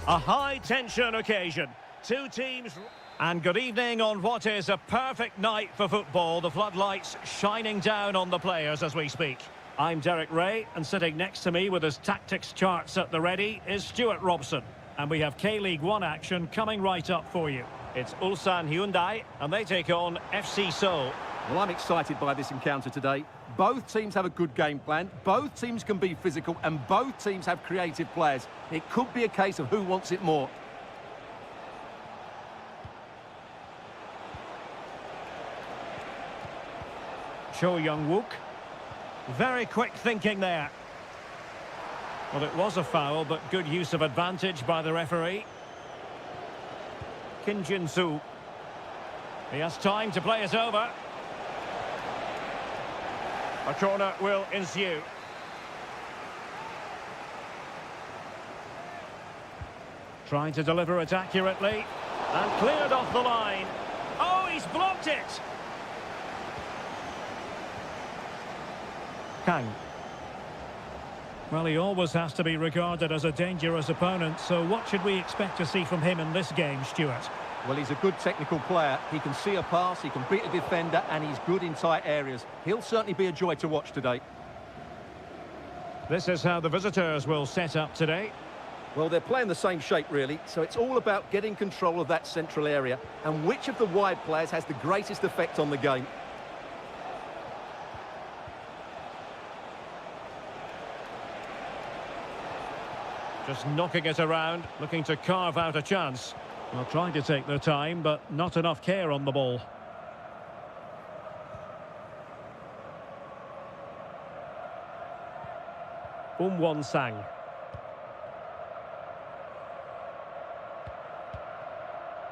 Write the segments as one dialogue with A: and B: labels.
A: A high-tension occasion. Two teams... And good evening on what is a perfect night for football. The floodlights shining down on the players as we speak. I'm Derek Ray, and sitting next to me with his tactics charts at the ready is Stuart Robson. And we have K-League 1 action coming right up for you. It's Ulsan Hyundai, and they take on FC Seoul.
B: Well, I'm excited by this encounter today. Both teams have a good game plan, both teams can be physical, and both teams have creative players. It could be a case of who wants it more.
A: Cho Young-wook. Very quick thinking there. Well, it was a foul, but good use of advantage by the referee. Kim Jin-soo. He has time to play it over. A corner will ensue. Trying to deliver it accurately. And cleared off the line. Oh, he's blocked it! Kang. Well, he always has to be regarded as a dangerous opponent, so what should we expect to see from him in this game, Stuart?
B: Well, he's a good technical player. He can see a pass, he can beat a defender, and he's good in tight areas. He'll certainly be a joy to watch today.
A: This is how the visitors will set up today.
B: Well, they're playing the same shape, really, so it's all about getting control of that central area, and which of the wide players has the greatest effect on the game.
A: Just knocking it around, looking to carve out a chance. Well, trying to take their time, but not enough care on the ball. Won-sang.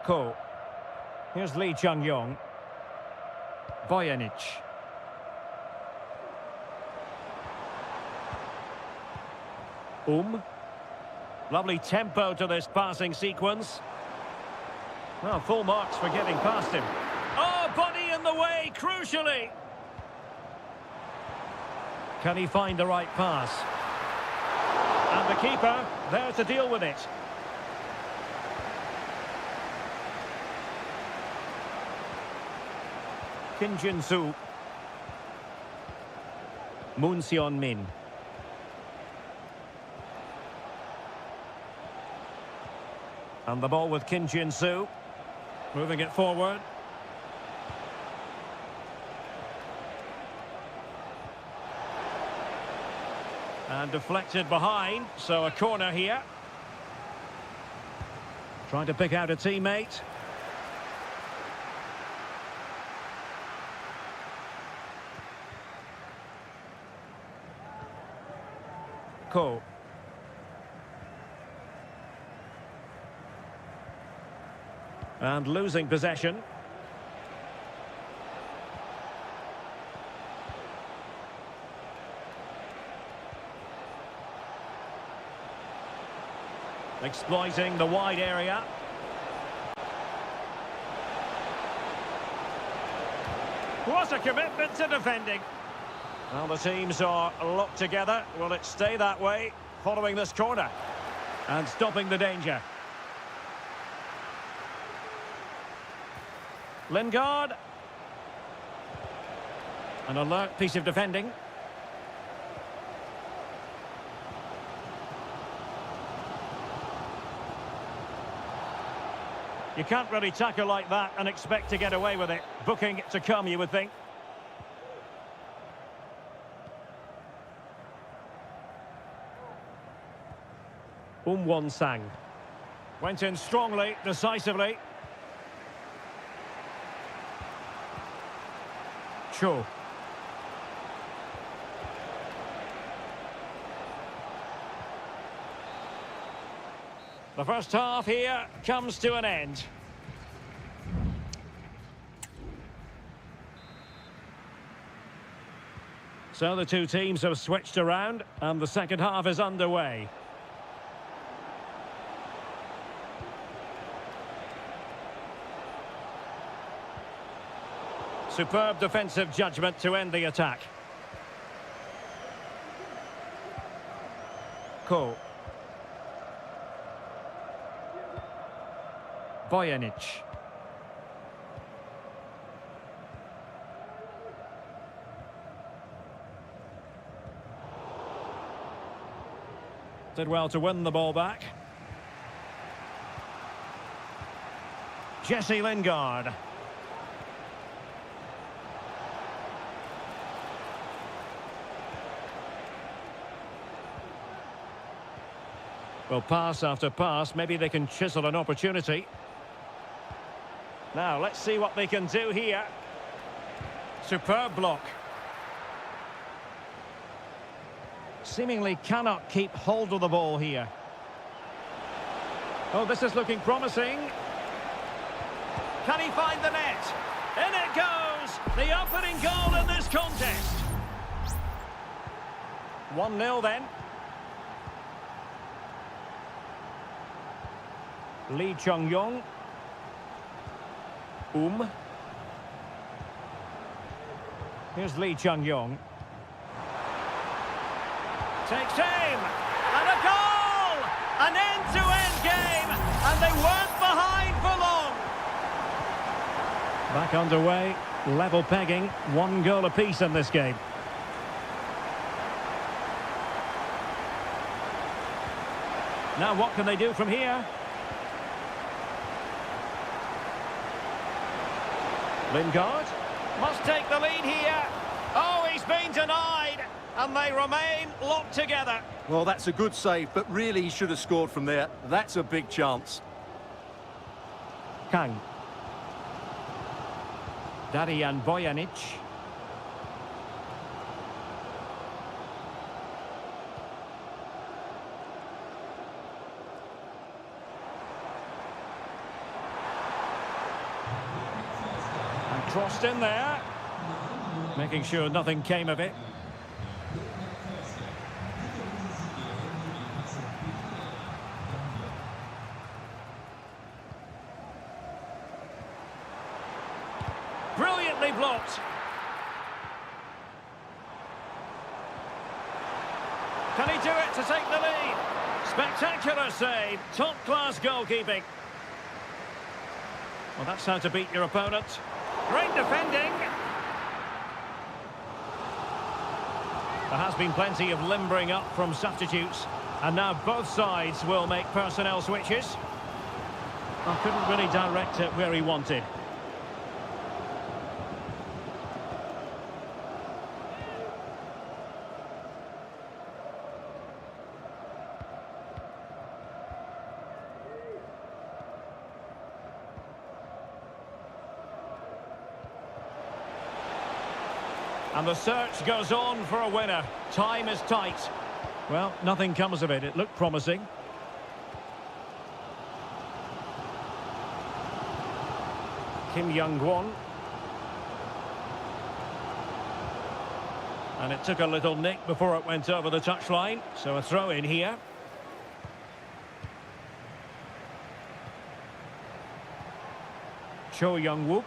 A: Ko. Here's Lee Chung-yong. Bojanic. Lovely tempo to this passing sequence. Well, full marks for getting past him. Oh, body in the way, crucially. Can he find the right pass? And the keeper there to deal with it. Kim Jin-soo. Moon Seon-min. And the ball with Kim Jin-soo. Moving it forward. And deflected behind, so a corner here. Trying to pick out a teammate. Ko. And losing possession. Exploiting the wide area. What a commitment to defending. Well, the teams are locked together. Will it stay that way following this corner? And stopping the danger. Lingard. An alert piece of defending. You can't really tackle like that and expect to get away with it. Booking to come, you would think. Won-sang. Went in strongly, decisively. Cho. The first half here comes to an end. So the two teams have switched around and the second half is underway. Superb defensive judgment to end the attack. Ko. Bojanic. Did well to win the ball back. Jesse Lingard. Well, pass after pass, maybe they can chisel an opportunity. Now, let's see what they can do here. Superb block. Seemingly cannot keep hold of the ball here. Oh, this is looking promising. Can he find the net? In it goes! The opening goal in this contest. 1-0 then. Lee Chung-yong. Here's Lee Chung-yong. Takes aim, and a goal! An end-to-end game, and they weren't behind for long. Back underway, level pegging, 1 goal apiece in this game. Now what can they do from here? Lingard must take the lead here. Oh, he's been denied. And they remain locked together.
B: Well, that's a good save, but really he should have scored from there. That's a big chance.
A: Kang. Darian Bojanic. And crossed in there. Making sure nothing came of it. Brilliantly blocked. Can he do it to take the lead? Spectacular save. Top-class goalkeeping. Well, that's how to beat your opponent. Great defending. There has been plenty of limbering up from substitutes. And now both sides will make personnel switches. I couldn't really direct it where he wanted. And the search goes on for a winner. Time is tight. Well, nothing comes of it. It looked promising. Kim Young-won. And it took a little nick before it went over the touchline. So a throw in here. Cho Young-wook.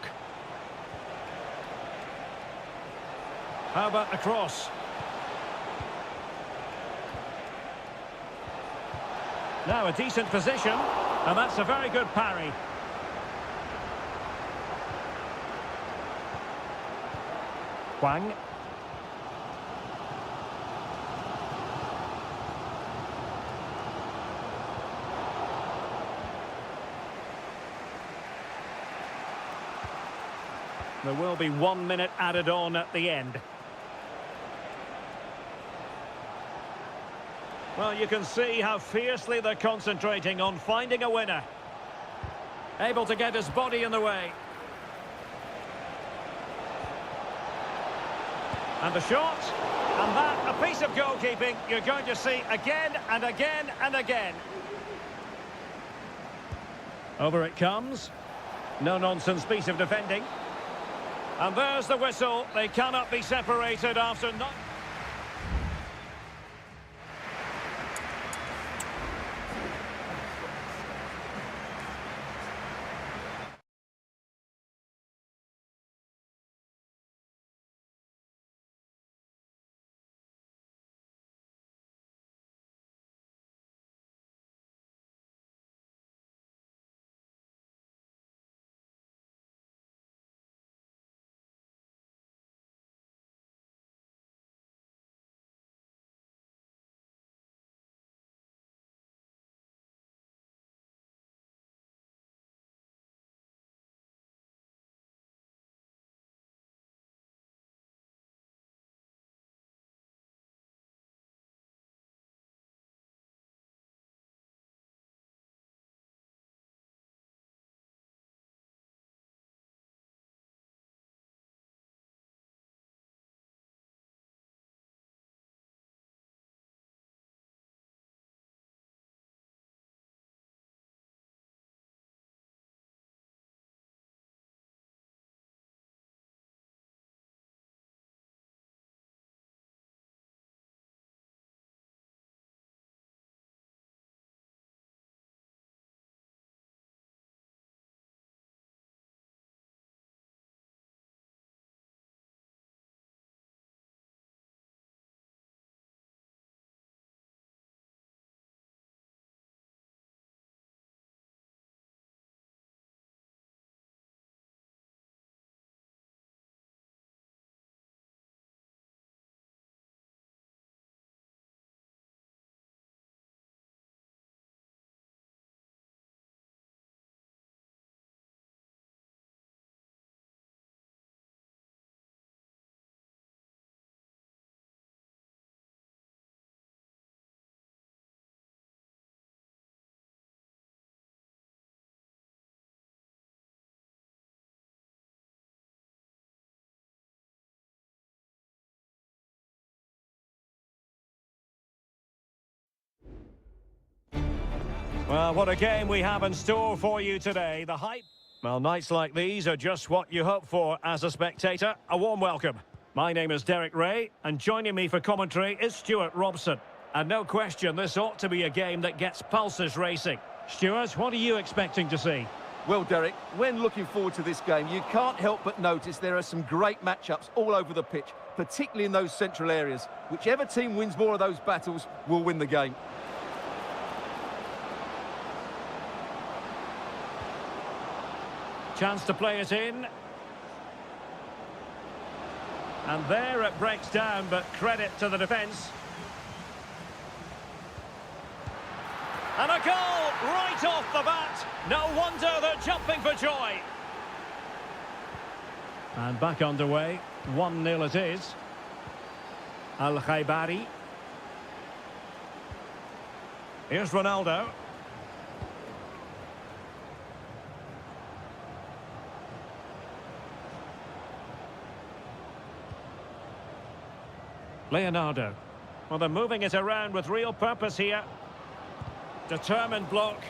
A: How about the cross? Now a decent position, and that's a very good parry. Hwang. There will be 1 minute added on at the end. Well, you can see how fiercely they're concentrating on finding a winner. Able to get his body in the way. And the shot. And that, a piece of goalkeeping you're going to see again and again and again. Over it comes. No-nonsense piece of defending. And there's the whistle. They cannot be separated after not... Well, what a game we have in store for you today. The hype. Well, nights like these are just what you hope for as a spectator. A warm welcome. My name is Derek Ray, and joining me for commentary is Stuart Robson. And no question, this ought to be a game that gets pulses racing. Stuart, what are you expecting to see?
B: Well, Derek, when looking forward to this game, you can't help but notice there are some great matchups all over the pitch, particularly in those central areas. Whichever team wins more of those battles will win the game.
A: Chance to play it in. And there it breaks down, but credit to the defence. And a goal right off the bat. No wonder they're jumping for joy. And back underway. 1-0 it is. Al-Khaibari. Here's Ronaldo. Leonardo. Well, they're moving it around with real purpose here. Determined block.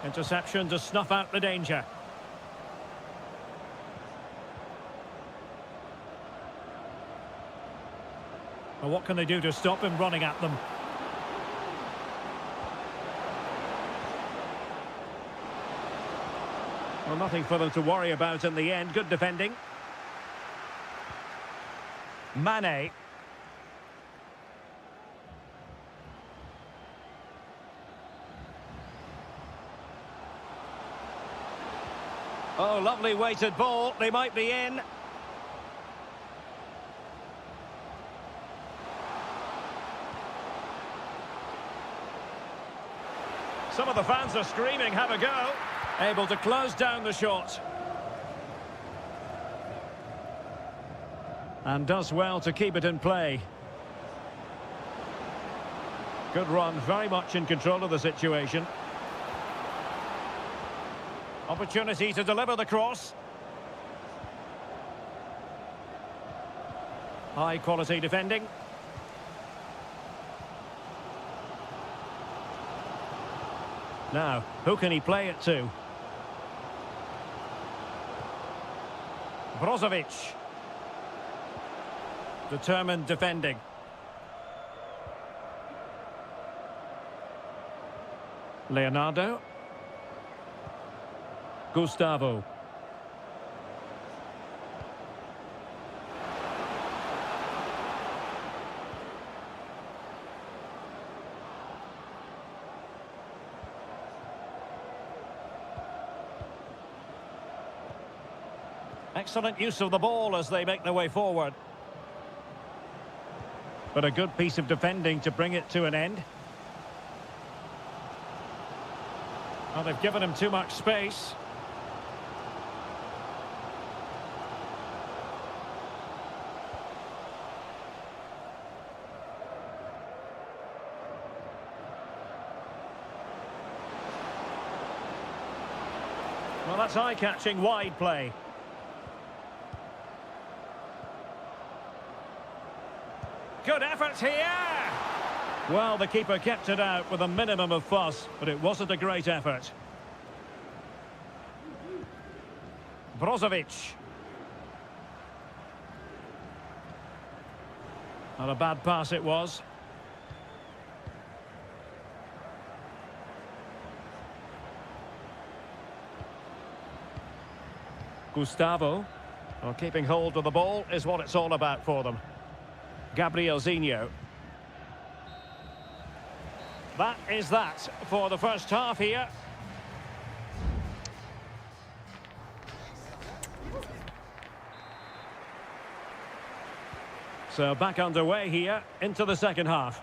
A: Interception to snuff out the danger. Well, what can they do to stop him running at them? Well, nothing for them to worry about in the end. Good defending. Mane. Oh, lovely weighted ball. They might be in. Some of the fans are screaming, have a go. Able to close down the shot. And does well to keep it in play. Good run, very much in control of the situation. Opportunity to deliver the cross. High quality defending. Now, who can he play it to? Brozovic. Determined defending. Leonardo. Gustavo. Excellent use of the ball as they make their way forward. But a good piece of defending to bring it to an end. Well, they've given him too much space. Well, that's eye-catching wide play. Good effort here! Well, the keeper kept it out with a minimum of fuss, but it wasn't a great effort. Brozovic. Not a bad pass it was. Gustavo. Well, keeping hold of the ball is what it's all about for them. Gabrielzinho. That is that for the first half here. So back underway here into the second half.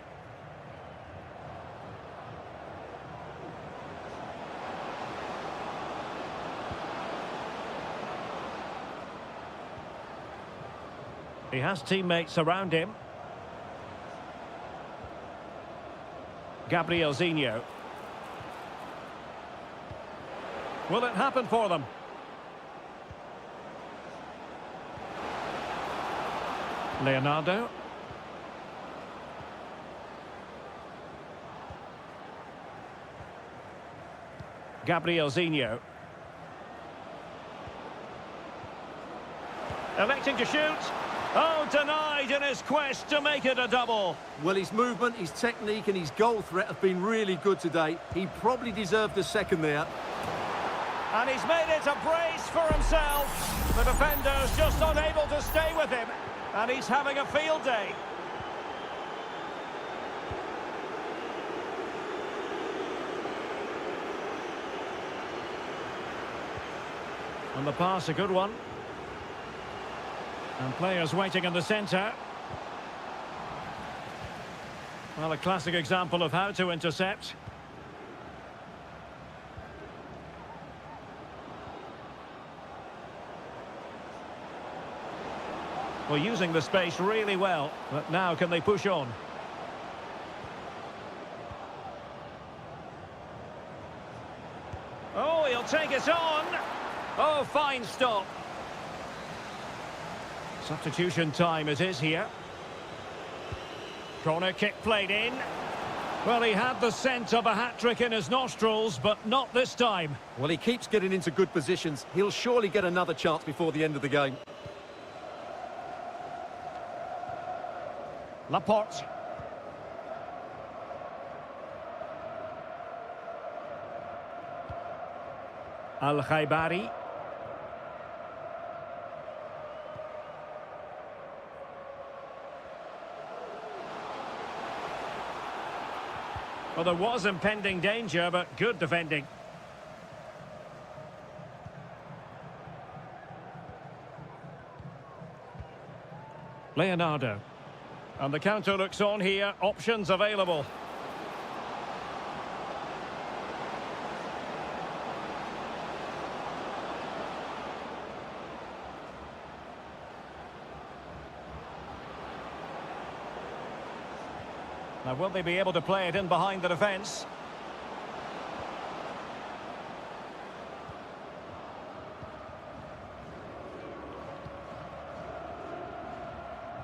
A: He has teammates around him. Gabrielzinho. Will it happen for them? Leonardo. Gabrielzinho. Electing to shoot. Oh, denied in his quest to make it a double.
B: Well, his movement, his technique and his goal threat have been really good today. He probably deserved a second there.
A: And he's made it a brace for himself. The defender's just unable to stay with him. And he's having a field day. And the pass, a good one. And players waiting in the centre. Well, a classic example of how to intercept. Well, using the space really well, but now can they push on? Oh, he'll take it on. Oh, fine stop. Substitution time it is here. Corner kick played in. Well, he had the scent of a hat-trick in his nostrils, but not this time.
B: Well, he keeps getting into good positions. He'll surely get another chance before the end of the game.
A: Laporte. Al-Khaibari. Well, there was impending danger, but good defending. Leonardo. And the counter looks on here. Options available. Now, will they be able to play it in behind the defence?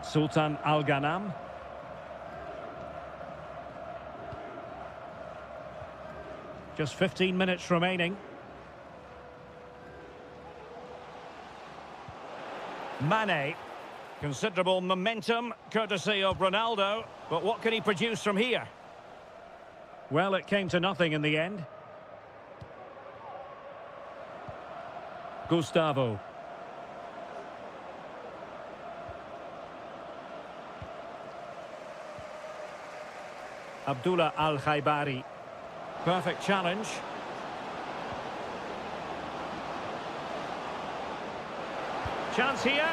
A: Sultan Al-Ghanam. Just 15 minutes remaining. Mane. Considerable momentum, courtesy of Ronaldo. But what can he produce from here? Well, it came to nothing in the end. Gustavo. Abdullah Al-Khaibari. Perfect challenge. Chance here.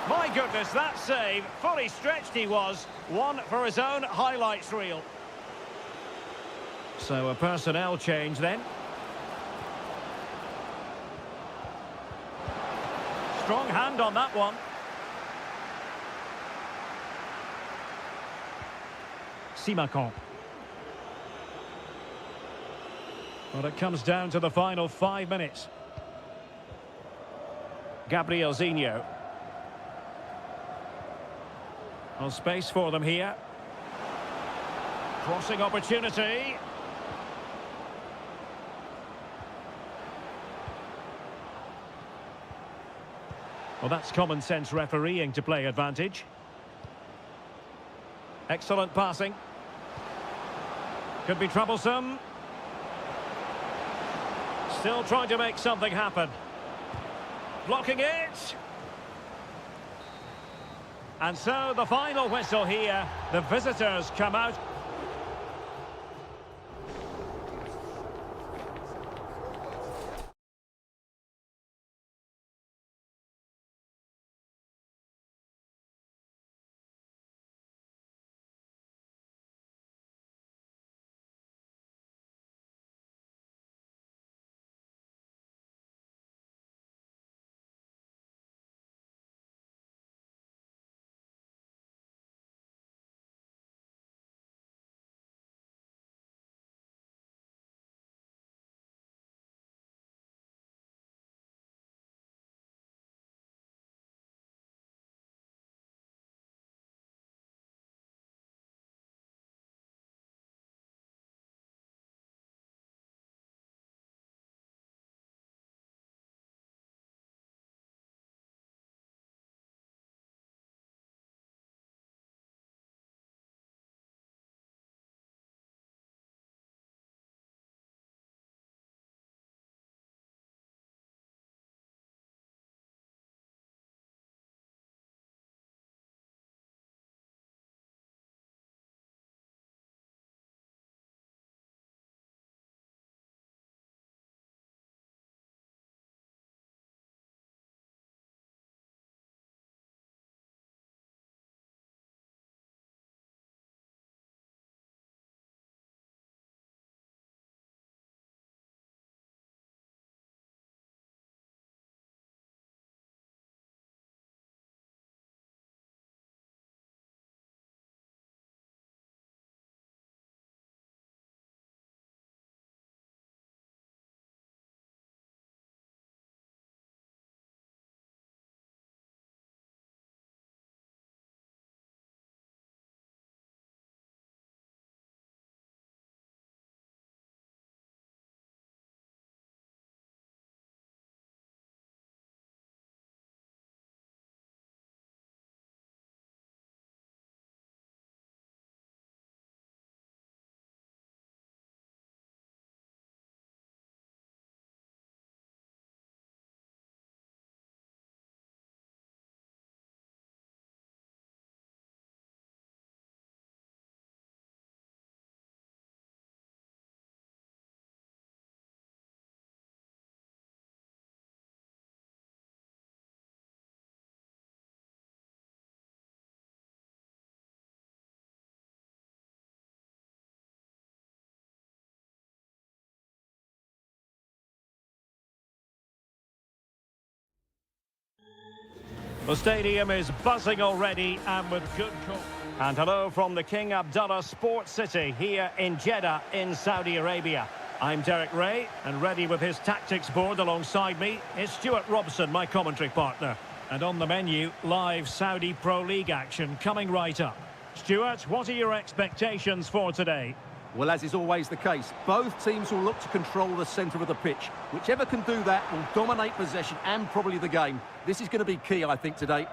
A: My goodness, that save. Fully stretched he was. One for his own highlights reel. So a personnel change then. Strong hand on that one. Simakon. Well, it comes down to the final 5 minutes. Gabrielzinho. On space for them here. Crossing opportunity. Well, that's common sense refereeing to play advantage. Excellent passing. Could be troublesome. Still trying to make something happen. Blocking it. And so the final whistle here. The visitors come out The stadium is buzzing already and with good call. And hello from the King Abdullah Sports City here in Jeddah in Saudi Arabia. I'm Derek Ray, and ready with his tactics board alongside me is Stuart Robson, my commentary partner. And on the menu, live Saudi Pro League action coming right up. Stuart, what are your expectations for today?
B: Well, as is always the case, both teams will look to control the centre of the pitch. Whichever can do that will dominate possession and probably the game. This is going to be key, I think, today.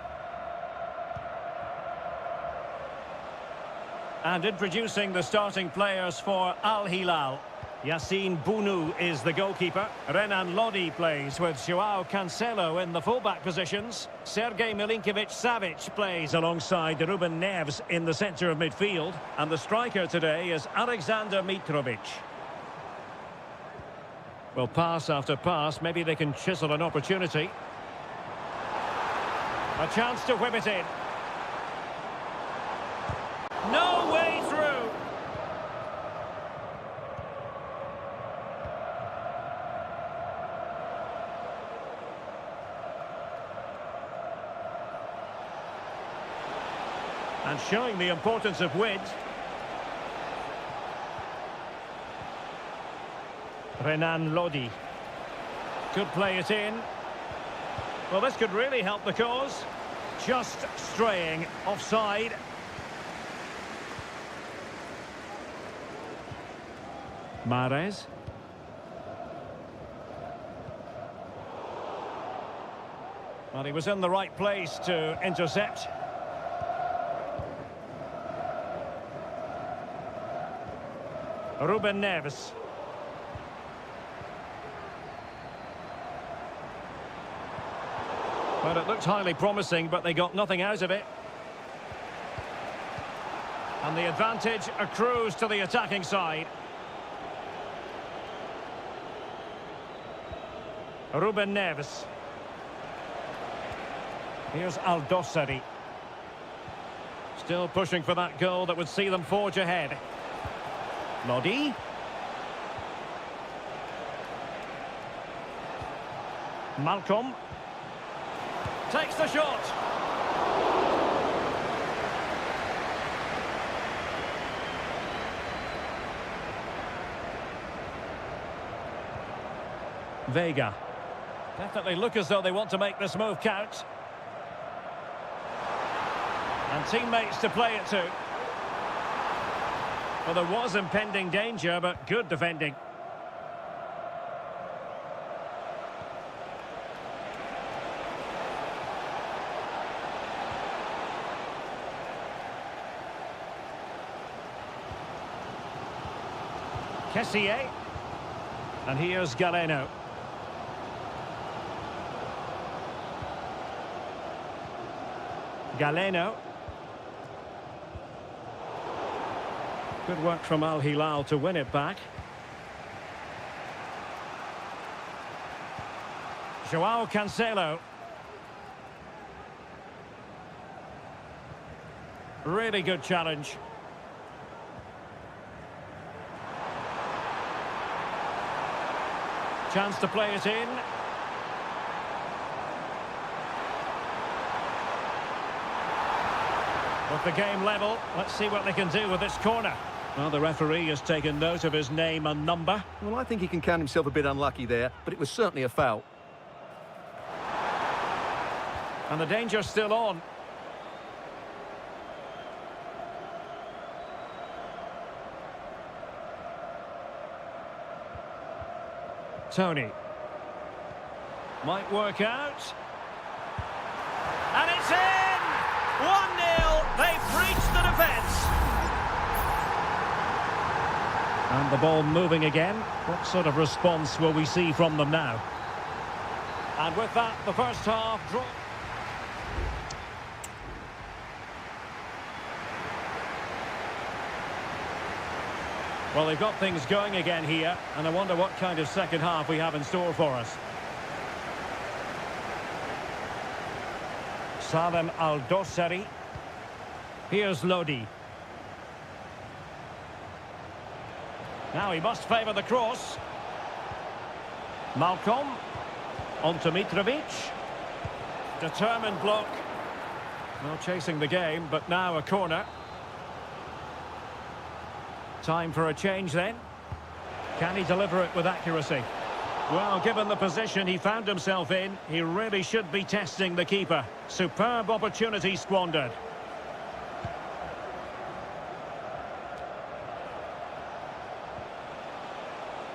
A: And introducing the starting players for Al Hilal. Yassine Bounou is the goalkeeper. Renan Lodi plays with Joao Cancelo in the fullback positions. Sergej Milinkovic-Savic plays alongside Ruben Neves in the centre of midfield. And the striker today is Alexander Mitrovic. Well, pass after pass, maybe they can chisel an opportunity. A chance to whip it in. No way through! And showing the importance of width. Renan Lodi. Could play it in. Well, this could really help the cause. Just straying offside. Mahrez. Well, he was in the right place to intercept. Ruben Neves. Well, it looked highly promising, but they got nothing out of it. And the advantage accrues to the attacking side. Ruben Neves. Here's Al-Dossari. Still pushing for that goal that would see them forge ahead. Lodi. Malcolm. Takes the shot. Vega. Definitely look as though they want to make this move count. And teammates to play it to. Well, there was impending danger, but good defending. Kessié. And here's Galeno. Galeno. Good work from Al Hilal to win it back. Joao Cancelo. Really good challenge. Chance to play it in. With the game level, let's see what they can do with this corner. Well, the referee has taken note of his name and number.
B: Well, I think he can count himself a bit unlucky there, but it was certainly a foul.
A: And the danger's still on. Tony. Might work out. And it's in! 1-0. They've breached the defence. And the ball moving again. What sort of response will we see from them now? And with that, the first half draw. Well, they've got things going again here, and I wonder what kind of second half we have in store for us. Salem Al-Dossari. Here's Lodi. Now he must favour the cross. Malcolm. On to Mitrovic. Determined block. Well, chasing the game, but now a corner. Time for a change then. Can he deliver it with accuracy? Well, given the position he found himself in, he really should be testing the keeper. Superb opportunity squandered.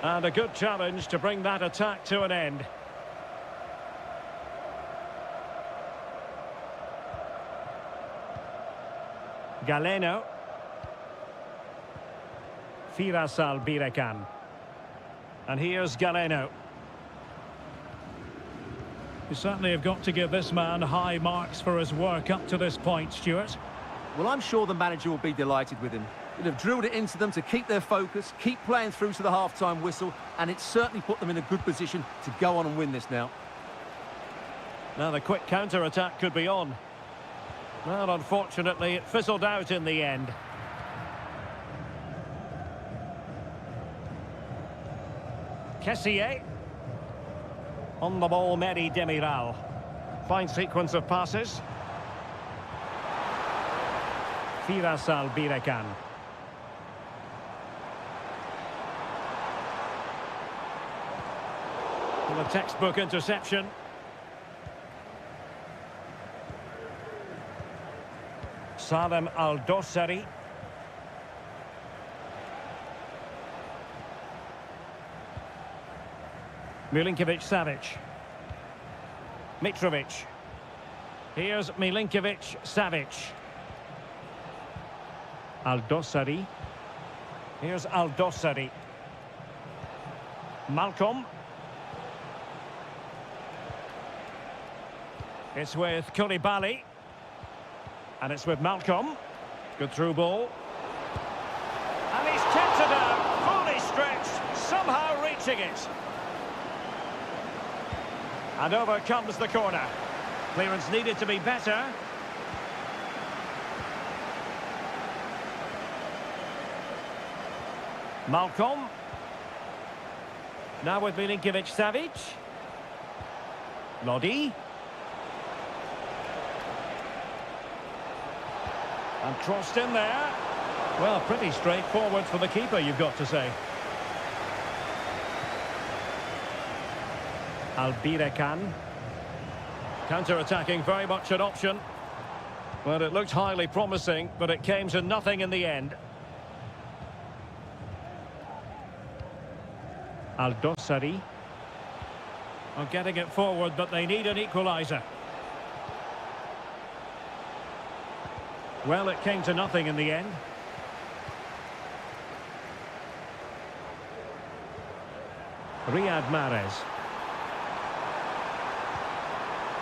A: And a good challenge to bring that attack to an end. Galeno. Firasal Birekan. And here's Galeno. You certainly have got to give this man high marks for his work up to this point, Stuart.
B: Well, I'm sure the manager will be delighted with him. He'd have drilled it into them to keep their focus, keep playing through to the half-time whistle, and it's certainly put them in a good position to go on and win this now.
A: Now the quick counter-attack could be on. Well, unfortunately, it fizzled out in the end. Kessier. On the ball, Meri Demiral. Fine sequence of passes. Firasal Birekan. Well, a textbook interception. Salem Al-Dossari. Milinkovic-Savic. Mitrovic. Here's Milinkovic-Savic. Al-Dossari. Here's Al-Dossari. Malcolm. It's with Koulibaly. And it's with Malcolm. Good through ball. And he's kept it out, fully stretched, somehow reaching it. And over comes the corner. Clearance needed to be better. Malcolm. Now with Milinkovic-Savic. Lodi. And crossed in there. Well, pretty straightforward for the keeper, you've got to say. Albirekan. Counter-attacking, very much an option. Well, it looked highly promising, but it came to nothing in the end. Al-Dossari. Well, getting it forward, but they need an equaliser. Well, it came to nothing in the end. Riyad Mahrez.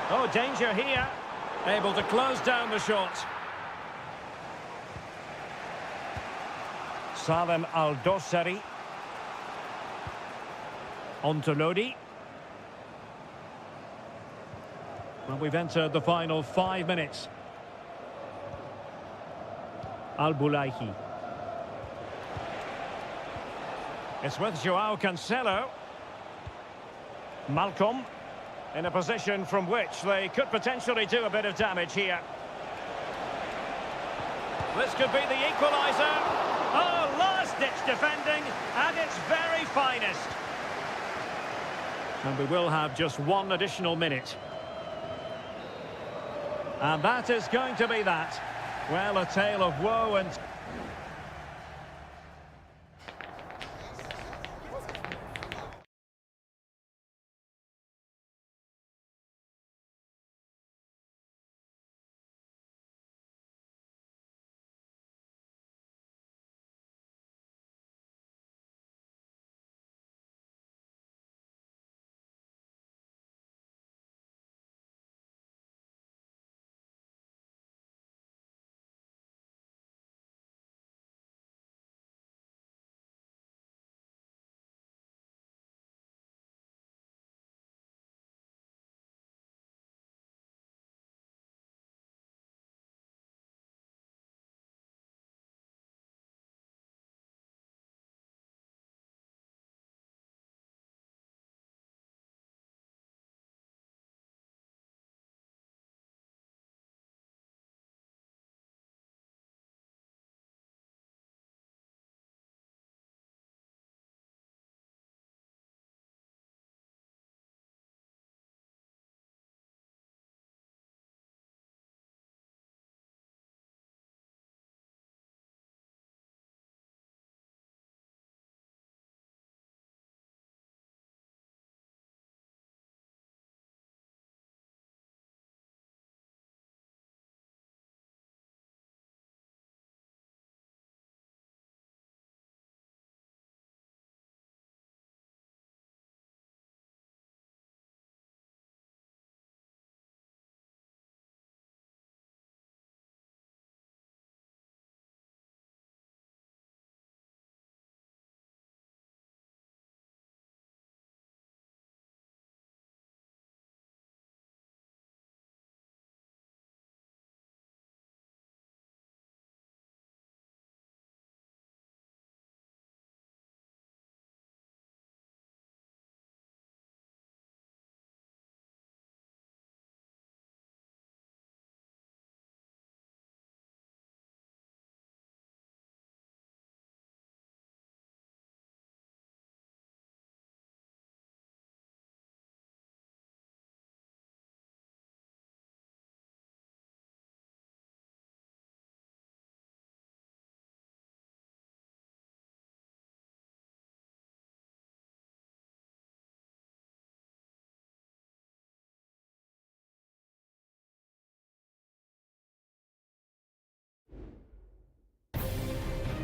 A: Oh, danger here. Able to close down the shot. Salem Al-Dossari. On to Lodi. Well, we've entered the final 5 minutes. Al-Bulaihi. It's with Joao Cancelo. Malcolm. In a position from which they could potentially do a bit of damage here. This could be the equaliser. Oh, last-ditch defending at its very finest. And we will have just one additional minute. And that is going to be that. Well, a tale of woe and...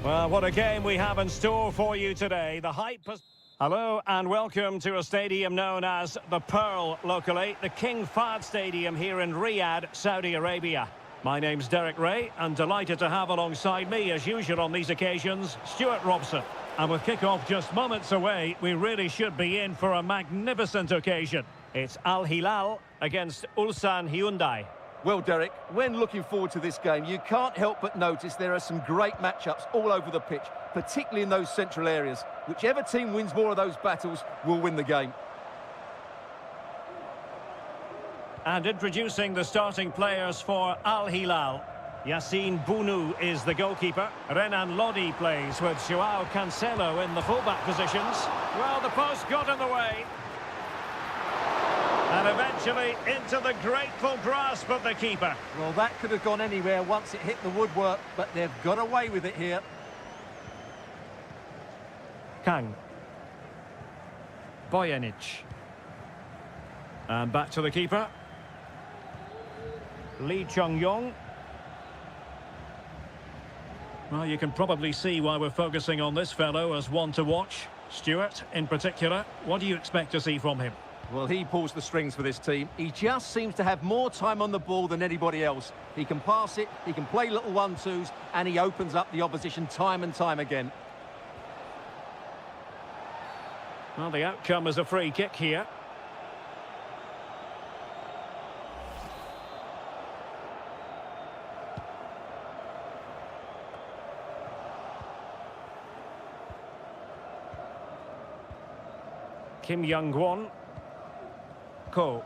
A: Well, what a game we have in store for you today. The hype has... Hello and welcome to a stadium known as the Pearl locally, the King Fahd Stadium here in Riyadh, Saudi Arabia. My name's Derek Ray and delighted to have alongside me, as usual on these occasions, Stuart Robson. And with kick-off just moments away, we really should be in for a magnificent occasion. It's Al Hilal against Ulsan Hyundai.
B: Well, Derek, when looking forward to this game, you can't help but notice there are some great matchups all over the pitch, particularly in those central areas. Whichever team wins more of those battles will win the game.
A: And introducing the starting players for Al Hilal. Yassine Bounou is the goalkeeper. Renan Lodi plays with Joao Cancelo in the fullback positions. Well, the post got in the way. And eventually into the grateful grasp of the keeper.
B: Well, that could have gone anywhere once it hit the woodwork, but they've got away with it here.
A: Kang. Bojanic. And back to the keeper. Lee Chung-yong. Well, you can probably see why we're focusing on this fellow as one to watch. Stuart, in particular, what do you expect to see from him?
B: Well, he pulls the strings for this team. He just seems to have more time on the ball than anybody else. He can pass it, he can play little one-twos, and he opens up the opposition time and time again.
A: Well, the outcome is a free kick here. Kim Young-won. Ko.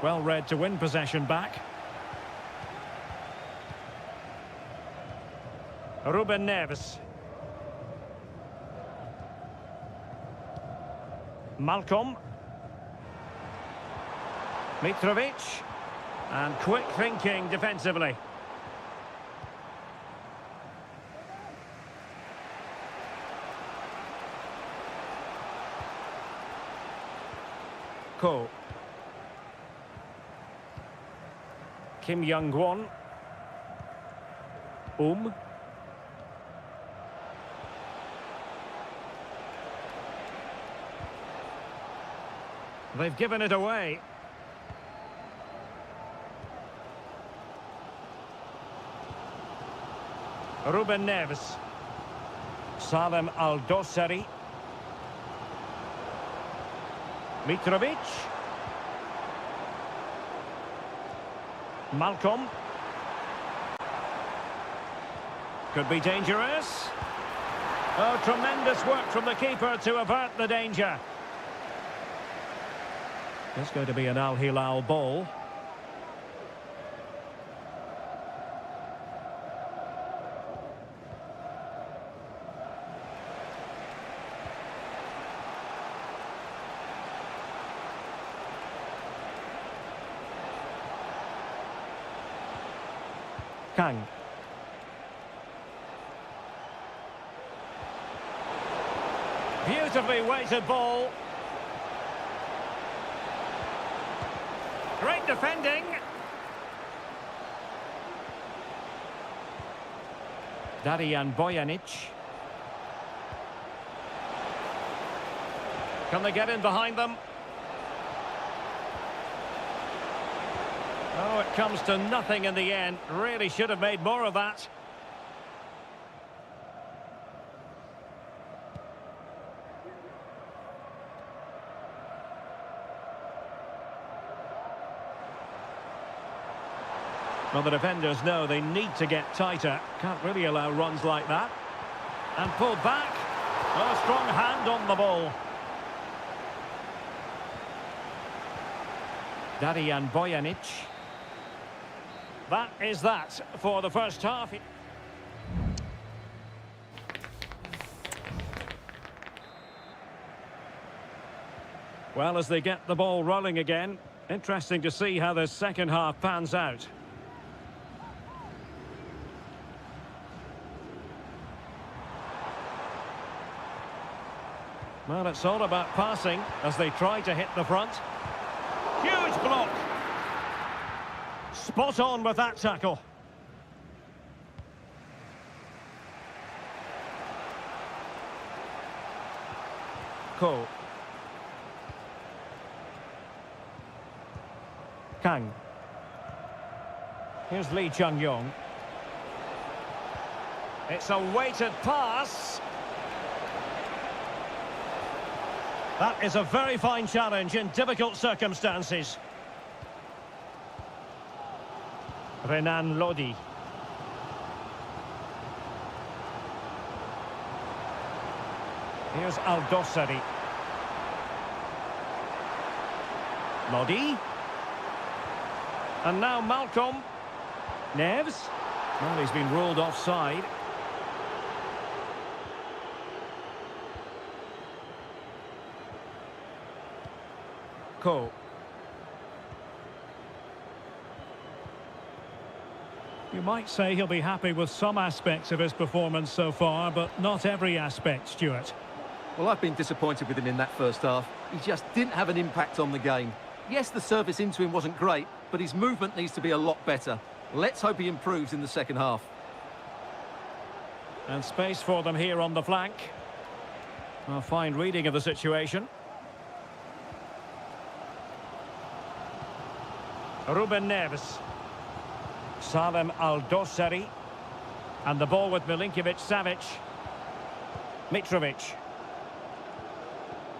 A: Well read to win possession back. Ruben Neves. Malcolm. Mitrovic. And quick thinking defensively. Ko. Kim Young-won. They've given it away. Ruben Neves. Salem Al-Dossari. Mitrovic. Malcolm. Could be dangerous. Oh, tremendous work from the keeper to avert the danger. It's going to be an Al Hilal ball. Kang. Beautifully weighted ball. Great defending. Darijan Bojanic. Can they get in behind them? Oh, it comes to nothing in the end. Really should have made more of that. Well, the defenders know they need to get tighter. Can't really allow runs like that. And pulled back. Oh, strong hand on the ball. Darijan Bojanic. That is that for the first half. Well, as they get the ball rolling again, interesting to see how the second half pans out. Well, it's all about passing as they try to hit the front. Huge block. Spot on with that tackle. Ko. Kang. Here's Lee Chung-yong. It's a weighted pass. That is a very fine challenge in difficult circumstances. Renan Lodi. Here's Aldosari. Lodi. And now Malcolm. Neves. Well, he's been ruled offside. Ko. You might say he'll be happy with some aspects of his performance so far, but not every aspect, Stuart.
B: Well, I've been disappointed with him in that first half. He just didn't have an impact on the game. Yes, the service into him wasn't great, but his movement needs to be a lot better. Let's hope he improves in the second half.
A: And space for them here on the flank. A fine reading of the situation. Ruben Neves. Salem Aldosari. And the ball with Milinkovic-Savic. Mitrovic.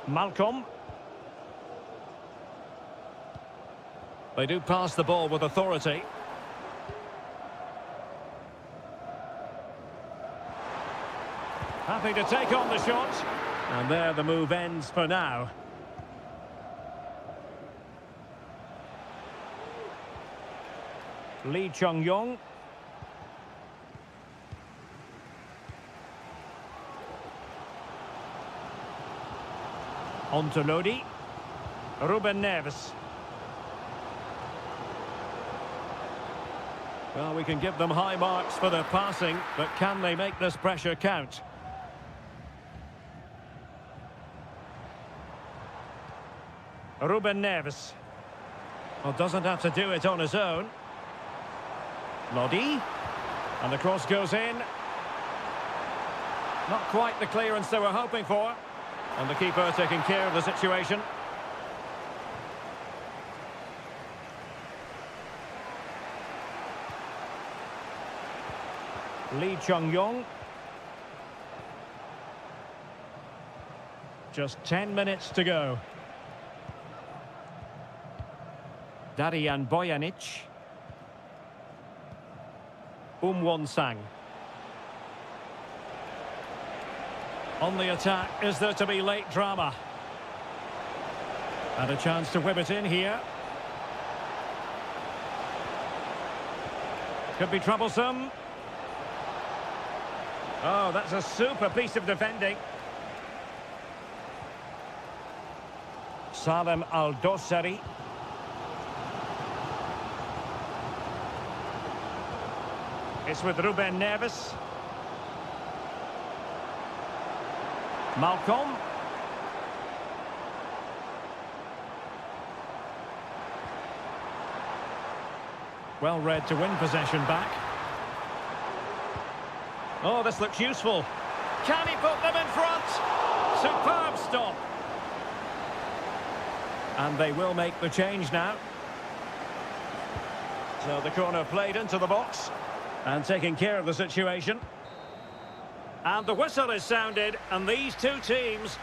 A: Malcolm. They do pass the ball with authority. Happy to take on the shot. And there the move ends for now. Lee Chung-yong. On to Lodi. Ruben Neves. Well, we can give them high marks for their passing, but can they make this pressure count? Ruben Neves. Well, doesn't have to do it on his own. Lodi. And the cross goes in. Not quite the clearance they were hoping for. And the keeper taking care of the situation. Lee Chung-yong. Just 10 minutes to go. Darian Bojanic. Won-sang. On the attack, is there to be late drama? And a chance to whip it in here. Could be troublesome. Oh, that's a super piece of defending. Salem Aldosari. It's with Ruben Neves. Malcolm. Well read to win possession back. Oh, this looks useful. Can he put them in front? Superb stop. And they will make the change now. So the corner played into the box. And taking care of the situation. And the whistle is sounded, and these two teams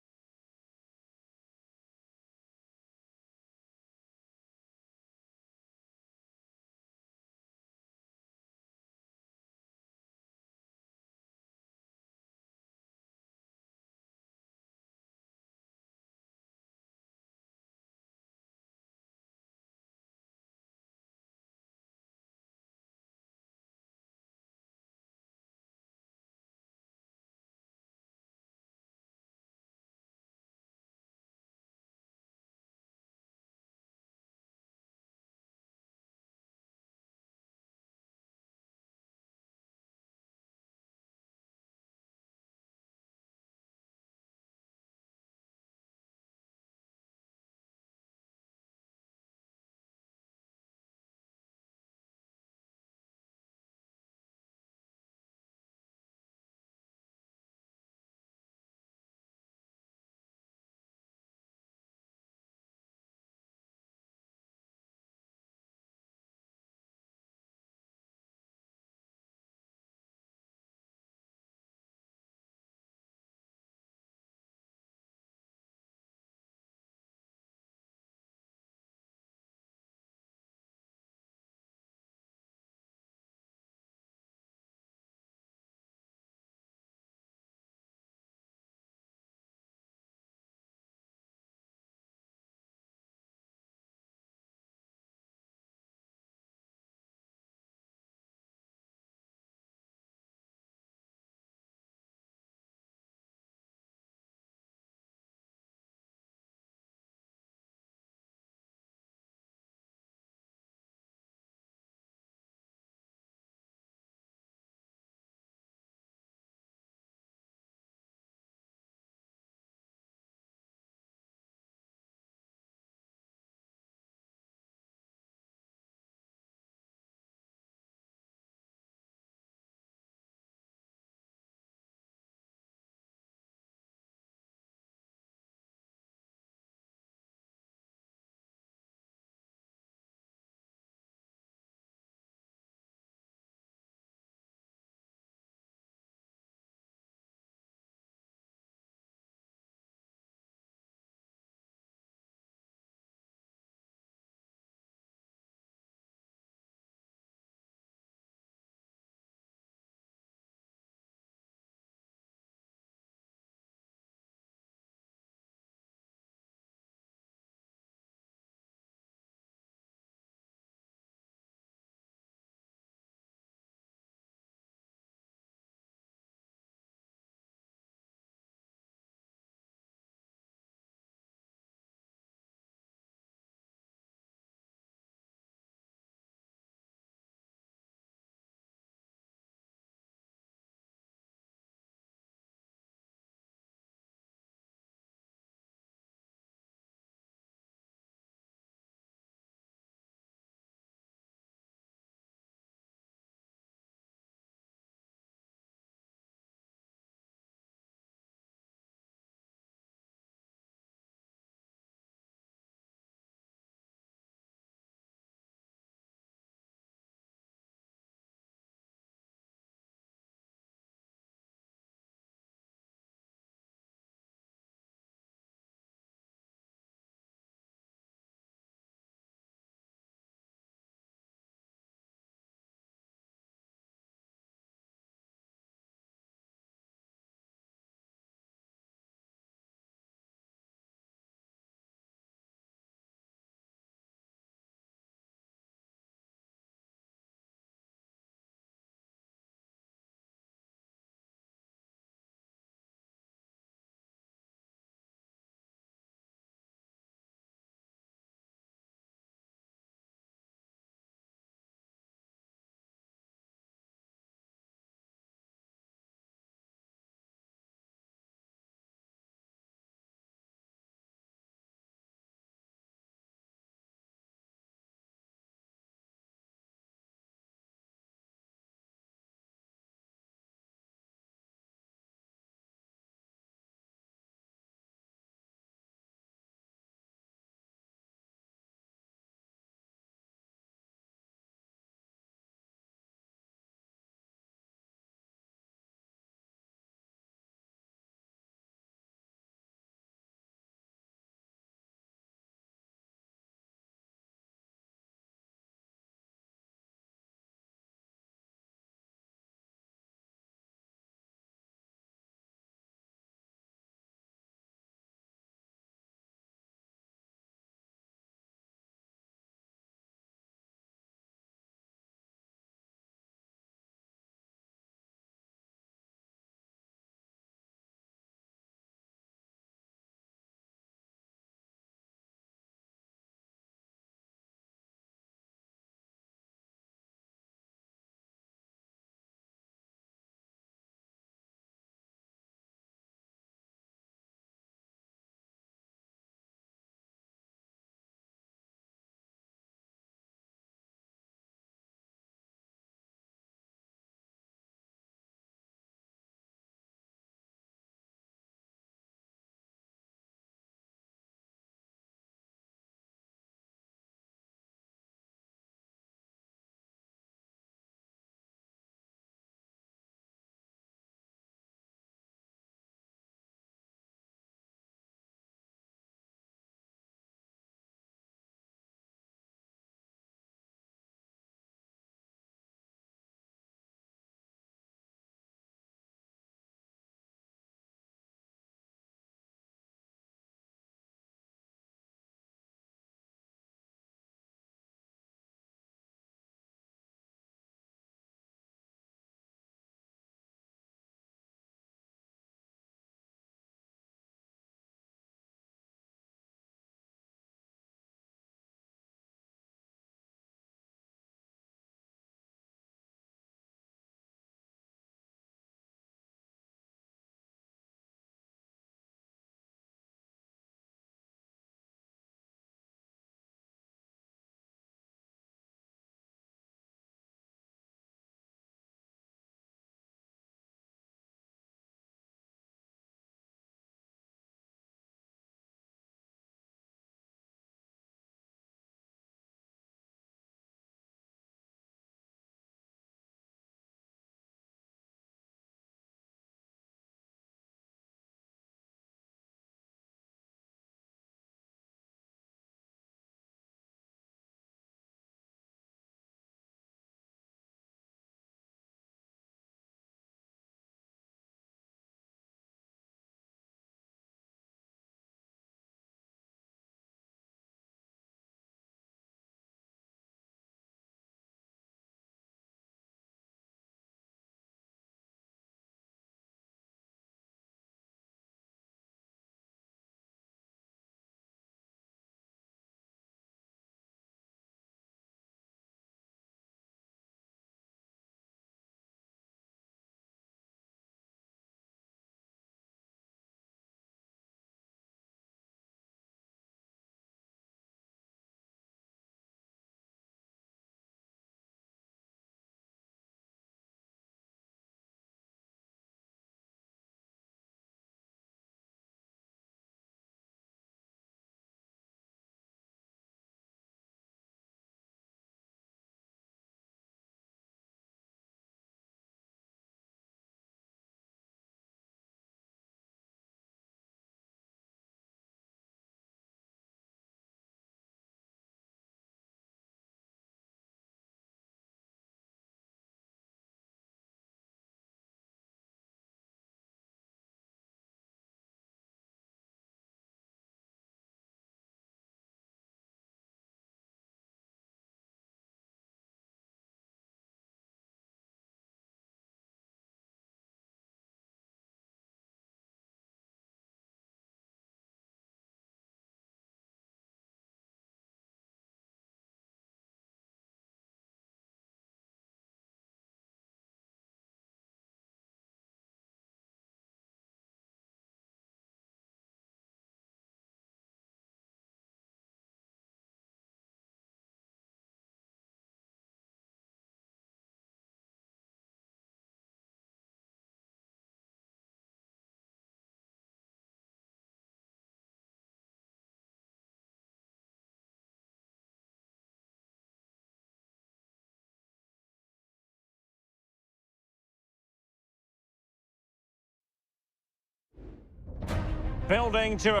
A: Building to a...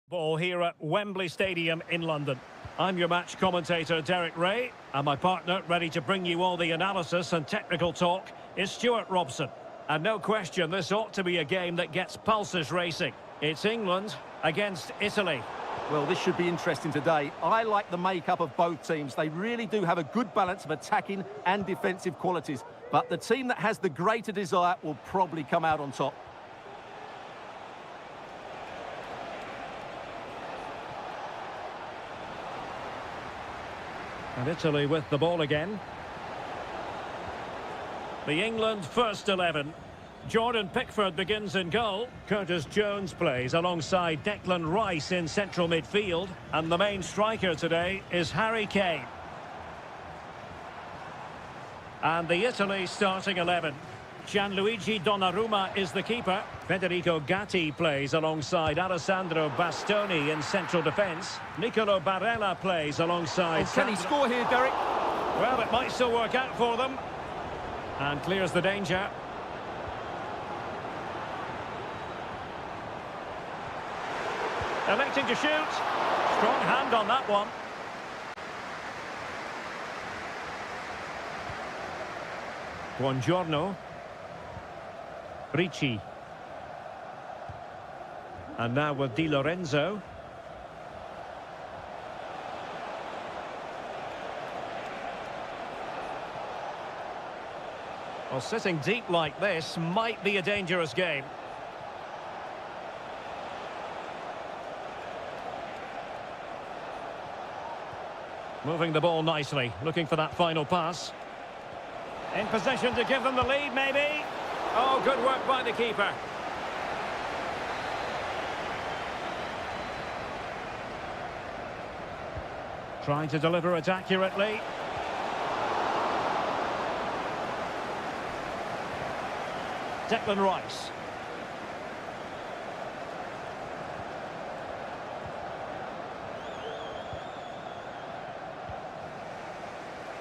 A: Ball here at Wembley Stadium in London. I'm your match commentator, Derek Ray, and my partner, ready to bring you all the analysis and technical talk, is Stuart Robson. And no question, this ought to be a game that gets pulses racing. It's England against Italy.
B: Well, this should be interesting today. I like the makeup of both teams. They really do have a good balance of attacking and defensive qualities. But the team that has the greater desire will probably come out on top.
A: And Italy with the ball again. The England first 11. Jordan Pickford begins in goal. Curtis Jones plays alongside Declan Rice in central midfield. And the main striker today is Harry Kane. And the Italy starting 11. Gianluigi Donnarumma is the keeper. Federico Gatti plays alongside Alessandro Bastoni in central defence. Nicolo Barella plays alongside...
B: Oh, can he score here, Derek?
A: Well, it might still work out for them. And clears the danger. Electing to shoot. Strong hand on that one. Buongiorno. Ricci. And now with Di Lorenzo. Well, sitting deep like this might be a dangerous game. Moving the ball nicely, looking for that final pass. In position to give them the lead, maybe. Oh, good work by the keeper. Trying to deliver it accurately. Declan Rice.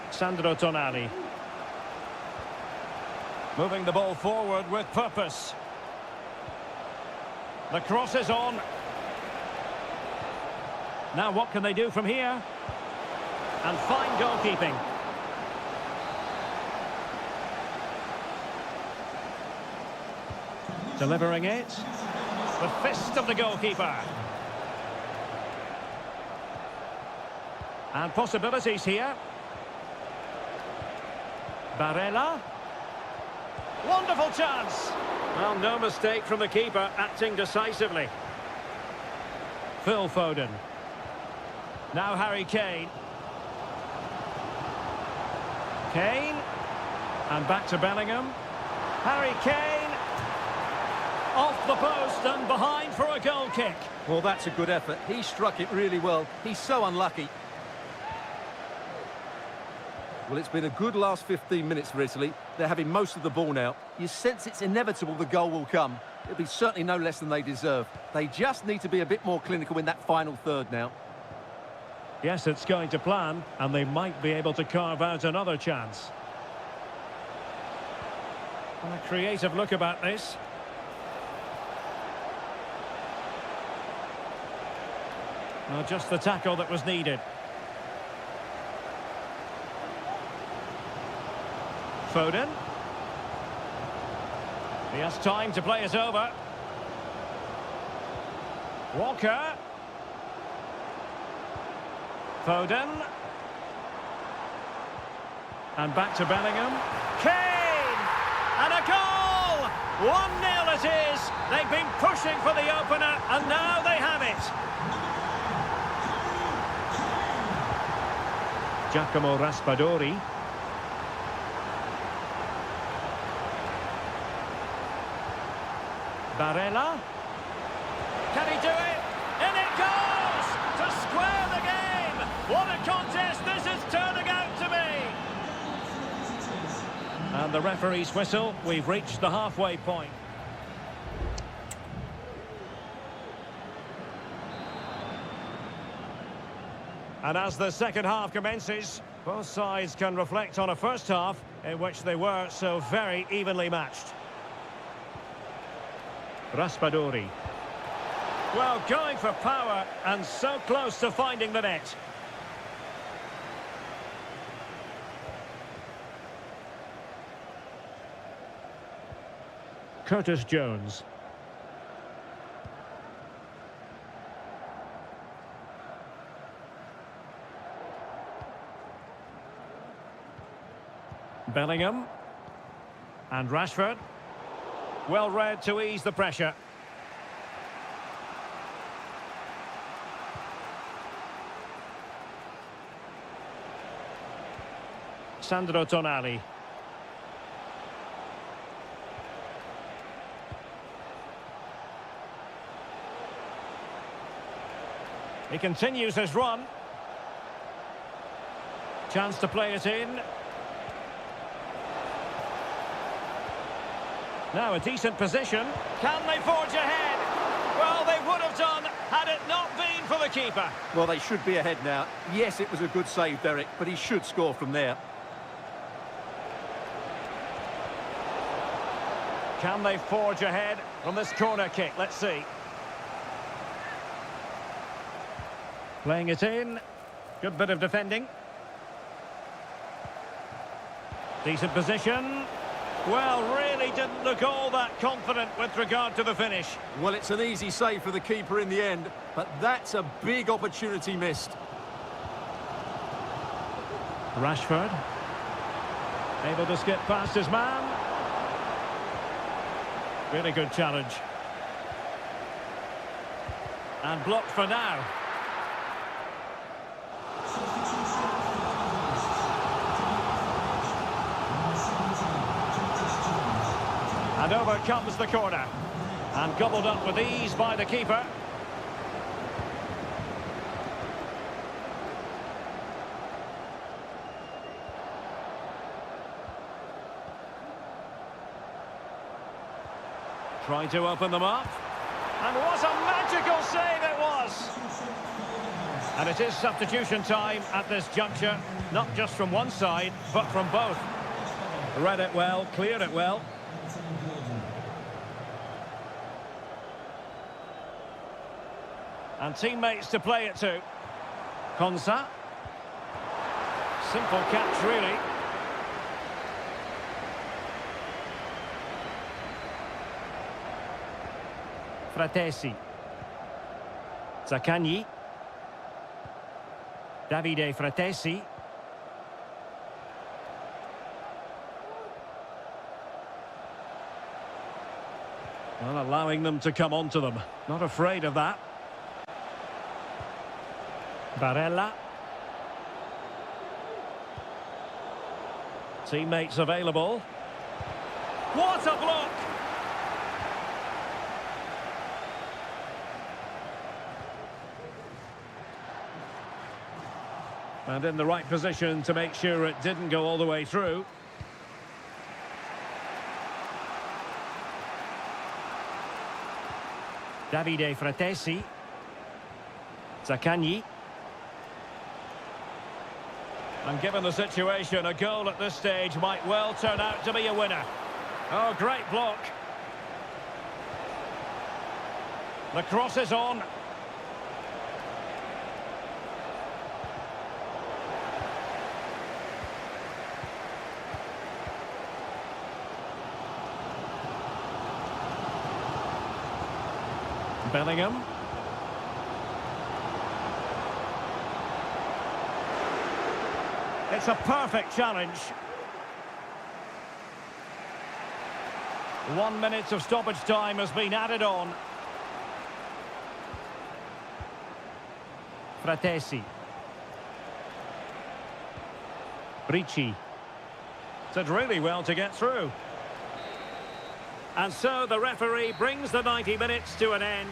A: Sandro Tonali. Moving the ball forward with purpose. The cross is on. Now what can they do from here? And fine goalkeeping. Delivering it. The fist of the goalkeeper. And possibilities here. Barella. Wonderful chance. Well, no mistake from the keeper, acting decisively. Phil Foden. Now Harry Kane. Kane. And back to Bellingham. Harry Kane. Off the post and behind for a goal kick.
B: Well, that's a good effort. He struck it really well. He's so unlucky. Well, it's been a good last 15 minutes for Italy. They're having most of the ball now. You sense it's inevitable the goal will come. It'll be certainly no less than they deserve. They just need to be a bit more clinical in that final third now.
A: Yes, it's going to plan, and they might be able to carve out another chance. And a creative look about this. Well, just the tackle that was needed. Foden. He has time to play it over. Walker. Foden. And back to Bellingham. Kane! And a goal! 1-0 it is. They've been pushing for the opener, and now they have it. Giacomo Raspadori. Barella. Can he do it? In it goes! To square the game! What a contest this is turning out to be! And the referee's whistle, we've reached the halfway point. And as the second half commences, both sides can reflect on a first half in which they were so very evenly matched. Raspadori. Well, going for power and so close to finding the net. Curtis Jones. Bellingham. And Rashford. Well read to ease the pressure. Sandro Tonali. He continues his run. Chance to play it in. Now a decent position. Can they forge ahead? Well, they would have done had it not been for the keeper.
B: Well, they should be ahead now. Yes, it was a good save, Derek, but he should score from there.
A: Can they forge ahead from this corner kick? Let's see. Playing it in. Good bit of defending. Decent position. Well, really didn't look all that confident with regard to the finish.
B: Well, it's an easy save for the keeper in the end, but that's a big opportunity missed.
A: Rashford. Able to skip past his man. Really good challenge. And blocked for now. And over comes the corner. And gobbled up with ease by the keeper. Trying to open them up. And what a magical save it was! And it is substitution time at this juncture. Not just from one side, but from both. Read it well, cleared it well. And teammates to play it to. Konsa. Simple catch, really. Fratesi. Zaccagni. Davide Fratesi. Well, allowing them to come onto them. Not afraid of that. Barella. Teammates available. What a block! And in the right position to make sure it didn't go all the way through. Davide Fratesi. Zaccagni. And given the situation, a goal at this stage might well turn out to be a winner. Oh, great block. The cross is on. Bellingham. It's a perfect challenge. 1 minute of stoppage time has been added on. Fratesi. Ricci. Did really well to get through. And so the referee brings the 90 minutes to an end.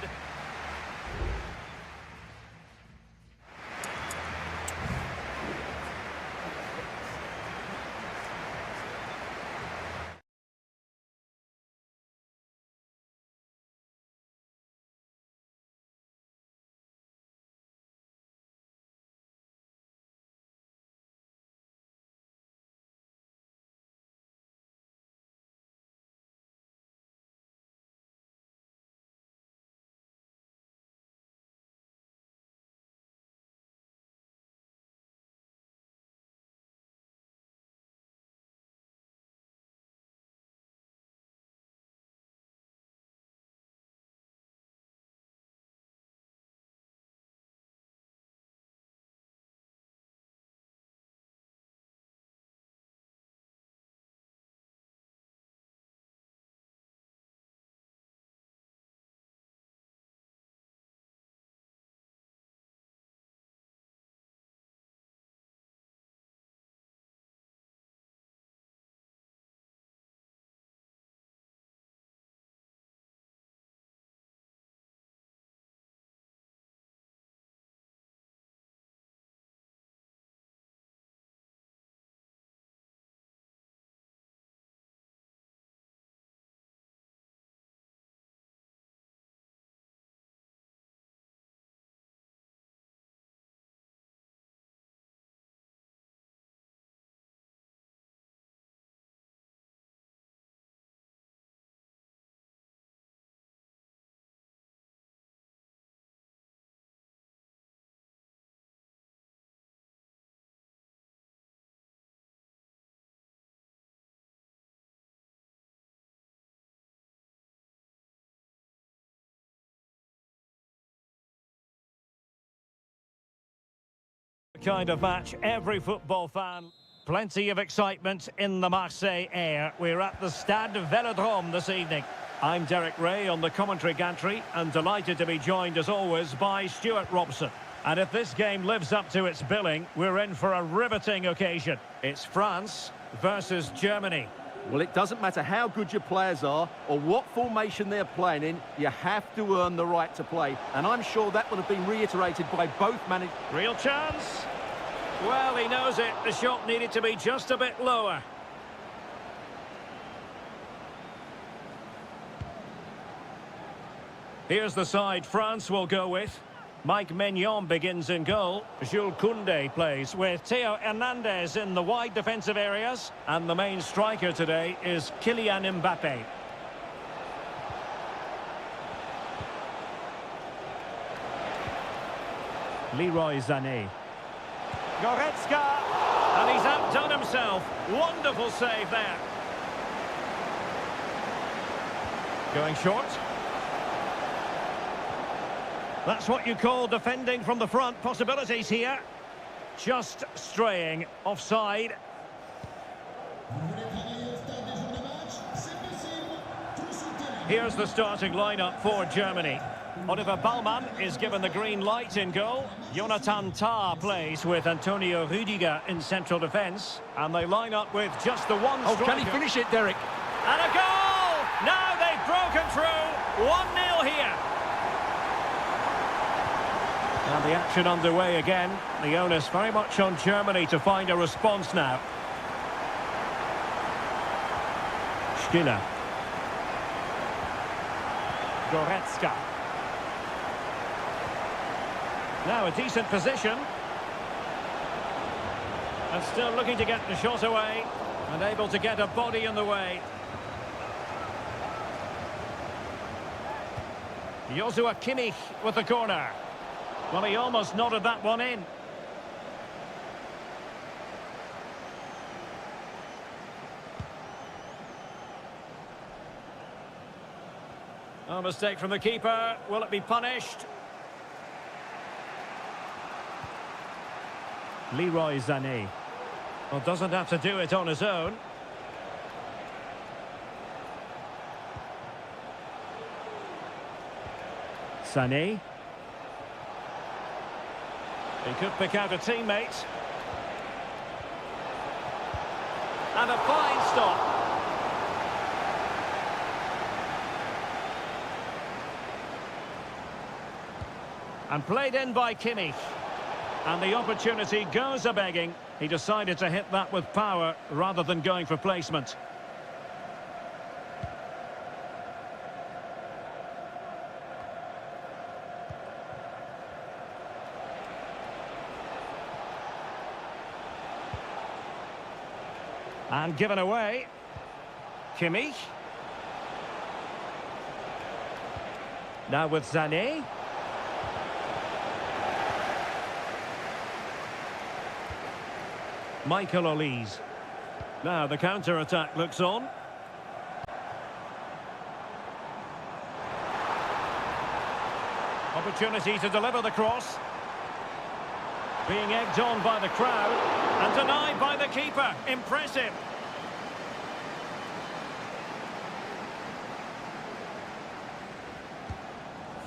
A: kind of match every football fan. Plenty of excitement in the Marseille air. We're at the Stade Vélodrome this evening. I'm Derek Ray on the commentary gantry and delighted to be joined as always by Stuart Robson. And if this game lives up to its billing, we're in for a riveting occasion. It's France versus Germany.
B: Well, it doesn't matter how good your players are or what formation they're playing in, you have to earn the right to play. And I'm sure that would have been reiterated by both managers.
A: Real chance. Well, he knows it. The shot needed to be just a bit lower. Here's the side France will go with. Mike Maignan begins in goal. Jules Koundé plays with Theo Hernandez in the wide defensive areas. And the main striker today is Kylian Mbappé. Leroy Sané. Goretzka. And he's outdone himself. Wonderful save there. Going short. That's what you call defending from the front. Possibilities here. Just straying offside. Here's the starting lineup for Germany. Oliver Baumann is given the green light in goal. Jonathan Tah plays with Antonio Rüdiger in central defence. And they line up with just the one striker.
B: Oh, can he finish it, Derek?
A: And a goal! Now they've broken through. 1-0 here. And the action underway again. The onus very much on Germany to find a response now. Stiller. Goretzka. Now a decent position. And still looking to get the shot away. And able to get a body in the way. Joshua Kimmich with the corner. Well, he almost nodded that one in. A mistake from the keeper. Will it be punished? Leroy Sané. Well, doesn't have to do it on his own. Sané. He could pick out a teammate. And a fine stop. And played in by Kimmich. And the opportunity goes a-begging. He decided to hit that with power rather than going for placement. And given away. Kimmich. Now with Sané. Michael Olise. Now the counter-attack looks on. Opportunity to deliver the cross. Being egged on by the crowd and denied by the keeper. Impressive.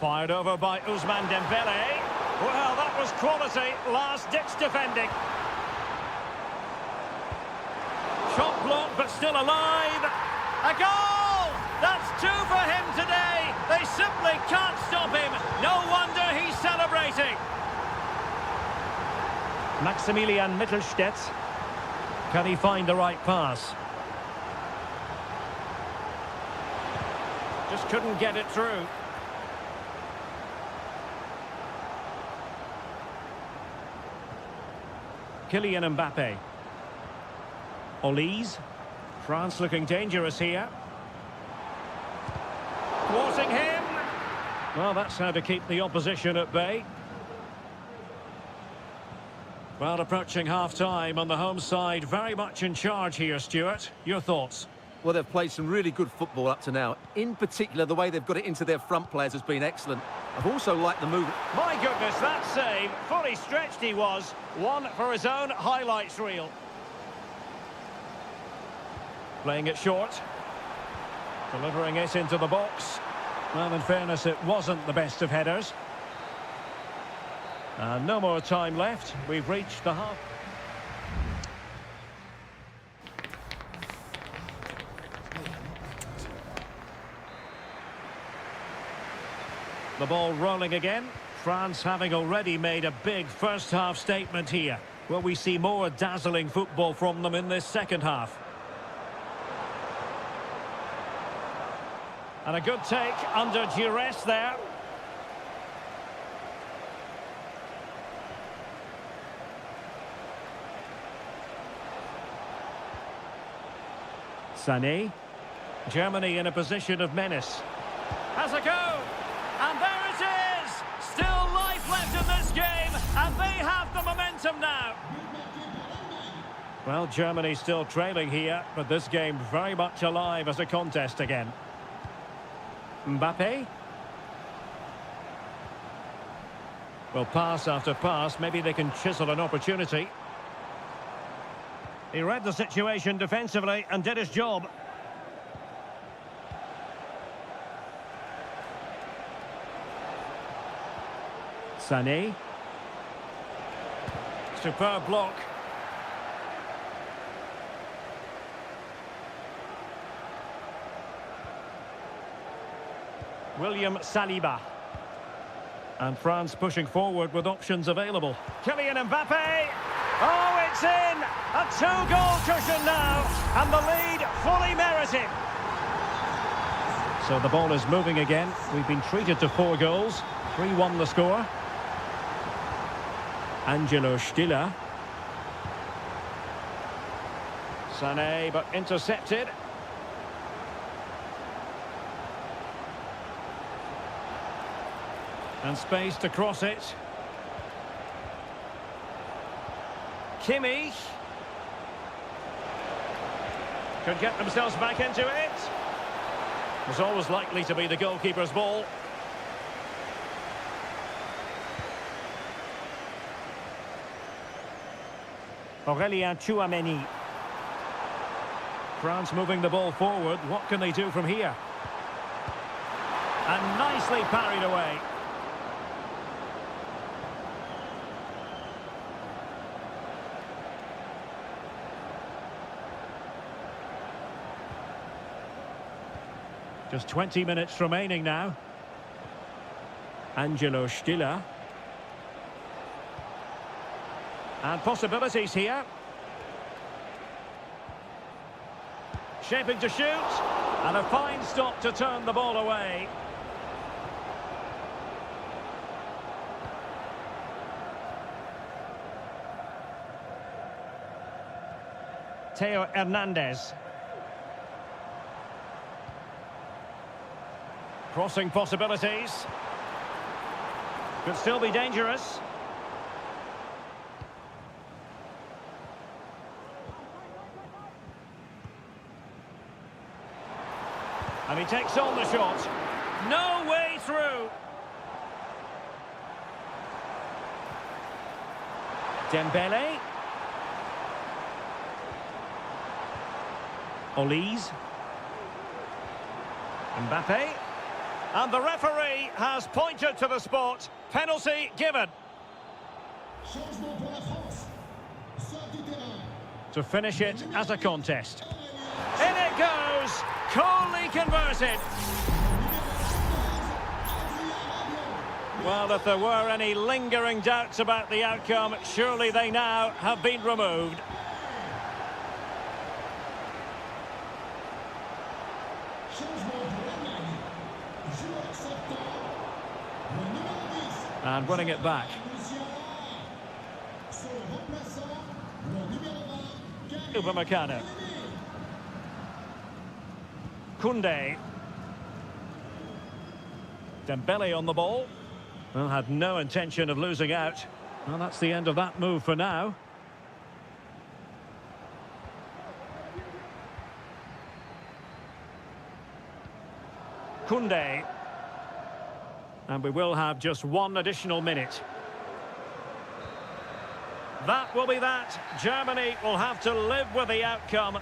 A: Fired over by Ousmane Dembélé. Well, that was quality. Last-ditch defending. Shot blocked, but still alive. A goal! That's two for him today. They simply can't stop him. No wonder he's celebrating. Maximilian Mittelstädt. Can he find the right pass? Just couldn't get it through. Kylian Mbappé. Olise. France looking dangerous here. Thwarting him. Well, that's how to keep the opposition at bay. Well, approaching half-time on the home side, very much in charge here, Stuart. Your thoughts?
B: Well, they've played some really good football up to now. In particular, the way they've got it into their front players has been excellent. I've also liked the move.
A: My goodness, that save. Fully stretched he was. One for his own highlights reel. Playing it short. Delivering it into the box. Well, in fairness, it wasn't the best of headers. And no more time left. We've reached the half. The ball rolling again. France having already made a big first-half statement here. Will we see more dazzling football from them in this second half? And a good take under duress there. Sané. Germany in a position of menace. Has a go! And there it is! Still life left in this game, and they have the momentum now. Well, Germany still trailing here, but this game very much alive as a contest again. Mbappe. Well, pass after pass, maybe they can chisel an opportunity. He read the situation defensively and did his job. Sané. Superb block. William Saliba. And France pushing forward with options available. Kylian Mbappe. Oh, it's in! A two-goal cushion now, and the lead fully merited. So the ball is moving again. We've been treated to 4 goals. 3-1 the score. Angelo Stiller. Sané, but intercepted. And space to cross it. Kimmich. Could get themselves back into it. Was always likely to be the goalkeeper's ball. Aurélien Tchouameni. France moving the ball forward. What can they do from here? And nicely parried away. Just 20 minutes remaining now. Angelo Stiller. And possibilities here. Shaping to shoot. And a fine stop to turn the ball away. Theo Hernandez. Crossing possibilities. Could still be dangerous. And he takes on the shot. No way through. Dembele. Olise. Mbappe. And the referee has pointed to the spot. Penalty given. To finish it as a contest. In it goes. Coolly converted. Well, if there were any lingering doubts about the outcome, surely they now have been removed. And winning it back. Upamecano. Koundé. Dembele on the ball. Well, had no intention of losing out. Well, that's the end of that move for now. Koundé. And we will have just one additional minute. That will be that. Germany will have to live with the outcome.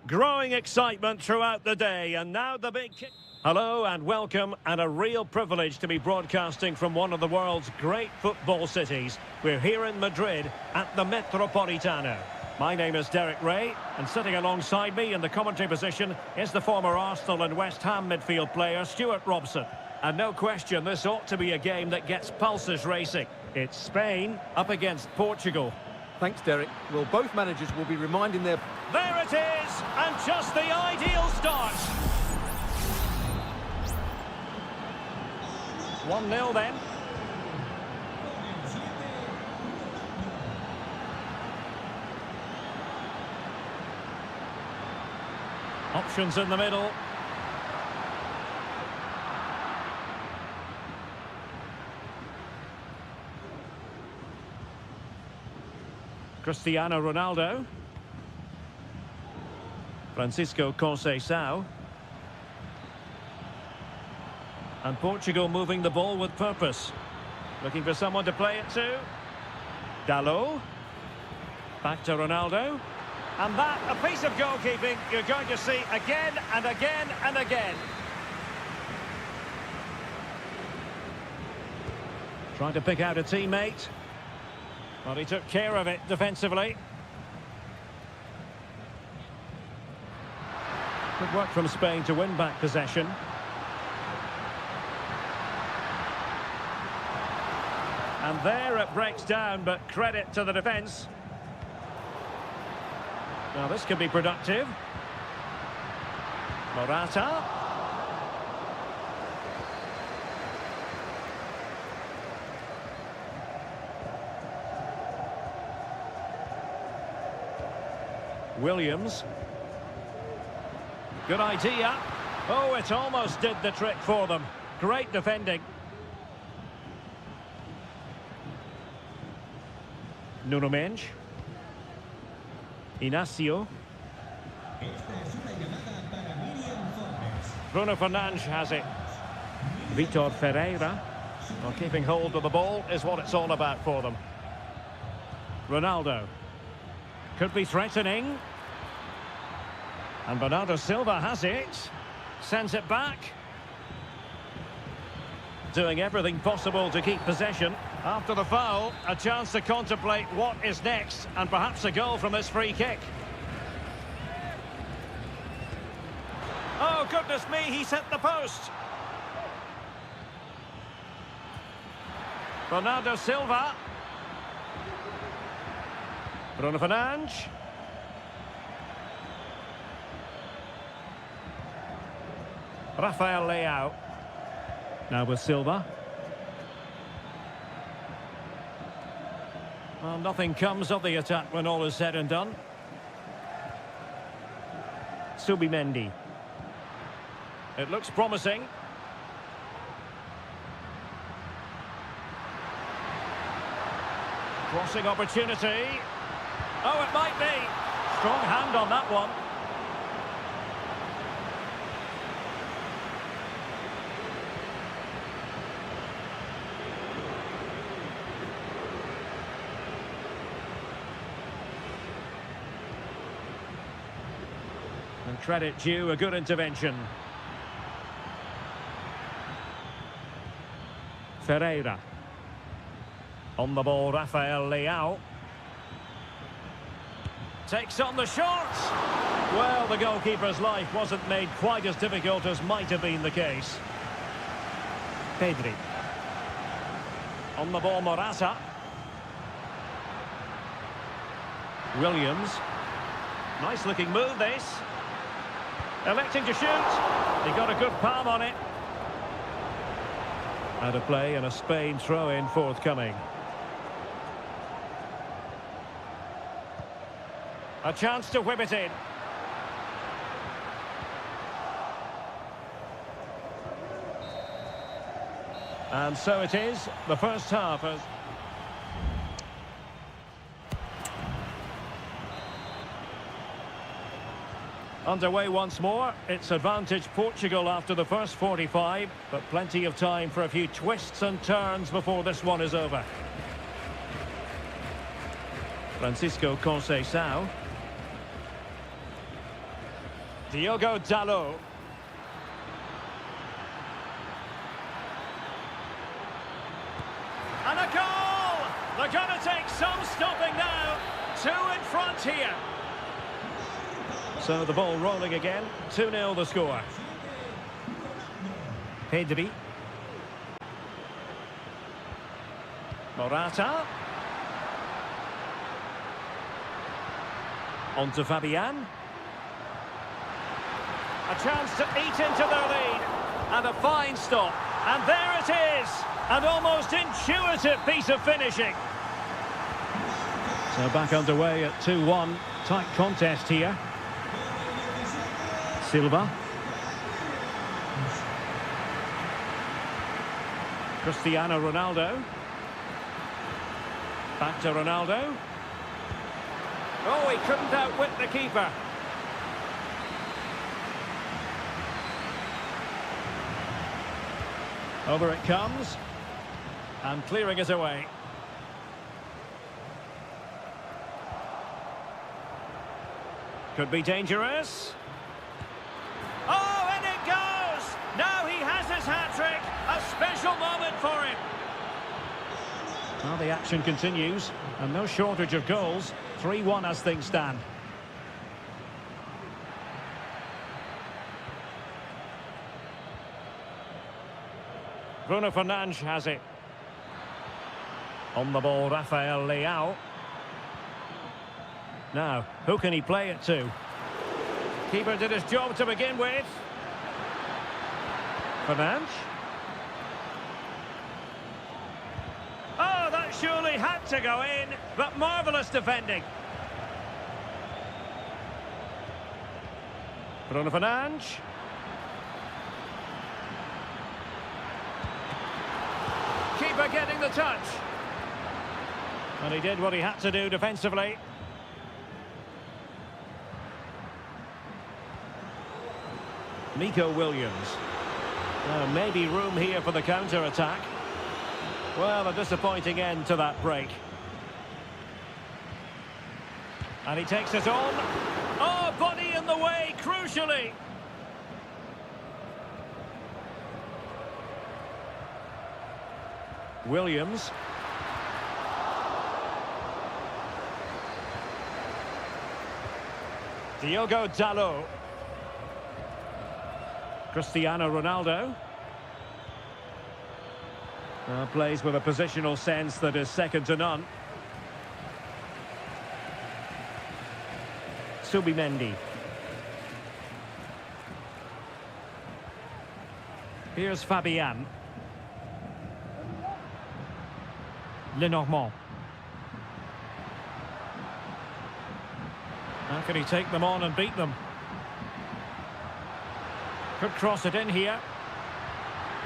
A: Growing excitement throughout the day, and now the big kick. Hello and welcome, and a real privilege to be broadcasting from one of the world's great football cities. We're here in Madrid at the Metropolitano. My name is Derek Ray, and sitting alongside me in the commentary position is the former Arsenal and West Ham midfield player Stuart Robson. And no question, this ought to be a game that gets pulses racing. It's Spain up against Portugal.
B: Thanks, Derek. Well, both managers will be reminding their...
A: There it is, and just the ideal start. 1-0 then. Options in the middle. Cristiano Ronaldo. Francisco Conceição. And Portugal moving the ball with purpose. Looking for someone to play it to. Dalot. Back to Ronaldo. And that, a piece of goalkeeping you're going to see again and again and again. Trying to pick out a teammate. Well, he took care of it defensively. Good work from Spain to win back possession. And there it breaks down, but credit to the defence. Now this could be productive. Morata. Williams. Good idea. Oh, it almost did the trick for them. Great defending. Nuno Mendes. Inacio. Bruno Fernandes has it. Vitor Ferreira. Well, keeping hold of the ball is what it's all about for them. Ronaldo. Could be threatening. And Bernardo Silva has it. Sends it back. Doing everything possible to keep possession. After the foul, a chance to contemplate what is next, and perhaps a goal from this free kick. Oh, goodness me, he's hit the post. Bernardo Silva. Bruno Fernandes. Rafael Leao. Now with Silva. Well, nothing comes of the attack when all is said and done. Subimendi. It looks promising. Crossing opportunity. Oh, it might be. Strong hand on that one. And credit due, a good intervention. Ferreira. On the ball, Rafael Leao. Takes on the shot. Well, the goalkeeper's life wasn't made quite as difficult as might have been the case. Pedri. On the ball, Morata. Williams. Nice looking move, this. Electing to shoot. He got a good palm on it. Out of play and a Spain throw-in forthcoming. A chance to whip it in. And so it is. The first half has... Underway once more. It's advantage Portugal after the first 45, but plenty of time for a few twists and turns before this one is over. Francisco Conceição. Diogo Dalot. And a goal! They're going to take some stopping now. 2 in front here. So the ball rolling again. 2-0 the score. Pedri. Morata. On to Fabian. A chance to eat into their lead. And a fine stop. And there it is. An almost intuitive piece of finishing. So back underway at 2-1. Tight contest here. Silva. Cristiano Ronaldo. Back to Ronaldo. Oh, he couldn't outwit the keeper. Over it comes. And clearing it away. Could be dangerous. Oh, and it goes! Now he has his hat-trick. A special moment for him. Well, the action continues, and no shortage of goals. 3-1 as things stand. Bruno Fernandes has it. On the ball, Rafael Leao. Now, who can he play it to? Keeper did his job to begin with. Fernandes. Oh, that surely had to go in, but marvellous defending. Bruno Fernandes. Keeper getting the touch. And he did what he had to do defensively. Nico Williams. Maybe room here for the counter-attack. Well, a disappointing end to that break. And he takes it on. Oh, body in the way, crucially. Williams. Diogo Dalot. Cristiano Ronaldo. Plays with a positional sense that is second to none. Subimendi. Here's Fabian. Lenormand. How can he take them on and beat them? Could cross it in here.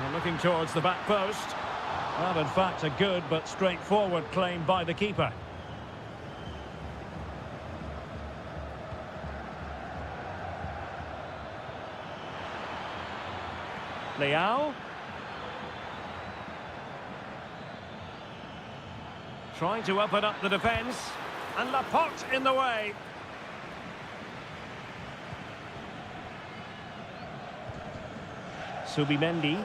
A: And looking towards the back post. Well, in fact, a good but straightforward claim by the keeper. Leao. Trying to open up the defence. And Laporte in the way. Subimendi.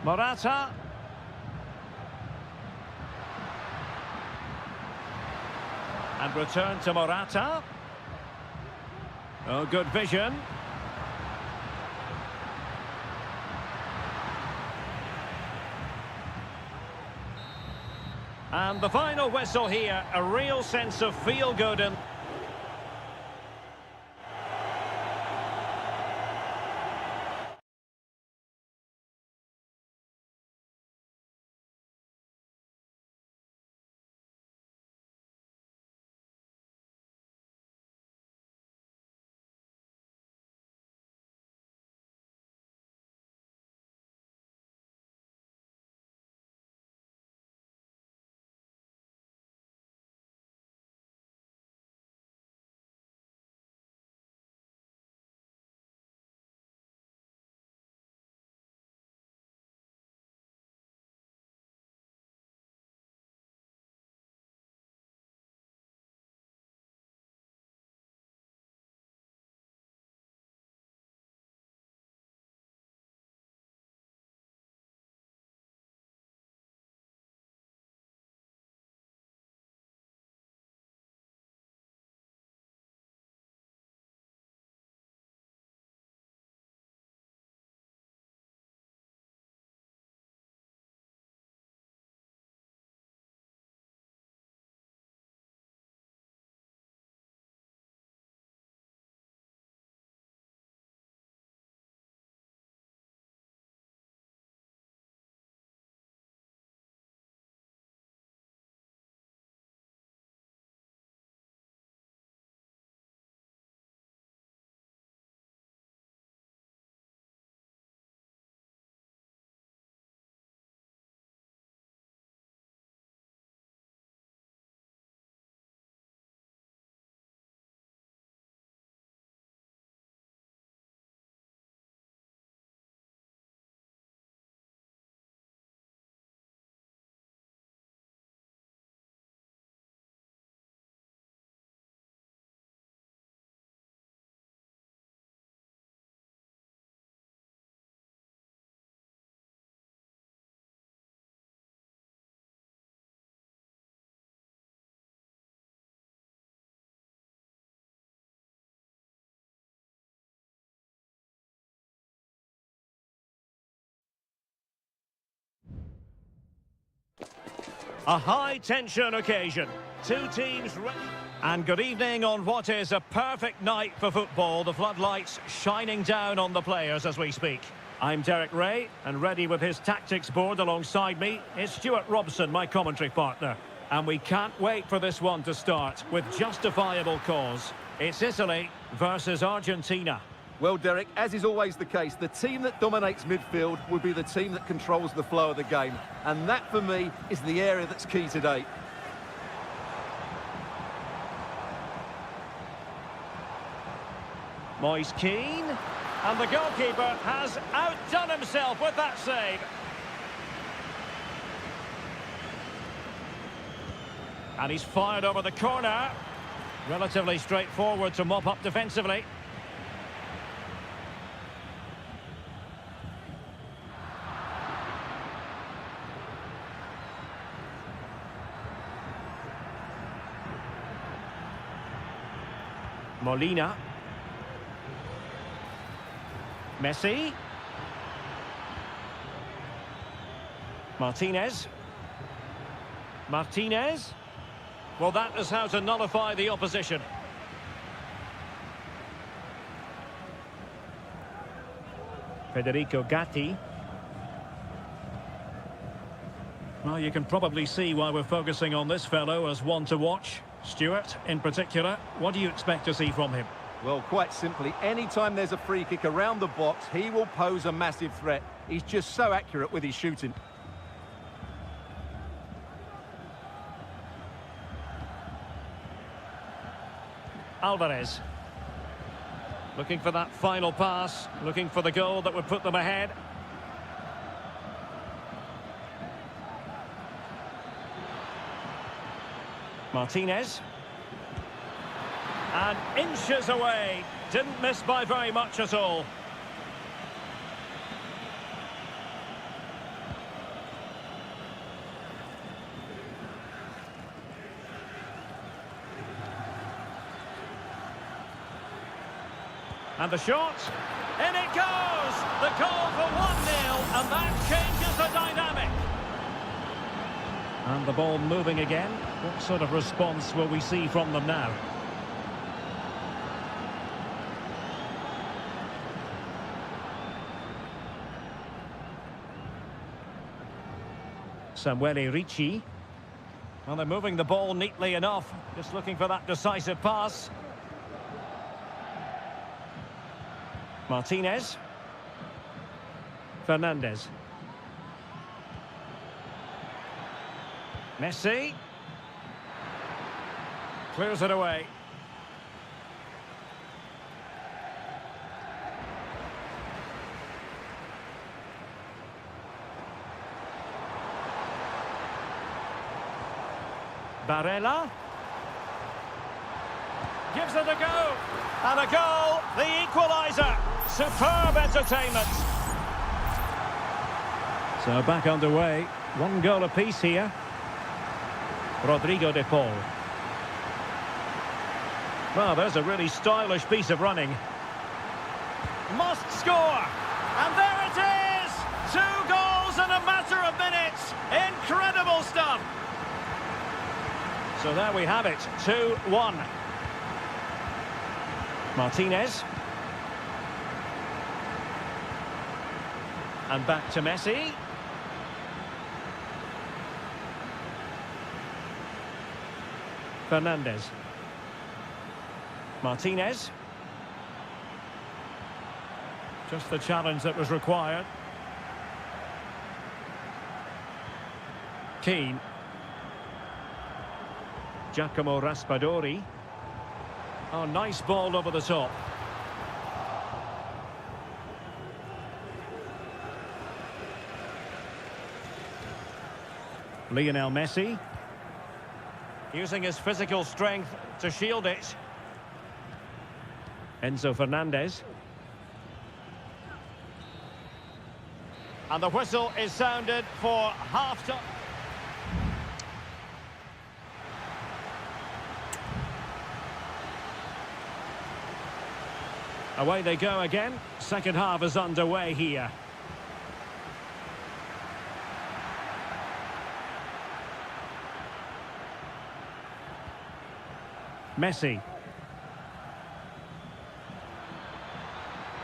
A: Morata. And return to Morata. Oh, good vision. And the final whistle here, a real sense of feel-good and... A high-tension occasion. Two teams... And good evening on what is a perfect night for football. The floodlights shining down on the players as we speak. I'm Derek Ray, and ready with his tactics board alongside me is Stuart Robson, my commentary partner. And we can't wait for this one to start with justifiable cause. It's Italy versus Argentina.
B: Well, Derek, as is always the case, the team that dominates midfield will be the team that controls the flow of the game. And that, for me, is the area that's key today.
A: Moise Keane, and the goalkeeper has outdone himself with that save. And he's fired over the corner. Relatively straightforward to mop up defensively. Molina. Messi. Martinez. Martinez. Well, that is how to nullify the opposition. Federico Gatti. Well, you can probably see why we're focusing on this fellow as one to watch. Stuart, in particular, what do you expect to see from him?
B: Well, quite simply, anytime there's a free kick around the box, he will pose a massive threat. He's just so accurate with his shooting.
A: Alvarez. Looking for that final pass, looking for the goal that would put them ahead. Martinez. And inches away. Didn't miss by very much at all. And the shot. In it goes! The goal for 1-0, and that changes the dynamic. And the ball moving again. What sort of response will we see from them now? Samuele Ricci. Well, they're moving the ball neatly enough. Just looking for that decisive pass. Martinez. Fernandez. Messi. Clears it away. Barella. Gives it a go. And a goal, the equaliser. Superb entertainment. So back underway. One goal apiece here. Rodrigo de Paul. Well, there's a really stylish piece of running. Must score. And there it is. 2 goals in a matter of minutes. Incredible stuff. So there we have it. 2-1. Martinez. And back to Messi. Fernandez. Martinez. Just the challenge that was required. Keane. Giacomo Raspadori. Oh, nice ball over the top. Lionel Messi. Using his physical strength to shield it. Enzo Fernandez. And the whistle is sounded for half-time. Away they go again. Second half is underway here. Messi.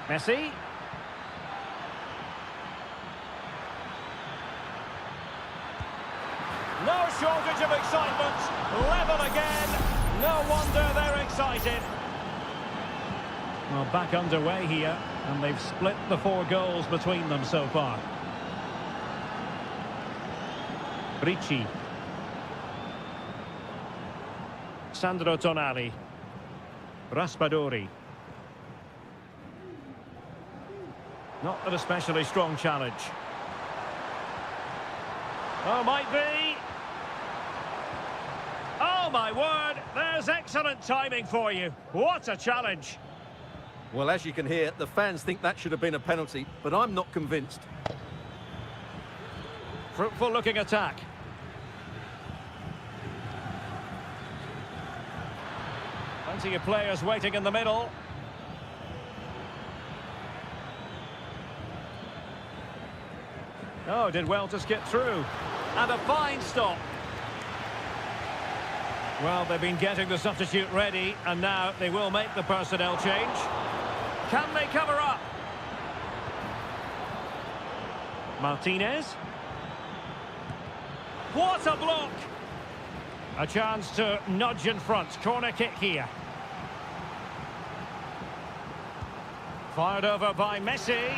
A: Messi. No shortage of excitement. Level again. No wonder they're excited. Well, back underway here, and they've split the 4 goals between them so far. Ricci. Sandro Tonali. Raspadori. Not an especially strong challenge. Oh, might be. Oh, my word. There's excellent timing for you. What a challenge.
B: Well, as you can hear, the fans think that should have been a penalty, but I'm not convinced.
A: Fruitful looking attack. Plenty of players waiting in the middle. Oh, did well to skip through. And a fine stop. Well, they've been getting the substitute ready, and now they will make the personnel change. Can they cover up? Martinez. What a block! A chance to nudge in front. Corner kick here. Fired over by Messi.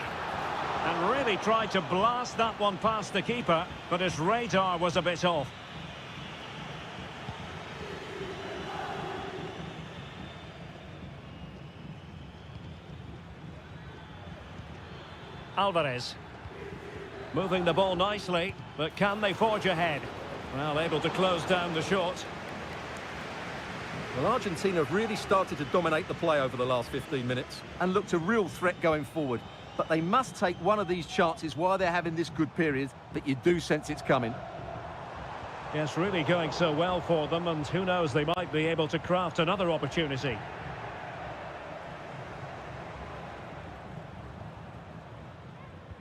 A: And really tried to blast that one past the keeper, but his radar was a bit off. Alvarez. Moving the ball nicely, but can they forge ahead? Well, able to close down the shot.
B: Well, Argentina have really started to dominate the play over the last 15 minutes and looked a real threat going forward. But they must take one of these chances while they're having this good period, but you do sense it's coming.
A: Yes, really going so well for them, and who knows, they might be able to craft another opportunity.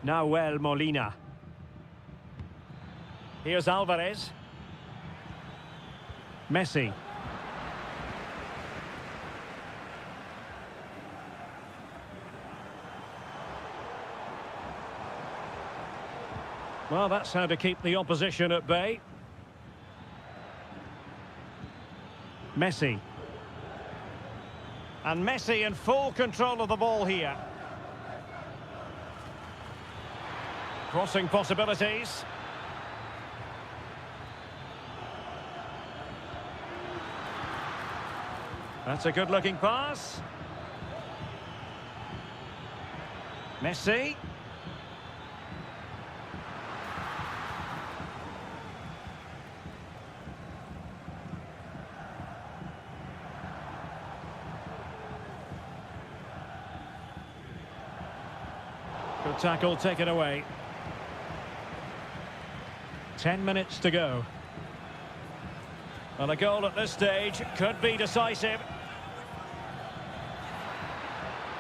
A: Nahuel Molina. Here's Alvarez. Messi. Well, that's how to keep the opposition at bay. Messi. And Messi in full control of the ball here. Crossing possibilities. That's a good-looking pass. Messi. Good tackle taken away. 10 minutes to go. Well, a goal at this stage could be decisive.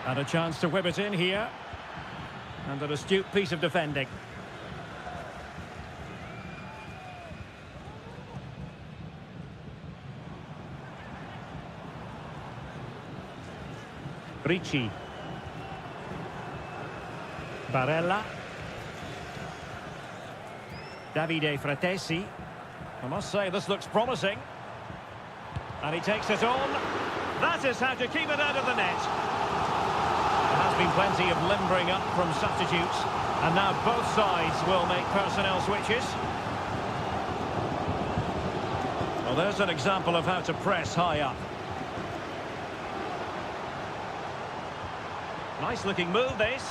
A: And a chance to whip it in here. And an astute piece of defending. Ricci. Barella. Davide Fratesi. I must say, this looks promising. And he takes it on. That is how to keep it out of the net. There has been plenty of limbering up from substitutes. And now both sides will make personnel switches. Well, there's an example of how to press high up. Nice looking move, this.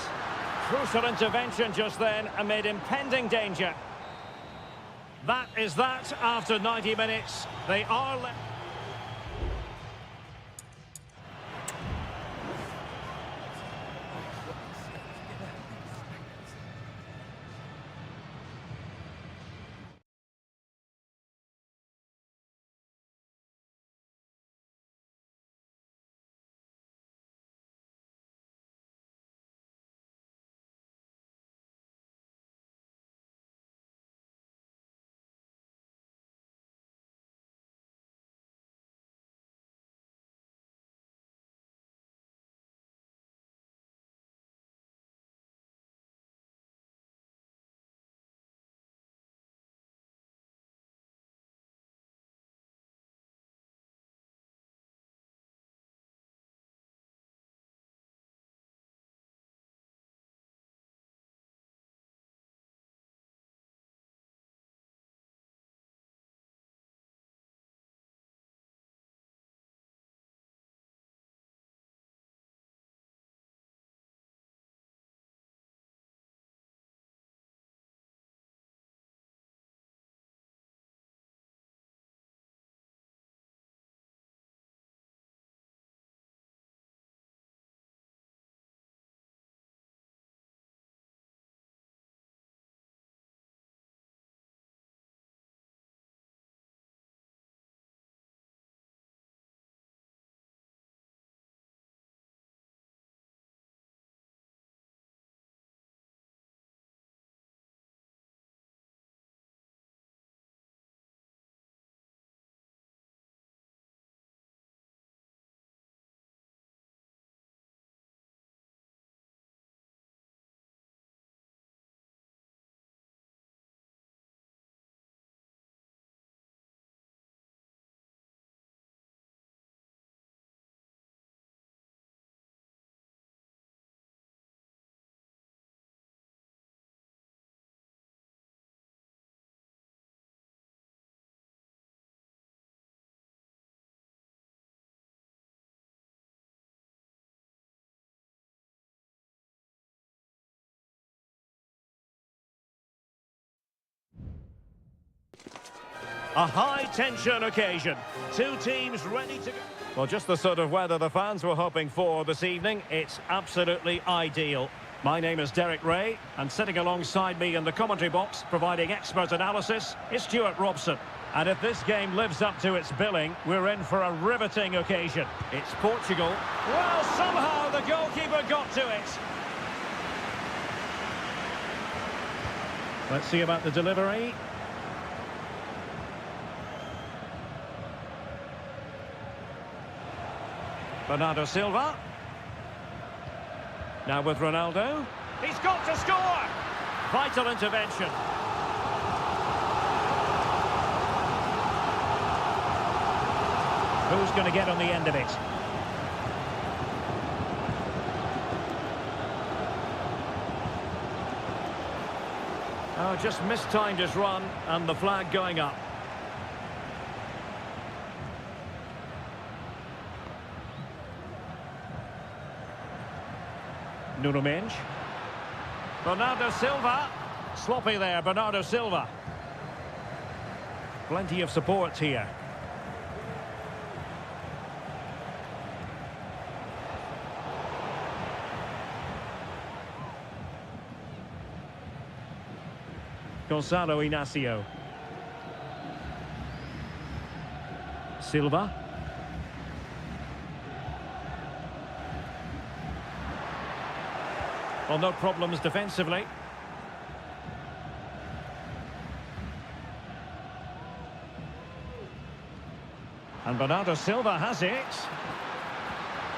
A: Crucial intervention just then amid impending danger. That is that after 90 minutes. They are... A high-tension occasion. Two teams ready to go. Well, just the sort of weather the fans were hoping for this evening. It's absolutely ideal. My name is Derek Ray, and sitting alongside me in the commentary box, providing expert analysis, is Stuart Robson. And if this game lives up to its billing, we're in for a riveting occasion. It's Portugal. Well, somehow the goalkeeper got to it. Let's see about the delivery. Bernardo Silva. Now with Ronaldo. He's got to score! Vital intervention. Who's going to get on the end of it? Oh, just mistimed his run, and the flag going up. Nuno Mendes. Bernardo Silva. Sloppy there, Bernardo Silva. Plenty of support here. Gonzalo Inacio. Silva. Well, no problems defensively. And Bernardo Silva has it.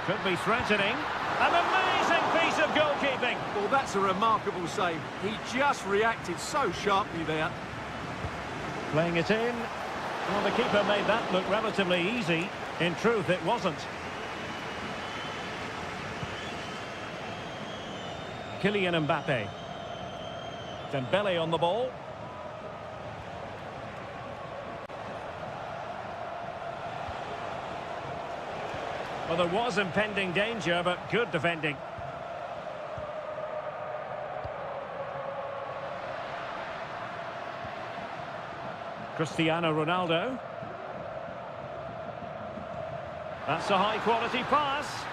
A: Could be threatening. An amazing piece of goalkeeping.
B: Well, that's a remarkable save. He just reacted so sharply there.
A: Playing it in. Well, the keeper made that look relatively easy. In truth, it wasn't. Kylian Mbappe. Dembele on the ball. Well, there was impending danger, but good defending. Cristiano Ronaldo. That's a high-quality pass.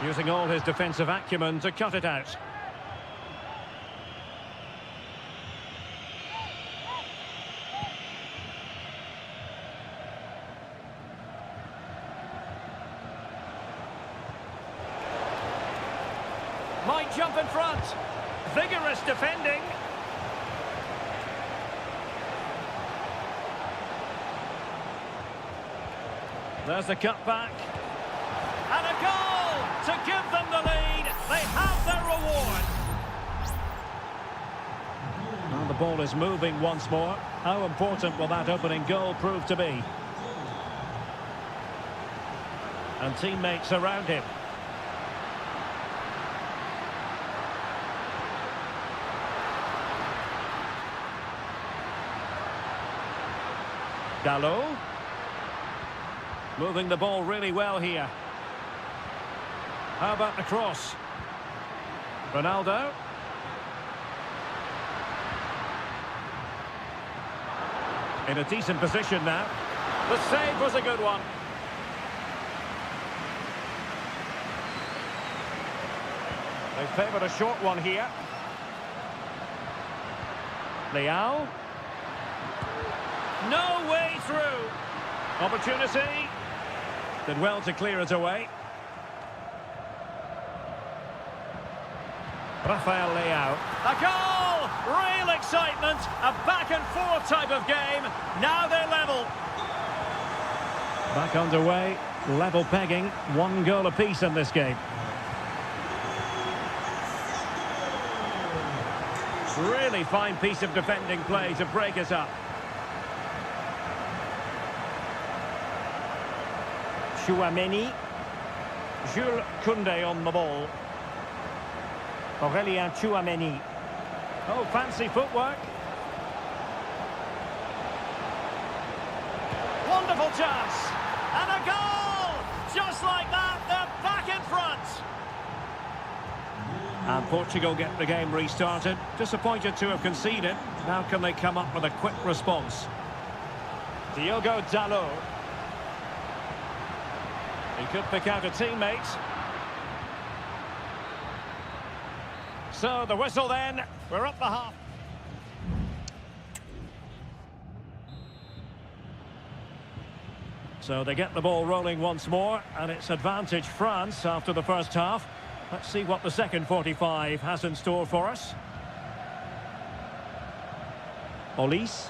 A: Using all his defensive acumen to cut it out. Might jump in front. Vigorous defending. There's the cutback. And a goal to give them the lead. They have their reward. And the ball is moving once more. How important will that opening goal prove to be? And teammates around him. Gallo. Moving the ball really well here. How about the cross? Ronaldo. In a decent position now. The save was a good one. They favoured a short one here. Leao. No way through. Opportunity. Did well to clear it away. Rafael Leao. A goal! Real excitement. A back-and-forth type of game. Now they're level. Back underway. Level pegging. One goal apiece in this game. Really fine piece of defending play to break it up. Chouameni. Jules Koundé on the ball. Aurélien Chouameni. Oh, fancy footwork. Wonderful chance. And a goal! Just like that, they're back in front. And Portugal get the game restarted. Disappointed to have conceded. Now can they come up with a quick response? Diogo Dalot. He could pick out a teammate. So the whistle then. We're up the half. So they get the ball rolling once more, and it's advantage France after the first half. Let's see what the second 45 has in store for us. Olise.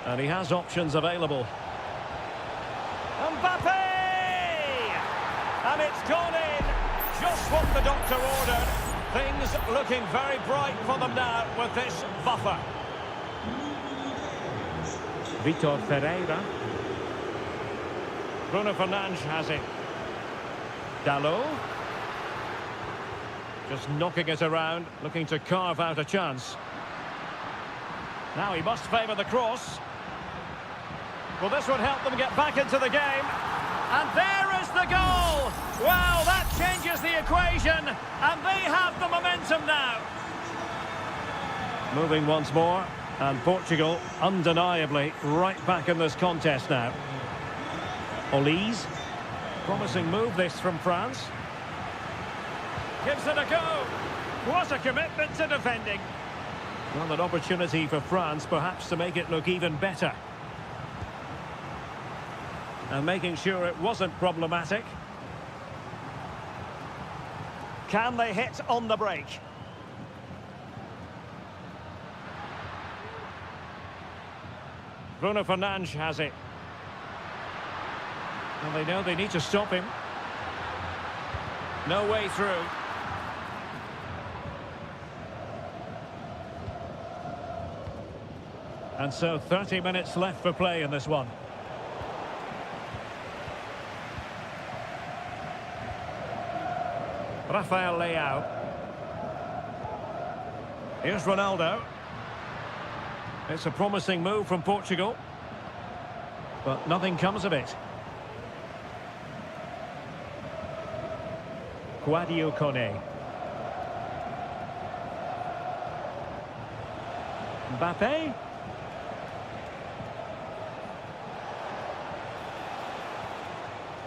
A: And he has options available. Mbappe! And it's gone in. Just what the doctor ordered. Things looking very bright for them now with this buffer. Vitor Ferreira. Bruno Fernandes has it. Dalot. Just knocking it around, looking to carve out a chance. Now he must favour the cross. Well, this would help them get back into the game. And there is the goal! Well, that changes the equation, and they have the momentum now. Moving once more, and Portugal undeniably right back in this contest now. Olise. Promising move this from France. Gives it a go. What a commitment to defending. Well, an opportunity for France perhaps to make it look even better. And making sure it wasn't problematic. Can they hit on the break? Bruno Fernandes has it. And they know they need to stop him. No way through. And so 30 minutes left for play in this one. Rafael Leao. Here's Ronaldo. It's a promising move from Portugal, but nothing comes of it. Sadio Kone. Mbappe.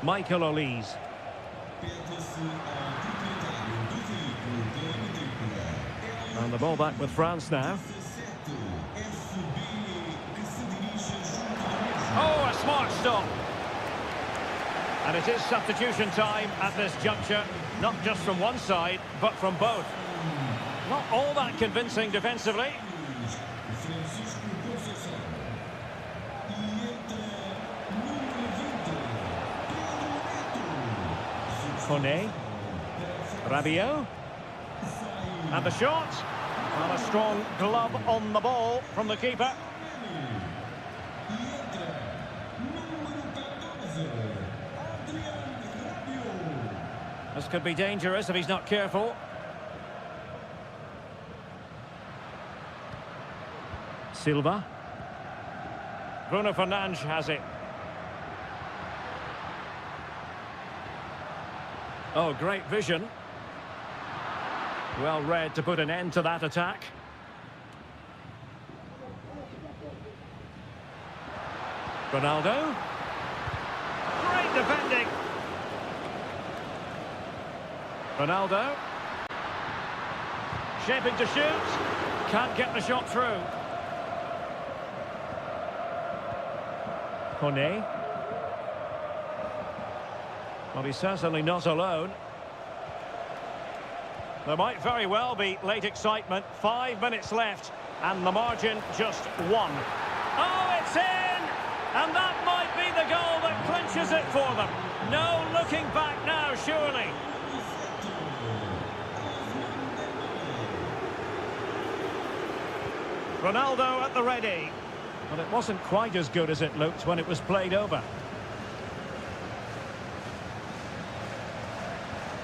A: Michael Olise. And the ball back with France now. Oh, a smart stop. And it is substitution time at this juncture, not just from one side, but from both. Not all that convincing defensively. Kone. Rabiot. And the shot. And a strong glove on the ball from the keeper. This could be dangerous if he's not careful. Silva. Bruno Fernandes has it. Oh, great vision. Well read to put an end to that attack. Ronaldo. Great defending. Ronaldo. Shaping to shoot. Can't get the shot through. Kone. Well, he's certainly not alone. There might very well be late excitement. 5 minutes left, and the margin just 1. Oh, it's in! And that might be the goal that clinches it for them. No looking back now, surely. Ronaldo at the ready. But it wasn't quite as good as it looked when it was played over.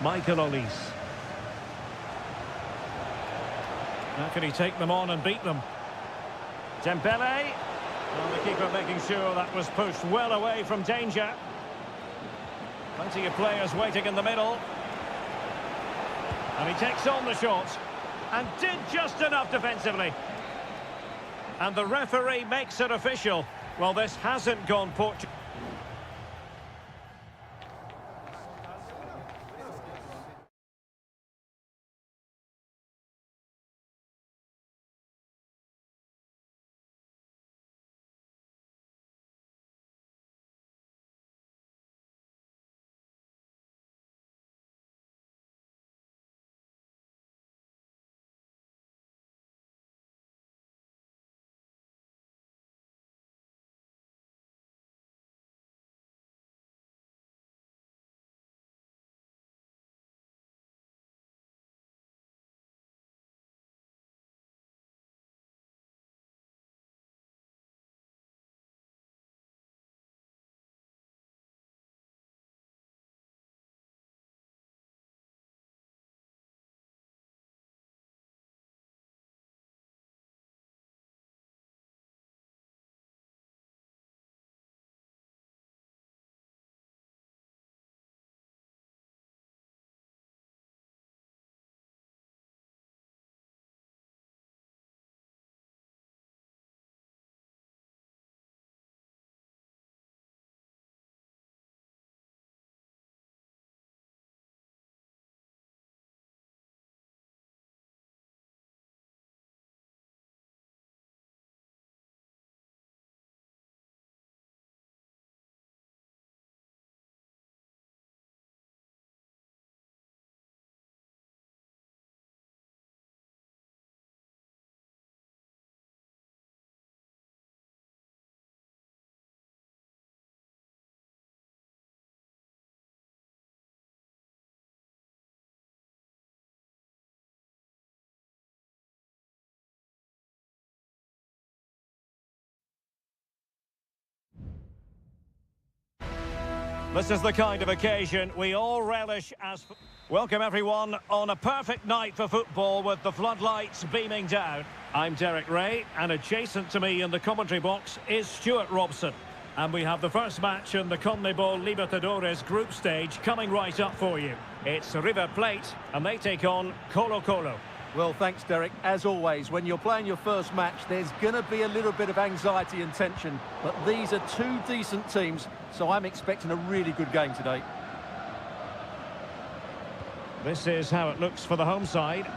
A: Michael Olise. How can he take them on and beat them? Dembele. Well, the keeper making sure that was pushed well away from danger. Plenty of players waiting in the middle. And he takes on the shot. And did just enough defensively. And the referee makes it official. Well, this hasn't gone Portugal. This is the kind of occasion we all relish as... Welcome everyone on a perfect night for football with the floodlights beaming down. I'm Derek Ray, and adjacent to me in the commentary box is Stuart Robson. And we have the first match in the CONMEBOL Libertadores group stage coming right up for you. It's River Plate, and they take on Colo-Colo.
B: Well, thanks, Derek. As always, when you're playing your first match, there's going to be a little bit of anxiety and tension. But these are two decent teams, so I'm expecting a really good game today.
A: This is how it looks for the home side.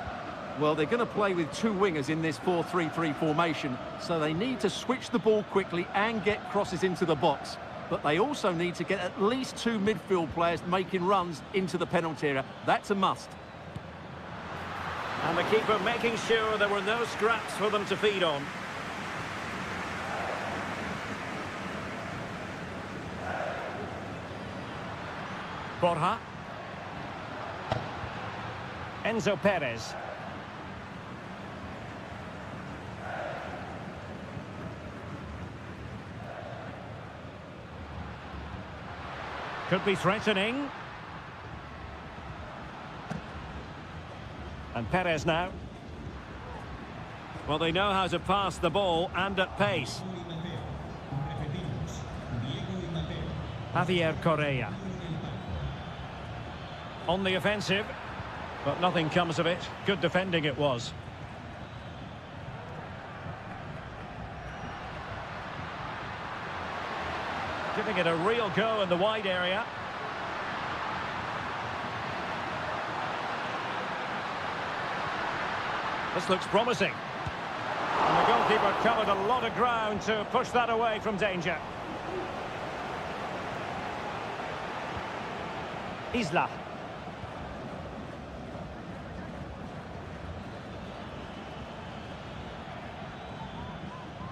B: Well, they're going to play with two wingers in this 4-3-3 formation, so they need to switch the ball quickly and get crosses into the box. But they also need to get at least two midfield players making runs into the penalty area. That's a must.
A: And the keeper making sure there were no scraps for them to feed on. Borja. Enzo Perez. Could be threatening. And Perez now. Well, they know how to pass the ball and at pace. Javier Correa. On the offensive, but nothing comes of it. Good defending it was. Giving it a real go in the wide area. This looks promising. And the goalkeeper covered a lot of ground to push that away from danger. Isla.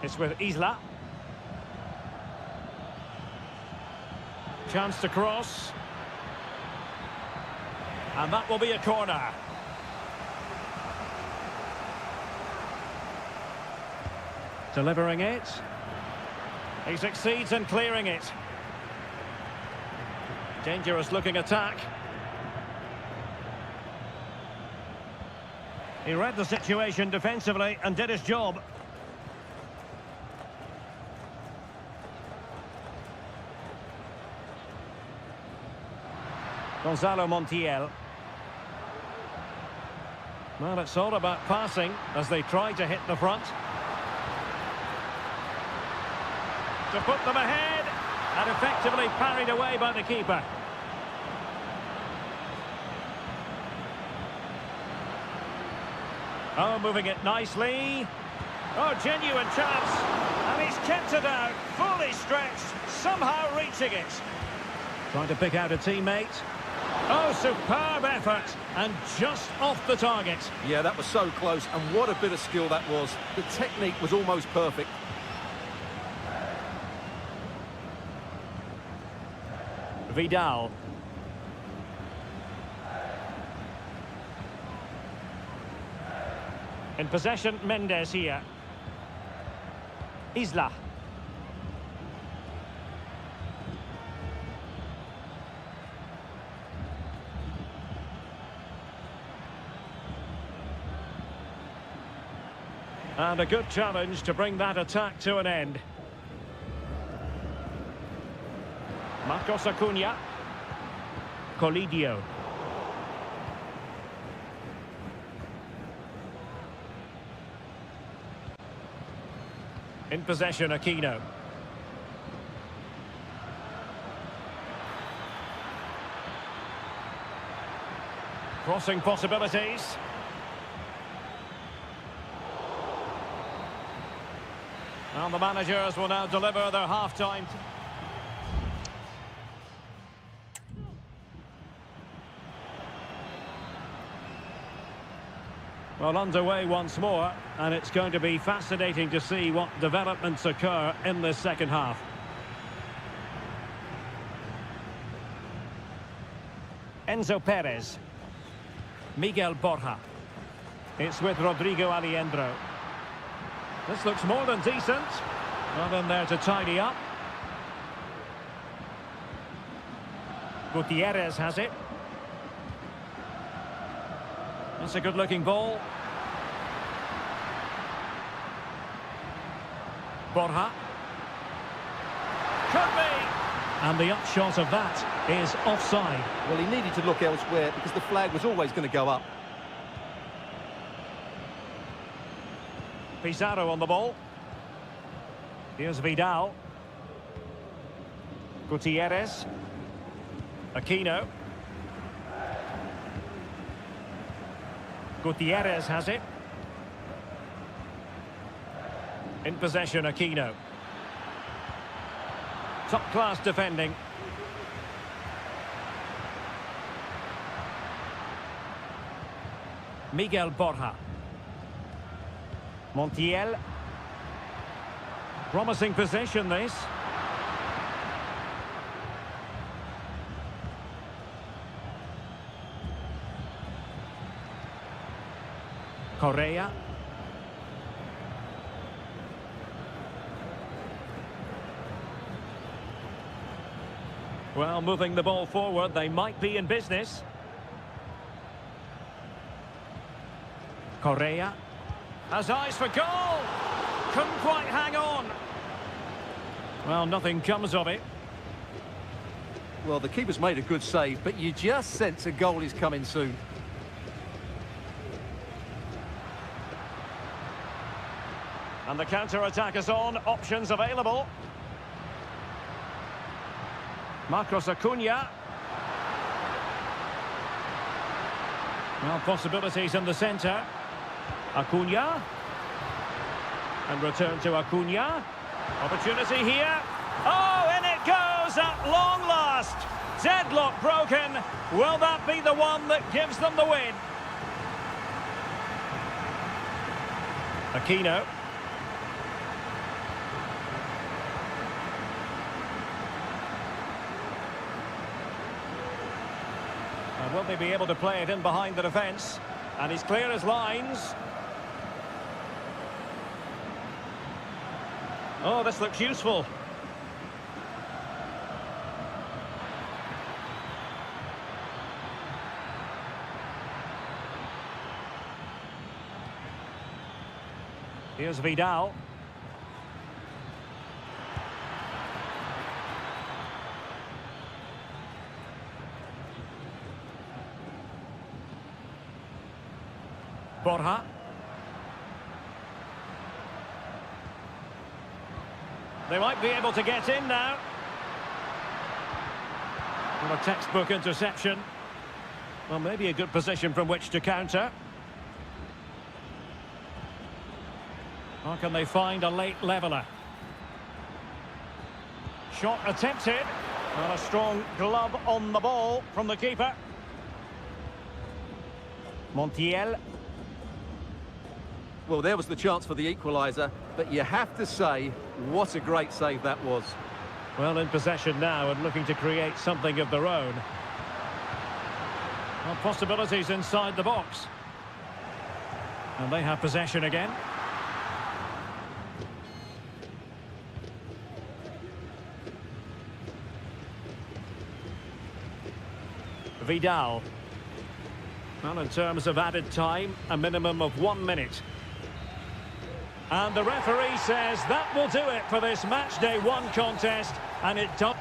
A: It's with Isla. Chance to cross. And that will be a corner. Delivering it. He succeeds in clearing it. Dangerous looking attack. He read the situation defensively and did his job. Gonzalo Montiel. Well, it's all about passing as they try to hit the front. to put them ahead, and effectively parried away by the keeper. Oh, moving it nicely. Oh, genuine chance. And he's kept it out, fully stretched, somehow reaching it. Trying to pick out a teammate. Oh, superb effort. And just off the target.
B: Yeah, that was so close. And what a bit of skill that was. The technique was almost perfect.
A: Vidal. In possession, Mendes here. Isla. And a good challenge to bring that attack to an end. Marcos Acuna. Colidio. In possession, Aquino. Crossing possibilities. And the managers will now deliver their half-time. Well, underway once more, and it's going to be fascinating to see what developments occur in this second half. Enzo Perez. Miguel Borja. It's with Rodrigo Aliendro. This looks more than decent. Not in there to tidy up. Gutierrez has it. That's a good-looking ball. Borja. Could be! And the upshot of that is offside.
B: Well, he needed to look elsewhere because the flag was always going to go up.
A: Pizarro on the ball. Here's Vidal. Gutierrez. Aquino. Gutierrez has it. In possession, Aquino. Top-class defending. Miguel Borja. Montiel. Promising possession, this. Correa. Well, moving the ball forward, they might be in business. Correa. Has eyes for goal. Couldn't quite hang on. Well, nothing comes of it.
B: Well, the keeper's made a good save, but you just sense a goal is coming soon.
A: And the counter-attack is on. Options available. Marcos Acuna. Well, possibilities in the centre. Acuna. And return to Acuna. Opportunity here. Oh, and it goes at long last. Deadlock broken. Will that be the one that gives them the win? Aquino. And will they be able to play it in behind the defence? And he's clear as lines. Oh, this looks useful. Here's Vidal. Borja. They might be able to get in now. Well, a textbook interception. Well, maybe a good position from which to counter. Or can they find a late leveller? Shot attempted. And a strong glove on the ball from the keeper. Montiel.
B: Well, there was the chance for the equaliser, but you have to say, what a great save that was.
A: Well, in possession now and looking to create something of their own. Well, possibilities inside the box. And they have possession again. Vidal. Well, in terms of added time, a minimum of 1 minute. And the referee says that will do it for this match day 1 contest, and it does.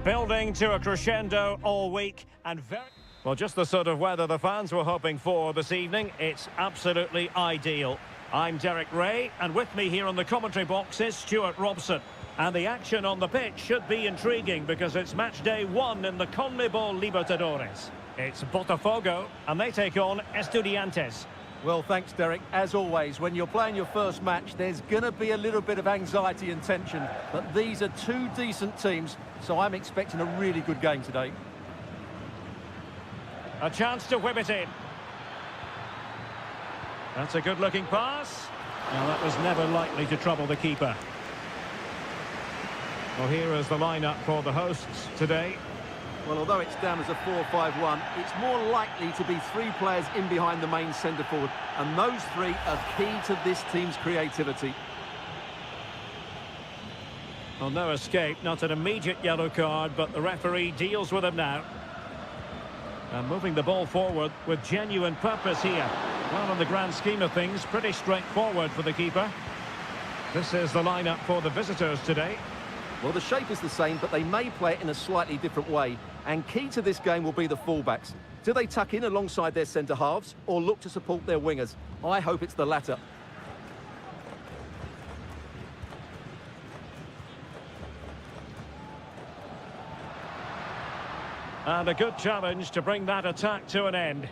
A: Building to a crescendo all week and very... Well, just the sort of weather the fans were hoping for this evening. It's absolutely ideal. I'm Derek Ray, and with me here on the commentary box is Stuart Robson. And the action on the pitch should be intriguing because it's match day 1 in the CONMEBOL Libertadores. It's Botafogo, and they take on Estudiantes.
B: Well, thanks, Derek. As always, when you're playing your first match, there's going to be a little bit of anxiety and tension. But these are two decent teams, so I'm expecting a really good game today.
A: A chance to whip it in. That's a good-looking pass. Now, that was never likely to trouble the keeper. Well, here is the lineup for the hosts today.
B: Well, although it's down as a 4-5-1, it's more likely to be three players in behind the main centre forward, and those three are key to this team's creativity.
A: Well, no escape, not an immediate yellow card, but the referee deals with him now. And moving the ball forward with genuine purpose here. Well, in the grand scheme of things, pretty straightforward for the keeper. This is the lineup for the visitors today.
B: Well, the shape is the same, but they may play it in a slightly different way. And key to this game will be the fullbacks. Do they tuck in alongside their centre-halves or look to support their wingers? I hope it's the latter.
A: And a good challenge to bring that attack to an end.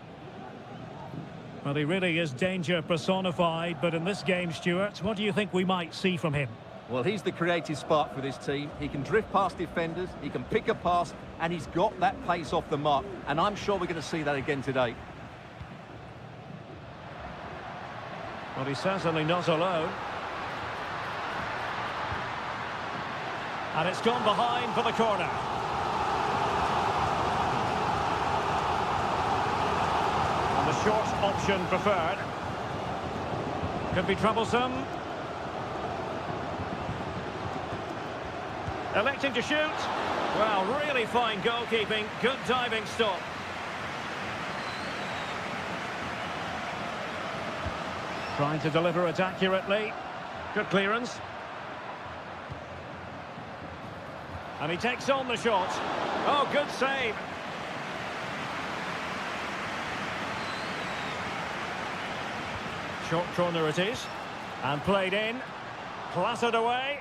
A: Well, he really is danger personified, but in this game, Stuart, what do you think we might see from him?
B: Well, he's the creative spark for this team. He can drift past defenders, he can pick a pass, and he's got that pace off the mark. And I'm sure we're going to see that again today.
A: Well, he's certainly not alone. And it's gone behind for the corner. And the short option preferred. Could be troublesome. Electing to shoot. Well, really fine goalkeeping. Good diving stop. Trying to deliver it accurately. Good clearance. And he takes on the shot. Oh, good save. Short corner it is. And played in. Clattered away.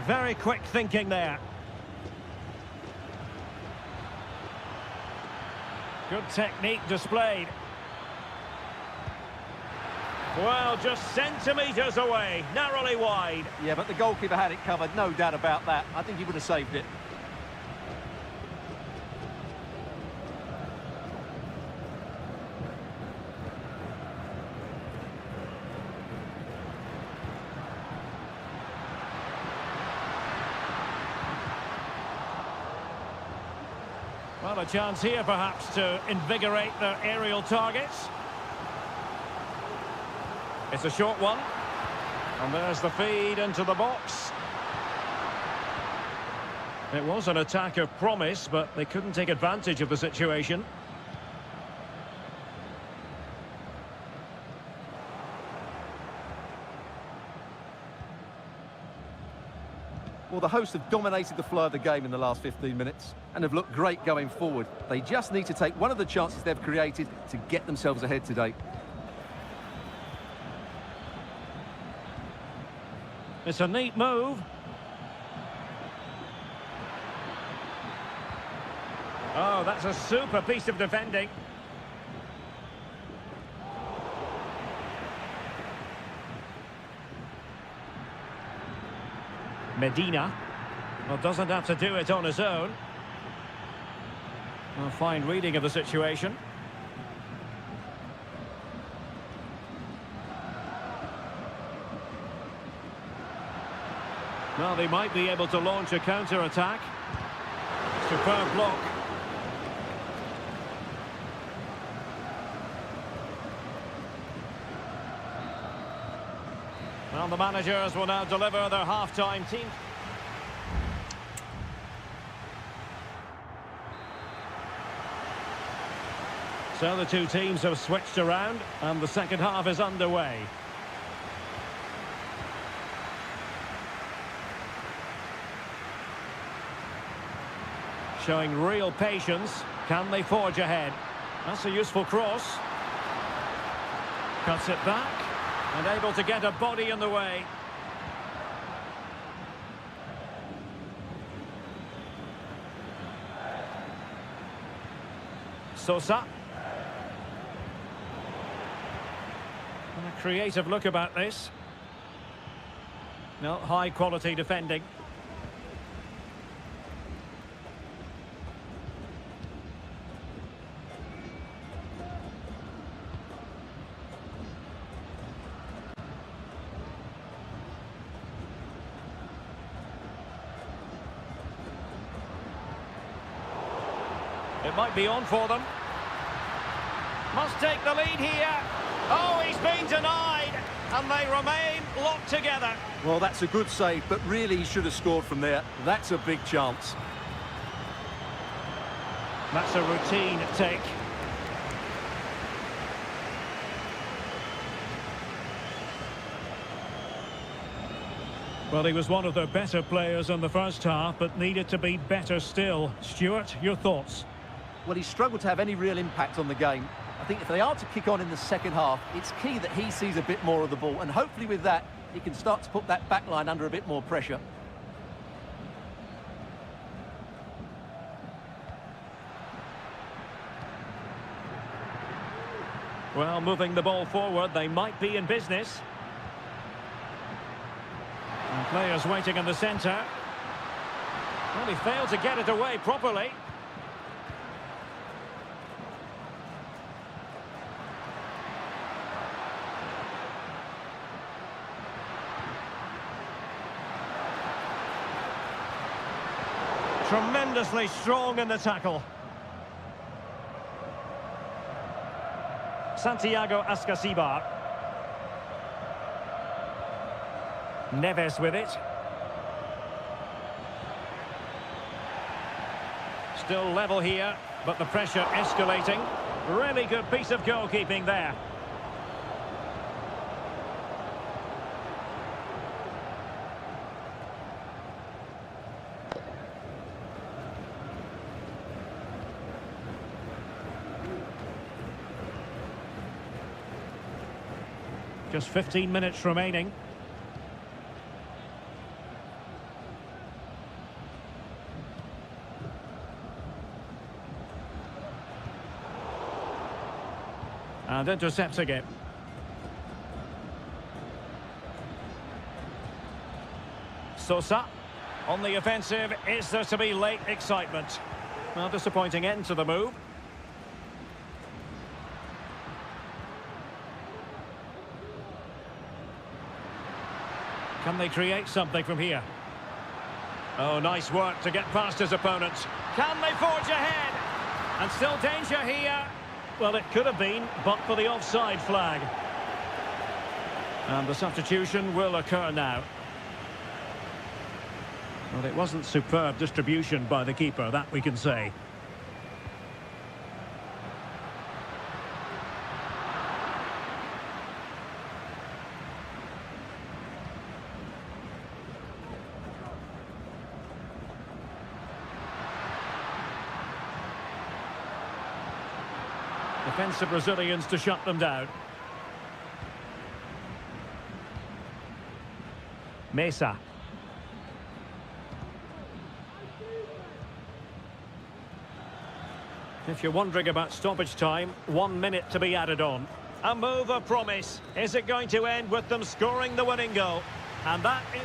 A: Very quick thinking there. Good technique displayed. Well, just centimetres away, narrowly wide.
B: Yeah, but the goalkeeper had it covered, no doubt about that. I think he would have saved it.
A: Well, a chance here perhaps to invigorate their aerial targets. It's a short one. And there's the feed into the box. It was an attack of promise, but they couldn't take advantage of the situation.
B: Well, the hosts have dominated the flow of the game in the last 15 minutes and have looked great going forward. They just need to take one of the chances they've created to get themselves ahead today.
A: It's a neat move. Oh, that's a super piece of defending. Medina. Well, doesn't have to do it on his own. A fine reading of the situation. Well, they might be able to launch a counter-attack. Superb block. Well, the managers will now deliver their half-time team. So the two teams have switched around and the second half is underway. Showing real patience. Can they forge ahead? That's a useful cross. Cuts it back. And able to get a body in the way. Sosa. And a creative look about this. No, high quality defending. It might be on for them. Must take the lead here. Oh, he's been denied. And they remain locked together.
B: Well, that's a good save, but really he should have scored from there. That's a big chance.
A: That's a routine take. Well, he was one of their better players in the first half, but needed to be better still. Stuart, your thoughts?
B: Well, he struggled to have any real impact on the game. I think if they are to kick on in the second half, it's key that he sees a bit more of the ball, and hopefully with that, he can start to put that back line under a bit more pressure.
A: Well, moving the ball forward, they might be in business. And players waiting in the centre. Well, he failed to get it away properly. Tremendously strong in the tackle. Santiago Ascasibar. Neves with it. Still level here, but the pressure escalating. Really good piece of goalkeeping there. Just 15 minutes remaining. And intercepting it. Sosa on the offensive. Is there to be late excitement? Well, disappointing end to the move. Can they create something from here? Oh, nice work to get past his opponent. Can they forge ahead? And still danger here. Well, it could have been, but for the offside flag. And the substitution will occur now. Well, it wasn't superb distribution by the keeper, that we can say. Defensive Brazilians to shut them down. Mesa. If you're wondering about stoppage time, 1 minute to be added on. A move of promise. Is it going to end with them scoring the winning goal? And that is...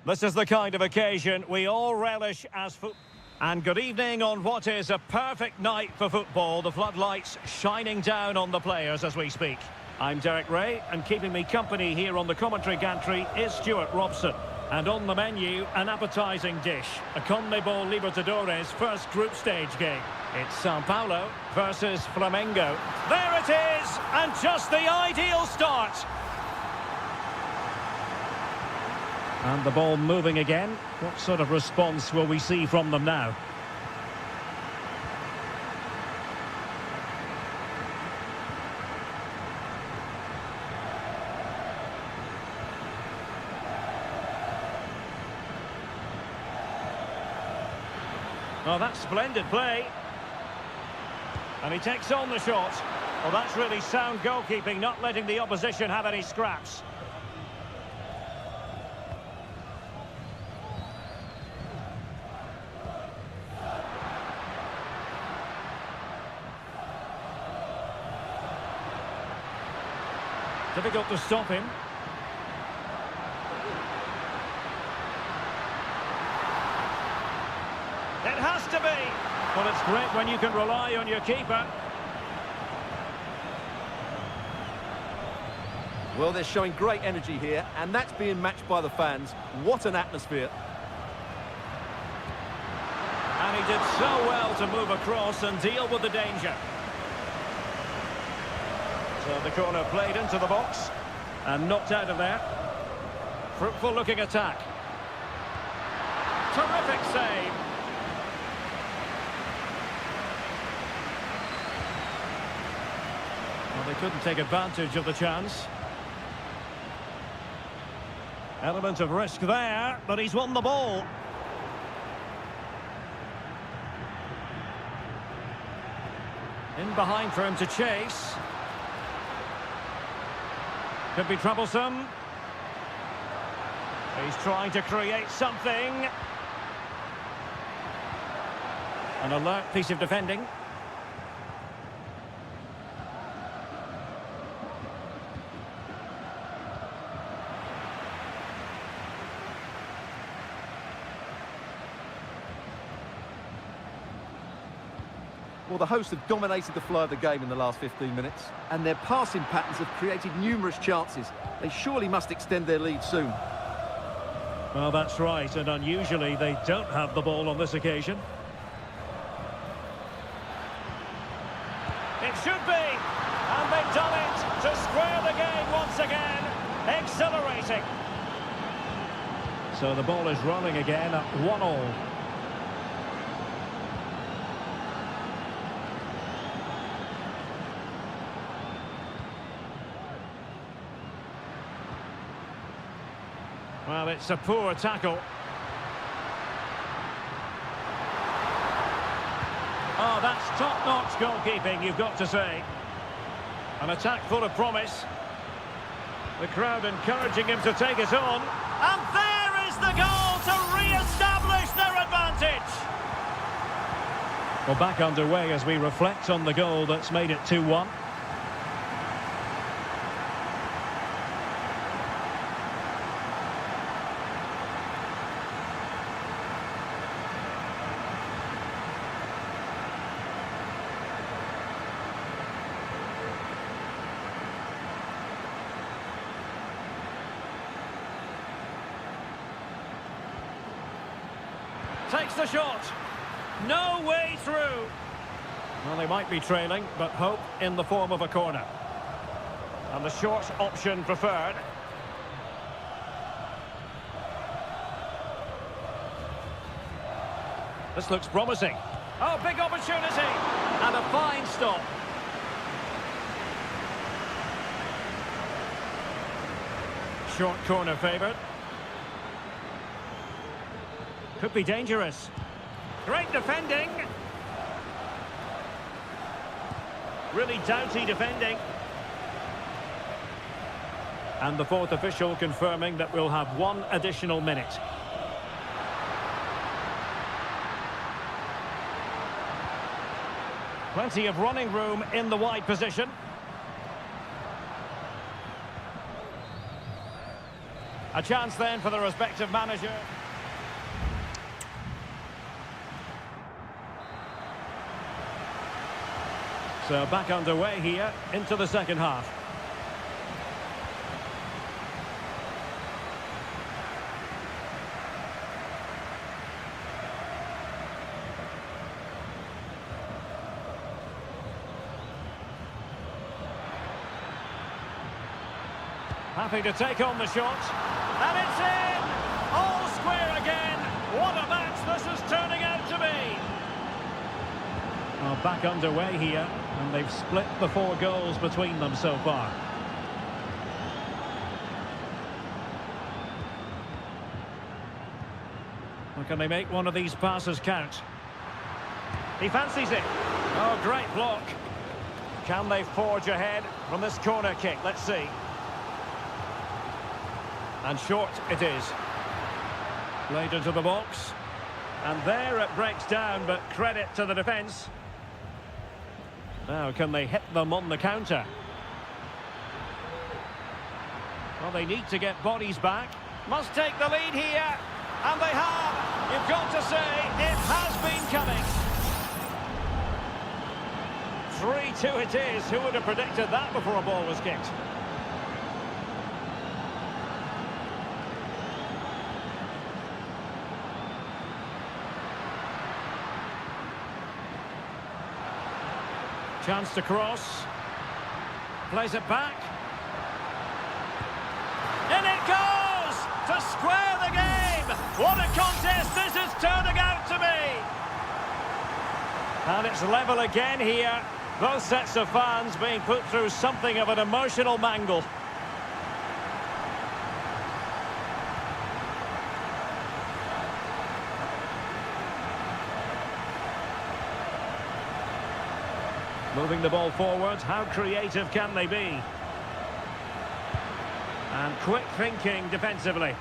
A: This is the kind of occasion we all relish as football. And good evening on what is a perfect night for football. The floodlights shining down on the players as we speak. I'm Derek Ray, and keeping me company here on the commentary gantry is Stuart Robson. And on the menu, an appetising dish, a CONMEBOL Libertadores first group stage game. It's Sao Paulo versus Flamengo. There it is, and just the ideal start. And the ball moving again. What sort of response will we see from them now? Oh, that's splendid play. And he takes on the shot. Well, that's really sound goalkeeping, not letting the opposition have any scraps. Difficult to stop him. It has to be. Well, it's great when you can rely on your keeper.
B: Well, they're showing great energy here, and that's being matched by the fans. What an atmosphere.
A: And he did so well to move across and deal with the danger. So the corner played into the box and knocked out of there. Fruitful looking attack. Terrific save. Well, they couldn't take advantage of the chance. Element of risk there, but he's won the ball. In behind for him to chase. Could be troublesome. He's trying to create something. An alert piece of defending.
B: Well, the hosts have dominated the flow of the game in the last 15 minutes, and their passing patterns have created numerous chances. They surely must extend their lead soon.
A: Well, that's right, and unusually they don't have the ball on this occasion. It should be, and they've done it to square the game once again. Exhilarating. So the ball is rolling again at 1-1. Well, it's a poor tackle. Oh, that's top-notch goalkeeping, you've got to say. An attack full of promise. The crowd encouraging him to take it on. And there is the goal to re-establish their advantage. Well, back underway as we reflect on the goal that's made it 2-1. Takes the shot. No way through. Well, they might be trailing, but hope in the form of a corner. And the short option preferred. This looks promising. Oh, big opportunity. And a fine stop. Short corner favoured. Could be dangerous. Great defending. Really doughty defending. And the fourth official confirming that we'll have one additional minute. Plenty of running room in the wide position. A chance then for the respective manager. So back underway here into the second half. Happy to take on the shot. And it's in! All square again. What a match this is turning out to be. Well, back underway here, and they've split the 4 goals between them so far. Well, can they make one of these passes count? He fancies it. Oh, great block. Can they forge ahead from this corner kick? Let's see. And short it is. Played into the box. And there it breaks down, but credit to the defence. Now, can they hit them on the counter? Well, they need to get bodies back. Must take the lead here. And they have. You've got to say, it has been coming. 3-2 it is. Who would have predicted that before a ball was kicked? Chance to cross. Plays it back. In it goes! To square the game! What a contest this is turning out to be! And it's level again here. Both sets of fans being put through something of an emotional mangle. Moving the ball forward, how creative can they be? And quick thinking defensively.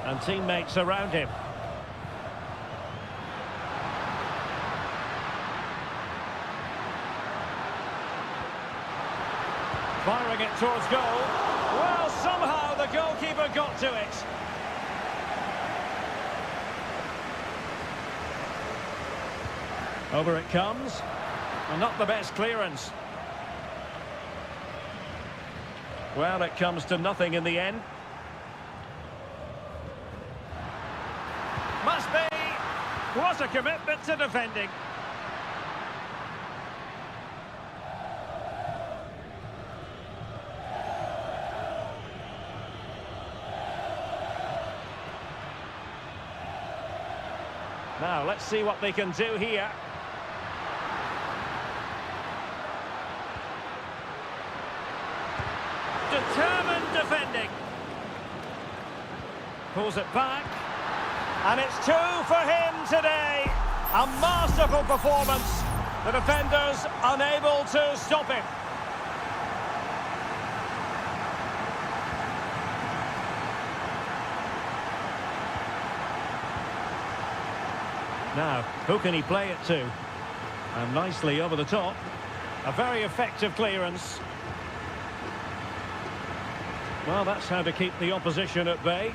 A: And teammates around him. Firing it towards goal. Well, somehow the goalkeeper got to it. Over it comes, and not the best clearance. Well, it comes to nothing in the end. Must be. What a commitment to defending. Now, let's see what they can do here. Determined defending. Pulls it back. And it's 2 for him today. A masterful performance. The defenders unable to stop him. Now, who can he play it to? And nicely over the top. A very effective clearance. Well, that's how to keep the opposition at bay.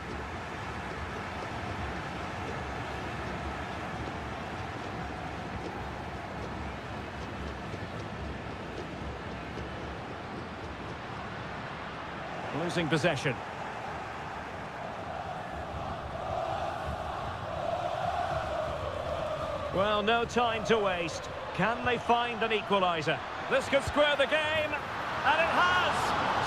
A: Losing possession. Well, no time to waste. Can they find an equaliser? This could square the game, and it has!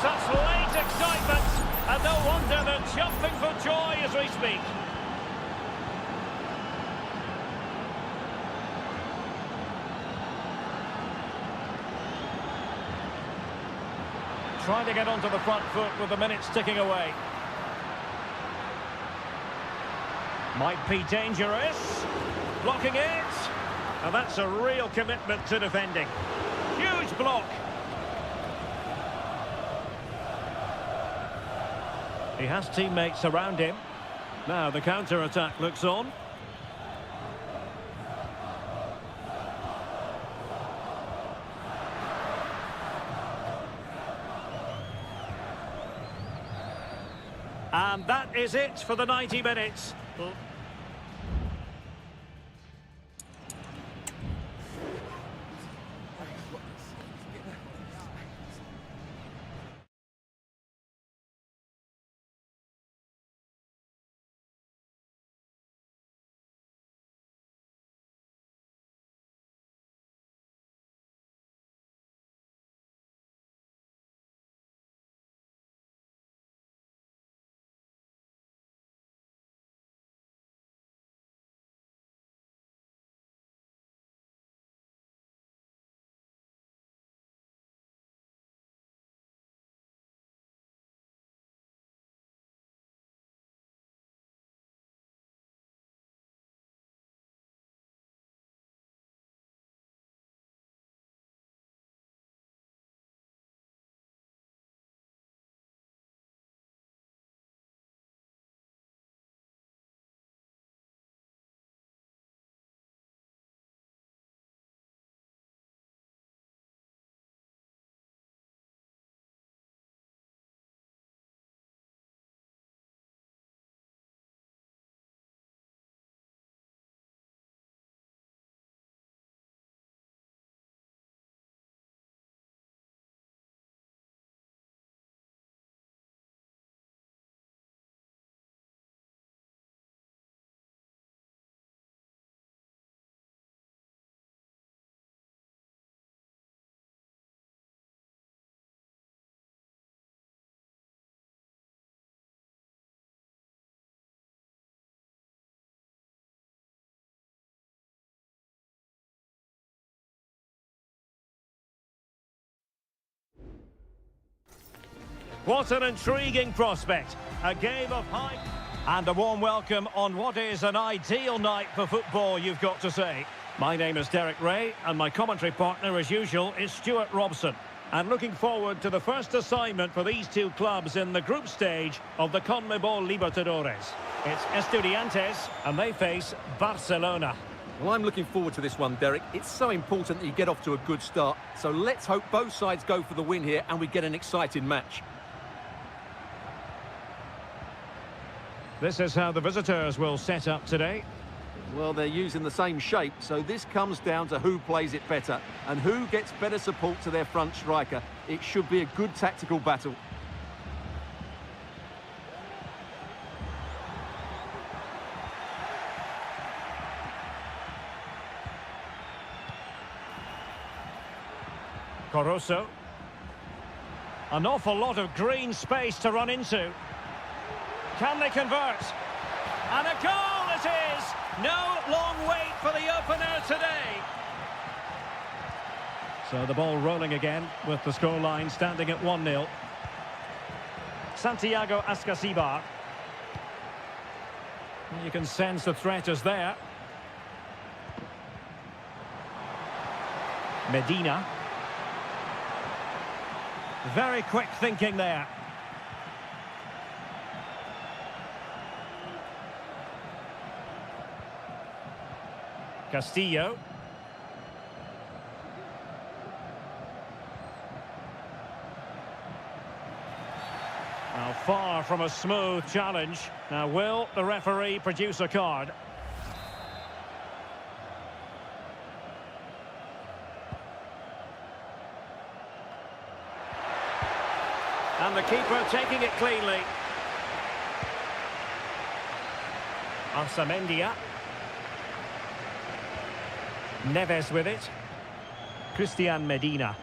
A: Such late excitement, and no wonder they're jumping for joy as we speak. Trying to get onto the front foot with the minutes ticking away. Might be dangerous. Blocking it. And that's a real commitment to defending. Huge block. He has teammates around him. Now the counter-attack looks on. And that is it for the 90 minutes. What an intriguing prospect. A game of high... And a warm welcome on what is an ideal night for football, you've got to say. My name is Derek Ray, and my commentary partner, as usual, is Stuart Robson. And looking forward to the first assignment for these two clubs in the group stage of the CONMEBOL Libertadores. It's Estudiantes, and they face Barcelona.
B: Well, I'm looking forward to this one, Derek. It's so important that you get off to a good start. So let's hope both sides go for the win here and we get an exciting match.
A: This is how the visitors will set up today.
B: Well, they're using the same shape, so this comes down to who plays it better and who gets better support to their front striker. It should be a good tactical battle.
A: Caruso. An awful lot of green space to run into. Can they convert? And a goal it is! No long wait for the opener today. So the ball rolling again with the scoreline standing at 1-0. Santiago Ascasibar. You can sense the threat is there. Medina. Very quick thinking there. Castillo. Now far from a smooth challenge. Now will the referee produce a card? And the keeper taking it cleanly. Arsamendia. Neves with it. Christian Medina.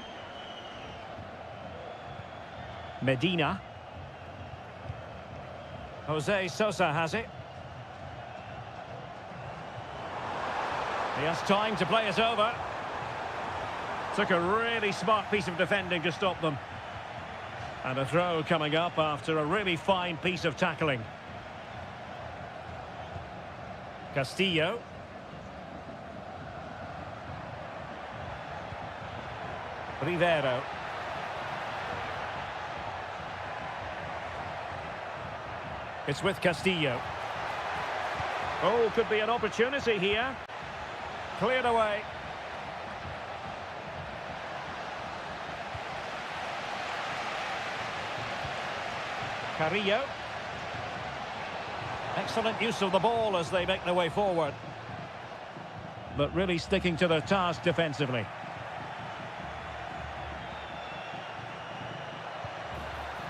A: Medina. Jose Sosa has it. He has time to play it over. Took a really smart piece of defending to stop them. And a throw coming up after a really fine piece of tackling. Castillo. Rivero. It's with Castillo. Oh, could be an opportunity here. Cleared away. Carrillo. Excellent use of the ball as they make their way forward. But really sticking to their task defensively.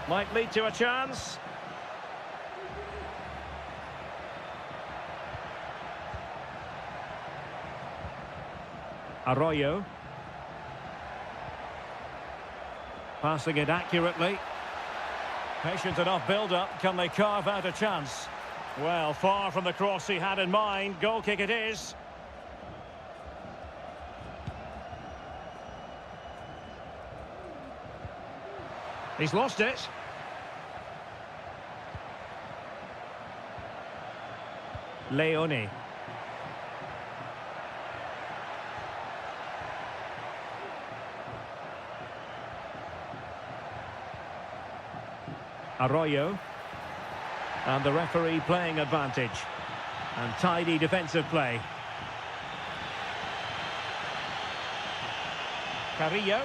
A: Might lead to a chance. Arroyo. Passing it accurately. Patient enough build-up. Can they carve out a chance? Well, far from the cross he had in mind. Goal kick it is. He's lost it. Leone. Arroyo. And the referee playing advantage. And tidy defensive play. Carrillo.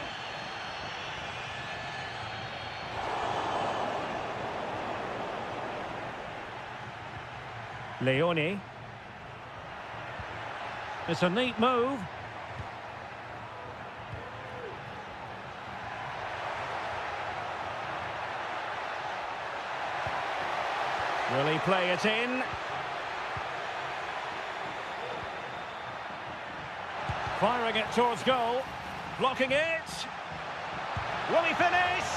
A: Leone. It's a neat move. Will he play it in? Firing it towards goal. Blocking it. Will he finish?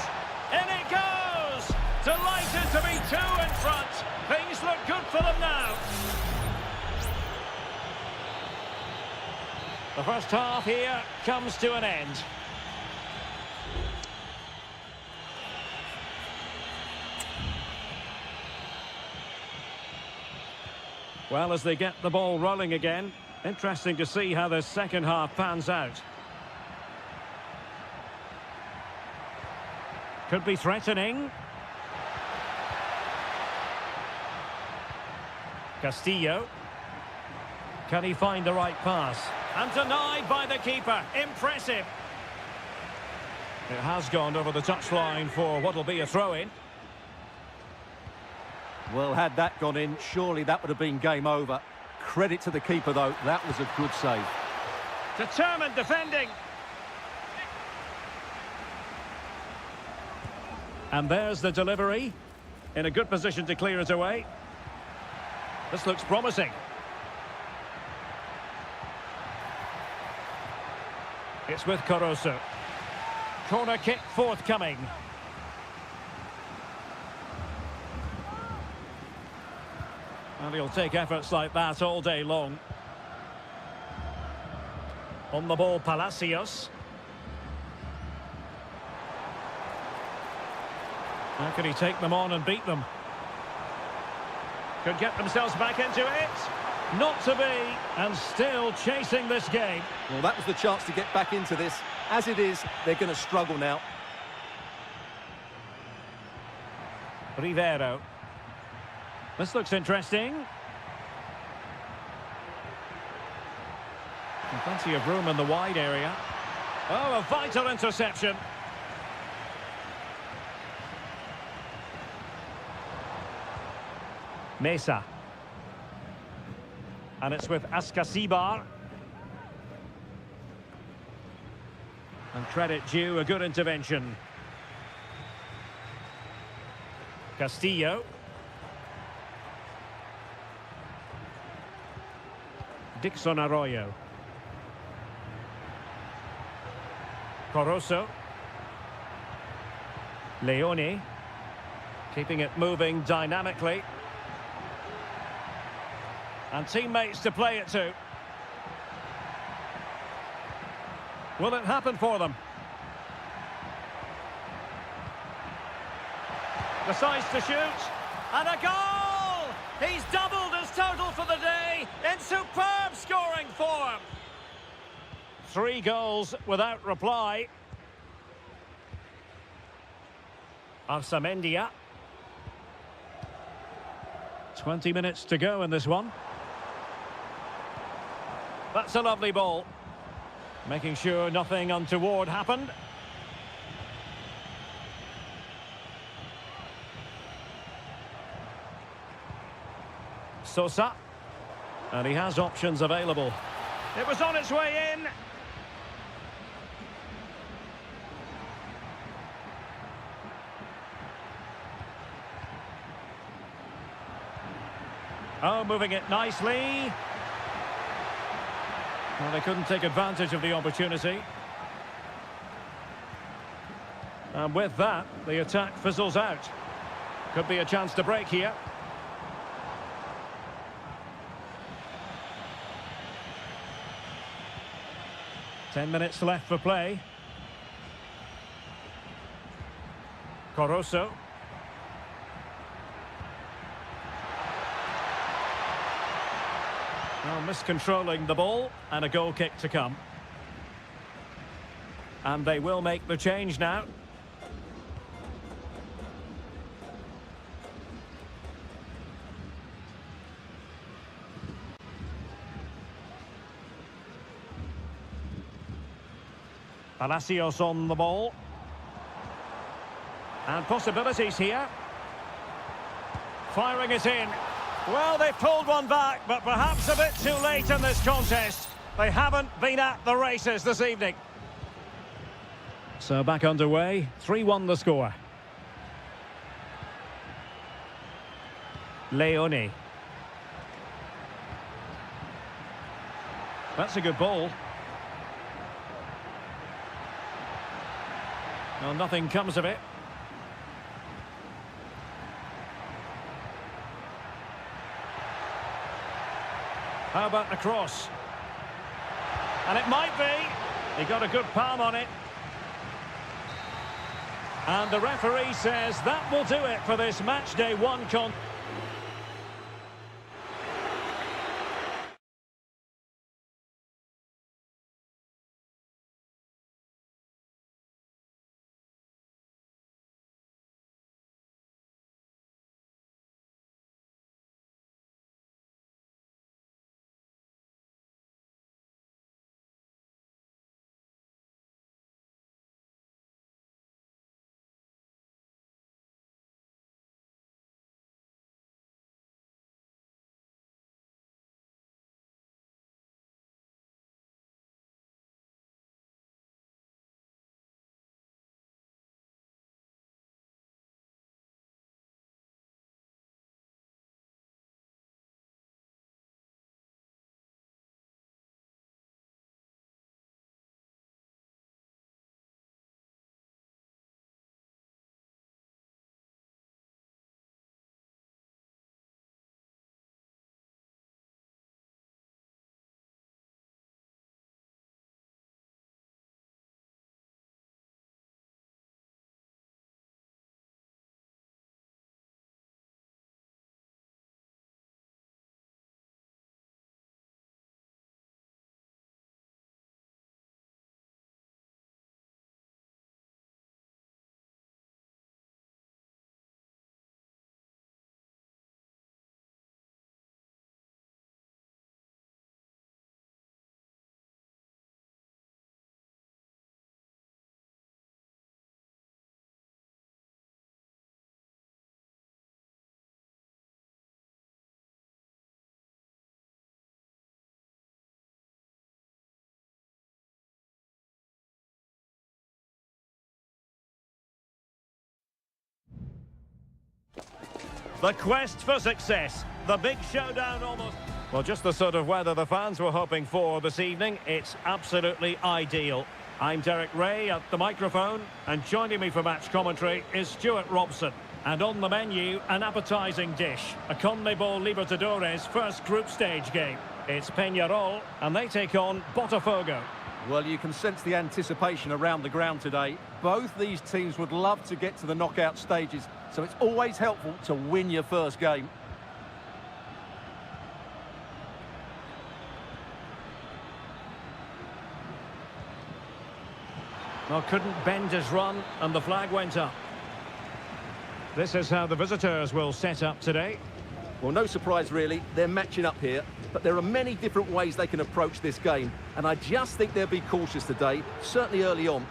A: In it goes! Delighted to be two in front. Things look good for them now. The first half here comes to an end. Well, as they get the ball rolling again, interesting to see how the second half pans out. Could be threatening. Castillo. Can he find the right pass? And denied by the keeper. Impressive. It has gone over the touchline for what will be a throw-in.
B: Well, had that gone in, surely that would have been game over. Credit to the keeper, though. That was a good save.
A: Determined defending. And there's the delivery. In a good position to clear it away. This looks promising. It's with Caruso. Corner kick forthcoming. And he'll take efforts like that all day long. On the ball, Palacios. How can he take them on and beat them? Could get themselves back into it. Not to be, and still chasing this game.
B: Well, that was the chance to get back into this. As it is, they're going to struggle now.
A: Rivero. This looks interesting. And plenty of room in the wide area. Oh, a vital interception. Mesa. And it's with Ascasibar. And credit due, a good intervention. Castillo. Dixon Arroyo. Caruso. Leone. Keeping it moving dynamically. And teammates to play it to. Will it happen for them? Decides to shoot. And a goal! He's doubled his total for the day in superb scoring form. 3 goals without reply. Arsamendia. 20 minutes to go in this one. That's a lovely ball. Making sure nothing untoward happened. Sosa. And he has options available. It was on its way in. Oh, moving it nicely. Well, they couldn't take advantage of the opportunity. And with that, the attack fizzles out. Could be a chance to break here. Ten minutes left for play. Coroso. Well, miscontrolling the ball, and a goal kick to come. And they will make the change now. Palacios on the ball. And possibilities here. Firing it in. Well, they've pulled one back, but perhaps a bit too late in this contest. They haven't been at the races this evening. So back underway, 3-1 the score. Leone. That's a good ball. Well, nothing comes of it. How about the cross? And it might be. He got a good palm on it. And the referee says that will do it for this match day one contest. The quest for success. The big showdown almost. Well, just the sort of weather the fans were hoping for this evening. It's absolutely ideal. I'm Derek Ray at the microphone, and joining me for match commentary is Stuart Robson. And on the menu, an appetising dish, a CONMEBOL Libertadores first group stage game. It's Peñarol, and they take on Botafogo.
B: Well, you can sense the anticipation around the ground today. Both these teams would love to get to the knockout stages, so it's always helpful to win your first game.
A: Well, couldn't bend his run, and the flag went up. This is how the visitors will set up today.
B: Well, no surprise really, they're matching up here, but there are many different ways they can approach this game, and I just think they'll be cautious today, certainly early on.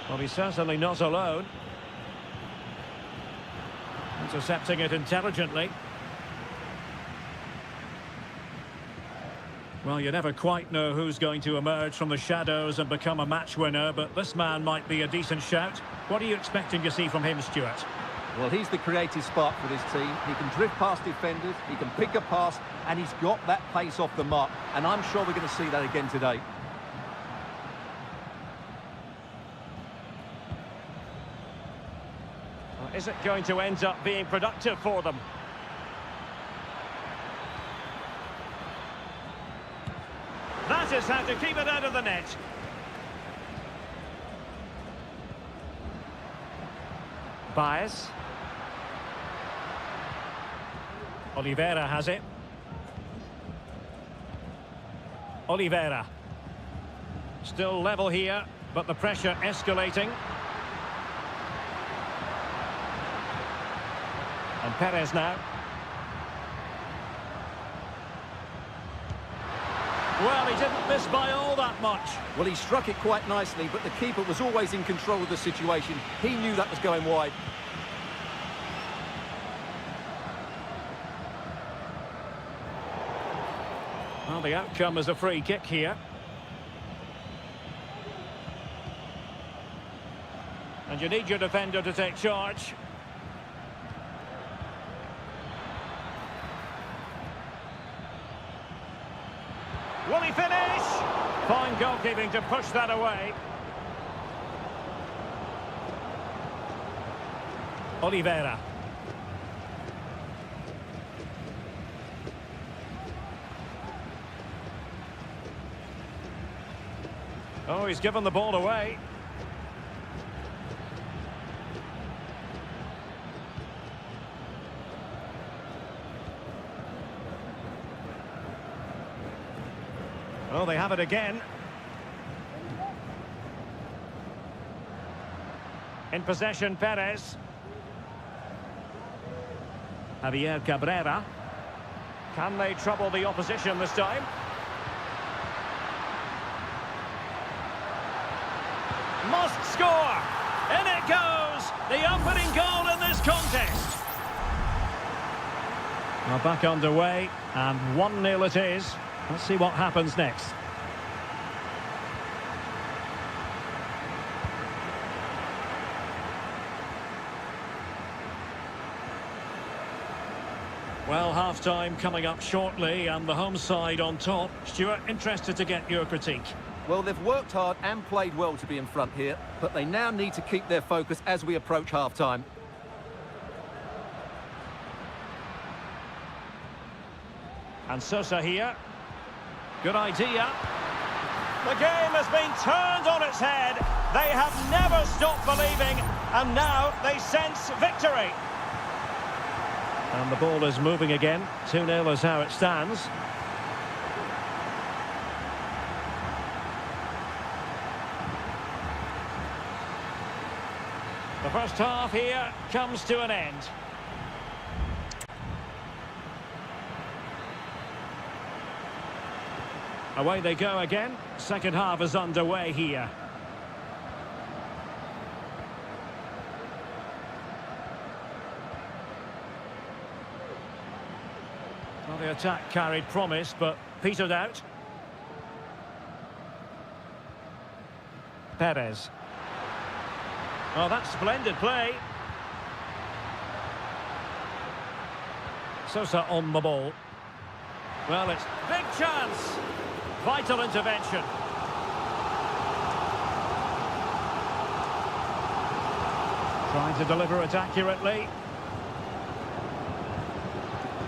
A: Well, he's certainly not alone. Intercepting it intelligently. Well, you never quite know who's going to emerge from the shadows and become a match winner, but this man might be a decent shout. What are you expecting to see from him, Stuart?
B: Well, he's the creative spark for this team. He can drift past defenders, he can pick a pass, and he's got that pace off the mark. And I'm sure we're going to see that again today.
A: Is it going to end up being productive for them? That is how to keep it out of the net. Baez. Oliveira has it. Oliveira. Still level here, but the pressure escalating. And Perez now. Well, he didn't miss by all that much.
B: Well, he struck it quite nicely, but the keeper was always in control of the situation. He knew that was going wide.
A: Well, the outcome is a free kick here. And you need your defender to take charge. Will he finish? Fine goalkeeping to push that away. Oliveira. Oh, he's given the ball away. Oh, they have it again. In possession, Perez. Javier Cabrera. Can they trouble the opposition this time? Must score! In it goes! The opening goal in this contest! Now back underway, and 1-0 it is. Let's see what happens next. Well, half-time coming up shortly, and the home side on top. Stuart, interested to get your critique.
B: Well, they've worked hard and played well to be in front here, but they now need to keep their focus as we approach half-time.
A: And Sosa here. Good idea. The game has been turned on its head. They have never stopped believing, and now they sense victory. And the ball is moving again. 2-0 is how it stands. The first half here comes to an end. Away they go again. Second half is underway here. Well, the attack carried promise, but petered out. Perez. Oh, that's splendid play. Sosa on the ball. Well, it's big chance. Vital intervention. Trying to deliver it accurately.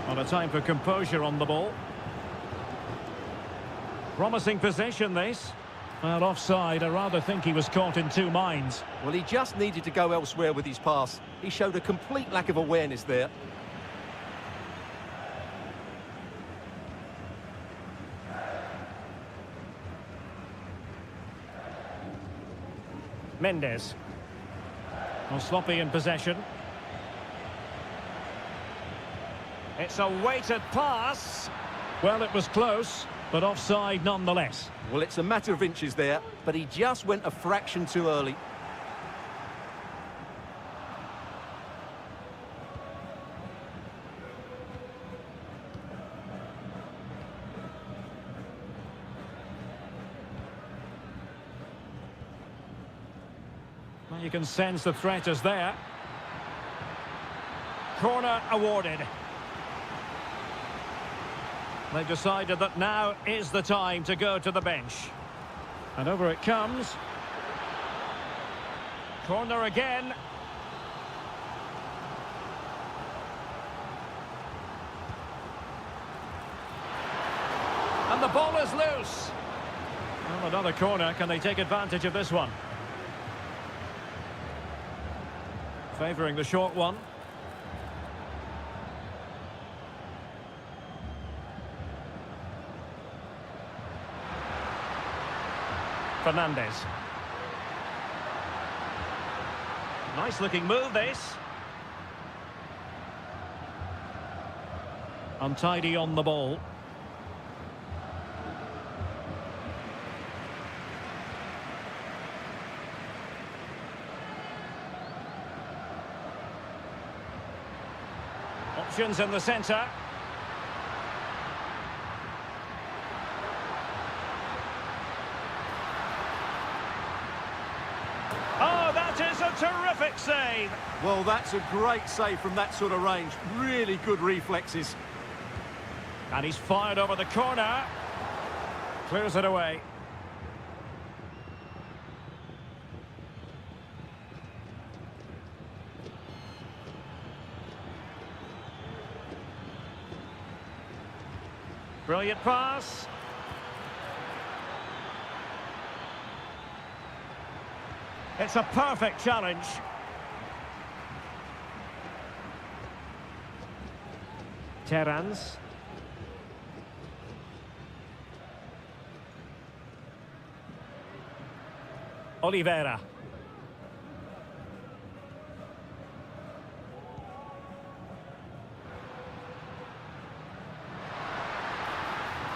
A: On a time for composure on the ball. Promising possession, this. Well, offside, I rather think he was caught in two minds.
B: Well, he just needed to go elsewhere with his pass. He showed a complete lack of awareness there.
A: Mendes. Well, sloppy in possession. It's a weighted pass. Well, it was close, but offside nonetheless.
B: Well, it's a matter of inches there, but he just went a fraction too early.
A: Well, you can sense the threat is there. Corner awarded. They've decided that now is the time to go to the bench. And over it comes. Corner again. And the ball is loose. Well, another corner. Can they take advantage of this one? Favouring the short one. Fernandez. Nice looking move, this. Untidy on the ball. Options in the centre. Oh, that is a terrific save.
B: Well, that's a great save from that sort of range. Really good reflexes.
A: And he's fired over the corner. Clears it away. Brilliant pass. It's a perfect challenge. Terrans. Oliveira.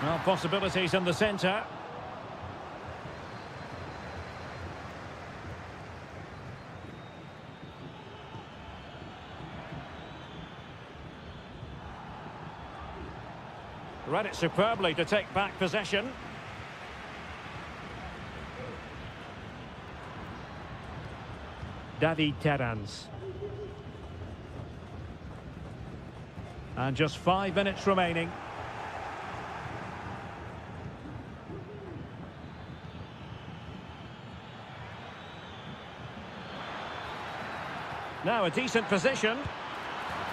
A: Well, possibilities in the centre. Read it superbly to take back possession. David Terrans. And just 5 minutes remaining. Now a decent position.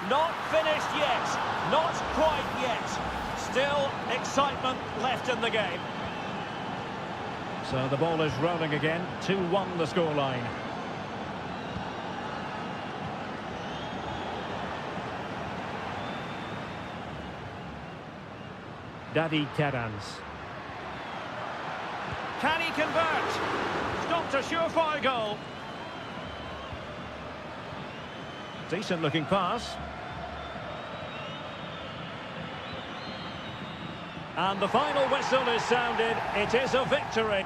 A: Not finished yet. Not quite yet. Still excitement left in the game. So the ball is rolling again. 2-1 the scoreline. David Terrans. Can he convert? Stopped a surefire goal. Decent looking pass. And the final whistle is sounded. It is a victory.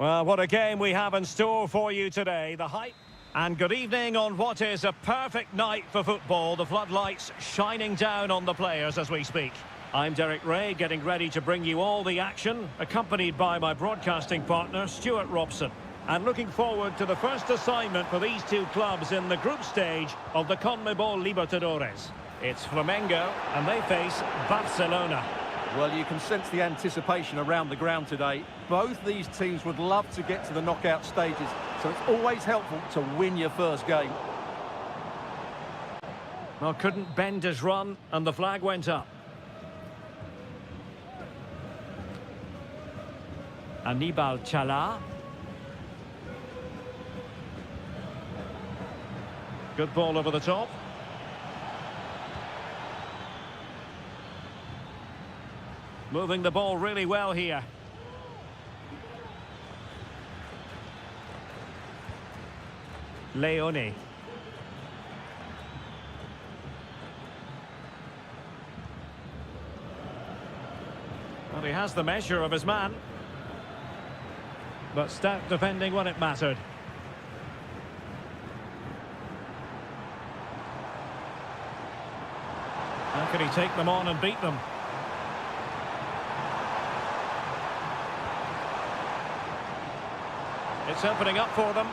A: Well, what a game we have in store for you today. The hype. And good evening on what is a perfect night for football. The floodlights shining down on the players as we speak. I'm Derek Ray, getting ready to bring you all the action, accompanied by my broadcasting partner, Stuart Robson. And looking forward to the first assignment for these two clubs in the group stage of the CONMEBOL Libertadores. It's Flamengo, and they face Barcelona.
B: Well, you can sense the anticipation around the ground today. Both these teams would love to get to the knockout stages, so it's always helpful to win your first game.
A: Well, couldn't bend his run, and the flag went up. Aníbal Chala. Good ball over the top. Moving the ball really well here. Leone. Well, he has the measure of his man. But stout defending when it mattered. How can he take them on and beat them? It's opening up for them.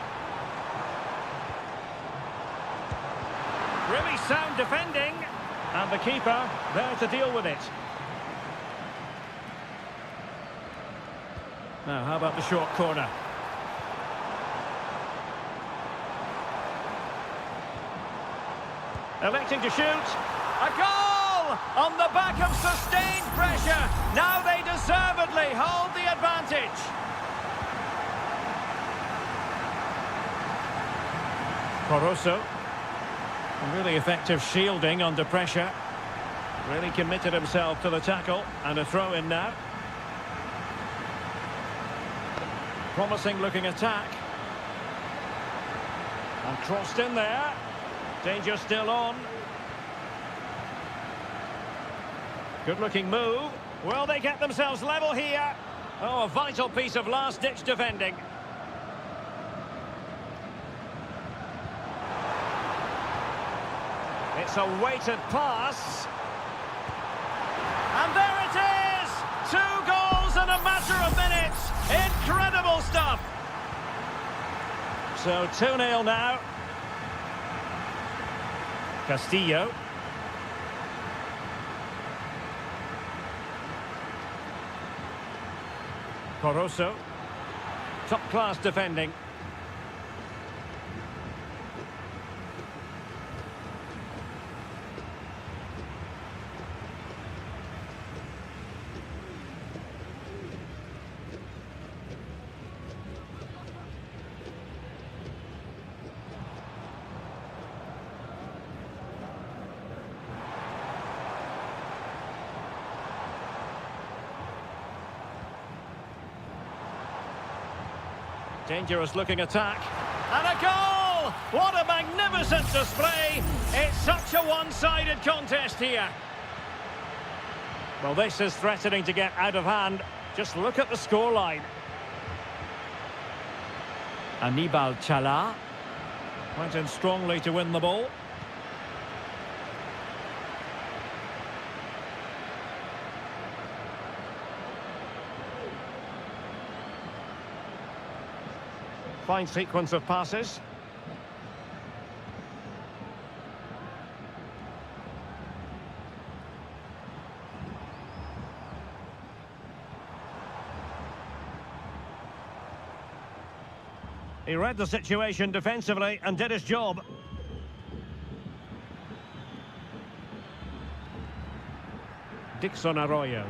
A: Really sound defending. And the keeper there to deal with it. Now, how about the short corner? Electing to shoot. A goal! On the back of sustained pressure. Now they deservedly hold the advantage. Caruso. Really effective shielding under pressure. Really committed himself to the tackle. And a throw in now. Promising looking attack. And crossed in there. Danger still on. Good looking move. Will they get themselves level here? Oh, a vital piece of last-ditch defending. It's a weighted pass. And there it is! 2 goals in a matter of minutes. Incredible stuff. So 2-0 now. Castillo. Caruso. Top-class defending. Dangerous looking attack. And a goal! What a magnificent display! It's such a one-sided contest here. Well, this is threatening to get out of hand. Just look at the scoreline. Aníbal Chala went in strongly to win the ball. Fine sequence of passes. He read the situation defensively and did his job. Dixon Arroyo.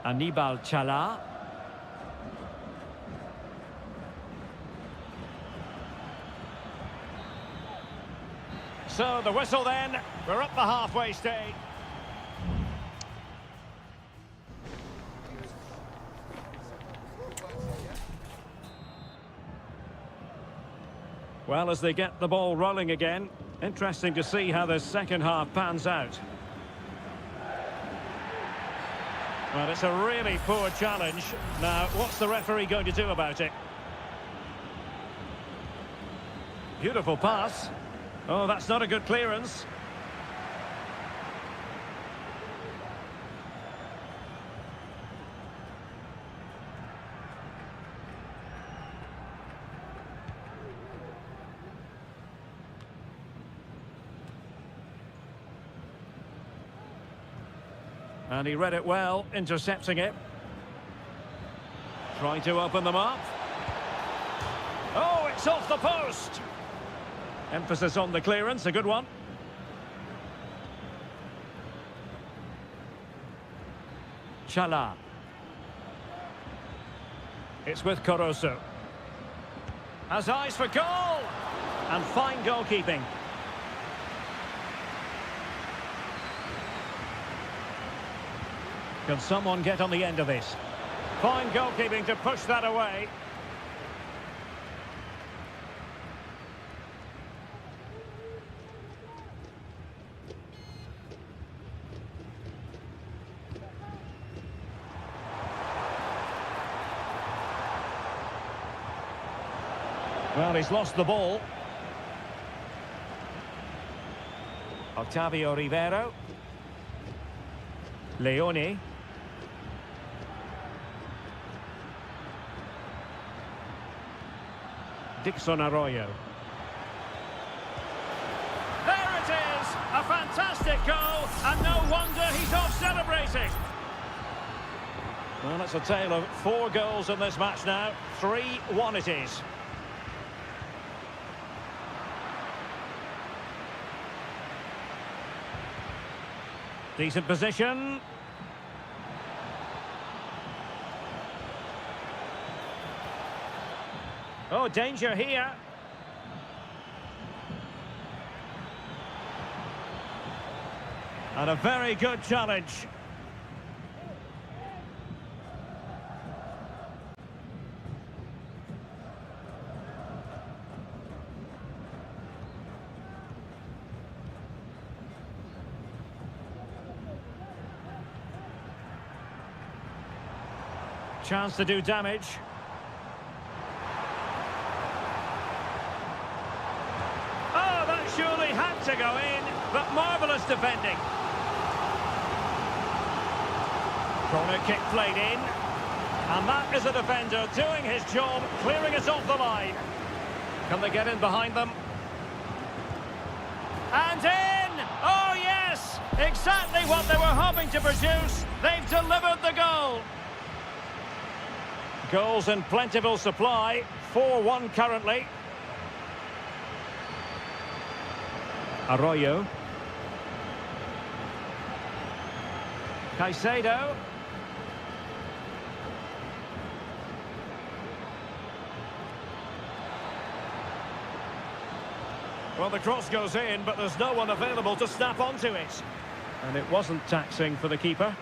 A: Aníbal Chala. So the whistle then, we're up the halfway stage. Well, as they get the ball rolling again, interesting to see how this second half pans out. Well, it's a really poor challenge. Now, what's the referee going to do about it? Beautiful pass. Oh, that's not a good clearance. And he read it well, intercepting it. Trying to open them up. Oh, it's off the post! Emphasis on the clearance, a good one. Chala. It's with Corozo. Has eyes for goal! And fine goalkeeping. Can someone get on the end of this? Fine goalkeeping to push that away. Well, he's lost the ball. Octavio Rivero. Leone. Dixon Arroyo. There it is! A fantastic goal, and no wonder he's off celebrating. Well, it's a tale of 4 goals in this match now. 3-1 it is. Decent position. Oh, danger here. And a very good challenge. Chance to do damage. Oh, that surely had to go in, but marvellous defending. Corner kick played in. And that is a defender doing his job, clearing it off the line. Can they get in behind them? And in! Oh, yes! Exactly what they were hoping to produce. They've delivered the goal. Goals in plentiful supply. 4-1 currently. Arroyo. Caicedo. Well, the cross goes in, but there's no one available to snap onto it. And it wasn't taxing for the keeper.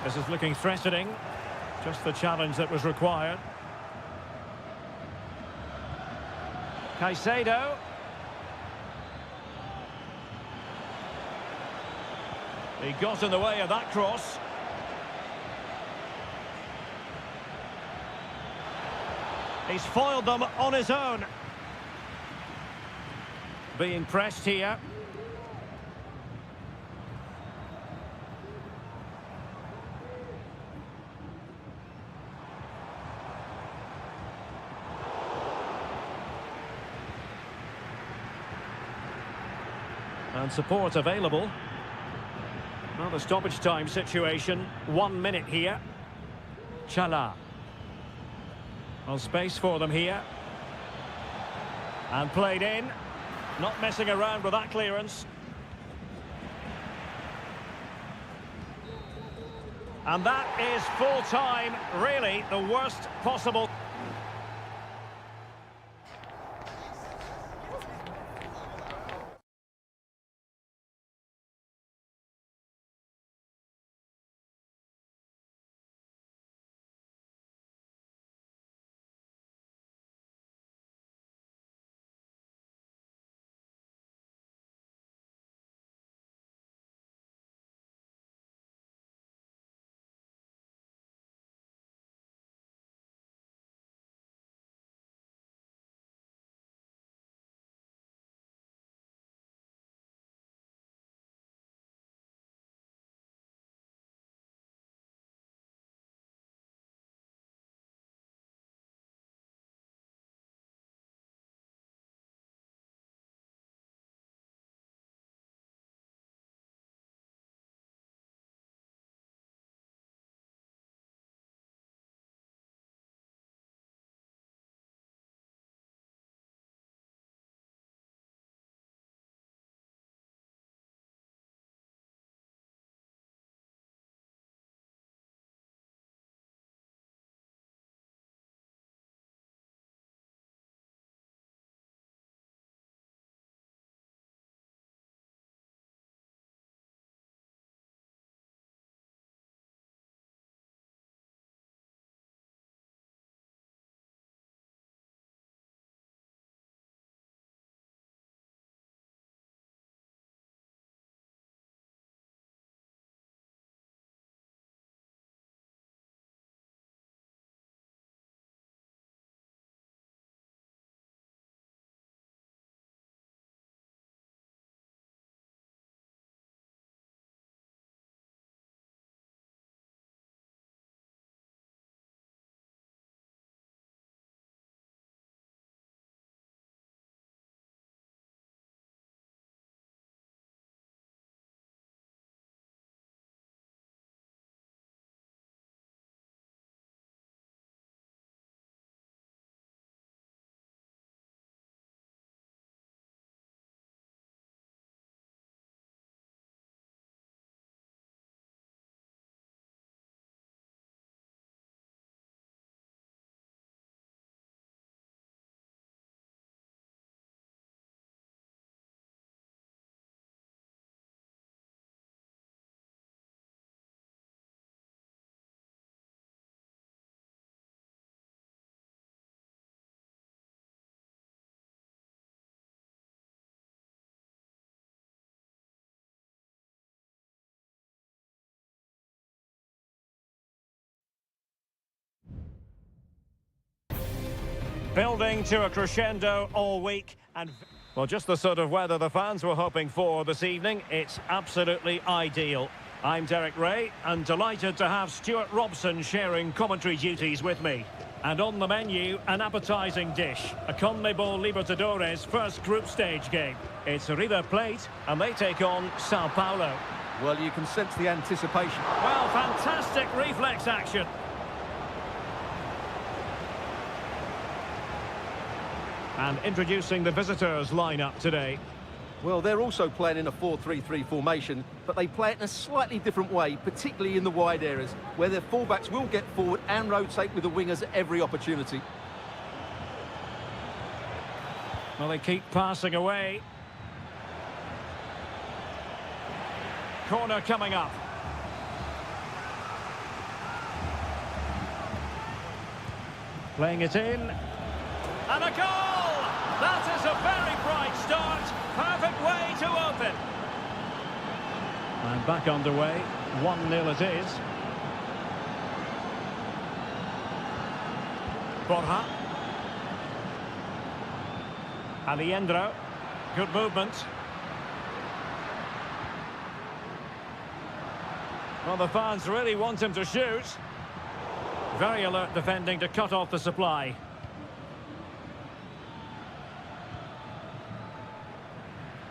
A: This is looking threatening. Just the challenge that was required. Caicedo. He got in the way of that cross. He's foiled them on his own. Being pressed here. And support available. Well, the stoppage time situation, 1 minute here. Chala. Well, space for them here. And played in. Not messing around with that clearance. And that is full time, really the worst possible. Building to a crescendo all week and... Well, just the sort of weather the fans were hoping for this evening. It's absolutely ideal. I'm Derek Ray, and delighted to have Stuart Robson sharing commentary duties with me. And on the menu, an appetising dish, a CONMEBOL Libertadores first group stage game. It's River Plate, and they take on Sao Paulo.
B: Well, you can sense the anticipation.
A: Well, fantastic reflex action. And introducing the visitors' lineup today.
B: Well, they're also playing in a 4-3-3 formation, but they play it in a slightly different way, particularly in the wide areas, where their fullbacks will get forward and rotate with the wingers at every opportunity.
A: Well, they keep passing away. Corner coming up. Playing it in. And a goal! That is a very bright start. Perfect way to open. And back underway. 1-0 it is. Borja. Aliendro. Good movement. Well, the fans really want him to shoot. Very alert defending to cut off the supply.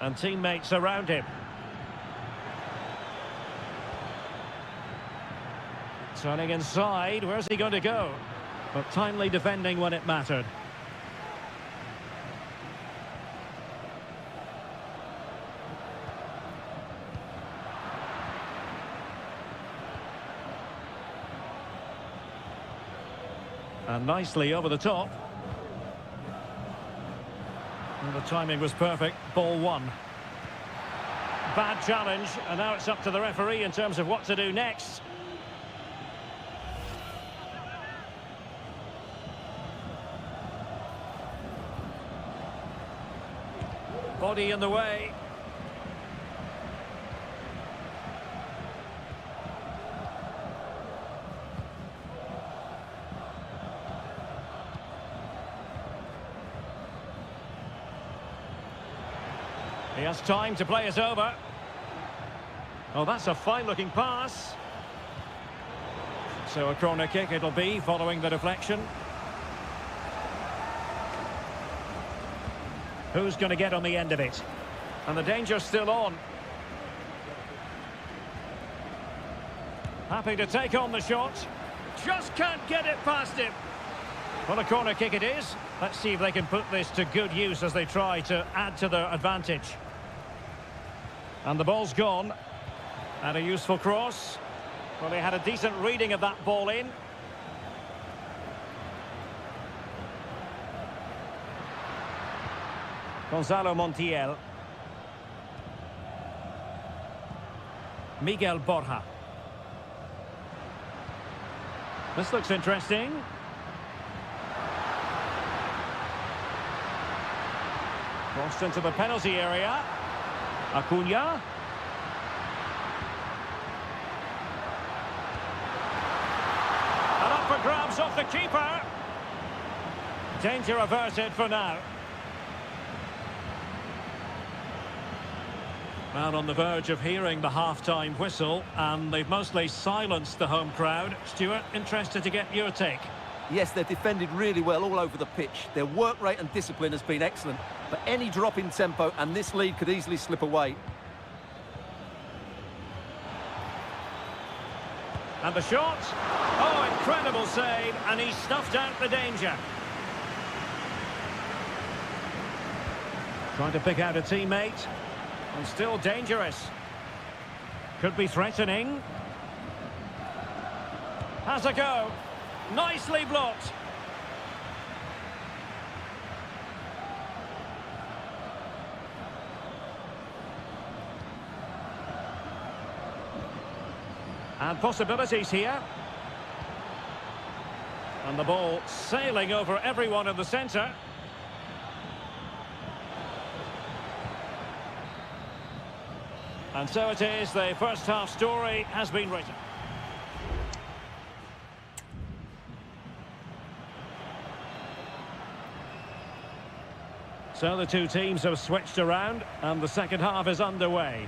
A: And teammates around him. Turning inside, where's he going to go? But timely defending when it mattered. And nicely over the top. And the timing was perfect. Ball one. Bad challenge, and now it's up to the referee in terms of what to do next. Body in the way. He has time to play it over. Oh, that's a fine-looking pass. So a corner kick it'll be, following the deflection. Who's going to get on the end of it? And the danger's still on. Happy to take on the shot. Just can't get it past him. Well, a corner kick it is. Let's see if they can put this to good use as they try to add to their advantage. And the ball's gone. And a useful cross. Well, they had a decent reading of that ball in. Gonzalo Montiel. Miguel Borja. This looks interesting. Crossed into the penalty area. Acuna. And up for grabs off the keeper. Danger averted for now. Man on the verge of hearing the half-time whistle, and they've mostly silenced the home crowd. Stuart, interested to get your take.
B: Yes, they've defended really well all over the pitch. Their work rate and discipline has been excellent. But any drop in tempo and this lead could easily slip away.
A: And the shot. Oh, incredible save, and he snuffed out the danger. Trying to pick out a teammate. And still dangerous. Could be threatening. Has a go. Nicely blocked. And possibilities here. And the ball sailing over everyone in the centre. And so it is, the first half story has been written. So the two teams have switched around and the second half is underway.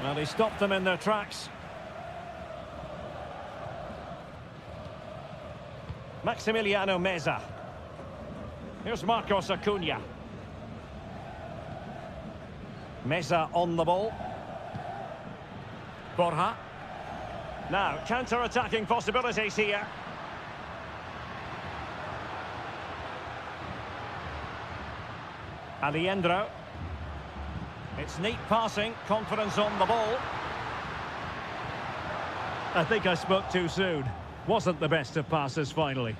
A: Well, he stopped them in their tracks. Maximiliano Meza. Here's Marcos Acuna. Meza on the ball. Borja. Now, counter-attacking possibilities here. Alejandro. It's neat passing, confidence on the ball. I think I spoke too soon. Wasn't the best of passes finally.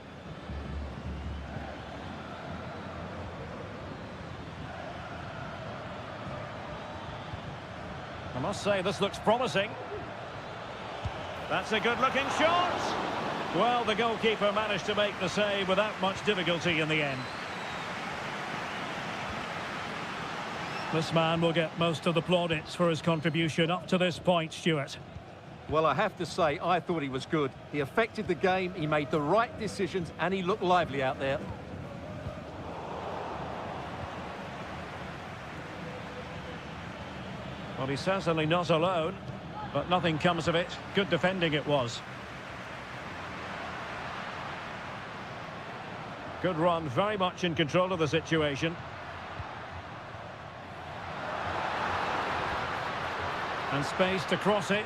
A: I must say, this looks promising. That's a good-looking shot. Well, the goalkeeper managed to make the save without much difficulty in the end. This man will get most of the plaudits for his contribution up to this point, Stuart.
B: Well, I have to say, I thought he was good. He affected the game, he made the right decisions, and he looked lively out there.
A: Well, he's certainly not alone, but nothing comes of it. Good defending it was. Good run, very much in control of the situation. And space to cross it.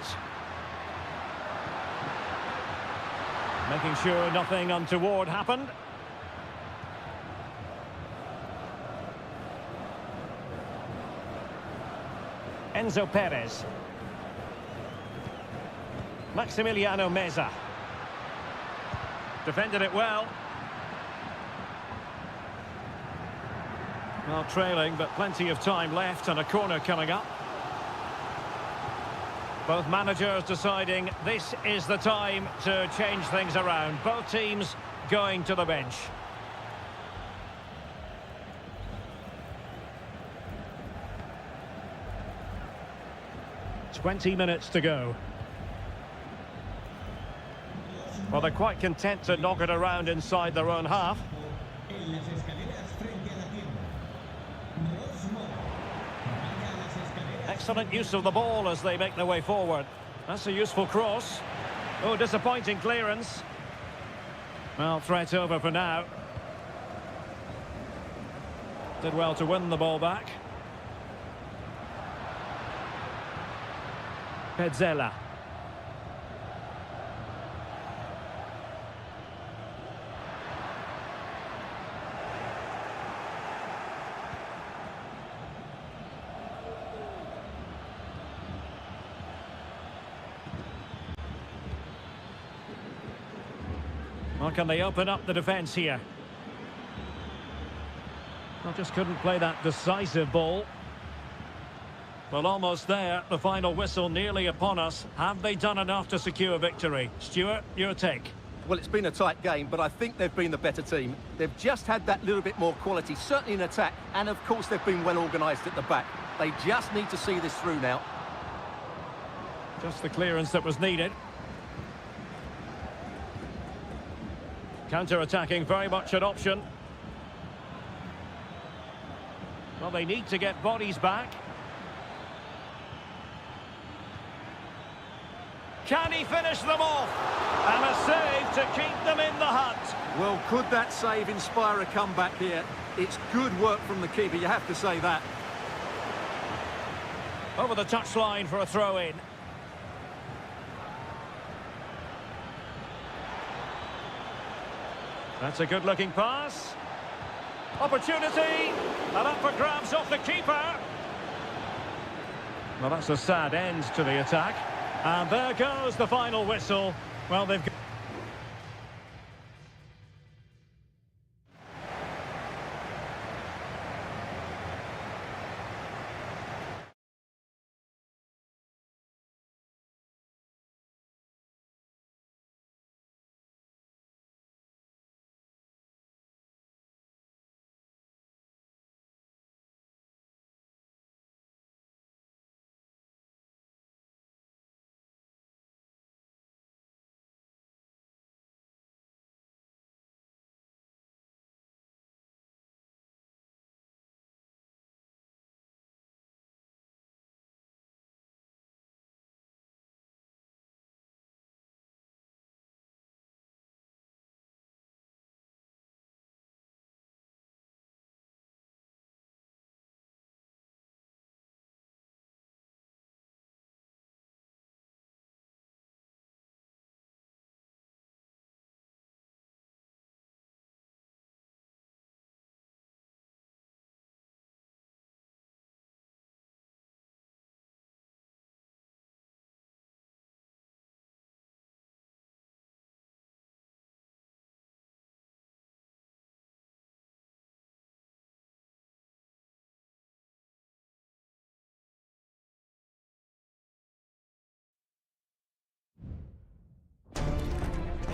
A: Making sure nothing untoward happened. Enzo Perez. Maximiliano Meza. Defended it well. Well, trailing, but plenty of time left and a corner coming up. Both managers deciding this is the time to change things around. Both teams going to the bench. "20 minutes to go." Well, they're quite content to knock it around inside their own half. Excellent use of the ball as they make their way forward. That's a useful cross. Oh, disappointing clearance. Well, threat over for now. Did well to win the ball back. Petzela. Well, can they open up the defence here? Well, just couldn't play that decisive ball. Well, almost there. The final whistle nearly upon us. Have they done enough to secure victory? Stuart, your take.
B: Well, it's been a tight game, but I think they've been the better team. They've just had that little bit more quality, certainly in attack, and of course they've been well organised at the back. They just need to see this through now.
A: Just the clearance that was needed. Counter-attacking, very much an option. Well, they need to get bodies back. Can he finish them off? And a save to keep them in the hunt.
B: Well, could that save inspire a comeback here? It's good work from the keeper, you have to say that.
A: Over the touchline for a throw-in. That's a good-looking pass. Opportunity. And up for grabs off the keeper. Well, that's a sad end to the attack. And there goes the final whistle. Well, they've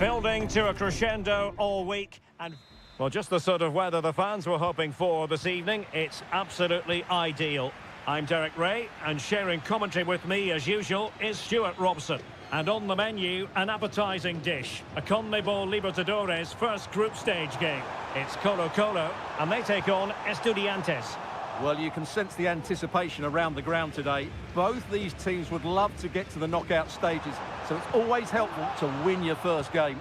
A: Building to a crescendo all week, and well, just the sort of weather the fans were hoping for this evening. It's absolutely ideal. I'm Derek Ray, and sharing commentary with me as usual is Stuart Robson. And on the menu, an appetising dish, a CONMEBOL Libertadores first group stage game. It's Colo-Colo, and they take on Estudiantes.
B: Well, you can sense the anticipation around the ground today. Both these teams would love to get to the knockout stages, so it's always helpful to win your first game.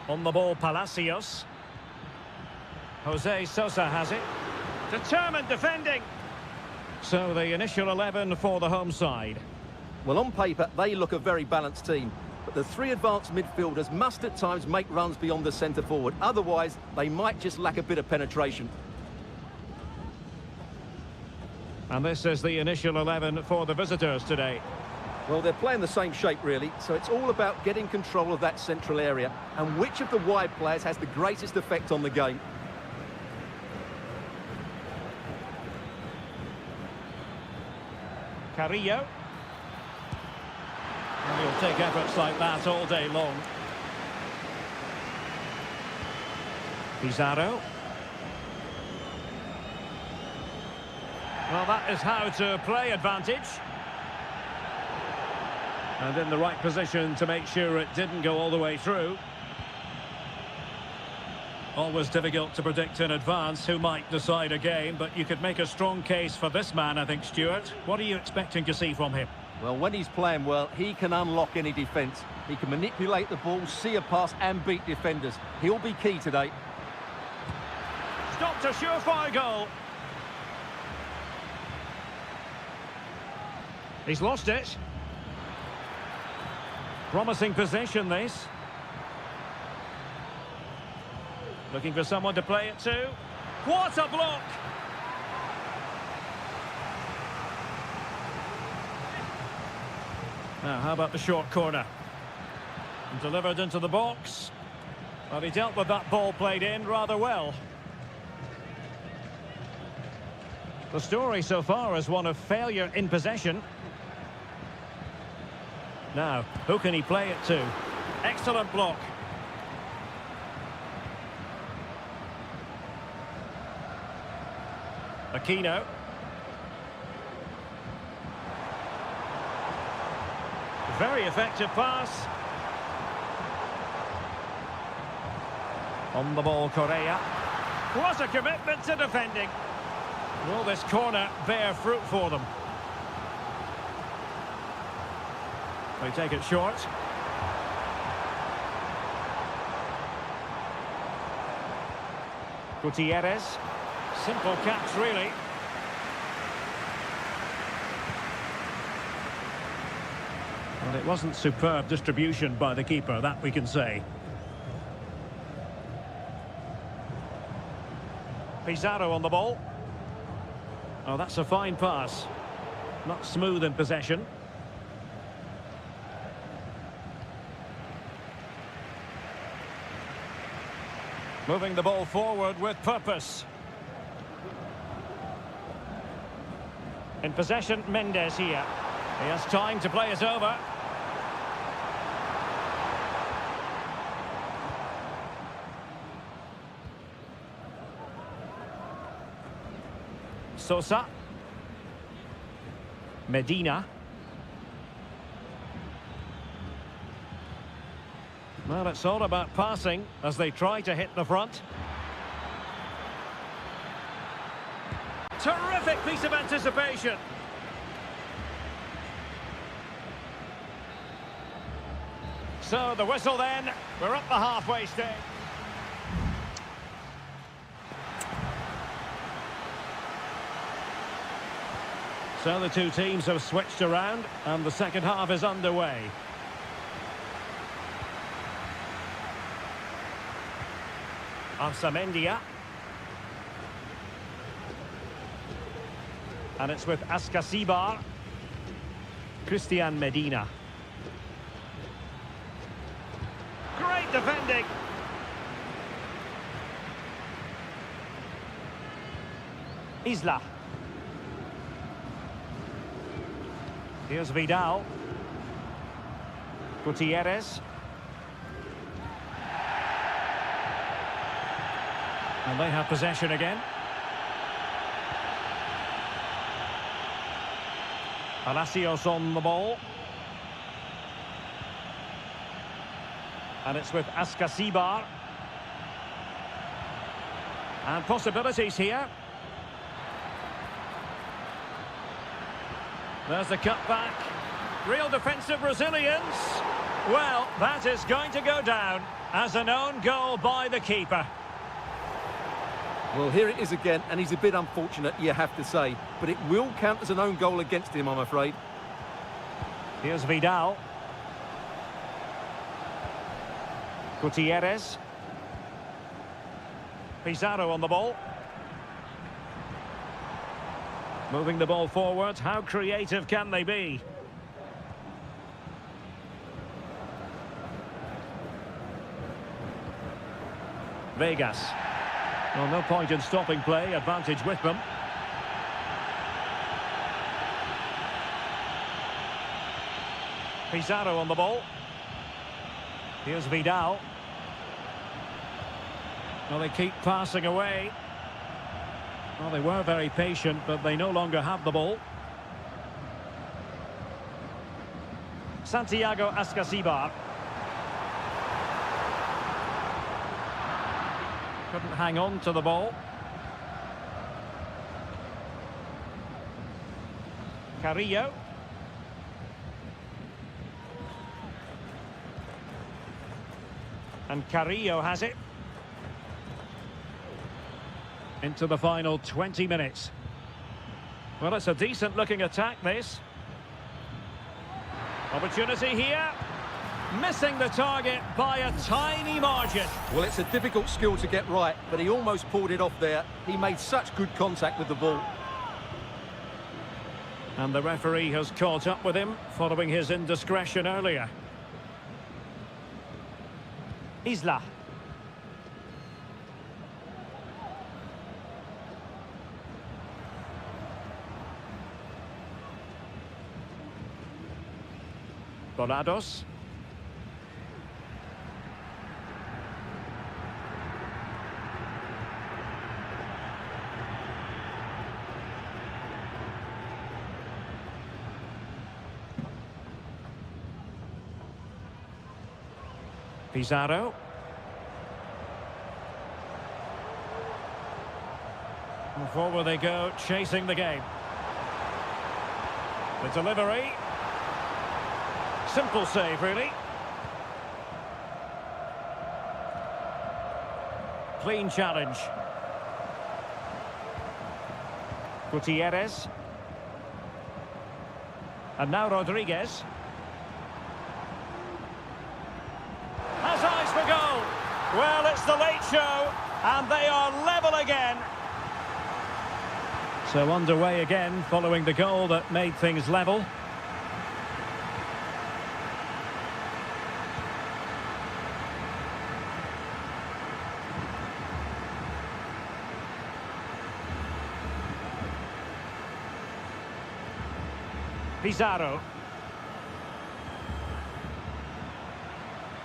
A: On the ball, Palacios. Jose Sosa has it. Determined defending. So the initial 11 for the home side.
B: Well, on paper, they look a very balanced team. But the three advanced midfielders must at times make runs beyond the centre forward. Otherwise, they might just lack a bit of penetration.
A: And this is the initial 11 for the visitors today.
B: Well, they're playing the same shape, really, so it's all about getting control of that central area and which of the wide players has the greatest effect on the game.
A: Carrillo. And he'll take efforts like that all day long. Pizarro. Well, that is how to play advantage. And in the right position to make sure it didn't go all the way through. Always difficult to predict in advance who might decide a game, but you could make a strong case for this man, I think, Stuart. What are you expecting to see from him?
B: Well, when he's playing well, he can unlock any defence. He can manipulate the ball, see a pass and beat defenders. He'll be key today.
A: Stopped a surefire goal. He's lost it. Promising possession, this. Looking for someone to play it to. What a block! Now, how about the short corner? And delivered into the box. Well, he dealt with that ball played in rather well. The story so far is one of failure in possession. Now, who can he play it to? Excellent block. Aquino. Very effective pass. On the ball, Correa. What a commitment to defending. Will this corner bear fruit for them? They take it short. Gutierrez. Simple catch, really. Well, it wasn't superb distribution by the keeper, that we can say. Pizarro on the ball. Oh, that's a fine pass. Not smooth in possession. Moving the ball forward with purpose. In possession, Mendes here. He has time to play it over. Sosa. Medina. Well, it's all about passing as they try to hit the front. Terrific piece of anticipation. So the whistle then, we're up the halfway stage. So the two teams have switched around and the second half is underway. Arsamendia. And it's with Ascasibar. Christian Medina. Great defending. Isla. Here's Vidal. Gutierrez. And they have possession again. Palacios on the ball. And it's with Ascasibar. And possibilities here. There's the cutback. Real defensive resilience. Well, that is going to go down as an own goal by the keeper.
B: Well, here it is again, and he's a bit unfortunate, you have to say. But it will count as an own goal against him, I'm afraid.
A: Here's Vidal. Gutierrez. Pizarro on the ball. Moving the ball forward. How creative can they be? Vegas. Well, no point in stopping play. Advantage with them. Pizarro on the ball. Here's Vidal. Well, they keep passing away. Well, they were very patient, but they no longer have the ball. Santiago Ascasibar. Couldn't hang on to the ball. Carrillo. And Carrillo has it. Into the final 20 minutes. Well, it's a decent-looking attack, this. Opportunity here. Missing the target by a tiny margin.
B: Well, it's a difficult skill to get right, but he almost pulled it off there. He made such good contact with the ball.
A: And the referee has caught up with him following his indiscretion earlier. Isla. Dorados. Pizarro. And forward they go, chasing the game. The delivery. Simple save, really. Clean challenge. Gutierrez. And now Rodriguez. Has eyes for goal. Well, it's the late show, and they are level again. So underway again, following the goal that made things level. Pizarro.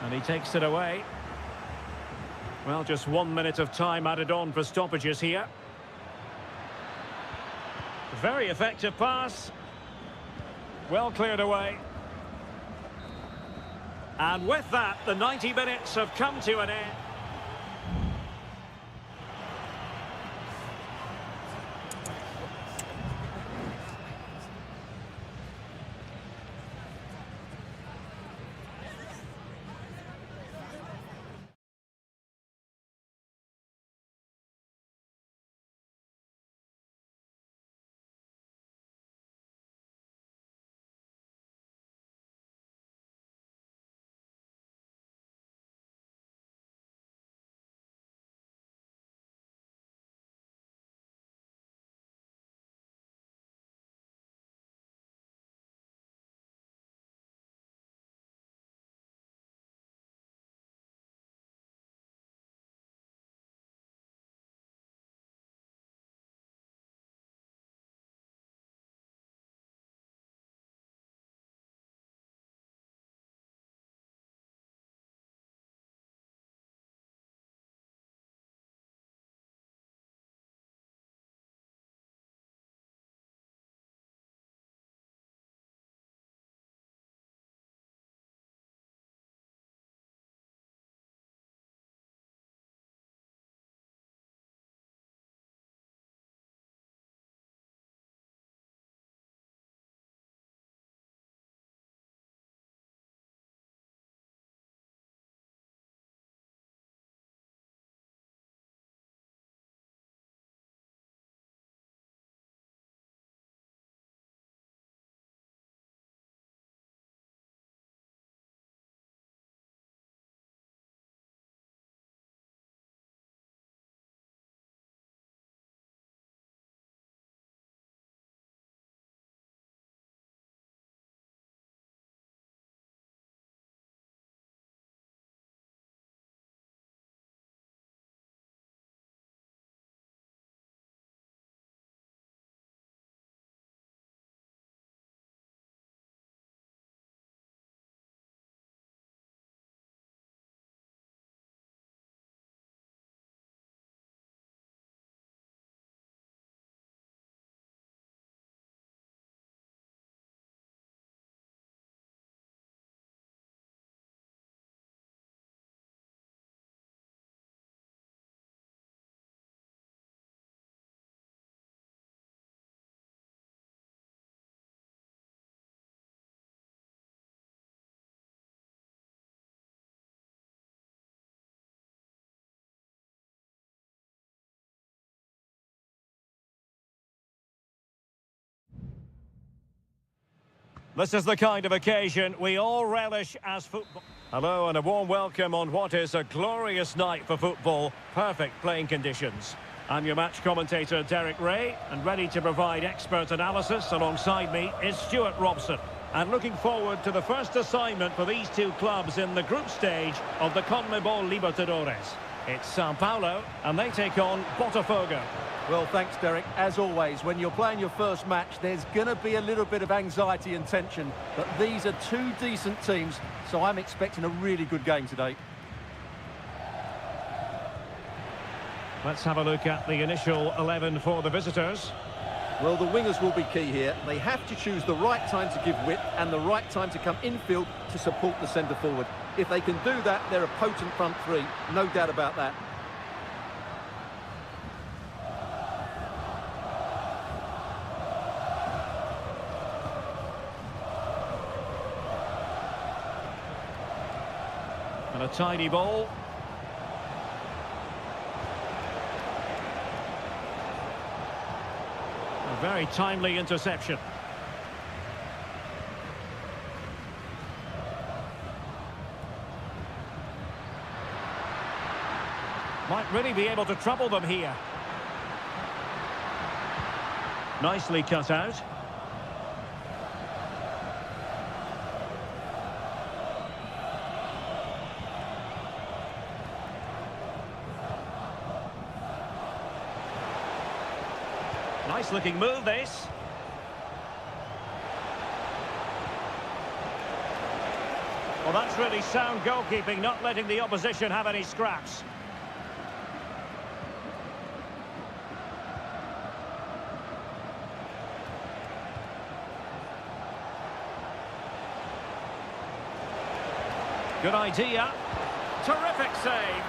A: And he takes it away. Well, just 1 minute of time added on for stoppages here. Very effective pass. Well cleared away. And with that, the 90 minutes have come to an end. This is the kind of occasion we all relish as football. Hello and a warm welcome on what is a glorious night for football. Perfect playing conditions. I'm your match commentator, Derek Ray, and ready to provide expert analysis alongside me is Stuart Robson. And looking forward to the first assignment for these two clubs in the group stage of the CONMEBOL Libertadores. It's Sao Paulo, and they take on Botafogo.
B: Well, thanks, Derek. As always, when you're playing your first match, there's going to be a little bit of anxiety and tension. But these are two decent teams, so I'm expecting a really good game today.
A: Let's have a look at the initial 11 for the visitors.
B: Well, the wingers will be key here. They have to choose the right time to give width and the right time to come infield to support the centre-forward. If they can do that, they're a potent front three. No doubt about that.
A: And a tidy ball. A very timely interception. Might really be able to trouble them here. Nicely cut out. Nice looking move, this. Well, that's really sound goalkeeping, not letting the opposition have any scraps. Good idea. Terrific save.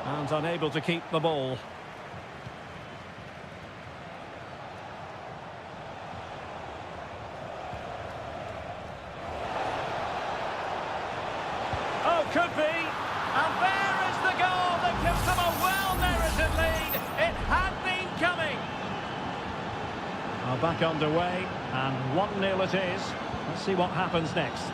A: And unable to keep the ball. Oh, could be. And there is the goal that gives them a well-merited lead. It had been coming. Well, back underway, and 1-0 it is. Let's see what happens next.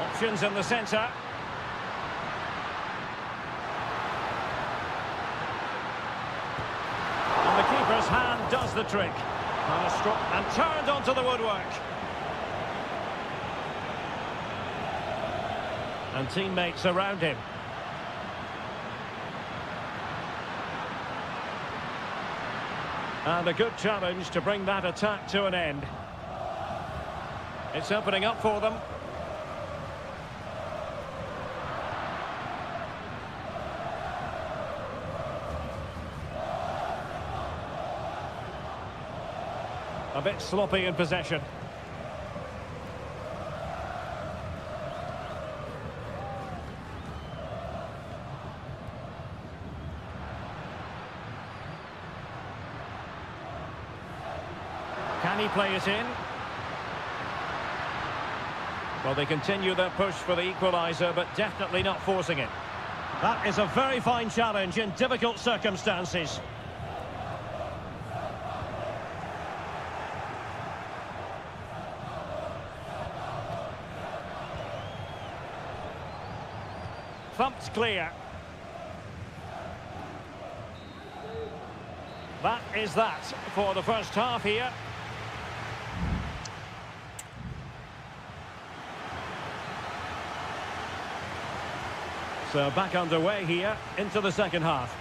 A: Options in the centre. And the keeper's hand does the trick. And turned onto the woodwork. And teammates around him. And a good challenge to bring that attack to an end. It's opening up for them. A bit sloppy in possession. Can he play it in? Well, they continue their push for the equaliser, but definitely not forcing it. That is a very fine challenge in difficult circumstances. Thumped clear. That is that for the first half here. So back underway here into the second half.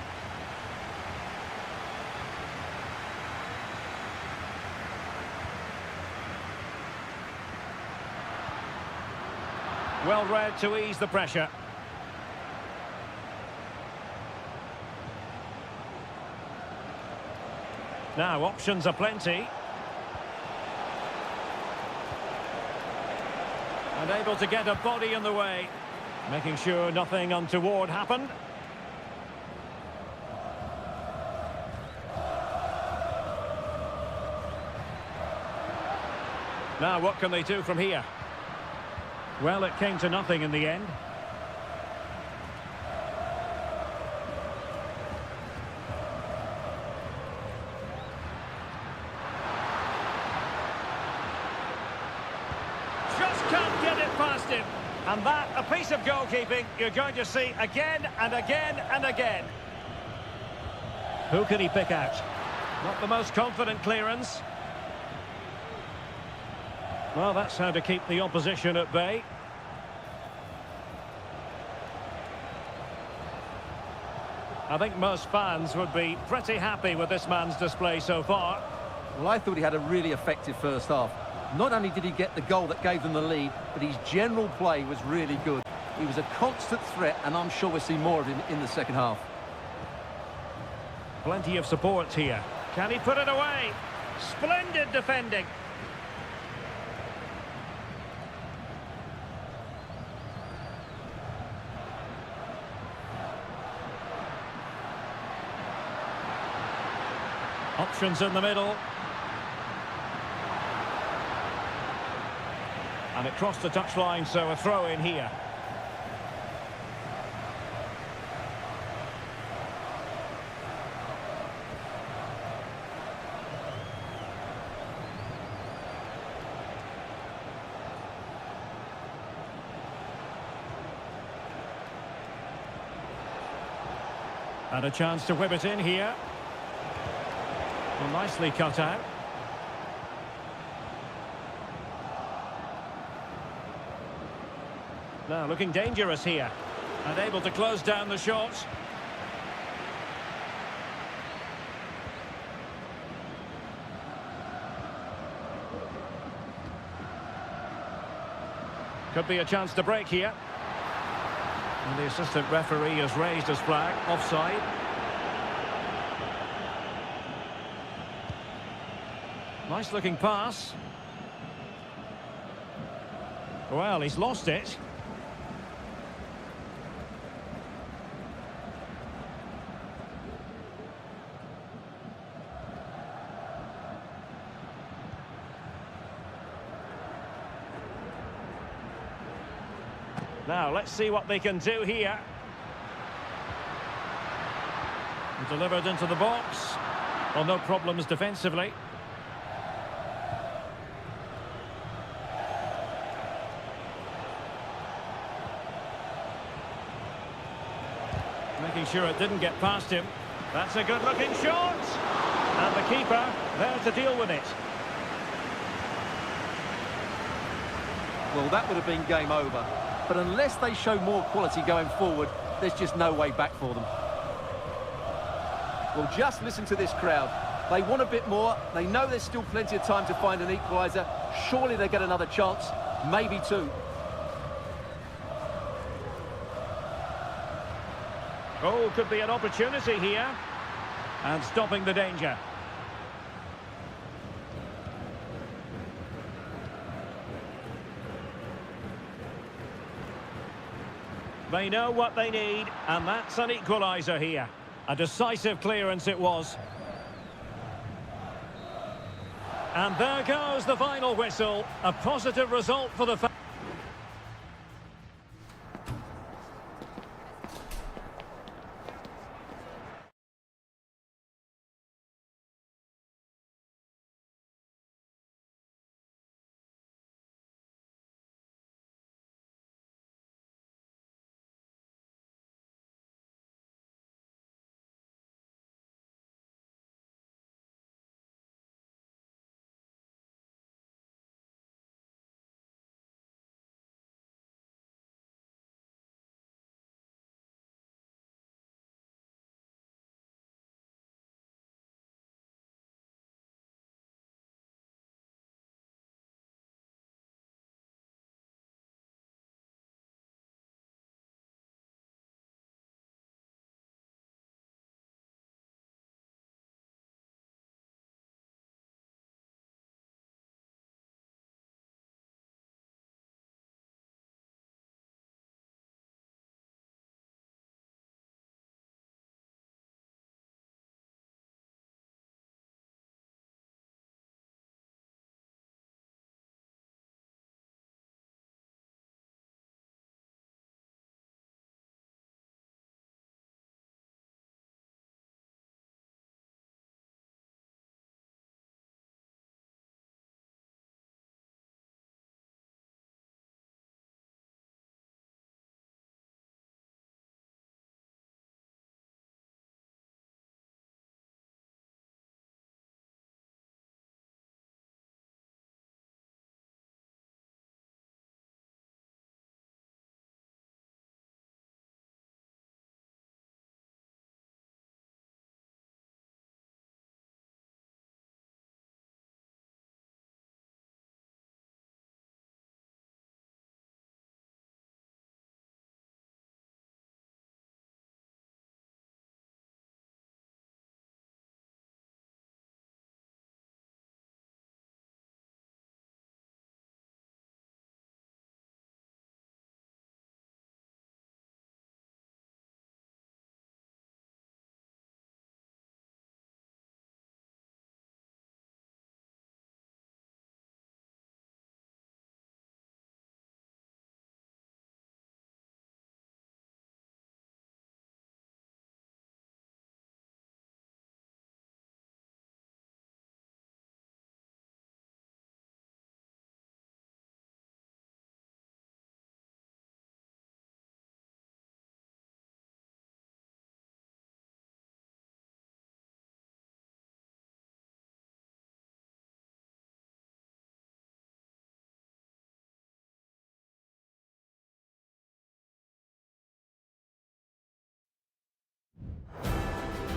A: Well read to ease the pressure. Now, options are plenty. And able to get a body in the way. Making sure nothing untoward happened. Now, what can they do from here? Well, it came to nothing in the end. Just can't get it past him. And that, a piece of goalkeeping you're going to see again and again and again. Who can he pick out? Not the most confident clearance. Well, that's how to keep the opposition at bay. I think most fans would be pretty happy with this man's display so far.
B: Well, I thought he had a really effective first half. Not only did he get the goal that gave them the lead, but his general play was really good. He was a constant threat, and I'm sure we'll see more of him in the second half.
A: Plenty of support here. Can he put it away? Splendid defending. Options in the middle. And it crossed the touchline, so a throw in here. And a chance to whip it in here. Well, nicely cut out. Now looking dangerous here. And able to close down the shot. Could be a chance to break here. And the assistant referee has raised his flag. Offside. Nice looking pass. Well, he's lost it. Now, let's see what they can do here. Delivered into the box. Well, no problems defensively. Making sure it didn't get past him. That's a good-looking shot. And the keeper there to deal with it.
B: Well, that would have been game over. But unless they show more quality going forward, there's just no way back for them. Well, just listen to this crowd. They want a bit more. They know there's still plenty of time to find an equaliser. Surely they get another chance, maybe two.
A: Oh, could be an opportunity here. And stopping the danger. They know what they need, and that's an equaliser here. A decisive clearance it was. And there goes the final whistle. A positive result for the fans.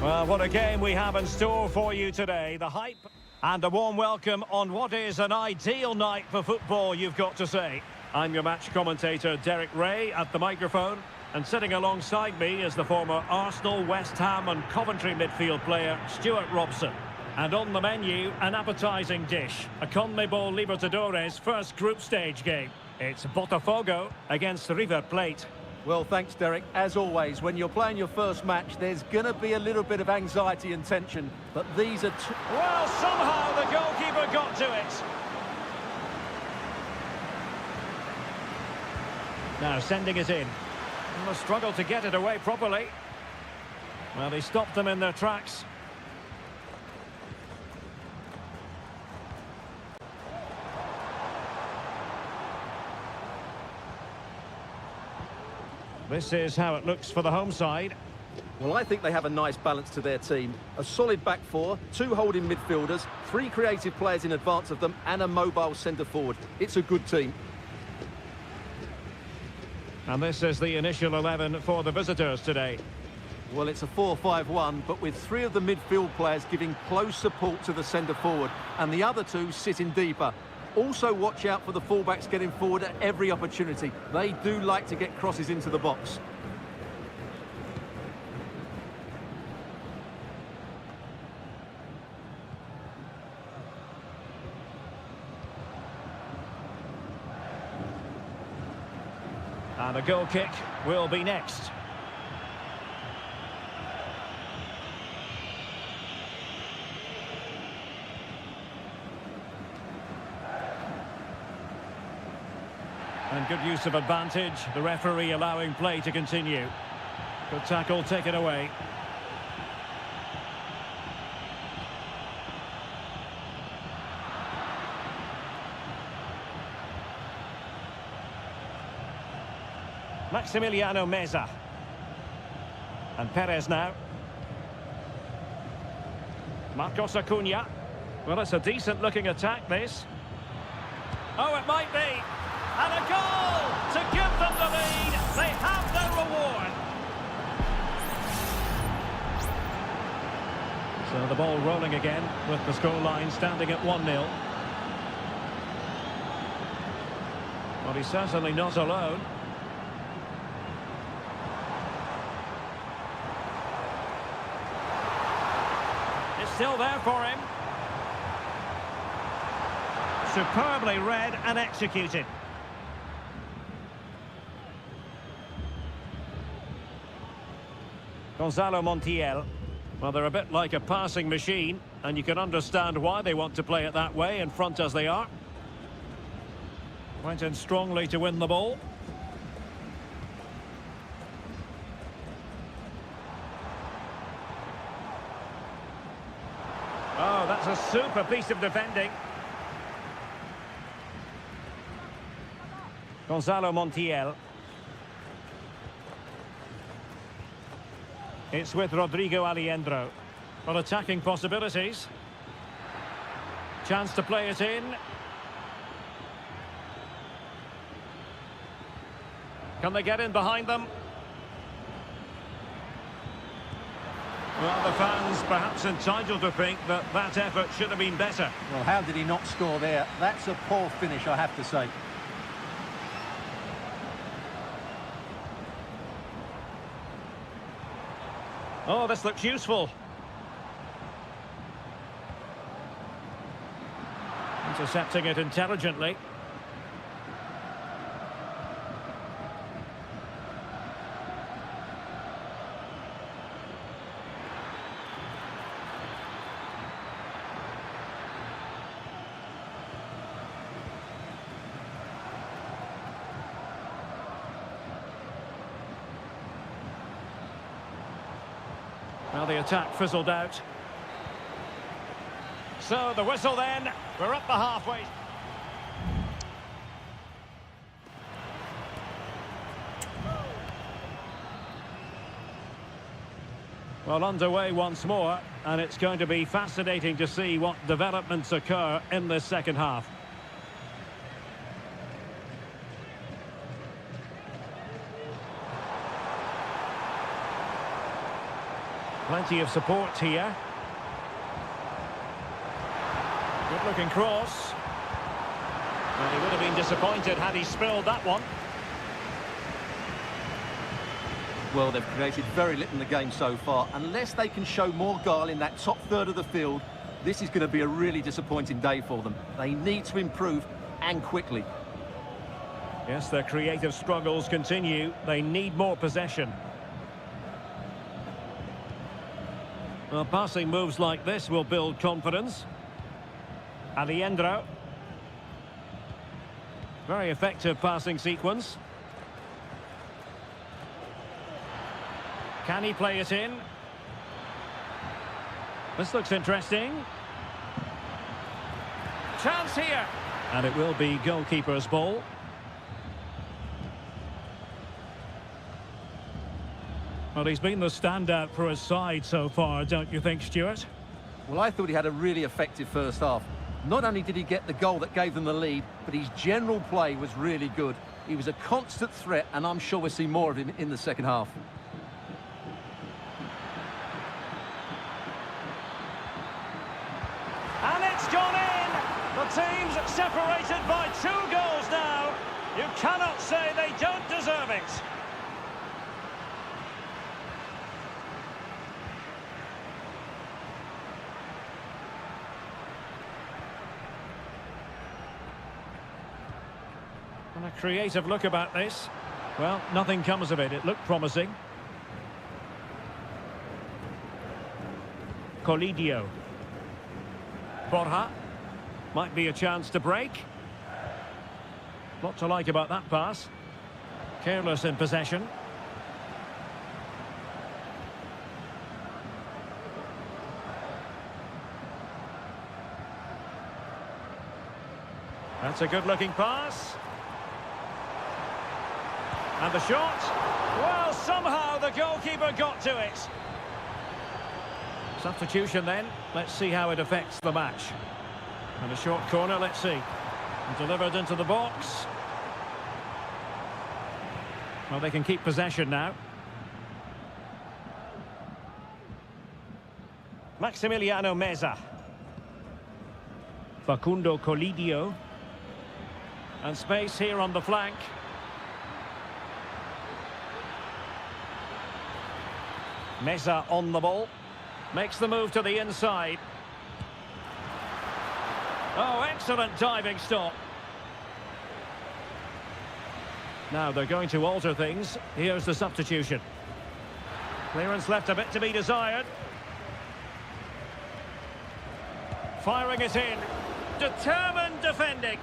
A: Well, what a game we have in store for you today. The hype and a warm welcome on what is an ideal night for football, you've got to say. I'm your match commentator, Derek Ray, at the microphone. And sitting alongside me is the former Arsenal, West Ham and Coventry midfield player, Stuart Robson. And on the menu, an appetising dish, a CONMEBOL Libertadores first group stage game. It's Botafogo against River Plate.
B: Well, thanks, Derek. As always, when you're playing your first match, there's going to be a little bit of anxiety and tension. But these are...
A: Well, somehow the goalkeeper got to it. Now sending it in. And the struggle to get it away properly. Well, he stopped them in their tracks. This is how it looks for the home side.
B: Well, I think they have a nice balance to their team. A solid back four, 2 holding midfielders, 3 creative players in advance of them, and a mobile centre-forward. It's a good team.
A: And this is the initial 11 for the visitors today.
B: Well, it's a 4-5-1, but with 3 of the midfield players giving close support to the centre-forward, and the other 2 sitting deeper. Also watch out for the fullbacks getting forward at every opportunity. They do like to get crosses into the box.
A: And a goal kick will be next. And good use of advantage, the referee allowing play to continue. Good tackle taken away. Maximiliano Meza. And Perez now. Marcos Acuna. Well, it's a decent-looking attack, this. Oh, it might be. And a goal to give them the lead. They have their reward. So the ball rolling again with the scoreline standing at 1-0. Well, he's certainly not alone. It's still there for him. Superbly read and executed. Gonzalo Montiel. Well, they're a bit like a passing machine, and you can understand why they want to play it that way, in front as they are. Went in strongly to win the ball. Oh, that's a super piece of defending. Gonzalo Montiel. It's with Rodrigo Aliendro. Well, attacking possibilities. Chance to play it in. Can they get in behind them? Well, the fans perhaps entitled to think that that effort should have been better.
B: Well, how did he not score there? That's a poor finish, I have to say.
A: Oh, this looks useful. Intercepting it intelligently. Well, the attack fizzled out. So the whistle then. We're up the halfway. Well, underway once more, and it's going to be fascinating to see what developments occur in this second half. Plenty of support here. Good looking cross. And he would have been disappointed had he spilled that one.
B: Well, they've created very little in the game so far. Unless they can show more guile in that top third of the field, this is going to be a really disappointing day for them. They need to improve, and quickly.
A: Yes, their creative struggles continue. They need more possession. Well, passing moves like this will build confidence. Aliendro. Very effective passing sequence. Can he play it in? This looks interesting. Chance here. And it will be goalkeeper's ball. Well, he's been the standout for his side so far, don't you think, Stuart?
B: Well, I thought he had a really effective first half. Not only did he get the goal that gave them the lead, but his general play was really good. He was a constant threat, and I'm sure we'll see more of him in the second half.
A: And it's gone in! The team's separated by 2 goals now. You cannot say they don't deserve it. And a creative look about this. Well, nothing comes of it. It looked promising. Colidio. Borja. Might be a chance to break. Lot to like about that pass. Careless in possession. That's a good-looking pass. And the shot. Well, somehow the goalkeeper got to it. Substitution then. Let's see how it affects the match. And a short corner, let's see. And delivered into the box. Well, they can keep possession now. Maximiliano Meza. Facundo Colidio. And space here on the flank. Meza on the ball. Makes the move to the inside. Oh, excellent diving stop. Now they're going to alter things. Here's the substitution. Clearance left a bit to be desired. Firing it in. Determined defending.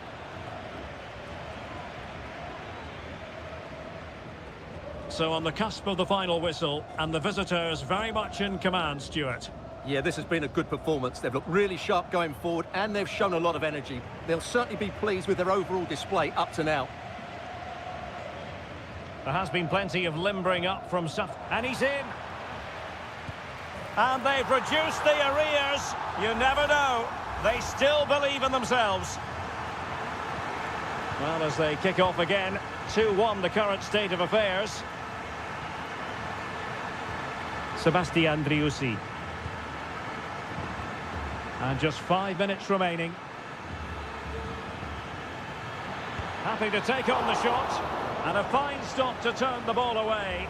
A: So on the cusp of the final whistle, and the visitors very much in command, Stuart.
B: Yeah, this has been a good performance. They've looked really sharp going forward, and they've shown a lot of energy. They'll certainly be pleased with their overall display up to now.
A: There has been plenty of limbering up from Suf, and he's in. And they've reduced the arrears. You never know. They still believe in themselves. Well, as they kick off again, 2-1 the current state of affairs. Sebastian Driussi. And just 5 minutes remaining. Happy to take on the shot. And a fine stop to turn the ball away.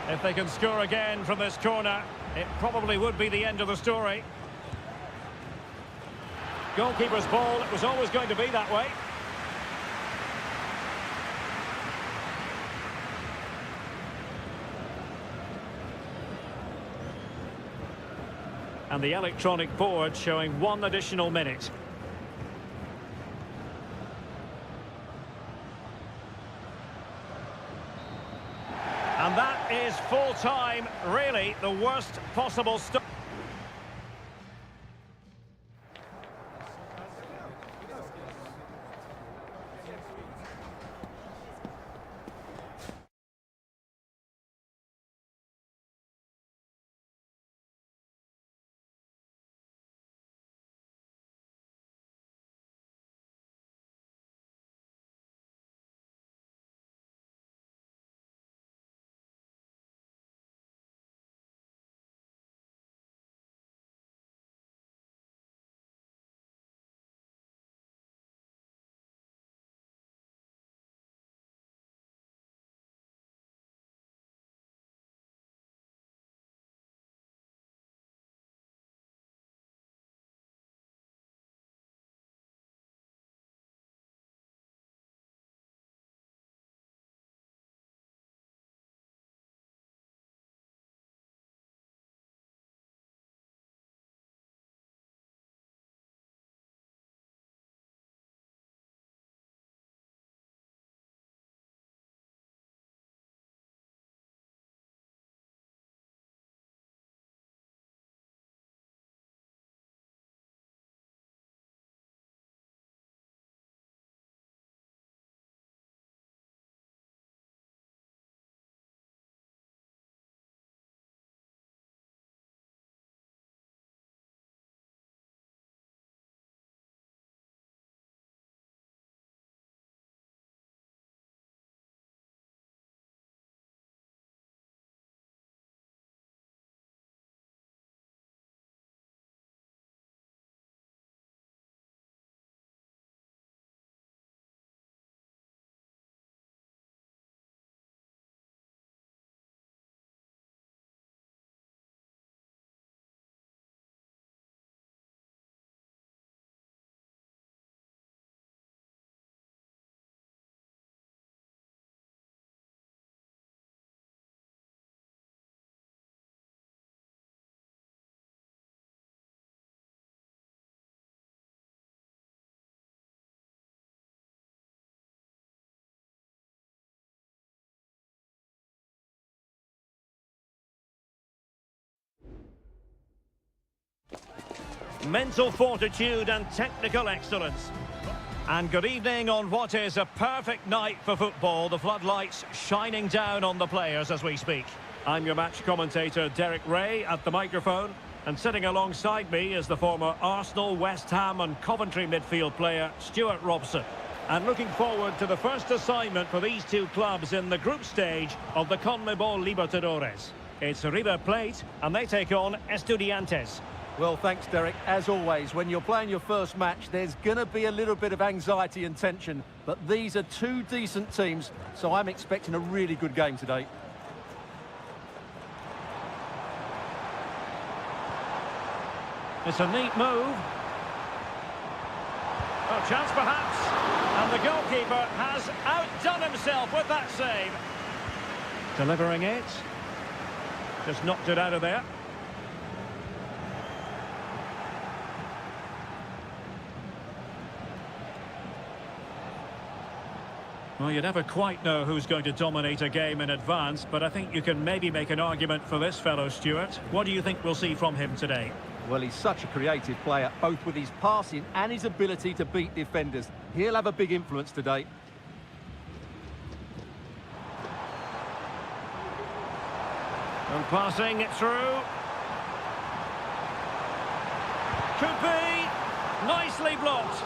A: If they can score again from this corner, it probably would be the end of the story. Goalkeeper's ball, it was always going to be that way. And the electronic board showing 1 additional minute. And that is full time, really the worst possible start. mental fortitude and technical excellence. And good evening on what is a perfect night for football. The floodlights shining down on the players as we speak. I'm your match commentator, Derek Ray, at the microphone. And sitting alongside me is the former Arsenal, West Ham and Coventry midfield player, Stuart Robson. And looking forward to the first assignment for these two clubs in the group stage of the CONMEBOL Libertadores. It's River Plate, and they take on Estudiantes.
B: Well, thanks, Derek. As always, when you're playing your first match, there's going to be a little bit of anxiety and tension. But these are two decent teams, so I'm expecting a really good game today.
A: It's a neat move. A chance perhaps. And the goalkeeper has outdone himself with that save. Delivering it. Just knocked it out of there. Well, you never quite know who's going to dominate a game in advance, but I think you can maybe make an argument for this fellow, Stuart. What do you think we'll see from him today?
B: Well, he's such a creative player, both with his passing and his ability to beat defenders. He'll have a big influence today.
A: And passing it through. Could be. Nicely blocked.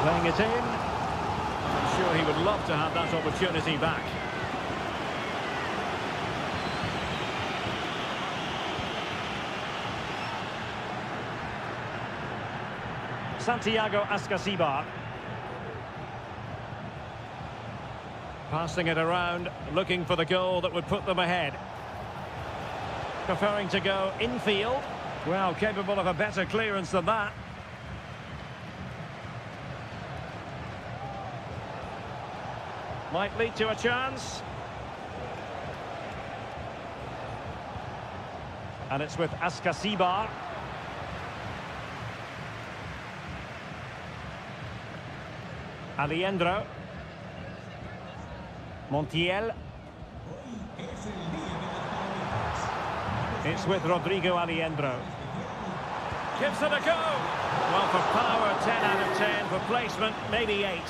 A: Playing it in. I'm sure he would love to have that opportunity back. Santiago Ascasibar. Passing it around, looking for the goal that would put them ahead. Preferring to go infield. Well, capable of a better clearance than that. Might lead to a chance. And it's with Ascasibar. Aliendro. Montiel. It's with Rodrigo Aliendro. Gives it a go. Well, for power, 10 out of 10. For placement, maybe 8.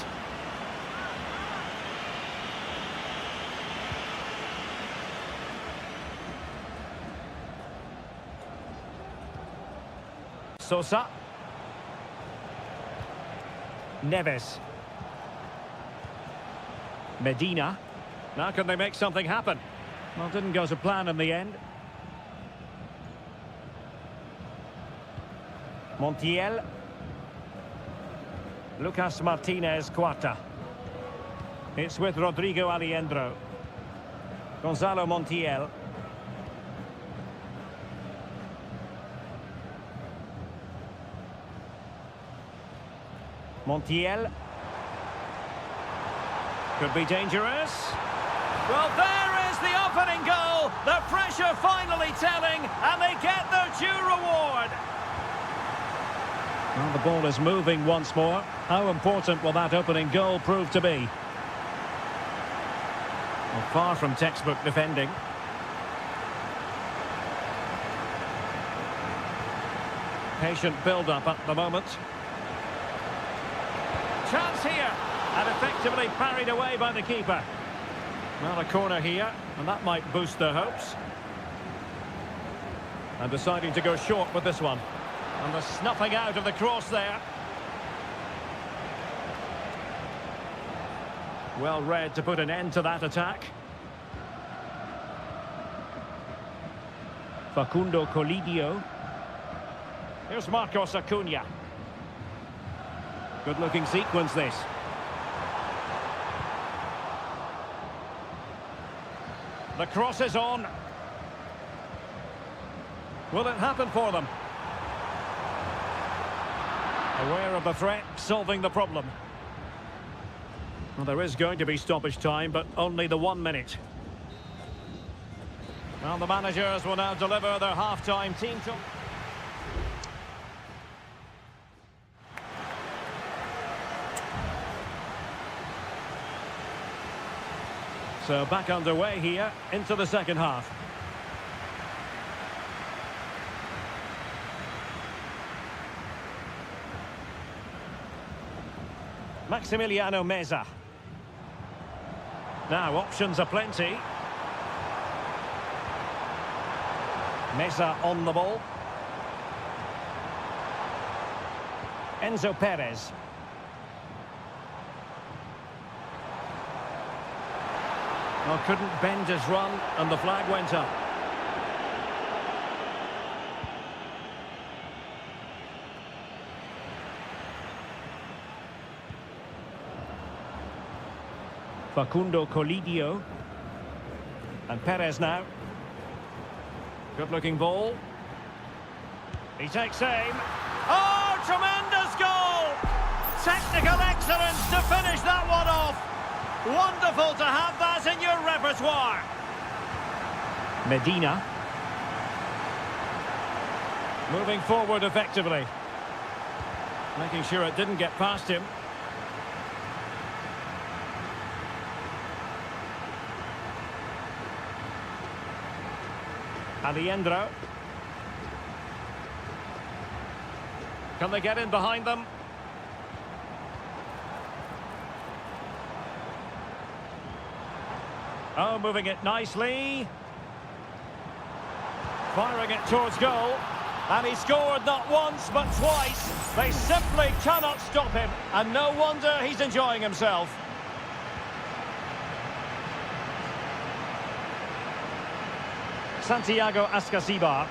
A: Sosa. Neves. Medina. Now can they make something happen? Well, didn't go to plan in the end. Montiel. Lucas Martinez Cuarta. It's with Rodrigo Aliendro. Gonzalo Montiel. Montiel. Could be dangerous. Well, there is the opening goal. The pressure finally telling, and they get their due reward. Well, the ball is moving once more. How important will that opening goal prove to be? Well, far from textbook defending. Patient build-up at the moment. Chance here, and effectively parried away by the keeper. Well, a corner here, and that might boost their hopes. And deciding to go short with this one. And the snuffing out of the cross there. Well read to put an end to that attack. Facundo Colidio. Here's Marcos Acuna. Good-looking sequence, this. The cross is on. Will it happen for them? Aware of the threat, solving the problem. Well, there is going to be stoppage time, but only the 1 minute. Well, the managers will now deliver their half-time team talk. So back underway here into the second half. Maximiliano Meza. Now, options aplenty. Meza on the ball. Enzo Perez. Well, couldn't bend his run, and the flag went up. Facundo Colidio. And Perez now. Good-looking ball. He takes aim. Oh, tremendous goal! Technical excellence to finish that one off. Wonderful to have that in your repertoire. Medina. Moving forward effectively. Making sure it didn't get past him. Aliendro. Can they get in behind them? Oh, moving it nicely. Firing it towards goal. And he scored not once, but twice. They simply cannot stop him. And no wonder he's enjoying himself. Santiago Ascasibar.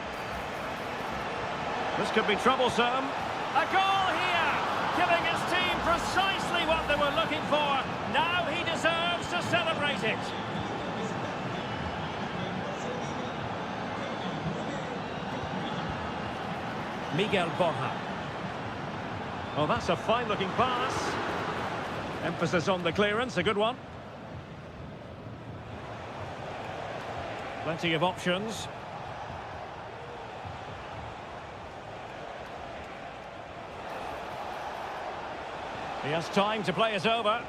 A: This could be troublesome. A goal here! Giving his team precisely what they were looking for. Now he deserves to celebrate it. Miguel Borja. Oh, that's a fine-looking pass. Emphasis on the clearance, a good one. Plenty of options. He has time to play it over.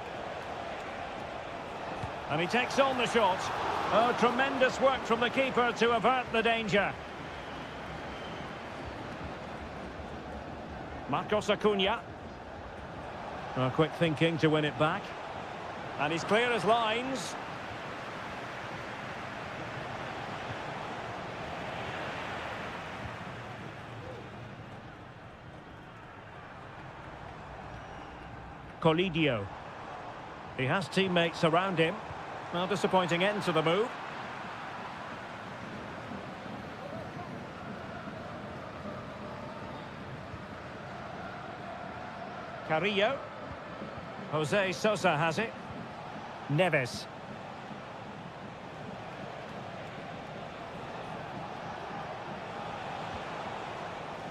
A: And he takes on the shot. Oh, tremendous work from the keeper to avert the danger. Marcos Acuna. Oh, quick thinking to win it back. And he's clear as lines. Colidio. He has teammates around him. Well, disappointing end to the move. Carrillo. Jose Sosa has it. Neves.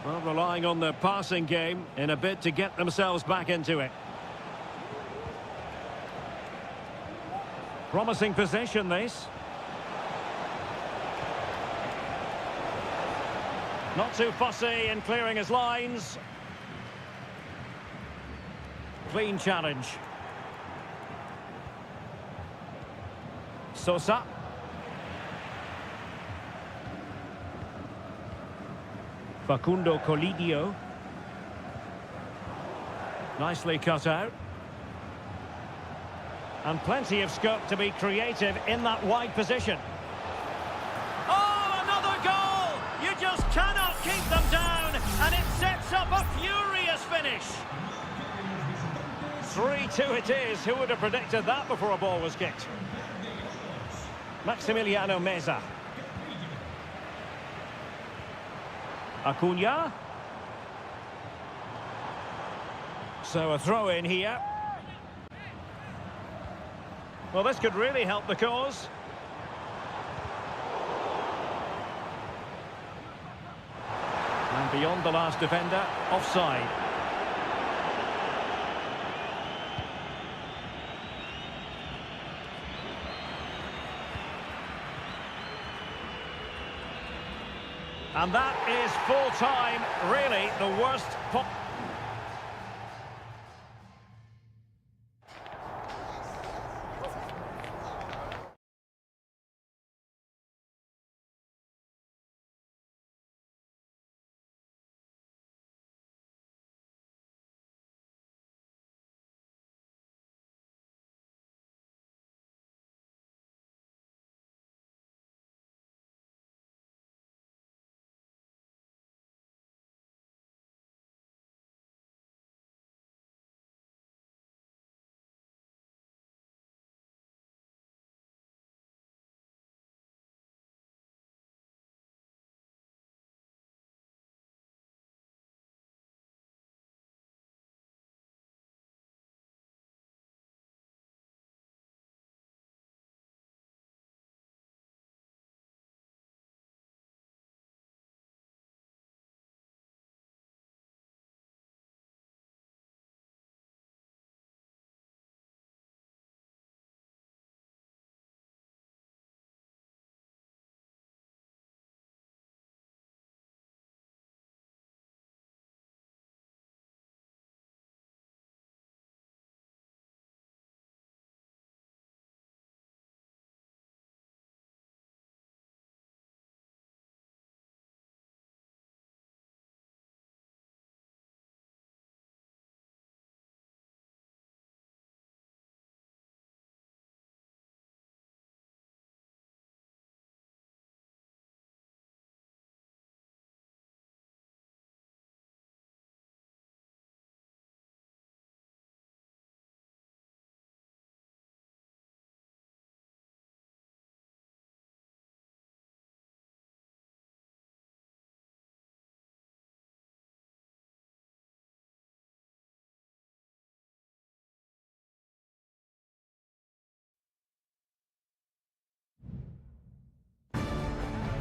A: Well, relying on their passing game in a bid to get themselves back into it. Promising possession, this. Not too fussy in clearing his lines. Clean challenge. Sosa. Facundo Colidio. Nicely cut out. And plenty of scope to be creative in that wide position. Oh, another goal! You just cannot keep them down, and it sets up a furious finish. 3-2 it is. Who would have predicted that before a ball was kicked? Maximiliano Meza. Acuna. So a throw in here. Well, this could really help the cause. And beyond the last defender, offside. And that is full time, really the worst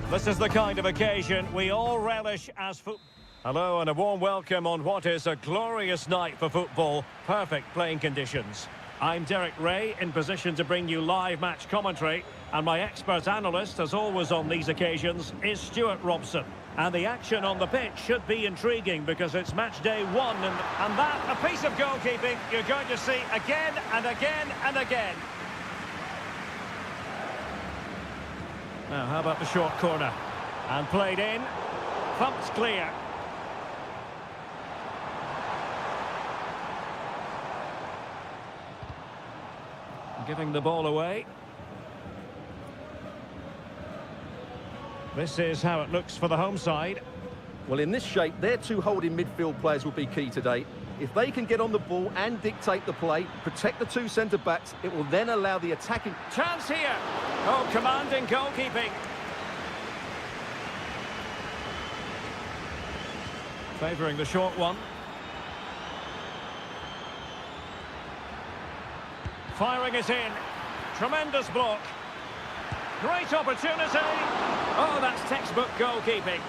A: This is the kind of occasion we all relish as football. Hello and a warm welcome on what is a glorious night for football. Perfect playing conditions. I'm Derek Ray, in position to bring you live match commentary. And my expert analyst, as always on these occasions, is Stuart Robson. And the action on the pitch should be intriguing because it's match day one. And that, a piece of goalkeeping you're going to see again and again and again. Now, how about the short corner? And played in. Pumped clear. Giving the ball away. This is how it looks for the home side.
B: Well, in this shape, their two holding midfield players will be key today. If they can get on the ball and dictate the play, protect the two centre-backs, it will then allow the attacking...
A: Chance here! Oh, commanding goalkeeping. Favouring the short one. Firing it in. Tremendous block. Great opportunity. Oh, that's textbook goalkeeping.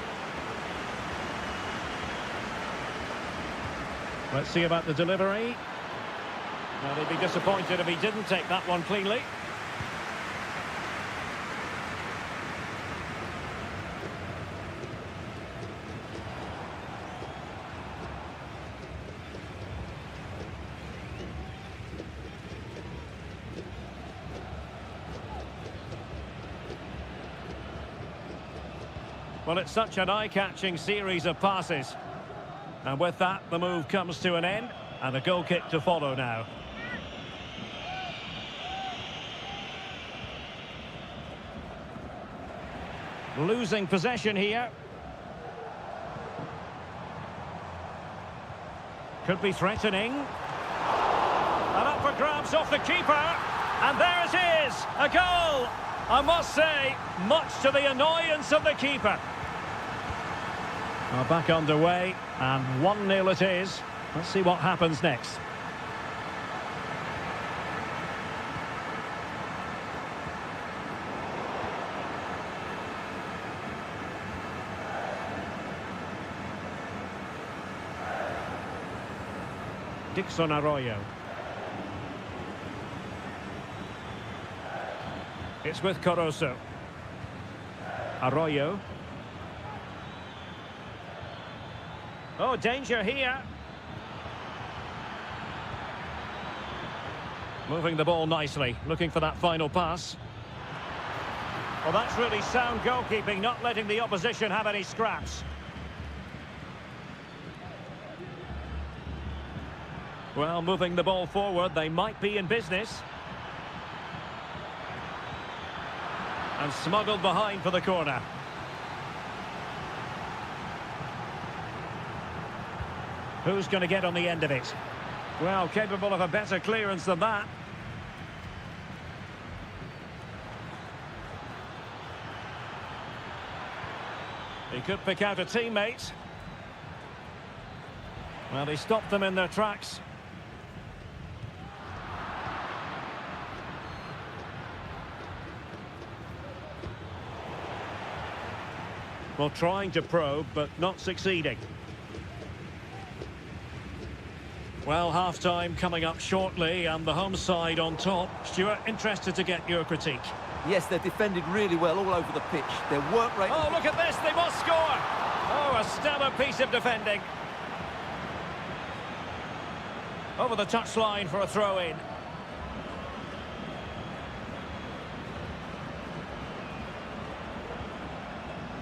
A: Let's see about the delivery. Now, they'd be disappointed if he didn't take that one cleanly. Well, it's such an eye-catching series of passes. And with that, the move comes to an end, and a goal kick to follow now. Losing possession here. Could be threatening. And up for grabs off the keeper. And there it is, a goal! I must say, much to the annoyance of the keeper. Well, back underway, and 1-0 it is. Let's see what happens next. Dixon Arroyo. It's with Corozo. Arroyo. Oh, danger here. Moving the ball nicely, looking for that final pass. Well, that's really sound goalkeeping, not letting the opposition have any scraps. Well, moving the ball forward, they might be in business. And smuggled behind for the corner. Who's going to get on the end of it? Well, capable of a better clearance than that. He could pick out a teammate. Well, he stopped them in their tracks. Well, trying to probe, but not succeeding. Well, half-time coming up shortly, and the home side on top. Stuart, interested to get your critique.
B: Yes, they've defended really well all over the pitch. Their work rate...
A: Oh, look at this, they must score! Oh, a stellar piece of defending. Over the touchline for a throw-in.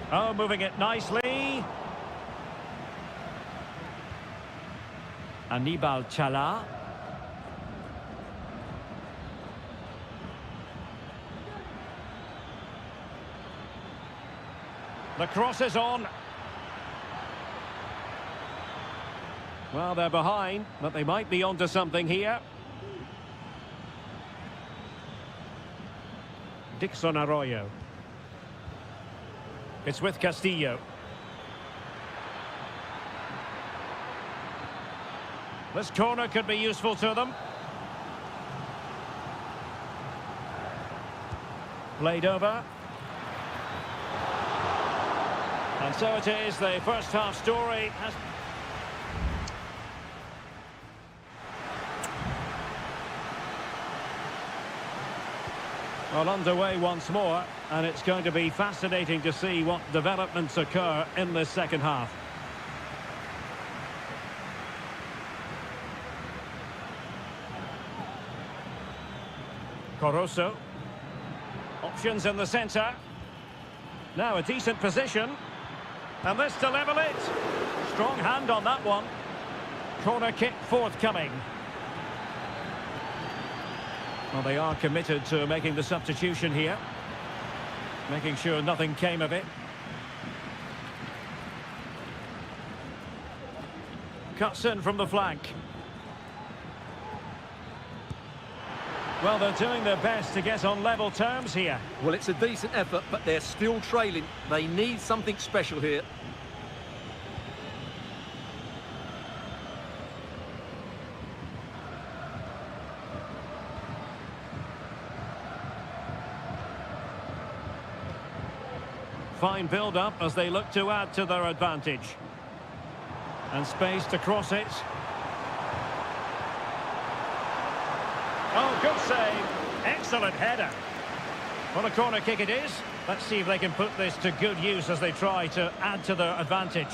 A: Oh, moving it nicely. Anibal Chala. The cross is on. Well, they're behind, but they might be onto something here. Dixon Arroyo. It's with Castillo. This corner could be useful to them. Played over. And so it is, the first half story has... Well, underway once more, and it's going to be fascinating to see what developments occur in this second half. Caruso. Options in the centre. Now a decent position. And this to level it. Strong hand on that one. Corner kick forthcoming. Well, they are committed to making the substitution here. Making sure nothing came of it. Cuts in from the flank. Well, they're doing their best to get on level terms here.
B: Well, it's a decent effort, but they're still trailing. They need something special here.
A: Fine build-up as they look to add to their advantage. And space to cross it. Oh, good save. Excellent header. Well, a corner kick it is. Let's see if they can put this to good use as they try to add to their advantage.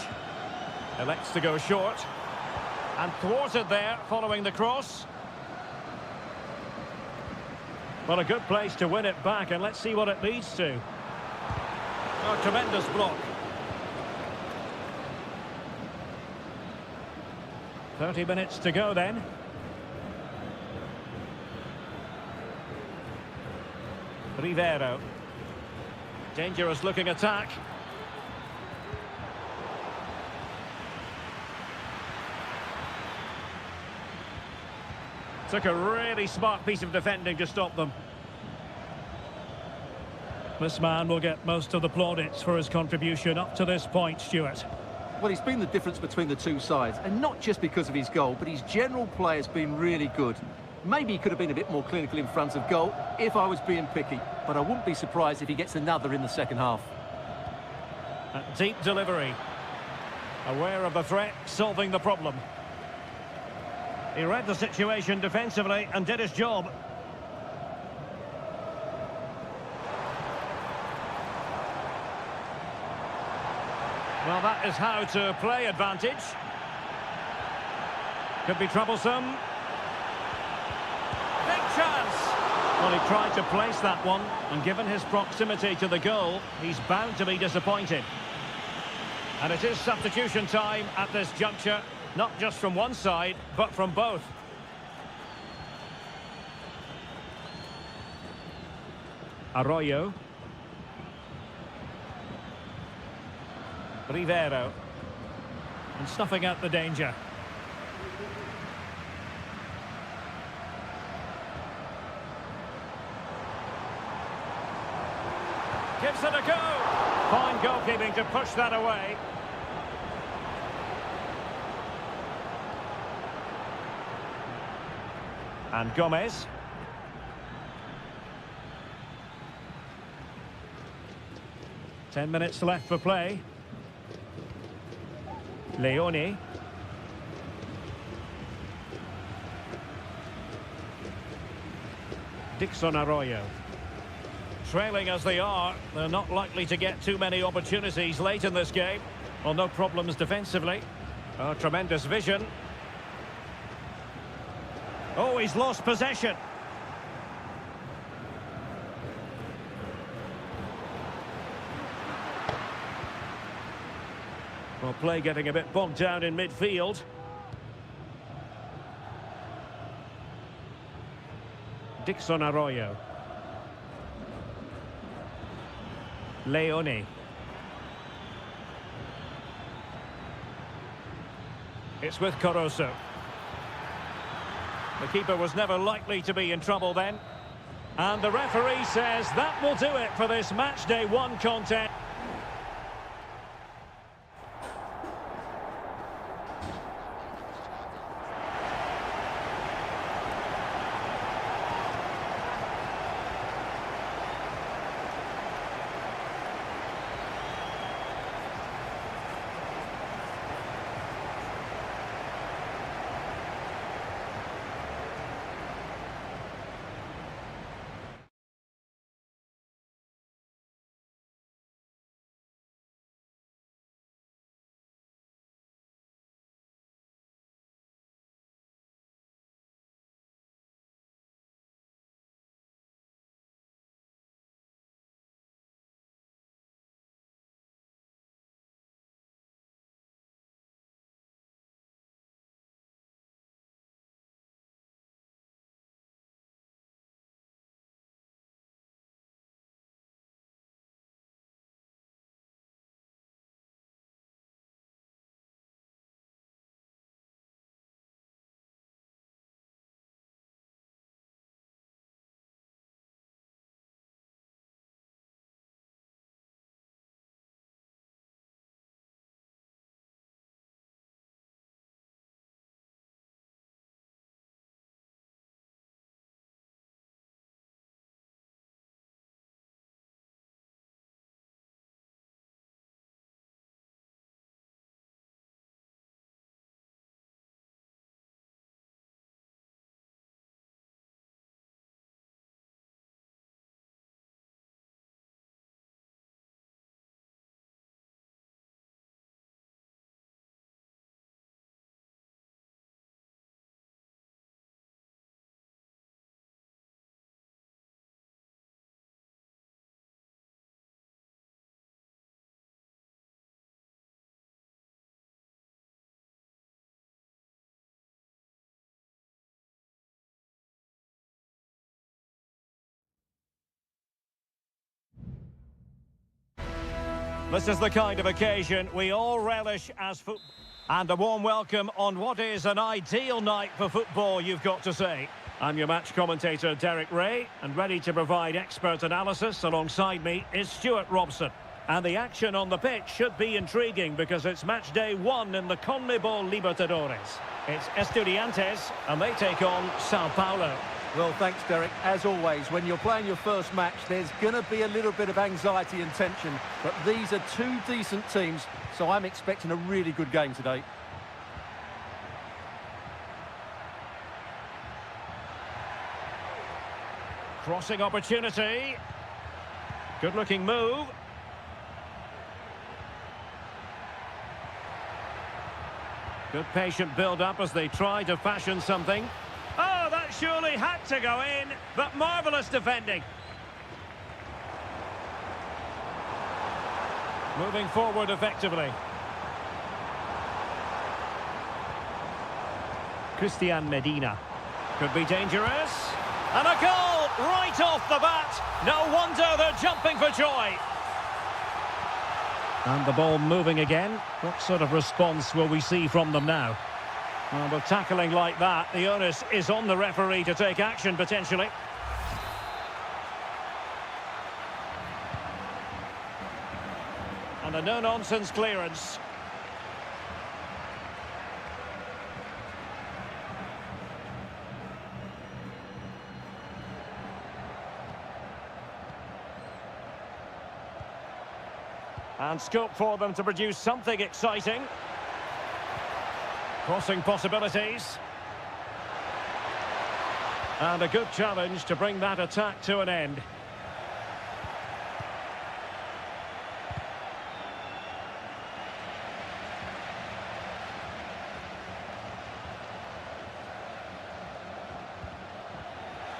A: Elects to go short. And thwarted there following the cross. Well, a good place to win it back, and let's see what it leads to. Oh, tremendous block. 30 minutes to go then. Rivero. Dangerous looking attack. Took a really smart piece of defending to stop them. This man will get most of the plaudits for his contribution up to this point, Stuart.
B: Well, he's been the difference between the two sides, and not just because of his goal, but his general play has been really good. Maybe he could have been a bit more clinical in front of goal if I was being picky, but I wouldn't be surprised if he gets another in the second half.
A: A deep delivery. Aware of the threat, solving the problem. He read the situation defensively and did his job. Well, that is how to play advantage. Could be troublesome. Big chance! Well, he tried to place that one, and given his proximity to the goal, he's bound to be disappointed. And it is substitution time at this juncture, not just from one side, but from both. Arroyo. Rivero. And snuffing out the danger. Gives it a go. Fine goalkeeping to push that away. And Gomez. Ten minutes left for play. Leone. Dixon Arroyo. Trailing as they are, they're not likely to get too many opportunities late in this game. Well, no problems defensively. Oh, tremendous vision. Oh, he's lost possession. Well, play getting a bit bogged down in midfield. Dixon Arroyo. Leone. It's with Caruso. The keeper was never likely to be in trouble then. And the referee says that will do it for this match day one contest. This is the kind of occasion we all relish as football. And a warm welcome on what is an ideal night for football, you've got to say. I'm your match commentator, Derek Ray, and ready to provide expert analysis alongside me is Stuart Robson. And the action on the pitch should be intriguing because it's match day 1 in the CONMEBOL Libertadores. It's Estudiantes, and they take on Sao Paulo.
B: Well, thanks, Derek. As always, when you're playing your first match, there's going to be a little bit of anxiety and tension. But these are two decent teams, so I'm expecting a really good game today.
A: Crossing opportunity. Good-looking move. Good patient build-up as they try to fashion something. Oh, that surely had to go in, but marvellous defending. Moving forward effectively. Christian Medina. Could be dangerous. And a goal right off the bat. No wonder they're jumping for joy. And the ball moving again. What sort of response will we see from them now? Well, with tackling like that, the onus is on the referee to take action, potentially. And a no-nonsense clearance. And scope for them to produce something exciting. Crossing possibilities. And a good challenge to bring that attack to an end.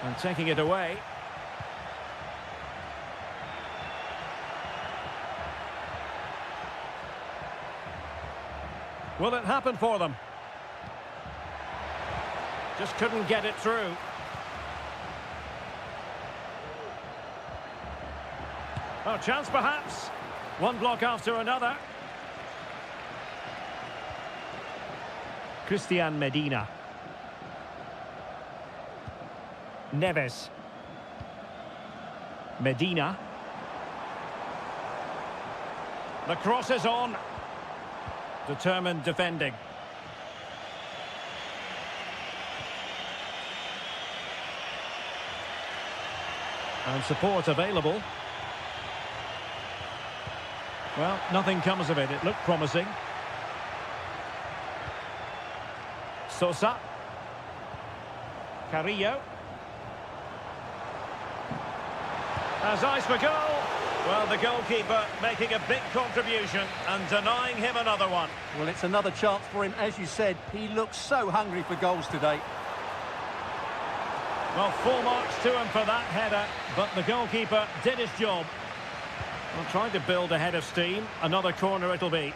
A: And taking it away. Will it happen for them? Just couldn't get it through. Oh, chance perhaps. One block after another. Christian Medina. Neves. Medina. The cross is on. Determined defending. And support available. Well, nothing comes of it. It looked promising. Sosa. Carrillo. Has eyes for goal. Well, the goalkeeper making a big contribution and denying him another one.
B: Well, it's another chance for him. As you said, he looks so hungry for goals today.
A: Well, full marks to him for that header, but the goalkeeper did his job. Well, trying to build a head of steam. Another corner it'll be.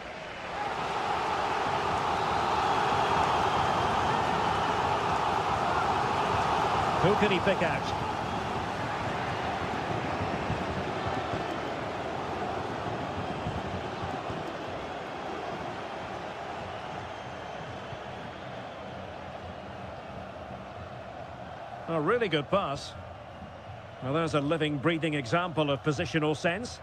A: Who can he pick out? A really good pass. Well, there's a living, breathing example of positional sense.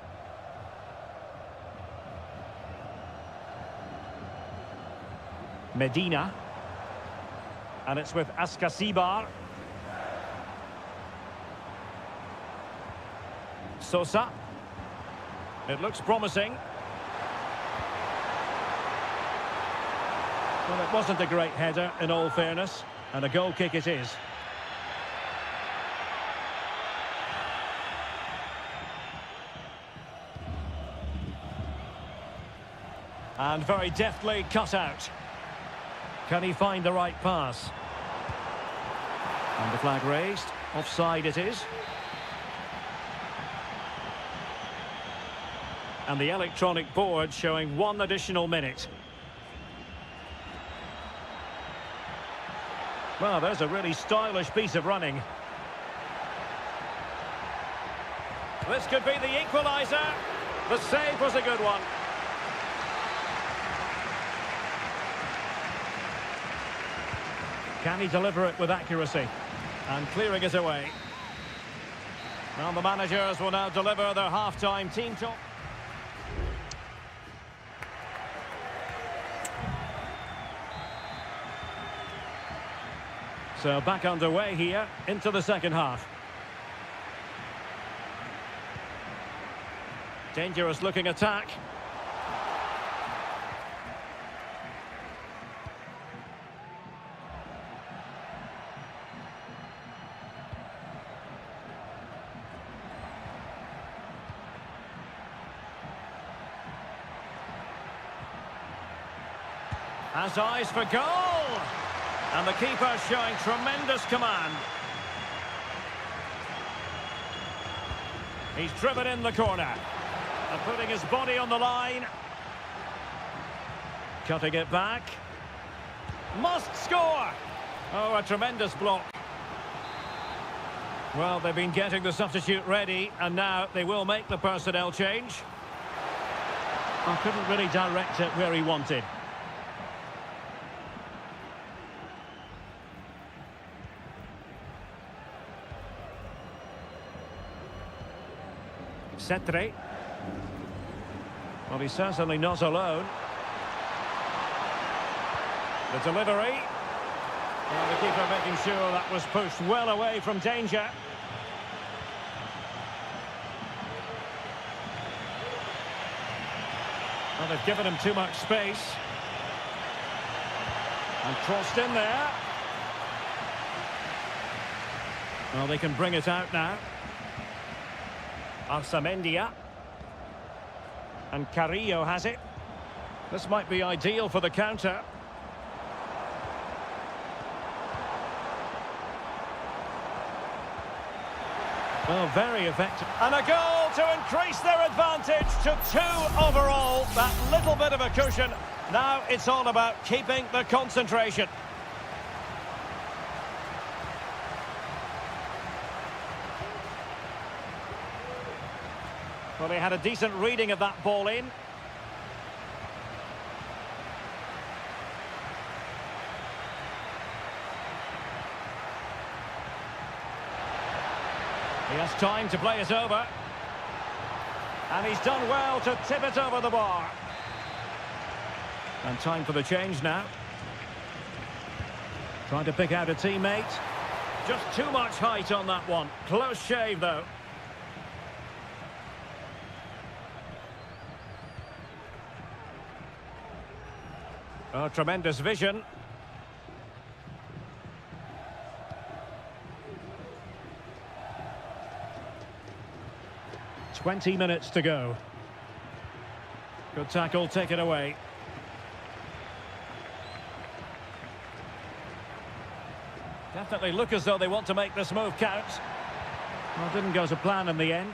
A: Medina. And it's with Ascasibar. Sosa. It looks promising. Well, it wasn't a great header, in all fairness. And a goal kick it is. And very deftly cut out. Can he find the right pass? And the flag raised. Offside it is. And the electronic board showing 1 additional minute. Well, there's a really stylish piece of running. This could be the equaliser. The save was a good one. Can he deliver it with accuracy? And clearing it away. Well, the managers will now deliver their half-time team talk. So back underway here into the second half. Dangerous looking attack. Has eyes for goal! And the keeper showing tremendous command. He's driven in the corner. And putting his body on the line. Cutting it back. Must score! Oh, a tremendous block. Well, they've been getting the substitute ready, and now they will make the personnel change. I couldn't really direct it where he wanted. Cetre. Well, he's certainly not alone. The delivery. Well, the keeper making sure that was pushed well away from danger. Well, they've given him too much space. And crossed in there. Well, they can bring it out now. Arsamendia. And Carrillo has it. This might be ideal for the counter. Well, very effective. And a goal to increase their advantage to 2 overall. That little bit of a cushion. Now it's all about keeping the concentration. Well, they had a decent reading of that ball in. He has time to play it over. And he's done well to tip it over the bar. And time for the change now. Trying to pick out a teammate. Just too much height on that one. Close shave, though. Oh, tremendous vision. "20 minutes to go. Good tackle, take it away. Definitely look as though they want to make this move count. Well, didn't go to plan in the end.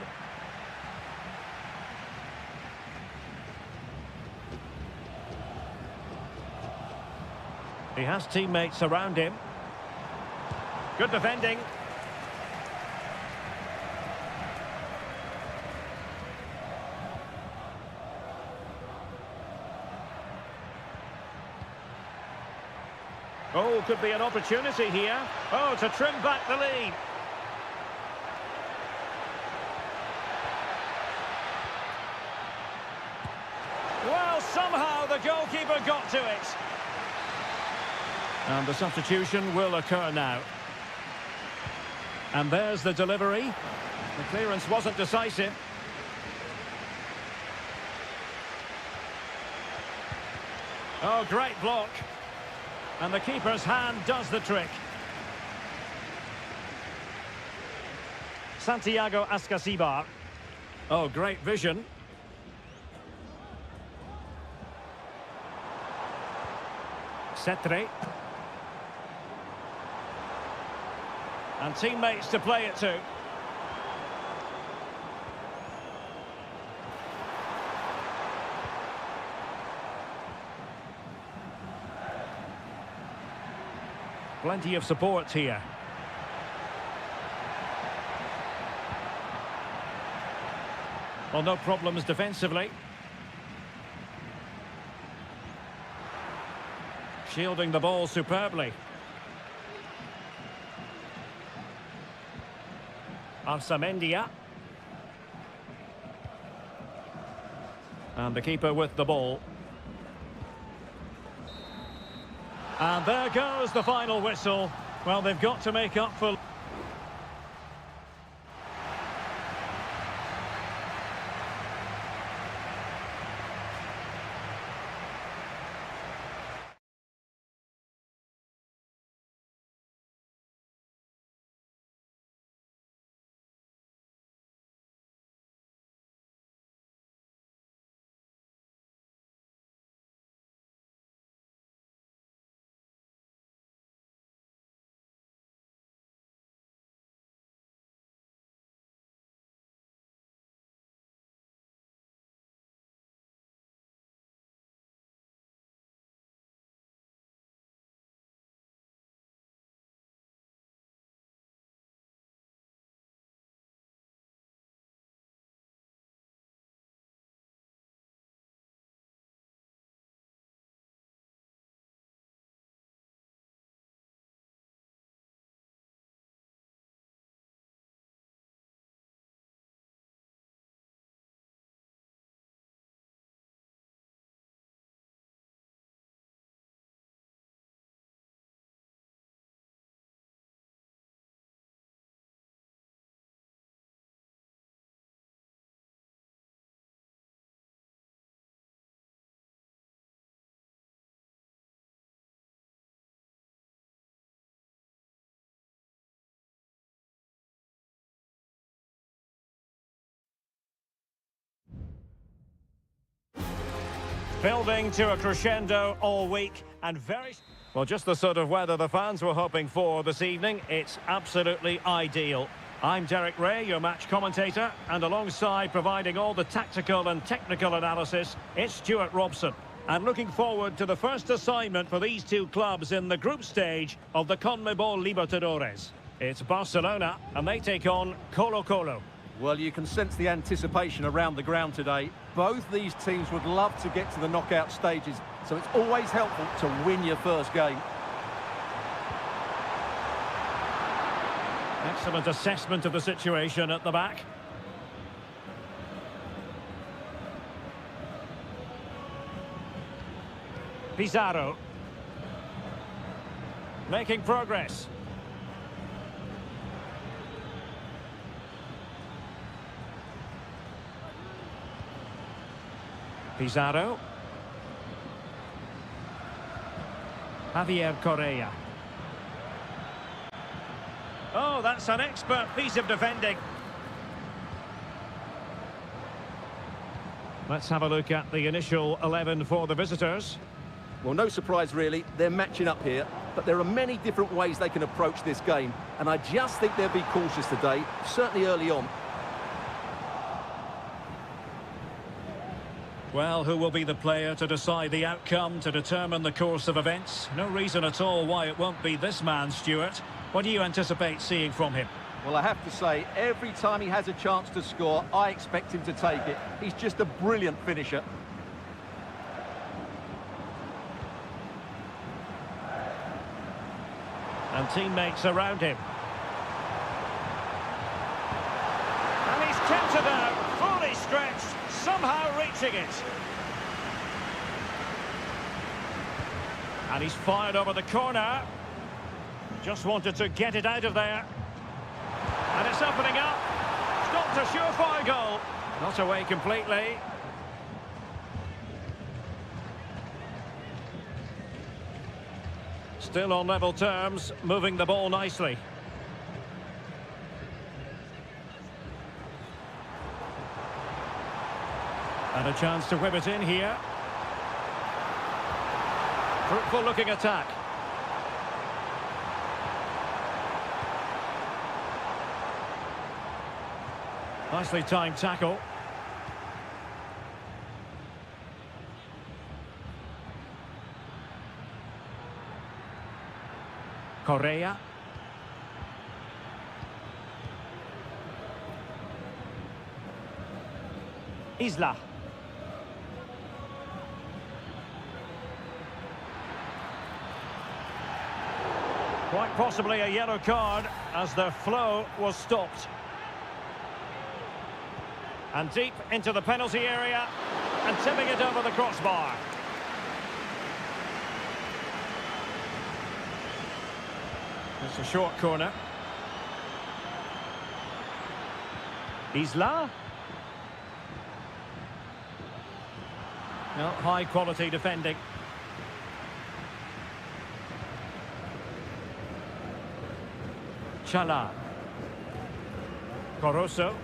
A: He has teammates around him. Good defending. Oh, could be an opportunity here. Oh, to trim back the lead. Well, somehow the goalkeeper got to it. And the substitution will occur now. And there's the delivery. The clearance wasn't decisive. Oh, great block. And the keeper's hand does the trick. Santiago Ascasibar. Oh, great vision. Cetre. And teammates to play it to. Plenty of support here. Well, no problems defensively. Shielding the ball superbly. Arsamendia. And the keeper with the ball. And there goes the final whistle. Well, they've got to make up for... Building to a crescendo all week and very... Well, just the sort of weather the fans were hoping for this evening. It's absolutely ideal. I'm Derek Ray, your match commentator, and alongside providing all the tactical and technical analysis, it's Stuart Robson. And looking forward to the first assignment for these two clubs in the group stage of the CONMEBOL Libertadores. It's Barcelona, and they take on Colo-Colo.
B: Well, you can sense the anticipation around the ground today. Both these teams would love to get to the knockout stages, so it's always helpful to win your first game.
A: Excellent assessment of the situation at the back. Pizarro. Making progress. Pizarro. Javier Correa. Oh, that's an expert piece of defending. Let's have a look at the initial 11 for the visitors.
B: Well, no surprise really, they're matching up here, but there are many different ways they can approach this game, and I just think they'll be cautious today, certainly early on.
A: Well, who will be the player to decide the outcome, to determine the course of events? No reason at all why it won't be this man, Stuart. What do you anticipate seeing from him?
B: Well, I have to say, every time he has a chance to score, I expect him to take it. He's just a brilliant finisher.
A: And teammates around him. And he's tempted out, fully stretched, somehow reaching it. And he's fired over the corner. Just wanted to get it out of there. And it's opening up. Stopped a surefire goal. Not away completely. Still on level terms, moving the ball nicely. And a chance to whip it in here. Fruitful looking attack. Nicely timed tackle. Correa. Isla. Quite possibly a yellow card as the flow was stopped. And deep into the penalty area and tipping it over the crossbar. It's a short corner. Isla. No, high quality defending. Chala. Coroso.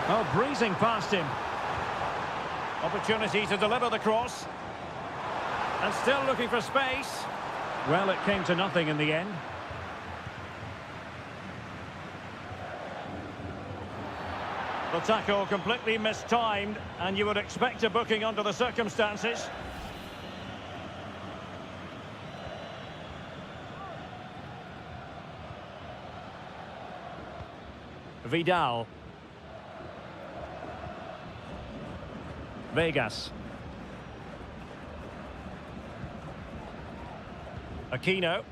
A: Oh, breezing past him. Opportunity to deliver the cross. And still looking for space. Well, it came to nothing in the end. The tackle completely mistimed, and you would expect a booking under the circumstances. Vidal. Vegas. Aquino.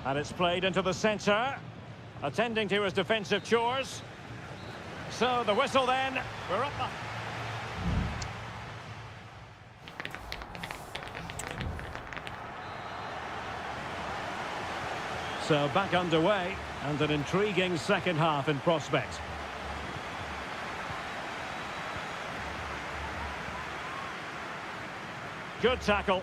A: And it's played into the centre, attending to his defensive chores. So the whistle then, we're up. So back underway, and an intriguing second half in prospect. Good tackle.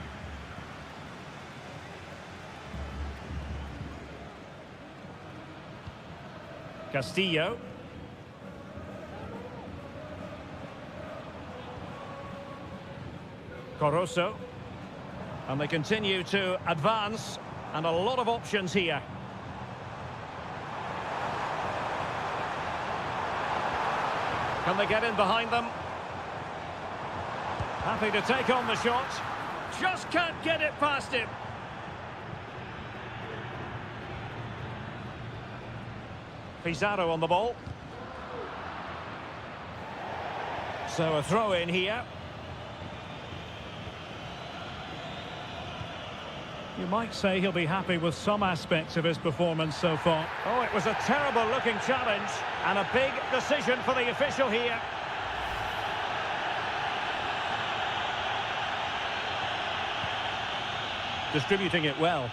A: Castillo. Coroso. And they continue to advance, and a lot of options here. Can they get in behind them? Happy to take on the shot. Just can't get it past him. Pizarro on the ball. So a throw in here. You might say he'll be happy with some aspects of his performance so far. Oh, it was a terrible looking challenge and a big decision for the official here. Distributing it well.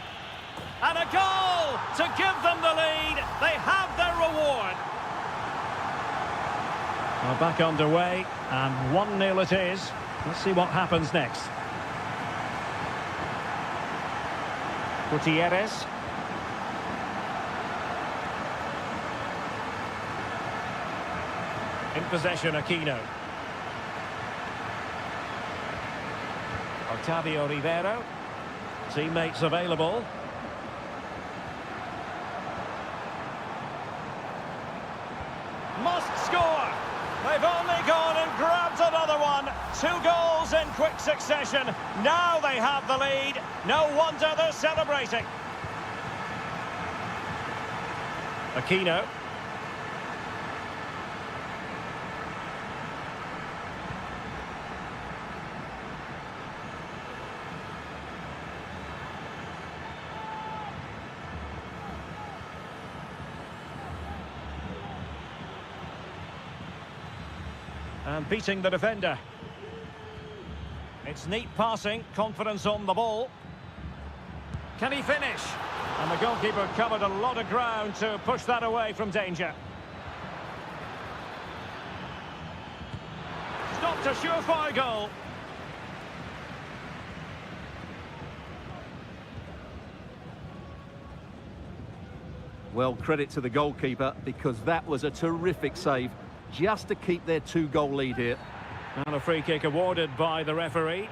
A: And a goal to give them the lead. They have their reward. Well, back underway, and 1-0 it is. Let's see what happens next. Gutierrez. In possession, Aquino. Octavio Rivero. Teammates available. Must score. They've only gone and grabbed another one. 2 goals in quick succession. Now they have the lead. No wonder they're celebrating. Aquino. And beating the defender. It's neat passing, confidence on the ball. Can he finish? And the goalkeeper covered a lot of ground to push that away from danger. Stopped a surefire goal.
B: Well, credit to the goalkeeper, because that was a terrific save, just to keep their 2-goal lead here.
A: And a free kick awarded by the referee.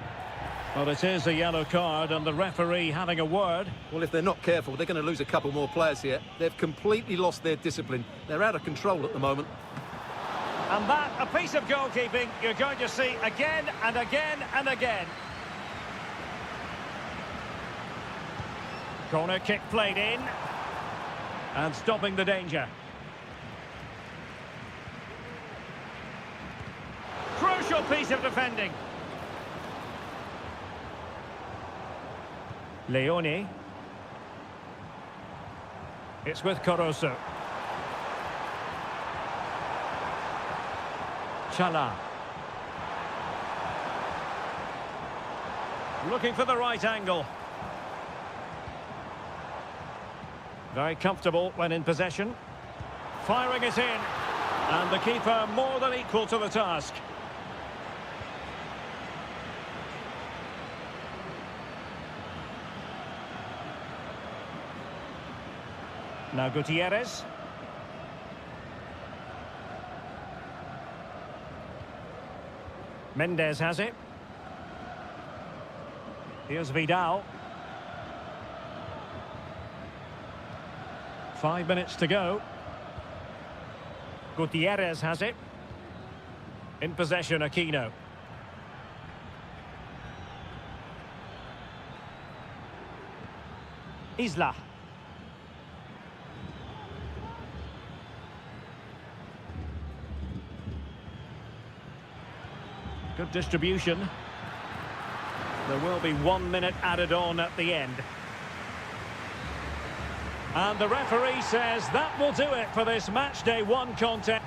A: Well, it is a yellow card and the referee having a word.
B: Well, if they're not careful, they're going to lose a couple more players here. They've completely lost their discipline. They're out of control at the moment.
A: And that, a piece of goalkeeping you're going to see again and again and again. Corner kick played in. And stopping the danger. Crucial piece of defending. Leone. It's with Caruso. Chala. Looking for the right angle. Very comfortable when in possession. Firing it in. And the keeper more than equal to the task. Now Gutierrez. Mendes has it. Here's Vidal. 5 minutes to go. Gutierrez has it. In possession, Aquino. Isla. Good distribution. There will be 1 minute added on at the end. And the referee says that will do it for this match day 1 contest.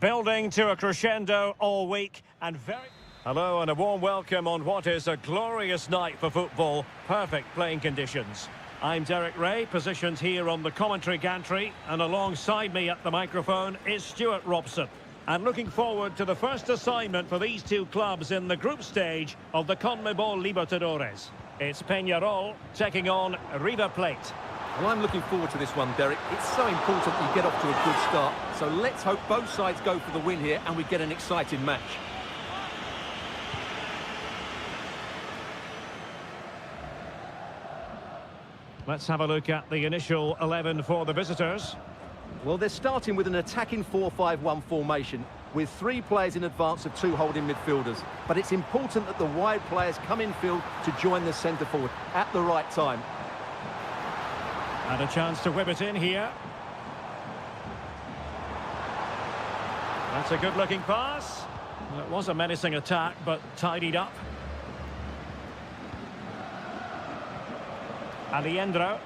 A: Building to a crescendo all week and very... Hello and a warm welcome on what is a glorious night for football. Perfect playing conditions. I'm Derek Ray, positioned here on the commentary gantry, and alongside me at the microphone is Stuart Robson. And looking forward to the first assignment for these two clubs in the group stage of the CONMEBOL Libertadores. It's Peñarol taking on River Plate.
B: Well, I'm looking forward to this one, Derek. It's so important you get off to a good start. So let's hope both sides go for the win here and we get an exciting match.
A: Let's have a look at the initial 11 for the visitors.
B: Well, they're starting with an attacking 4-5-1 formation. with 3 players in advance of 2 holding midfielders. But it's important that the wide players come in field to join the centre forward at the right time.
A: And a chance to whip it in here. That's a good-looking pass. Well, it was a menacing attack, but tidied up. Alejandro.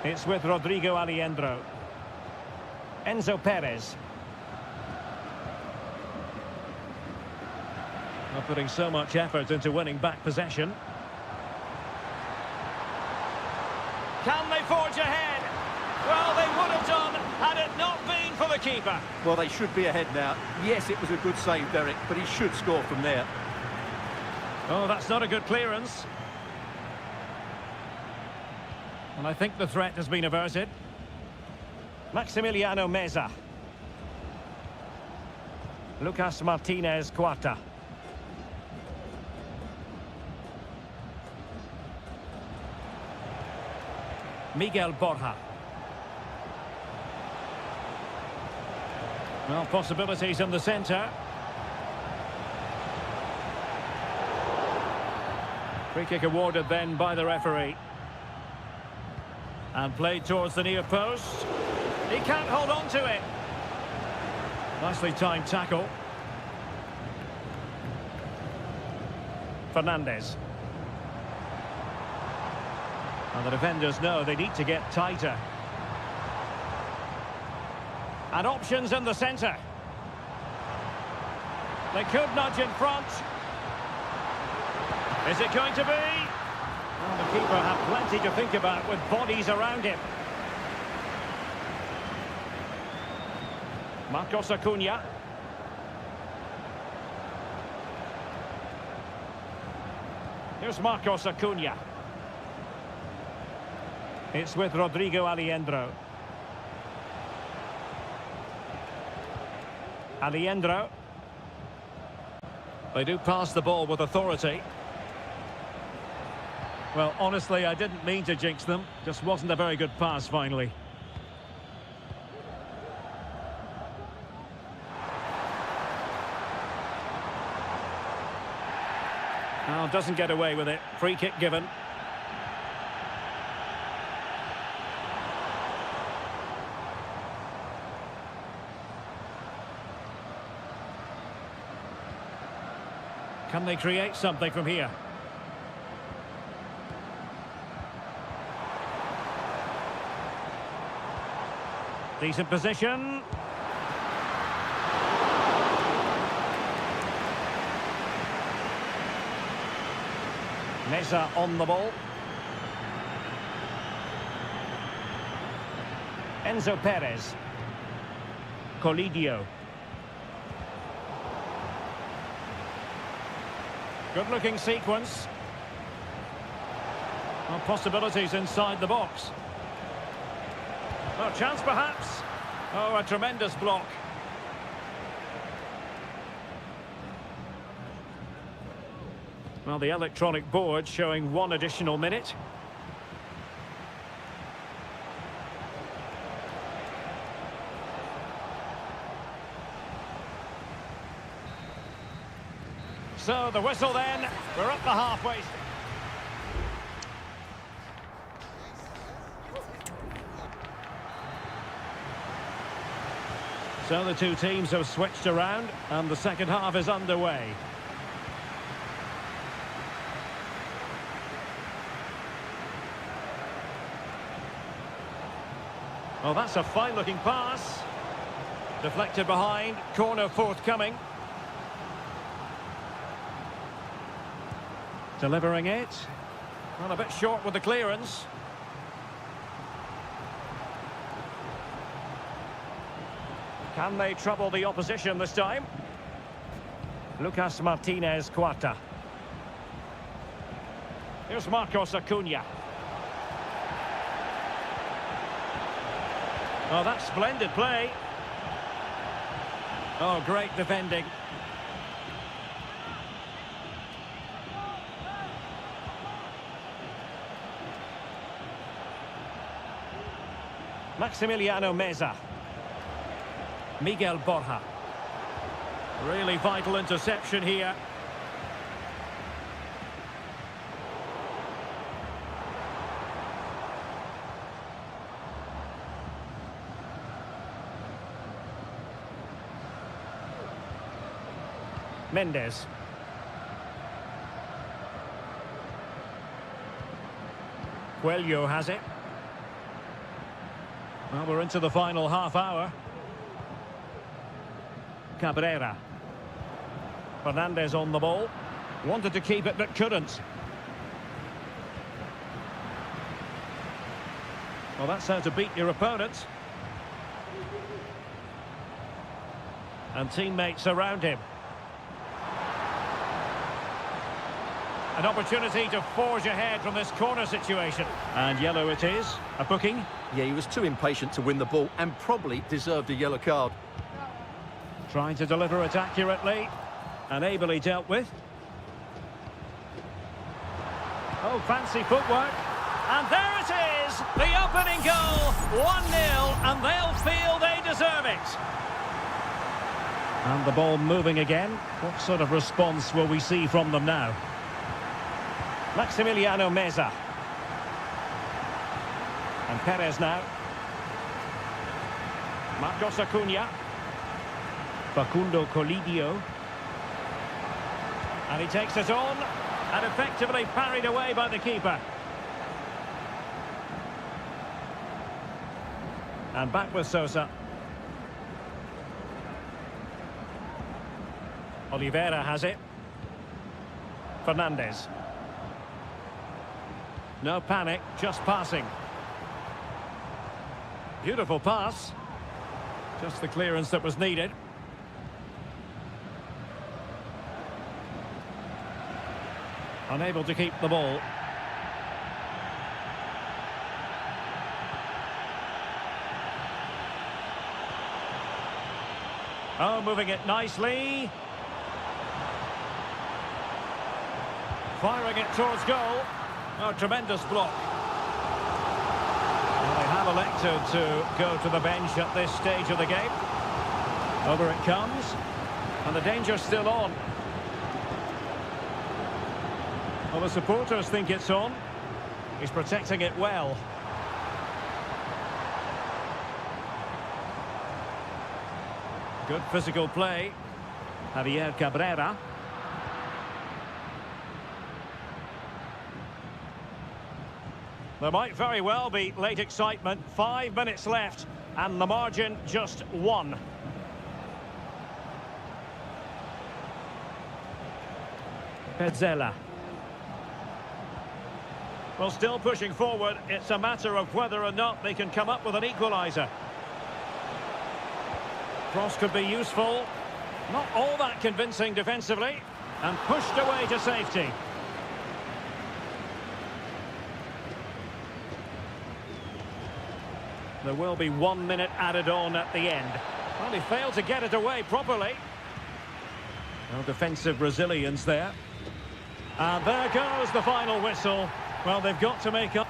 A: It's with Rodrigo Alejandro. Enzo Perez. Not putting so much effort into winning back possession. Can they forge ahead? Well, they would have done had it not been for the keeper.
B: Well, they should be ahead now. Yes, it was a good save, Derek, but he should score from there.
A: Oh, that's not a good clearance. And I think the threat has been averted. Maximiliano Meza. Lucas Martinez Cuarta. Miguel Borja. Well, possibilities in the centre. Free kick awarded then by the referee. And played towards the near post. He can't hold on to it. Nicely timed tackle. Fernandez. And the defenders know they need to get tighter. And options in the centre. They could nudge in front. Is it going to be? Well, the keeper had plenty to think about with bodies around him. Marcos Acuna. Here's Marcos Acuna. It's with Rodrigo Alejandro. Alejandro. They do pass the ball with authority. Well, honestly, I didn't mean to jinx them. Just wasn't a very good pass, finally. Oh, doesn't get away with it. Free kick given. Can they create something from here? Decent position. Meza on the ball. Enzo Perez. Colidio. Good-looking sequence. Well, possibilities inside the box. Oh, chance perhaps. Oh, a tremendous block. Well, the electronic board showing 1 additional minute. So the whistle then, we're at the halfway. So the two teams have switched around and the second half is underway. Well, that's a fine-looking pass. Deflected behind, corner forthcoming. Delivering it. Well, a bit short with the clearance. Can they trouble the opposition this time? Lucas Martinez Cuarta. Here's Marcos Acuna. Oh, that's splendid play. Oh, great defending. Maximiliano Meza. Miguel Borja. Really vital interception here. Mendes. Coelho has it. Well, we're into the final half hour. Cabrera. Fernandez on the ball. Wanted to keep it but couldn't. Well, that's how to beat your opponent. And teammates around him. An opportunity to forge ahead from this corner situation. And yellow it is. A booking.
B: Yeah, he was too impatient to win the ball and probably deserved a yellow card.
A: Trying to deliver it accurately. And ably dealt with. Oh, fancy footwork. And there it is! The opening goal. 1-0, and they'll feel they deserve it. And the ball moving again. What sort of response will we see from them now? Maximiliano Meza. And Perez now. Marcos Acuna. Facundo Colidio. And he takes it on. And effectively parried away by the keeper. And back with Sosa. Oliveira has it. Fernandez. No panic, just passing. Beautiful pass. Just the clearance that was needed. Unable to keep the ball. Oh, moving it nicely. Firing it towards goal. Oh, tremendous block. Well, they have elected to go to the bench at this stage of the game. Over it comes. And the danger's still on. Well, the supporters think it's on. He's protecting it well. Good physical play. Javier Cabrera. There might very well be late excitement. 5 minutes left, and the margin just 1. Petzela. Well, still pushing forward. It's a matter of whether or not they can come up with an equaliser. Cross could be useful. Not all that convincing defensively. And pushed away to safety. There will be 1 minute added on at the end. Well, he failed to get it away properly. No defensive resilience there. And there goes the final whistle. Well, they've got to make up.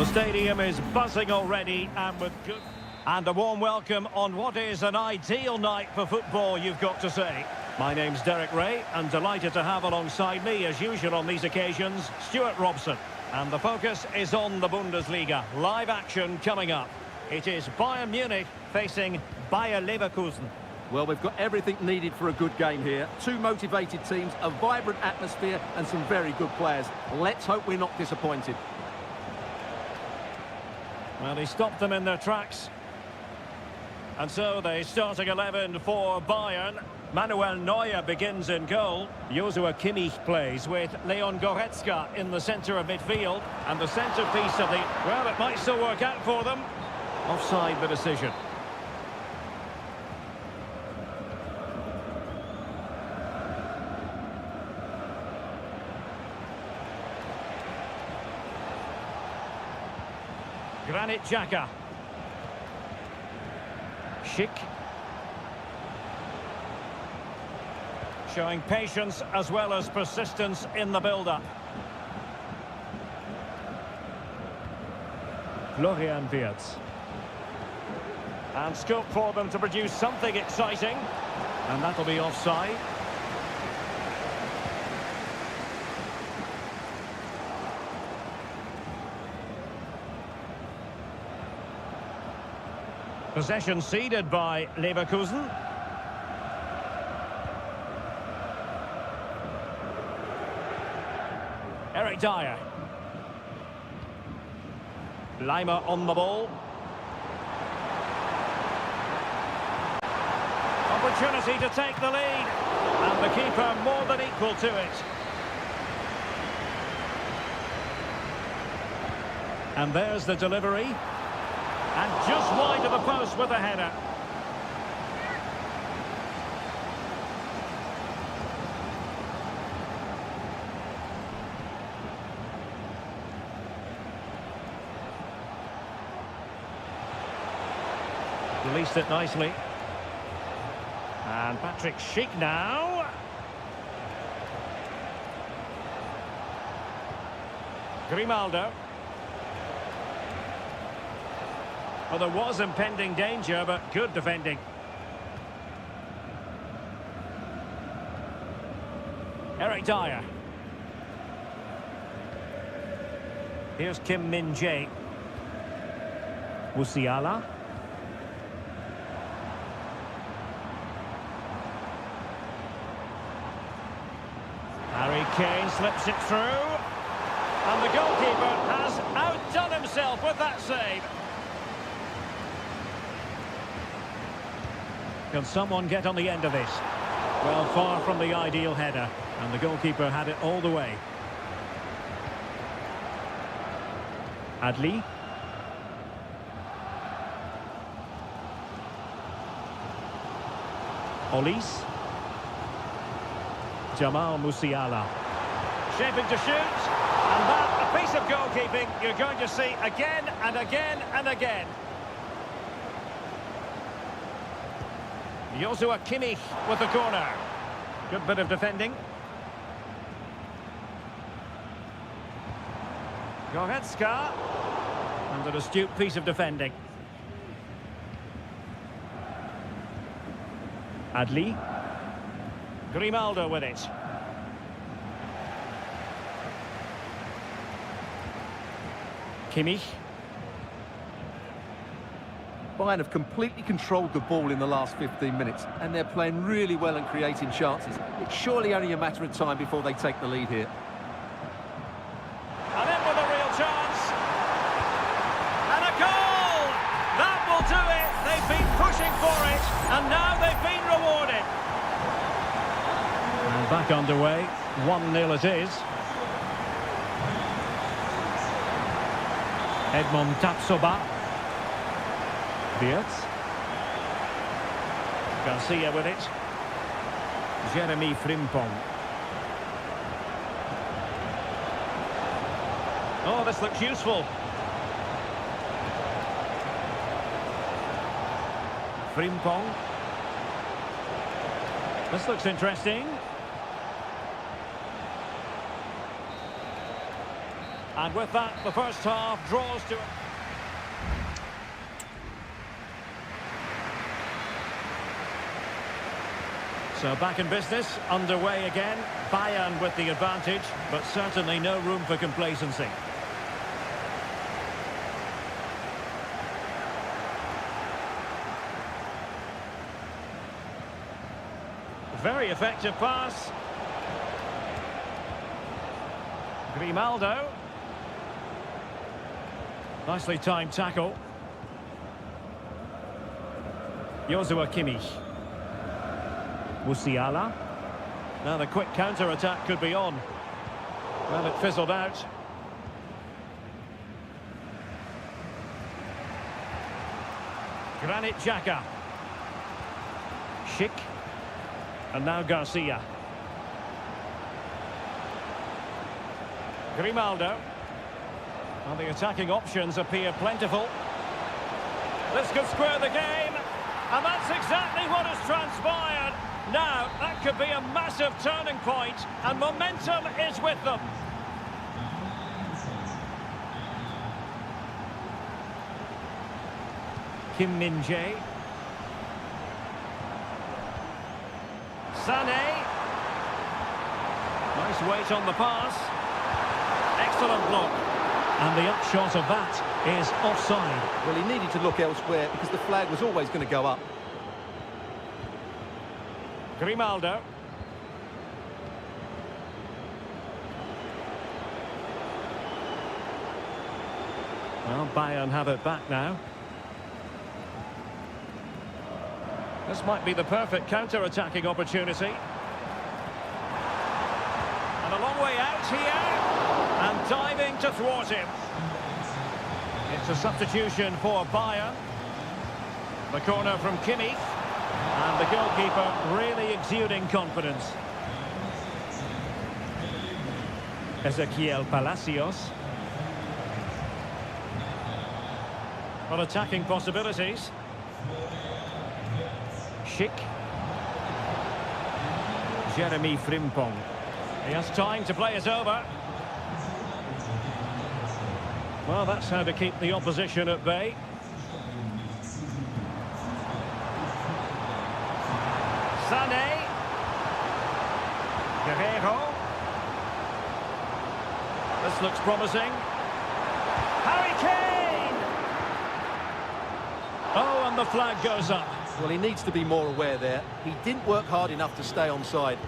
A: The stadium is buzzing already and with good... And a warm welcome on what is an ideal night for football, you've got to say. My name's Derek Ray, and delighted to have alongside me, as usual on these occasions, Stuart Robson. And the focus is on the Bundesliga. Live action coming up. It is Bayern Munich facing Bayer Leverkusen.
B: Well, we've got everything needed for a good game here. Two motivated teams, a vibrant atmosphere, and some very good players. Let's hope we're not disappointed.
A: Well, he stopped them in their tracks. And so the starting 11 for Bayern. Manuel Neuer begins in goal. Joshua Kimmich plays with Leon Goretzka in the centre of midfield. And the centrepiece of the... Well, it might still work out for them. Offside the decision. Granit Xhaka. Schick. Showing patience as well as persistence in the build-up. Florian Wirtz. And scope for them to produce something exciting. And that'll be offside. Possession ceded by Leverkusen. Eric Dyer. Lima on the ball. Opportunity to take the lead. And the keeper more than equal to it. And there's the delivery. And just wide of the post with a header. Released it nicely. And Patrick Schick now. Grimaldo. Well, there was impending danger, but good defending. Eric Dyer. Here's Kim Min-jae. Musiala. Harry Kane slips it through. And the goalkeeper has outdone himself with that save. Can someone get on the end of this? Well, far from the ideal header. And the goalkeeper had it all the way. Adli. Olis. Jamal Musiala. Shaping to shoot. And that, a piece of goalkeeping you're going to see again and again and again. Joshua Kimmich with the corner. Good bit of defending. Goretzka. And an astute piece of defending. Adli. Grimaldo with it. Kimmich.
B: Bayern have completely controlled the ball in the last 15 minutes, and they're playing really well and creating chances. It's surely only a matter of time before they take the lead here.
A: And in with a real chance. And a goal! That will do it. They've been pushing for it, and now they've been rewarded. And back underway. 1-0 it is. Edmond Tapsoba. Wirtz. Garcia with it. Jeremy Frimpong. Oh, this looks useful. Frimpong. This looks interesting. And with that, the first half draws to... So back in business, underway again. Bayern with the advantage, but certainly no room for complacency. Very effective pass. Grimaldo. Nicely timed tackle. Joshua Kimmich. Musiala. Now the quick counter-attack could be on. Well, it fizzled out. Granit Xhaka. Schick. And now Garcia. Grimaldo. Well, the attacking options appear plentiful. This could square the game. And that's exactly what has transpired. Now, that could be a massive turning point, and momentum is with them. Kim Min-jae. Sané. Nice weight on the pass. Excellent block. And the upshot of that is offside.
B: Well, he needed to look elsewhere because the flag was always going to go up.
A: Grimaldo. Well, Bayern have it back now. This might be the perfect counter-attacking opportunity. And a long way out here. And diving to thwart him. It's a substitution for Bayern. The corner from Kimmich. And the goalkeeper really exuding confidence. Ezequiel Palacios. Well, attacking possibilities. Schick. Jeremy Frimpong. He has time to play it over. Well, that's how to keep the opposition at bay. Sané. Guerrero. This looks promising. Harry Kane! Oh, and the flag goes up.
B: Well, he needs to be more aware there. He didn't work hard enough to stay onside.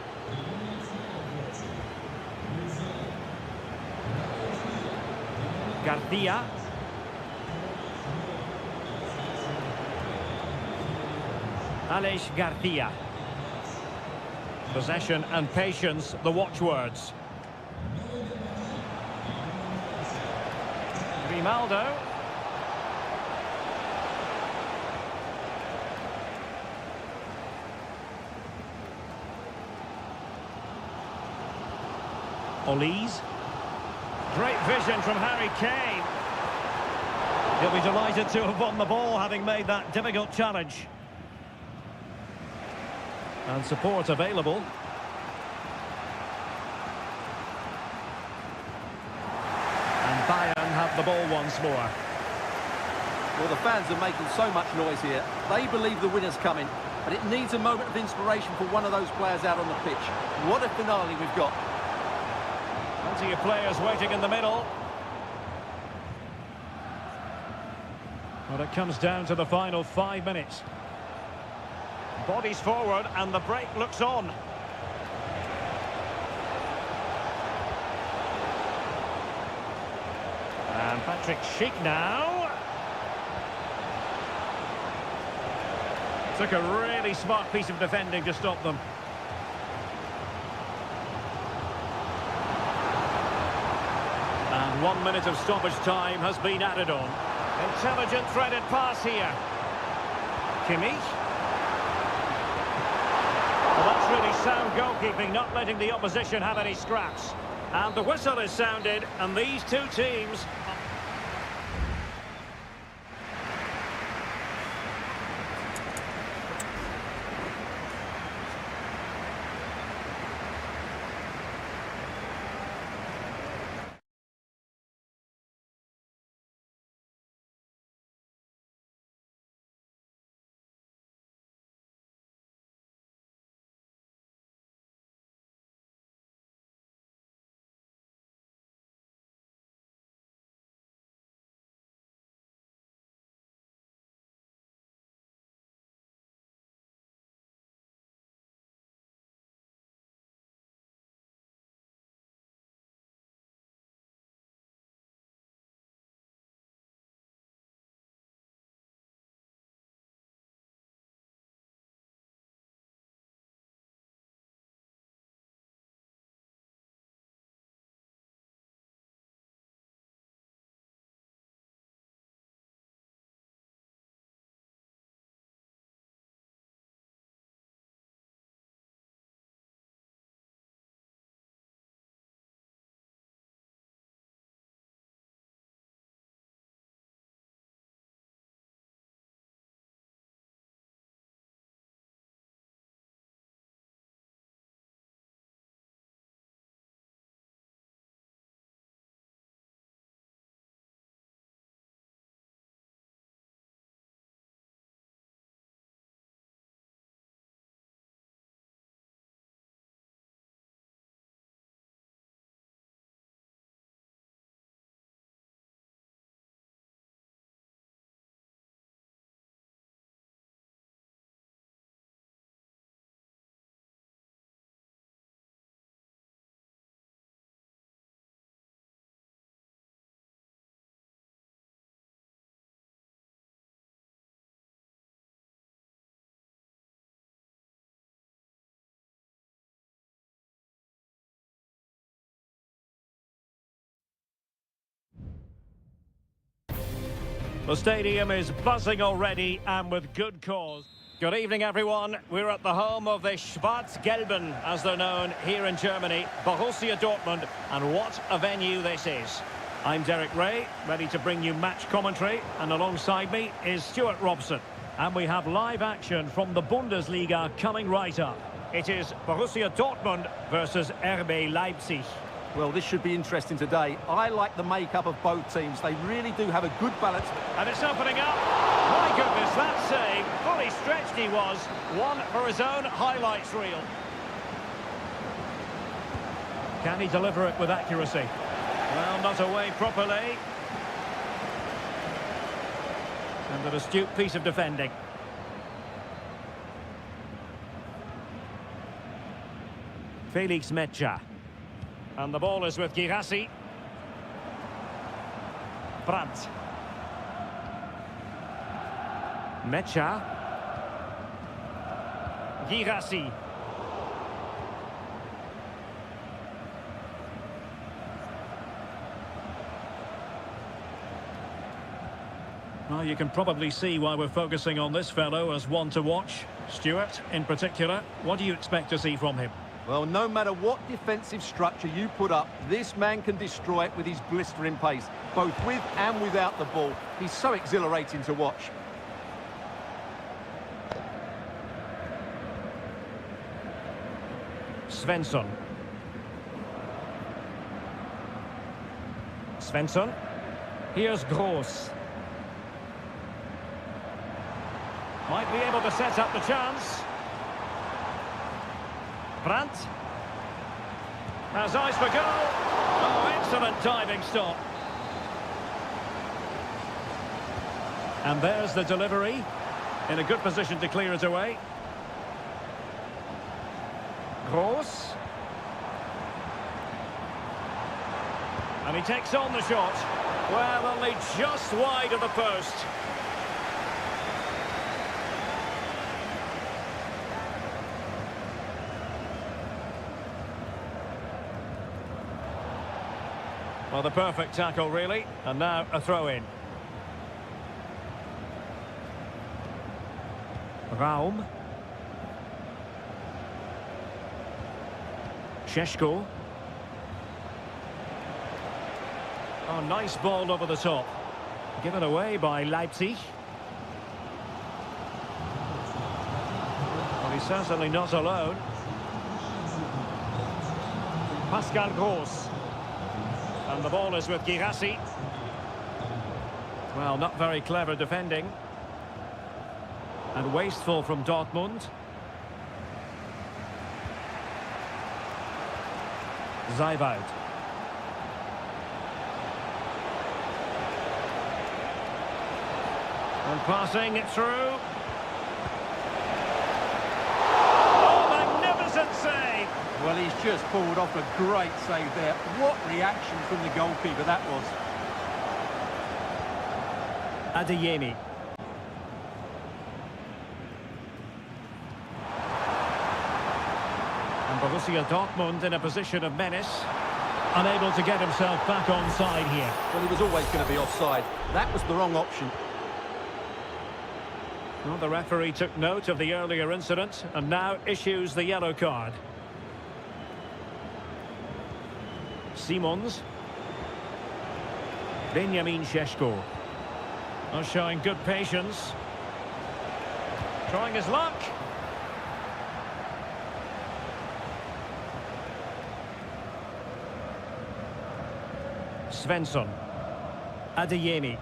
A: Garcia. Aleix Garcia. Possession and patience, the watchwords. Grimaldo. Olise. Great vision from Harry Kane. He'll be delighted to have won the ball, having made that difficult challenge. And support available. And Bayern have the ball once more.
B: Well, the fans are making so much noise here. They believe the winner's coming, but it needs a moment of inspiration for one of those players out on the pitch. What a finale we've got.
A: Plenty of players waiting in the middle. Well, it comes down to the final 5 minutes. Bodies forward and the break looks on. And Patrick Schick now. Took a really smart piece of defending to stop them. And 1 minute of stoppage time has been added on. Intelligent threaded pass here. Kimmich. Well, that's really sound goalkeeping, not letting the opposition have any scraps. And the whistle is sounded, and these two teams The stadium is buzzing already, and with good cause. Good evening, everyone. We're at the home of the Schwarz-Gelben, as they're known here in Germany, Borussia Dortmund, and what a venue this is. I'm Derek Ray, ready to bring you match commentary, and alongside me is Stuart Robson. And we have live action from the Bundesliga coming right up. It is Borussia Dortmund versus RB Leipzig.
B: Well, this should be interesting today. I like the makeup of both teams. They really do have a good balance.
A: And it's opening up. My goodness, that save. Fully stretched he was. One for his own highlights reel. Can he deliver it with accuracy? Well, not away properly. And an astute piece of defending. Felix Mecha. And the ball is with Girassi. Brandt. Mecha. Girassi. Well, you can probably see why we're focusing on this fellow as one to watch. Stuart, in particular, what do you expect to see from him?
B: Well, no matter what defensive structure you put up, this man can destroy it with his blistering pace, both with and without the ball. He's so exhilarating to watch.
A: Svensson. Svensson. Here's Gross. Might be able to set up the chance. Brandt has eyes for goal. Oh, excellent diving stop. And there's the delivery. In a good position to clear it away. Gross. And he takes on the shot. Well, only just wide of the post. Well, the perfect tackle, really. And now a throw-in. Raum. Šeško. Oh, nice ball over the top. Given away by Leipzig. Well, he's certainly not alone. Pascal Gross. And the ball is with Girassi. Well, not very clever defending. And wasteful from Dortmund. Zaivoud. And passing it through. Oh, magnificent save!
B: Well, he's just pulled off a great save there. What reaction from the goalkeeper that was.
A: Adeyemi. And Borussia Dortmund in a position of menace. Unable to get himself back onside here.
B: Well, he was always going to be offside. That was the wrong option.
A: Well, the referee took note of the earlier incident and now issues the yellow card. Simons. Benjamin Šeško. Oh, showing good patience. Trying his luck. Svensson. Adeyemi.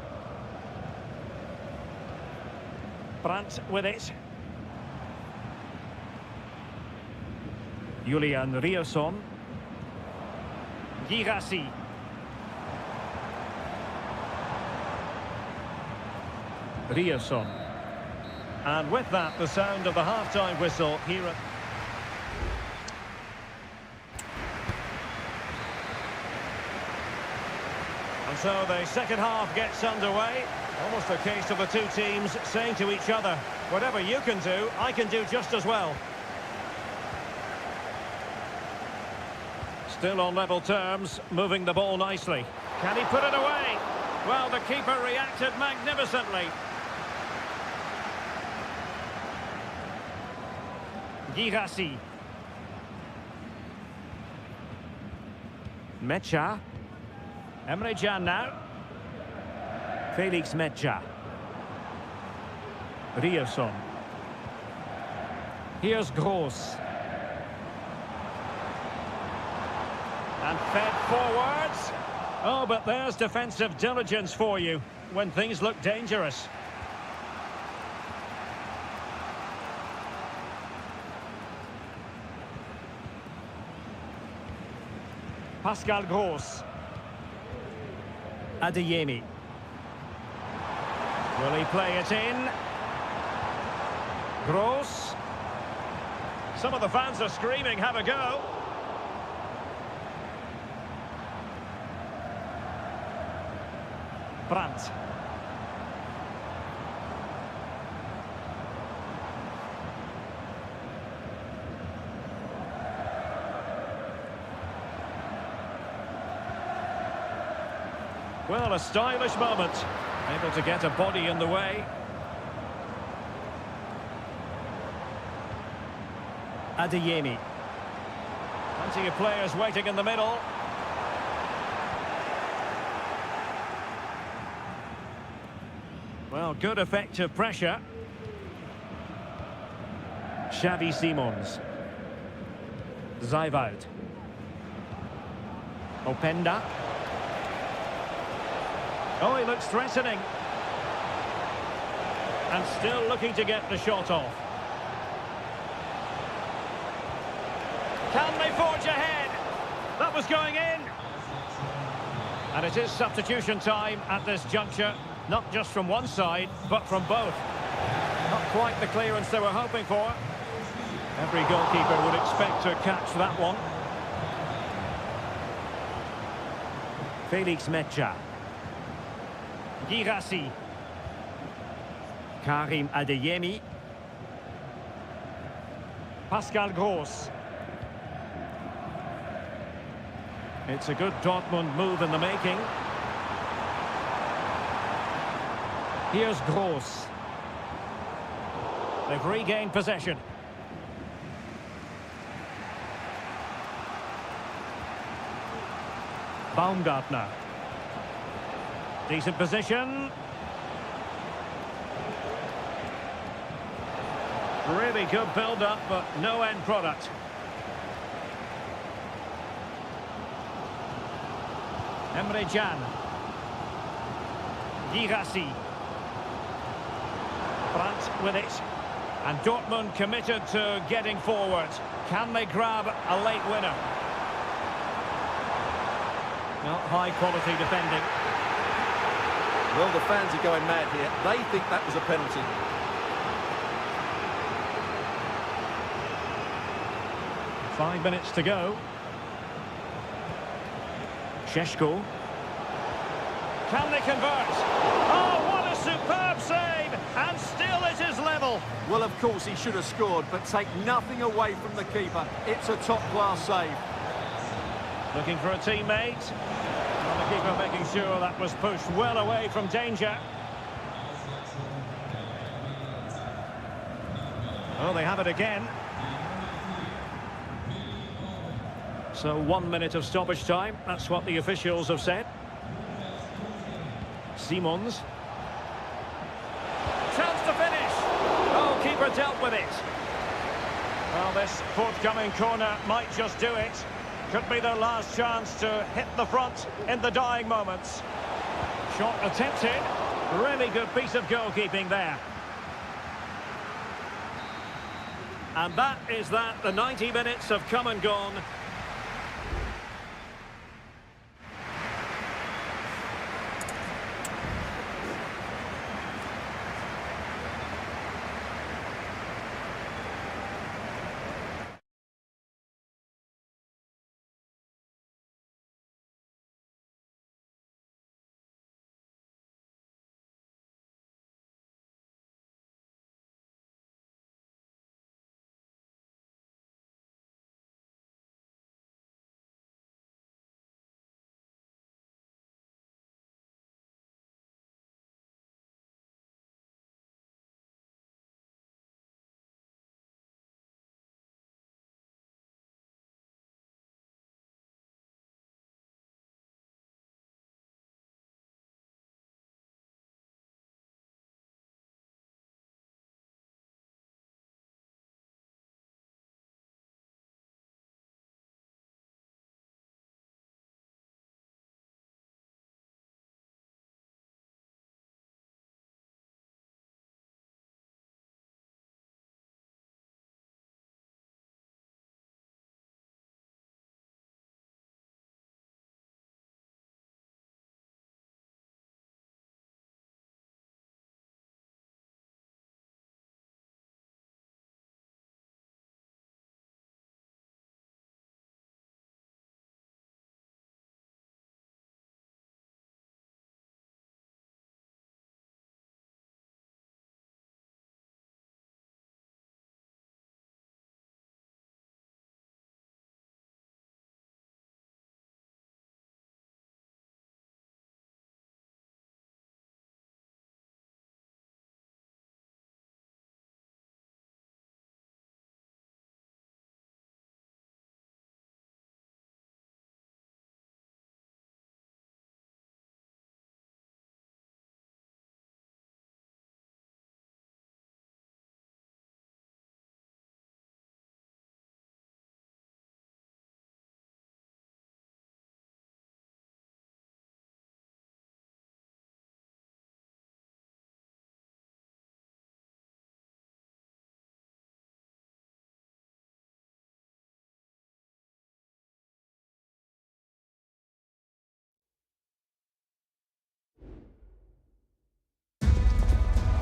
A: Brandt with it. Julian Riasson. Girassi. Riasson. And with that, the sound of the half-time whistle here at... And so the second half gets underway. Almost a case of the two teams saying to each other, whatever you can do, I can do just as well. Still on level terms, moving the ball nicely. Can he put it away? Well, the keeper reacted magnificently. Girassi. Mecha. Emre Can now. Felix Mecha. Rierson. Here's Gross. And fed forwards. Oh, but there's defensive diligence for you when things look dangerous. Pascal Gross. Adeyemi. Will he play it in? Gross. Some of the fans are screaming, have a go. Brandt. Well, a stylish moment. Able to get a body in the way. Adeyemi. Plenty of players waiting in the middle. Well, good effective pressure. Xavi Simons. Zijvoud. Openda. Oh, he looks threatening. And still looking to get the shot off. Can they forge ahead? That was going in. And it is substitution time at this juncture. Not just from one side, but from both. Not quite the clearance they were hoping for. Every goalkeeper would expect to catch that one. Felix Mecha. Girassi. Karim Adeyemi. Pascal Gross. It's a good Dortmund move in the making. Here's Gross. They've regained possession. Baumgartner. Decent position. Really good build-up, but no end product. Emre Can. Girassi. Brandt with it. And Dortmund committed to getting forward. Can they grab a late winner? Not high-quality defending.
B: Well, the fans are going mad here. They think that was a penalty.
A: Five minutes to go. Šeško. Can they convert? Oh, what a superb save! And still it is level.
B: Well, of course, he should have scored, but take nothing away from the keeper. It's a top-class save.
A: Looking for a teammate. Well, the keeper making sure that was pushed well away from danger. Oh, they have it again. So 1 minute of stoppage time. That's what the officials have said. Simons. Chance to finish. Oh, keeper dealt with it. Well, this forthcoming corner might just do it. Could be their last chance to hit the front in the dying moments. Shot attempted. Really good piece of goalkeeping there. And that is that. The 90 minutes have come and gone.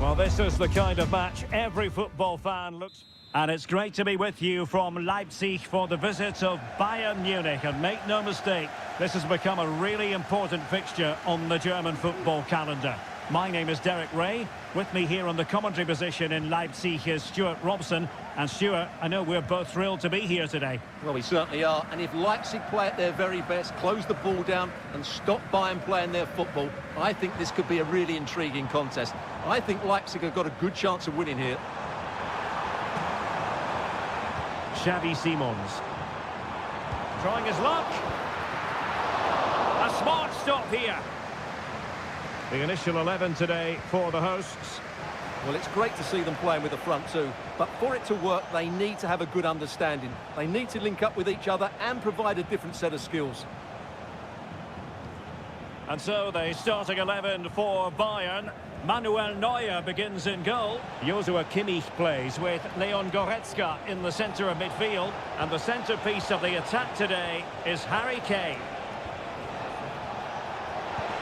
A: Well, this is the kind of match every football fan looks... And it's great to be with you from Leipzig for the visit of Bayern Munich. And make no mistake, this has become a really important fixture on the German football calendar. My name is Derek Ray. With me here on the commentary position in Leipzig is Stuart Robson. And Stuart, I know we're both thrilled to be here today.
B: Well, we certainly are. And if Leipzig play at their very best, close the ball down and stop Bayern playing their football, I think this could be a really intriguing contest. I think Leipzig have got a good chance of winning here.
A: Xavi Simons. Trying his luck. A smart stop here. The initial 11 today for the hosts.
B: Well, it's great to see them playing with the front two, but for it to work, they need to have a good understanding. They need to link up with each other and provide a different set of skills.
A: And so the starting 11 for Bayern. Manuel Neuer begins in goal. Joshua Kimmich plays with Leon Goretzka in the centre of midfield. And the centrepiece of the attack today is Harry Kane.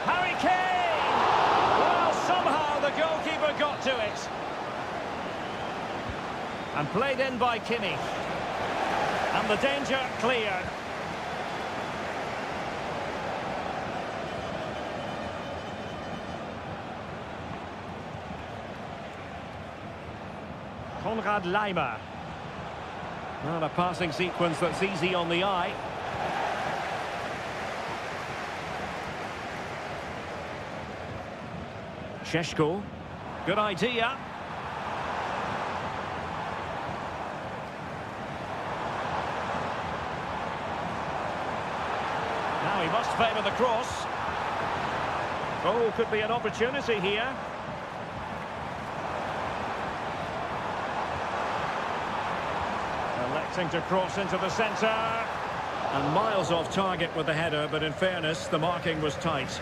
A: Harry Kane! Well, somehow the goalkeeper got to it. And played in by Kimmich. And the danger cleared. Konrad Laimer. Well, a passing sequence that's easy on the eye. Šeško. Good idea. Now he must favour the cross. Oh, could be an opportunity here. Electing to cross into the centre. And miles off target with the header, but in fairness, the marking was tight.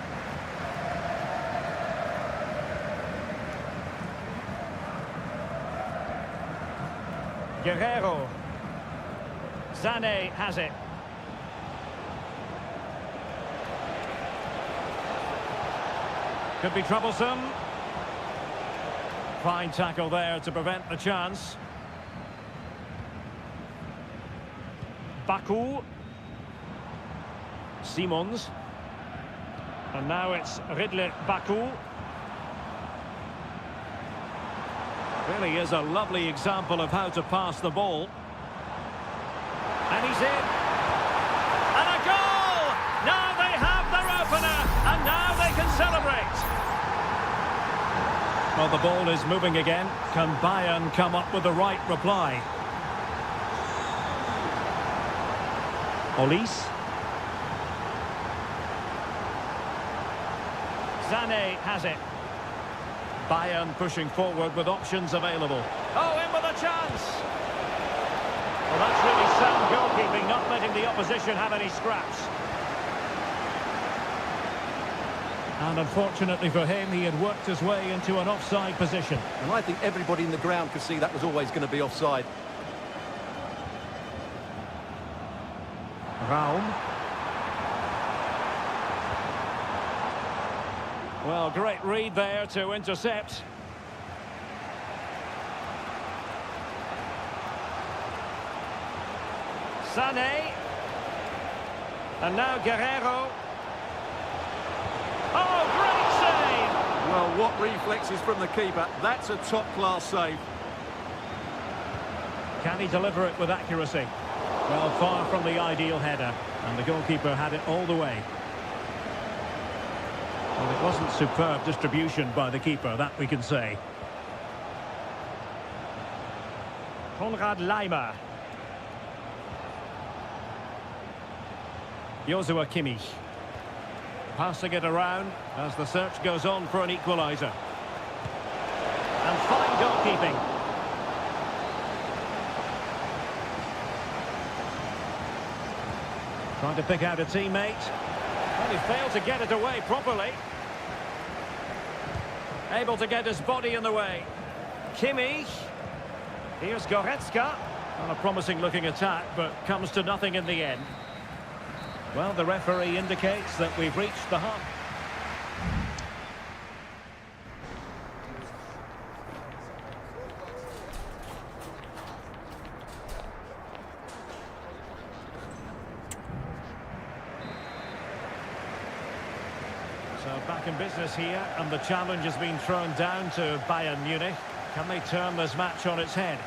A: Guerrero. Sané has it. Could be troublesome. Fine tackle there to prevent the chance. Baku. Simons. And now it's Ridley Baku. Really is a lovely example of how to pass the ball. And he's in. And a goal! Now they have their opener, and now they can celebrate. Well, the ball is moving again. Can Bayern come up with the right reply? Olise. Sané has it. Bayern pushing forward with options available. Oh, in with a chance! Well, that's really sound goalkeeping, not letting the opposition have any scraps. And unfortunately for him, he had worked his way into an offside position.
B: And I think everybody in the ground could see that was always going to be offside.
A: Raum. Well, great read there to intercept. Sané. And now Guerrero. Oh, great save!
B: Well, what reflexes from the keeper. That's a top-class save.
A: Can he deliver it with accuracy? Well, far from the ideal header. And the goalkeeper had it all the way. Well, it wasn't superb distribution by the keeper, that we can say. Konrad Laimer. Joshua Kimmich. Passing it around as the search goes on for an equaliser. And fine goalkeeping. Trying to pick out a teammate. Well, he failed to get it away properly. Able to get his body in the way. Kimmich. Here's Goretzka. Well, a promising looking attack, but comes to nothing in the end. Well, the referee indicates that we've reached the half. business here, and the challenge has been thrown down to Bayern Munich. Can they turn this match on its head?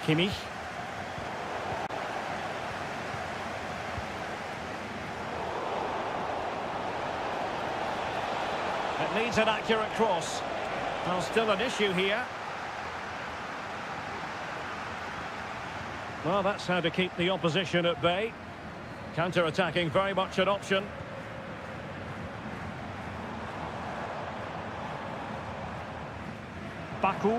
A: Kimmich. It needs an accurate cross. Well, still an issue here. Well, that's how to keep the opposition at bay. Counter-attacking, very much an option. Baku.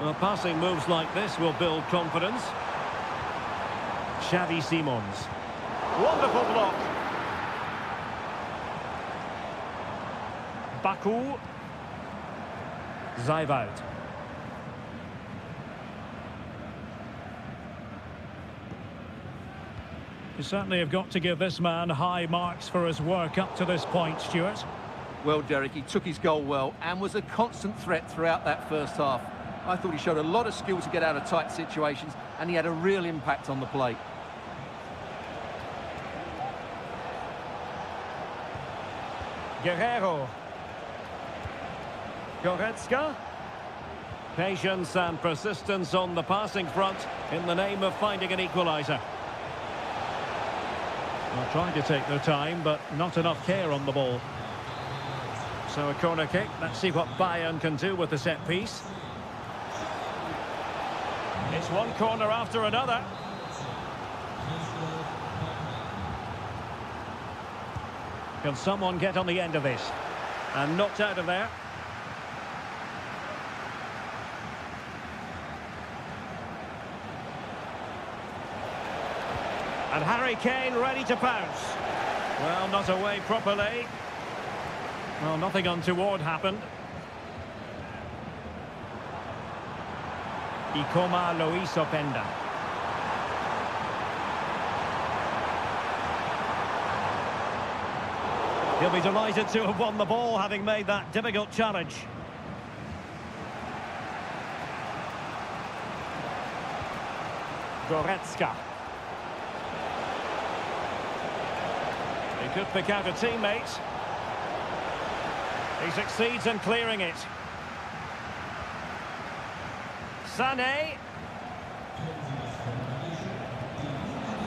A: Well, passing moves like this will build confidence. Xavi Simons. Wonderful block. Baku. Zaivout. You certainly have got to give this man high marks for his work up to this point, Stuart.
B: Well, Derek, he took his goal well and was a constant threat throughout that first half. I thought he showed a lot of skill to get out of tight situations, and he had a real impact on the plate.
A: Guerrero. Goretzka. Patience and persistence on the passing front in the name of finding an equaliser. Well, trying to take their time, but not enough care on the ball. So a corner kick. Let's see what Bayern can do with the set piece. It's one corner after another. Can someone get on the end of this? And knocked out of there. And Harry Kane ready to pounce. Well, not away properly. Well, nothing untoward happened. Ikoma Luis Openda. He'll be delighted to have won the ball, having made that difficult challenge. Goretzka. He could pick out a teammate. He succeeds in clearing it. Sané.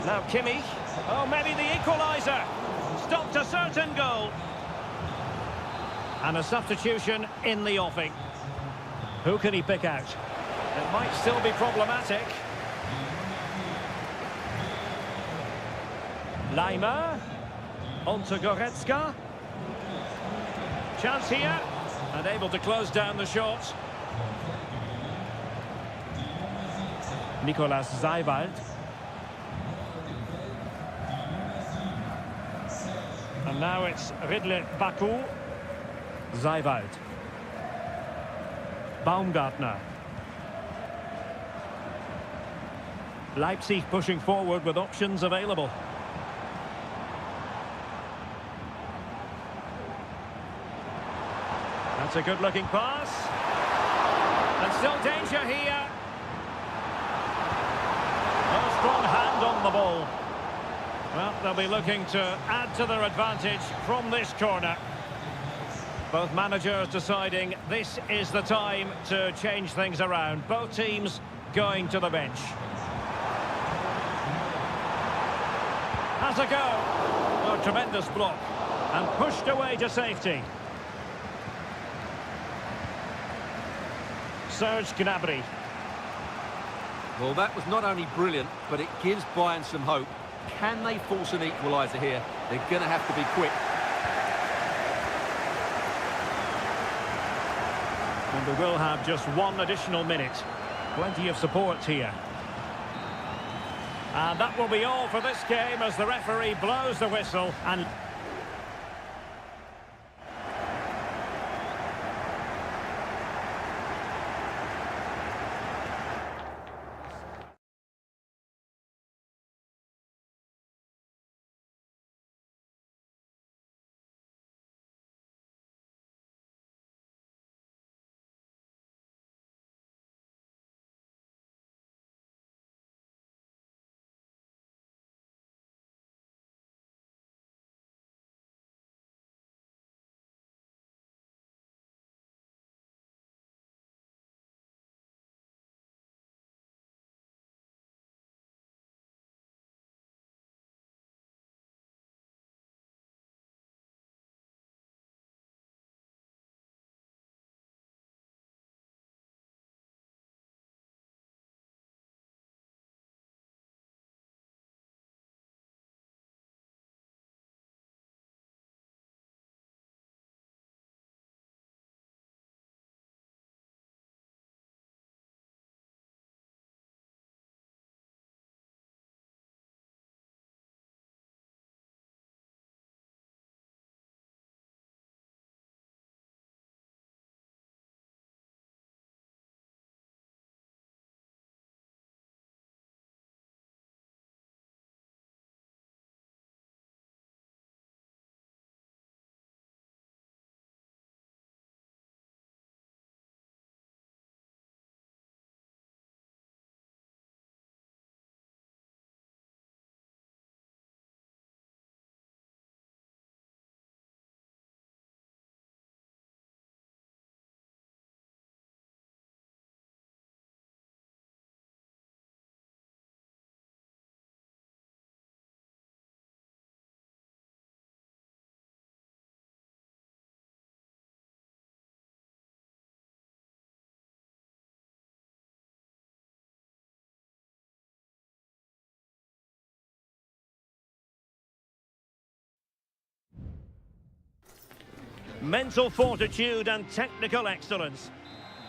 A: Now Kimmich. Oh, maybe the equaliser. Stopped a certain goal. And a substitution in the offing. Who can he pick out? It might still be problematic. Laimer. On to Goretzka. Chance here. And able to close down the shot. Nicolas Zaivout. And now it's Ridley Baku. Zaivout. Baumgartner. Leipzig pushing forward with options available. That's a good-looking pass. And still danger here. A strong hand on the ball. Well, they'll be looking to add to their advantage from this corner. Both managers deciding this is the time to change things around. Both teams going to the bench. Has a go. A tremendous block. And pushed away to safety. Serge Gnabry.
B: Well, that was not only brilliant, but it gives Bayern some hope. Can they force an equaliser here? They're going to have to be quick.
A: And they will have just one additional minute. Plenty of support here. And that will be all for this game as the referee blows the whistle and... mental fortitude and technical excellence.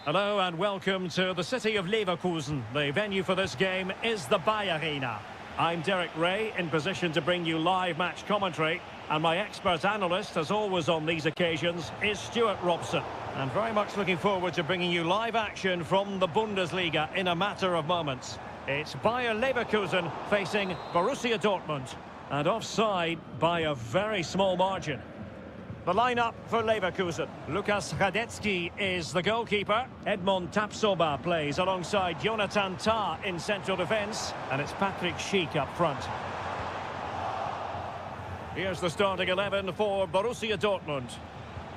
A: Hello and welcome to the city of Leverkusen. The venue for this game is the Bayer Arena. I'm Derek Ray, in position to bring you live match commentary, and my expert analyst, as always on these occasions, is Stuart Robson. And very much looking forward to bringing you live action from the Bundesliga in a matter of moments. It's Bayer Leverkusen facing Borussia Dortmund, and offside by a very small margin. The lineup for Leverkusen. Lukas Hradecky is the goalkeeper. Edmond Tapsoba plays alongside Jonathan Tah in central defence. And it's Patrick Schick up front. Here's the starting 11 for Borussia Dortmund.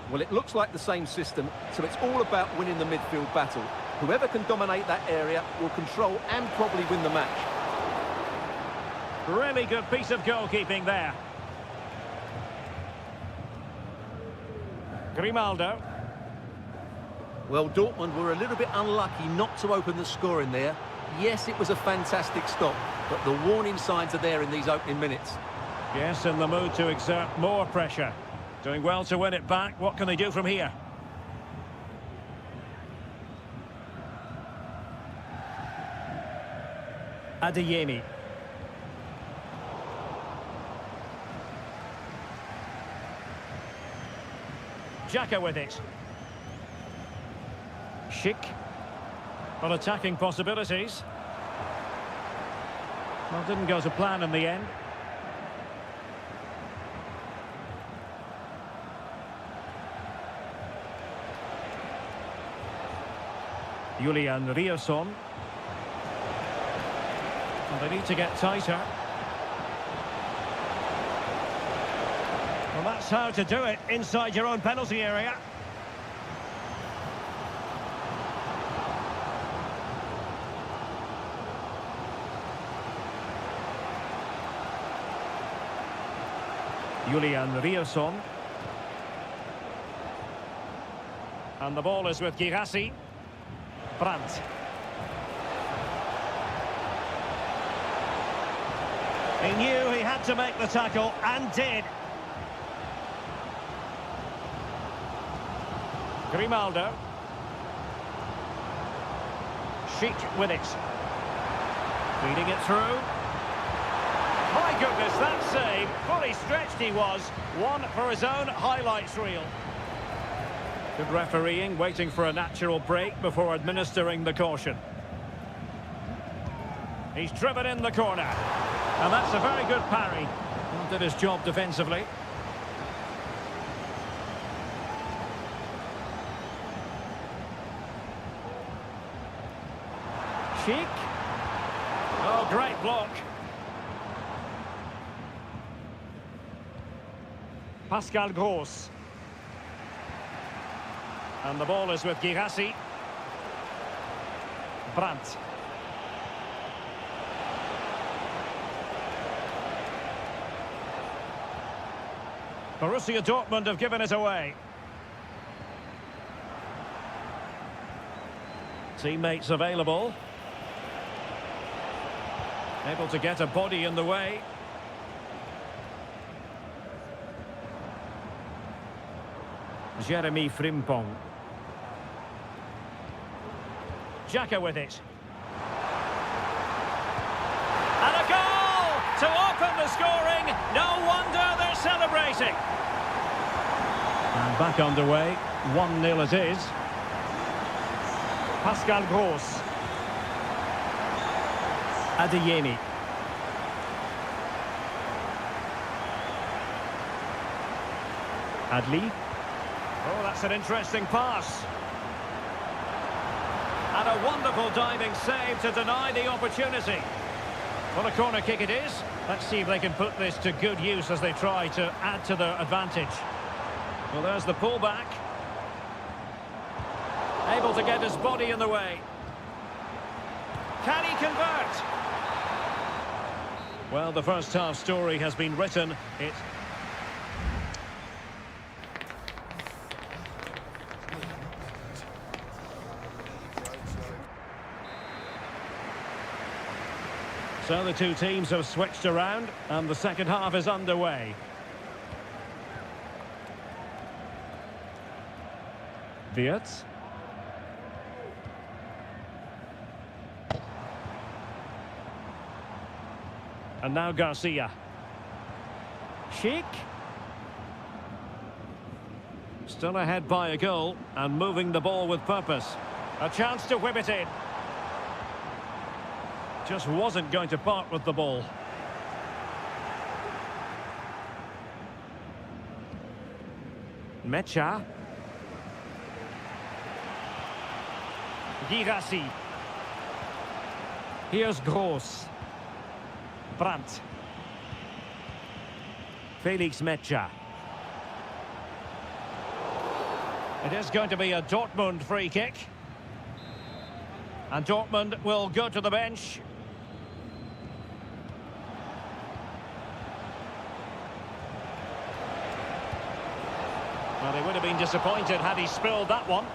B: Well, it looks like the same system, so it's all about winning the midfield battle. Whoever can dominate that area will control and probably win the match.
A: Really good piece of goalkeeping there. Grimaldo.
B: Well, Dortmund were a little bit unlucky not to open the scoring there. Yes, it was a fantastic stop, but the warning signs are there in these opening minutes.
A: Yes, in the mood to exert more pressure. Doing well to win it back. What can they do from here? Adeyemi. Xhaka with it. Schick. On attacking possibilities. Well, didn't go to plan in the end. Julian Rierson. Well, they need to get tighter. Well, that's how to do it inside your own penalty area. Julian Rierson. And the ball is with Girassi. Brandt. He knew he had to make the tackle and did. Grimaldo. Schick with it. Feeding it through. My goodness, that save. Fully stretched he was. One for his own highlights reel. Good refereeing, waiting for a natural break before administering the caution. He's driven in the corner. And that's a very good parry. Did his job defensively. Schick. Oh, great block. Pascal Gross. And the ball is with Girassi. Brandt. Borussia Dortmund have given it away. Teammates available. Able to get a body in the way. Jeremy Frimpong. Xhaka with it. And a goal to open the scoring. No wonder they're celebrating. And back underway. 1-0 it is. Pascal Gross. Adeyemi. Adli. Oh, that's an interesting pass. And a wonderful diving save to deny the opportunity. Well, a corner kick it is. Let's see if they can put this to good use as they try to add to their advantage. Well, there's the pullback. Able to get his body in the way. Can he convert? Well, the first half story has been written. It's so the two teams have switched around and the second half is underway. Wirtz. And now Garcia. Sheik. Still ahead by a goal and moving the ball with purpose. A chance to whip it in. Just wasn't going to part with the ball. Mecha. Girassi. Here's Gross. Brandt. Felix Mecha. It is going to be a Dortmund free kick. And Dortmund will go to the bench. Well, he would have been disappointed had he spilled that one.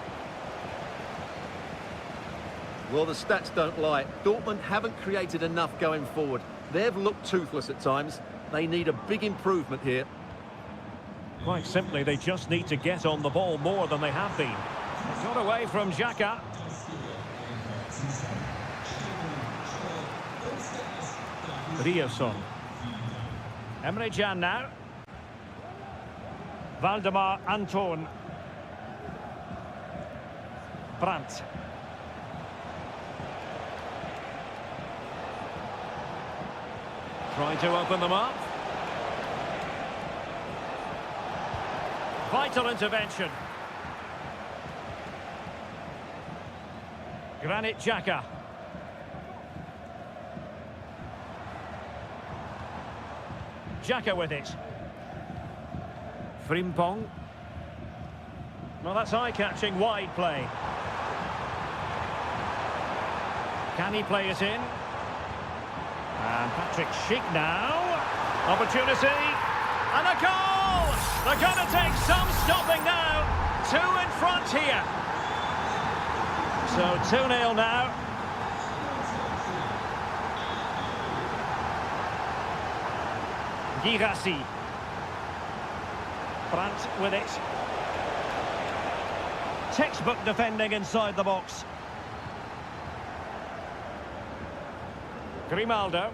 B: Well, the stats don't lie. Dortmund haven't created enough going forward. They've looked toothless at times. They need a big improvement here.
A: Quite simply, they just need to get on the ball more than they have been. Got away from Xhaka. Ryerson. Emre Can now. Valdemar Anton. Brandt. Trying to open them up. Vital intervention. Granit Xhaka. Xhaka with it. Frimpong. Well, that's eye-catching wide play. Can he play it in? And Patrick Schick now. Opportunity. And a goal! They're going to take some stopping now. 2 in front here. So 2-0 now. Girassi. Brandt with it. Textbook defending inside the box. Grimaldo.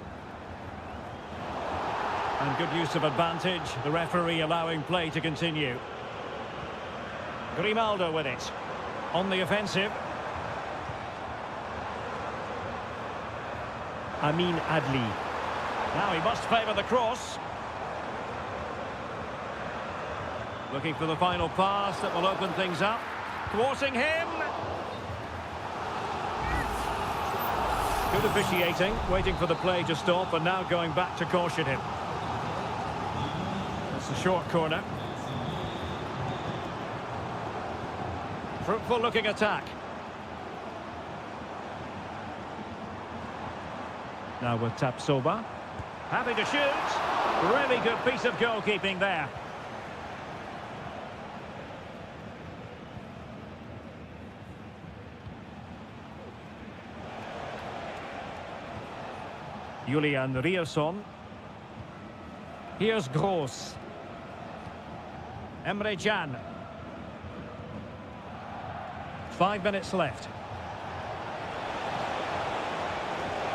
A: And good use of advantage. The referee allowing play to continue. Grimaldo with it. On the offensive. Amin Adli. Now he must favour the cross. Looking for the final pass that will open things up. Thwarting him. Good officiating, waiting for the play to stop and now going back to caution him. That's a short corner. Fruitful looking attack. Now with Tapsoba. Happy to shoot. Really good piece of goalkeeping there. Julian Ryerson. Here's Gross. Emre Can. 5 minutes left.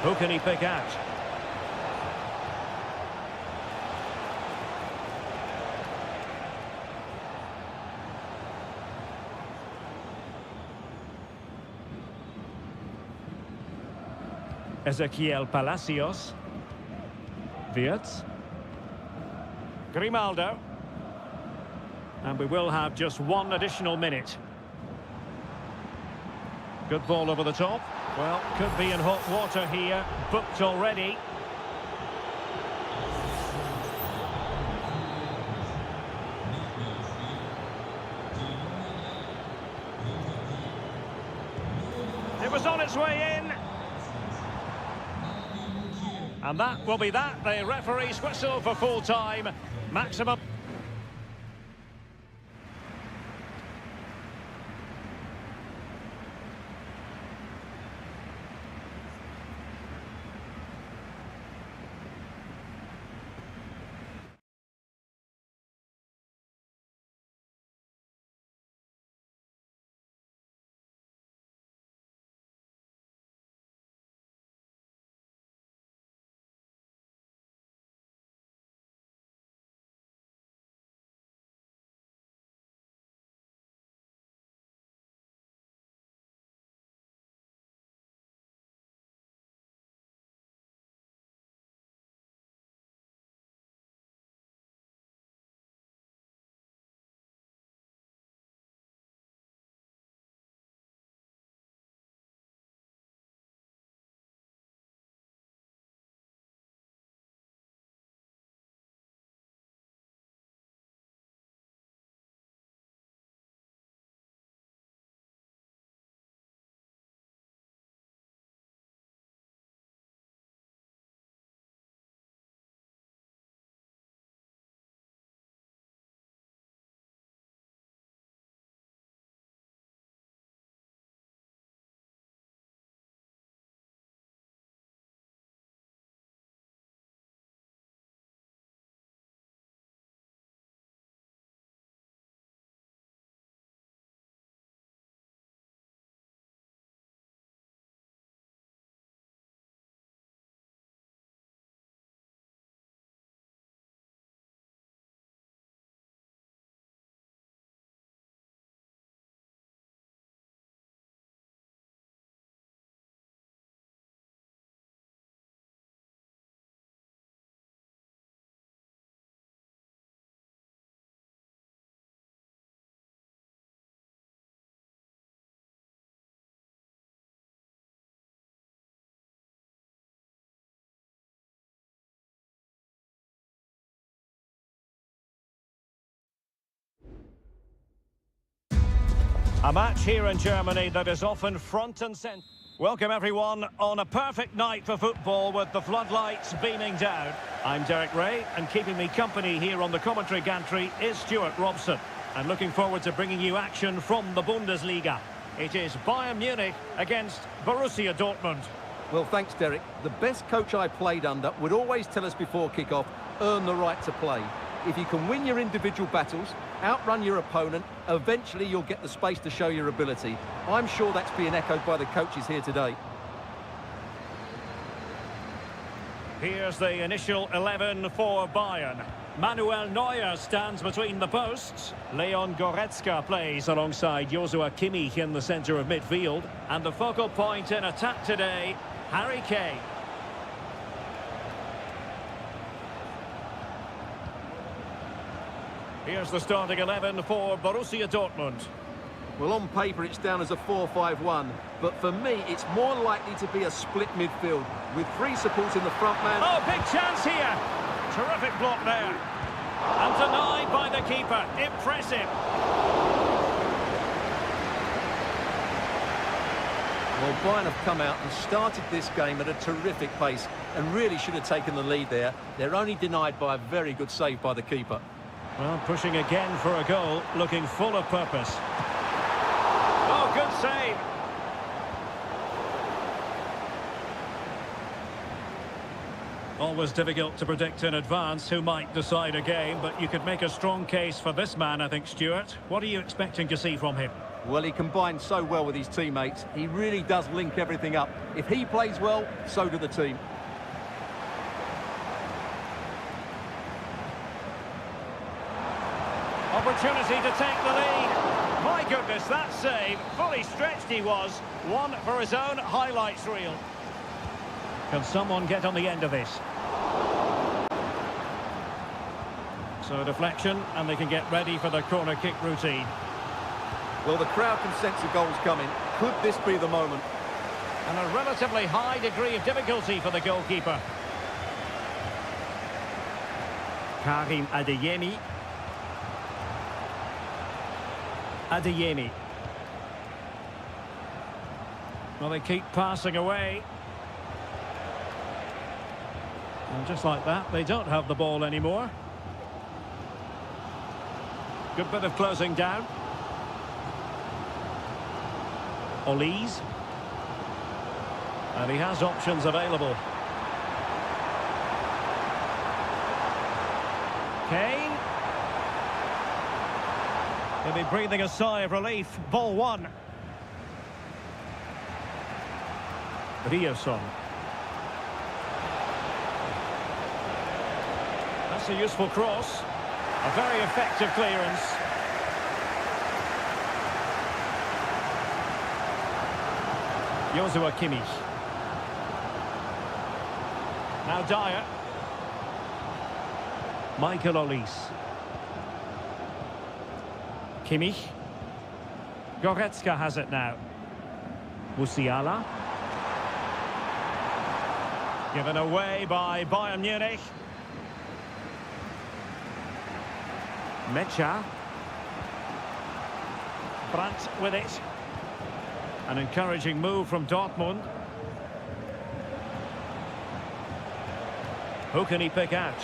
A: Who can he pick out? Ezequiel Palacios. Wirtz. Grimaldo. And we will have just 1 additional minute. Good ball over the top. Well, could be in hot water here. Booked already. It was on its way in. And that will be that. The referee's whistle for full time. Maximum. A match here in Germany that is often front and centre. Welcome everyone on a perfect night for football with the floodlights beaming down. I'm Derek Ray, and keeping me company here on the commentary gantry is Stuart Robson. And looking forward to bringing you action from the Bundesliga. It is Bayern Munich against Borussia Dortmund.
B: Well, thanks, Derek. The best coach I played under would always tell us before kick-off, earn the right to play. If you can win your individual battles, outrun your opponent, eventually you'll get the space to show your ability. I'm sure that's being echoed by the coaches here today.
A: Here's the initial 11 for Bayern. Manuel Neuer stands between the posts. Leon Goretzka plays alongside Joshua Kimmich in the centre of midfield. And the focal point in attack today, Harry Kane. Here's the starting 11 for Borussia Dortmund.
B: Well, on paper it's down as a 4-5-1, but for me it's more likely to be a split midfield with three supporting the front man.
A: Oh, big chance here! Terrific block there. And denied by the keeper. Impressive.
B: Well, Bayern have come out and started this game at a terrific pace and really should have taken the lead there. They're only denied by a very good save by the keeper.
A: Well, pushing again for a goal, looking full of purpose. Oh, good save. Always difficult to predict in advance who might decide a game, but you could make a strong case for this man, I think, Stuart. What are you expecting to see from him?
B: Well, he combines so well with his teammates. He really does link everything up. If he plays well, so do the team.
A: Opportunity to take the lead. My goodness, that save. Fully stretched he was. One for his own highlights reel. Can someone get on the end of this? So a deflection, and they can get ready for the corner kick routine.
B: Well, the crowd can sense the goal's coming. Could this be the moment?
A: And a relatively high degree of difficulty for the goalkeeper. Karim Adeyemi. Adeyemi. Well, they keep passing away. And just like that, they don't have the ball anymore. Good bit of closing down. Olise. And he has options available. Kane. He'll be breathing a sigh of relief. Ball one. Rioson. That's a useful cross. A very effective clearance. Joshua Kimmich. Now Dyer. Michael Olise. Kimmich. Goretzka has it now. Musiala. Given away by Bayern Munich. Mecha. Brandt with it. An encouraging move from Dortmund. Who can he pick out?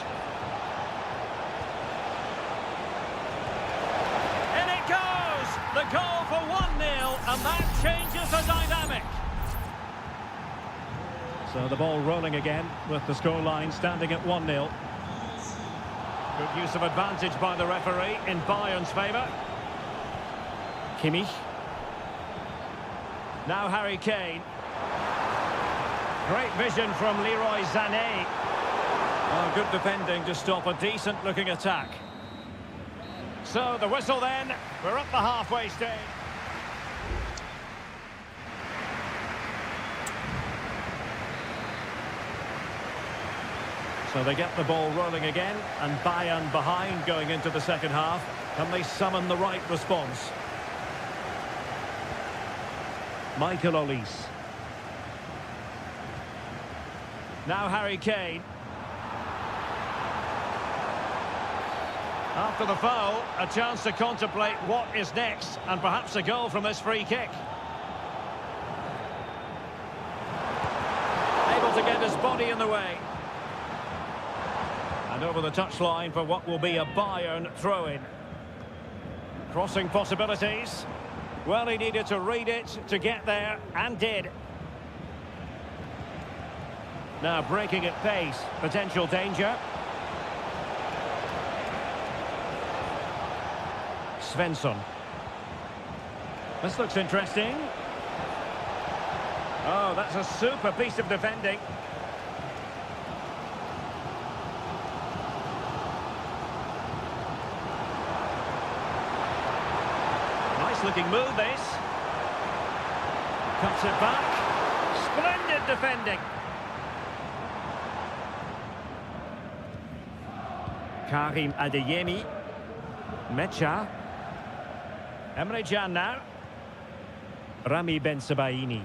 A: In it goes! The goal for 1-0, and that changes the dynamic. So the ball rolling again with the scoreline standing at 1-0. Good use of advantage by the referee in Bayern's favour. Kimmich. Now Harry Kane. Great vision from Leroy Sané. Oh, good defending to stop a decent-looking attack. So the whistle then. We're up the halfway stage. So they get the ball rolling again, and Bayern behind going into the second half. Can they summon the right response? Michael Olise. Now Harry Kane. After the foul, a chance to contemplate what is next, and perhaps a goal from this free kick. Able to get his body in the way. And over the touchline for what will be a Bayern throw-in. Crossing possibilities. Well, he needed to read it to get there, and did. Now breaking at pace, potential danger. Svensson. This looks interesting. Oh, that's a super piece of defending. Nice looking move, this. Cuts it back. Splendid defending. Karim Adeyemi. Mecha. Emre Can now. Rami Bensebaini.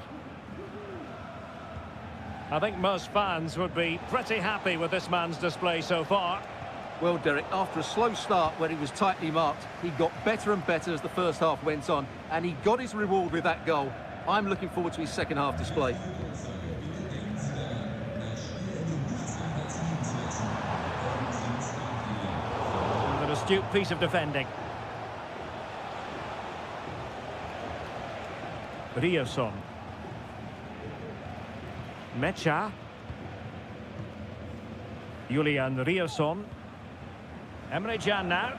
A: I think most fans would be pretty happy with this man's display so far.
B: Well, Derek, after a slow start where he was tightly marked, he got better and better as the first half went on, and he got his reward with that goal. I'm looking forward to his second half display.
A: An astute piece of defending. Rierson. Mecha. Julian Rierson. Emre Can now.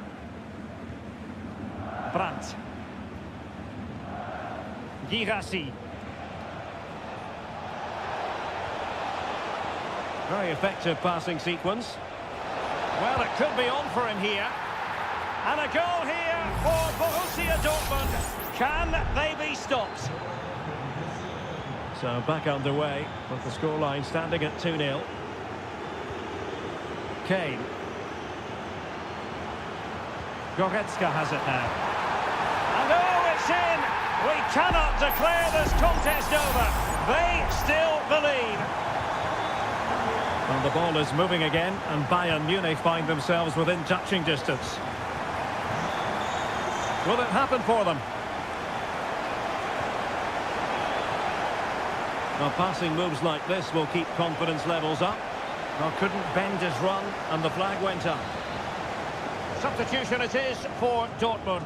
A: Brandt. Girassi. Very effective passing sequence. Well, it could be on for him here. And a goal here for Borussia Dortmund. Can they be stopped? So back underway with the scoreline standing at 2-0. Kane. Goretzka has it now. And oh, it's in! We cannot declare this contest over. They still believe. And the ball is moving again, and Bayern Munich find themselves within touching distance. Will it happen for them? Well, passing moves like this will keep confidence levels up. Well, couldn't bend his run, and the flag went up. Substitution it is for Dortmund.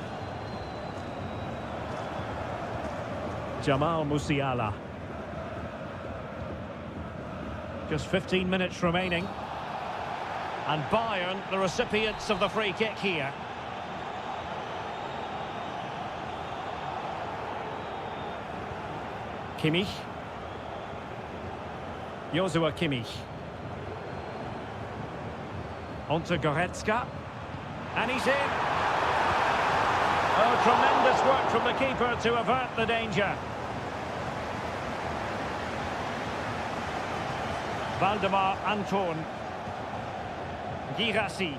A: Jamal Musiala. Just 15 minutes remaining. And Bayern, the recipients of the free kick here. Kimmich. Joshua Kimmich. On to Goretzka. And he's in. Oh, tremendous work from the keeper to avert the danger. Valdemar Anton. Girassi.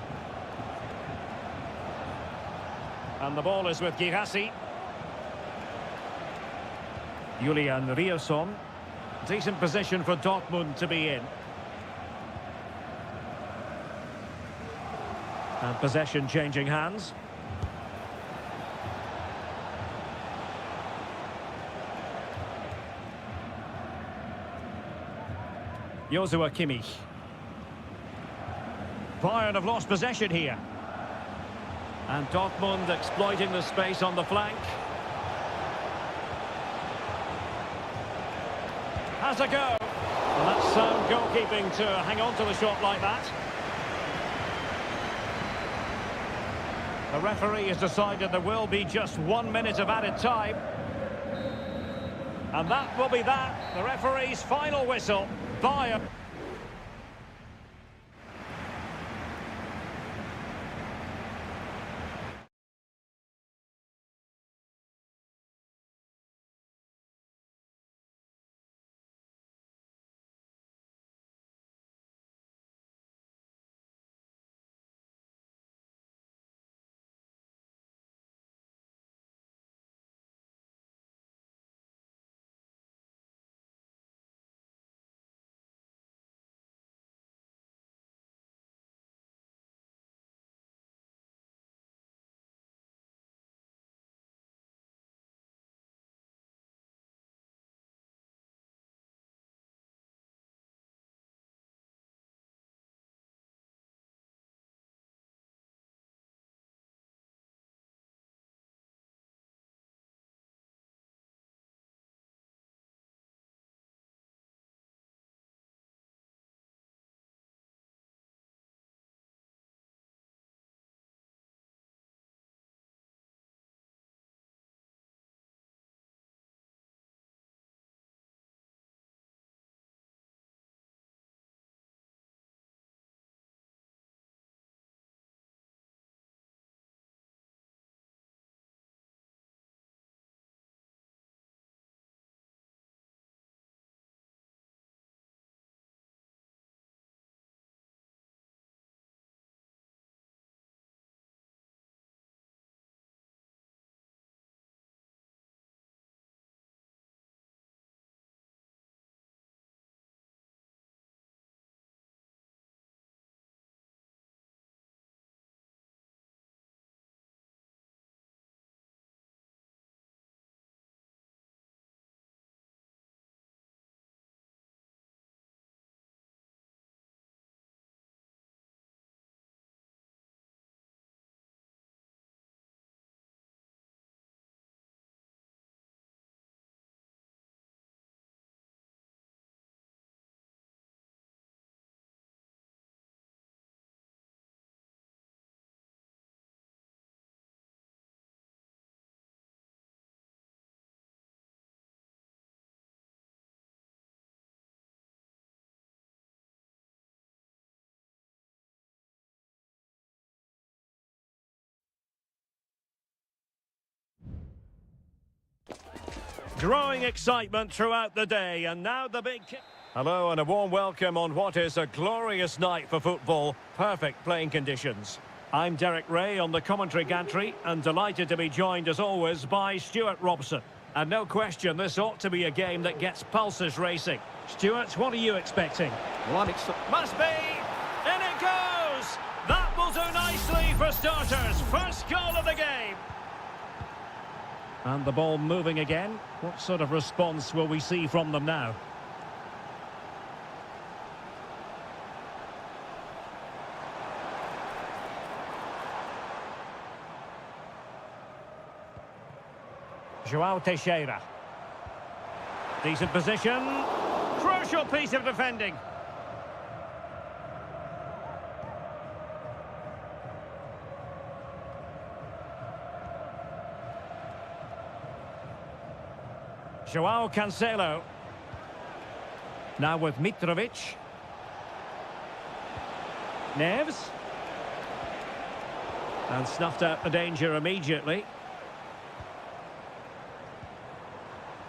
A: And the ball is with Girassi. Julian Rierson. Decent position for Dortmund to be in. And possession changing hands. Joshua Kimmich. Bayern have lost possession here. And Dortmund exploiting the space on the flank. Has a go. And that's sound goalkeeping to hang on to the shot like that. The referee has decided there will be just 1 minute of added time. And that will be that. The referee's final whistle. Bayern. Growing excitement throughout the day, and now the big kick. Hello and a warm welcome on what is a glorious night for football. Perfect playing conditions. I'm Derek Ray on the commentary gantry and delighted to be joined as always by Stuart Robson. And no question, this ought to be a game that gets pulses racing. Stuart, what are you expecting?
B: Well,
A: Must be! In it goes! That will do nicely for starters. First goal of the game. And the ball moving again. What sort of response will we see from them now? João Teixeira. Decent position. Crucial piece of defending. João Cancelo. Now with Mitrovic. Neves. And snuffed out the danger immediately.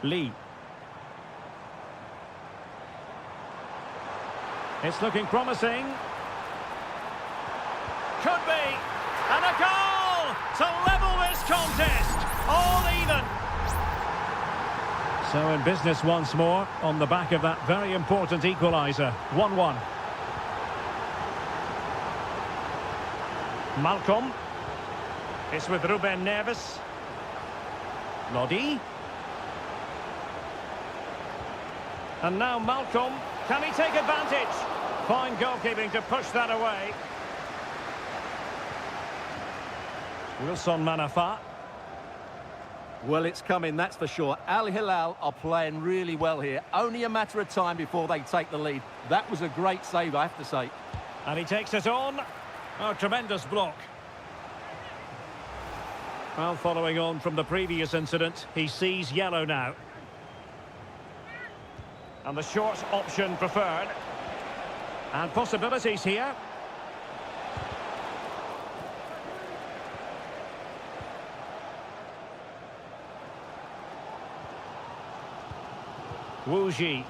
A: Lee. It's looking promising. Could be. And a goal to level this contest. All even. So in business once more on the back of that very important equaliser. 1-1. Malcolm. It's with Ruben Neves. Lodi. And now Malcolm, can he take advantage? Fine goalkeeping to push that away. Wilson Manafa.
B: Well, it's coming, that's for sure. Al Hilal are playing really well here. Only a matter of time before they take the lead. That was a great save, I have to say.
A: And he takes it on. Oh, tremendous block. Well, following on from the previous incident, he sees yellow now. And the short option preferred. And possibilities here. Wu Ji.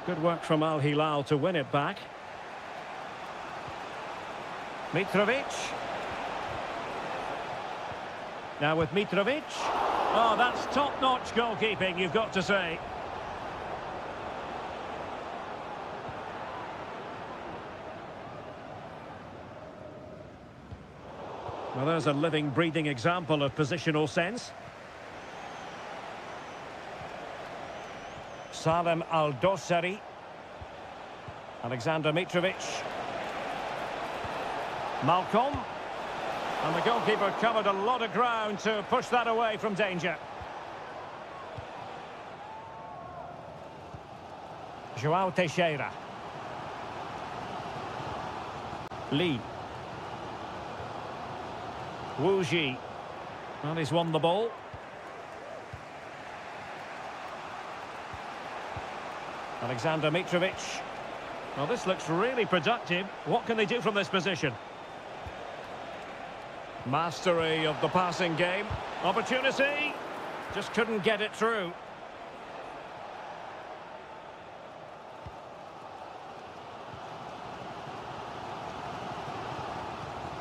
A: Good work from Al Hilal to win it back. Mitrovic. Now with Mitrovic. Oh, that's top-notch goalkeeping, you've got to say. Well, there's a living, breathing example of positional sense. Salem Al-Dossari. Alexander Mitrovic. Malcolm. And the goalkeeper covered a lot of ground to push that away from danger. João Teixeira. Lee. Wu Ji. Well, he's won the ball. Alexander Mitrovic. Well, this looks really productive. What can they do from this position? Mastery of the passing game. Opportunity. Just couldn't get it through.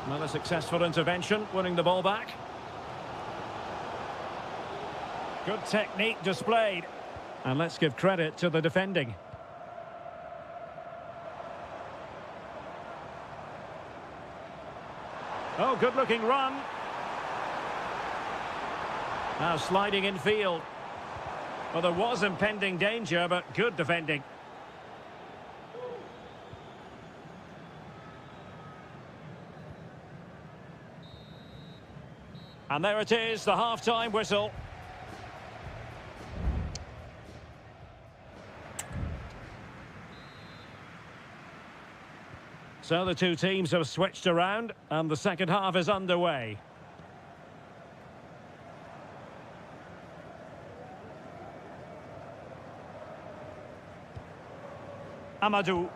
A: Well, a successful intervention, winning the ball back. Good technique displayed. And let's give credit to the defending. Oh, good-looking run. Now sliding in field. Well, there was impending danger, but good defending. And there it is, the half-time whistle. So the two teams have switched around, and the second half is underway. Amadou.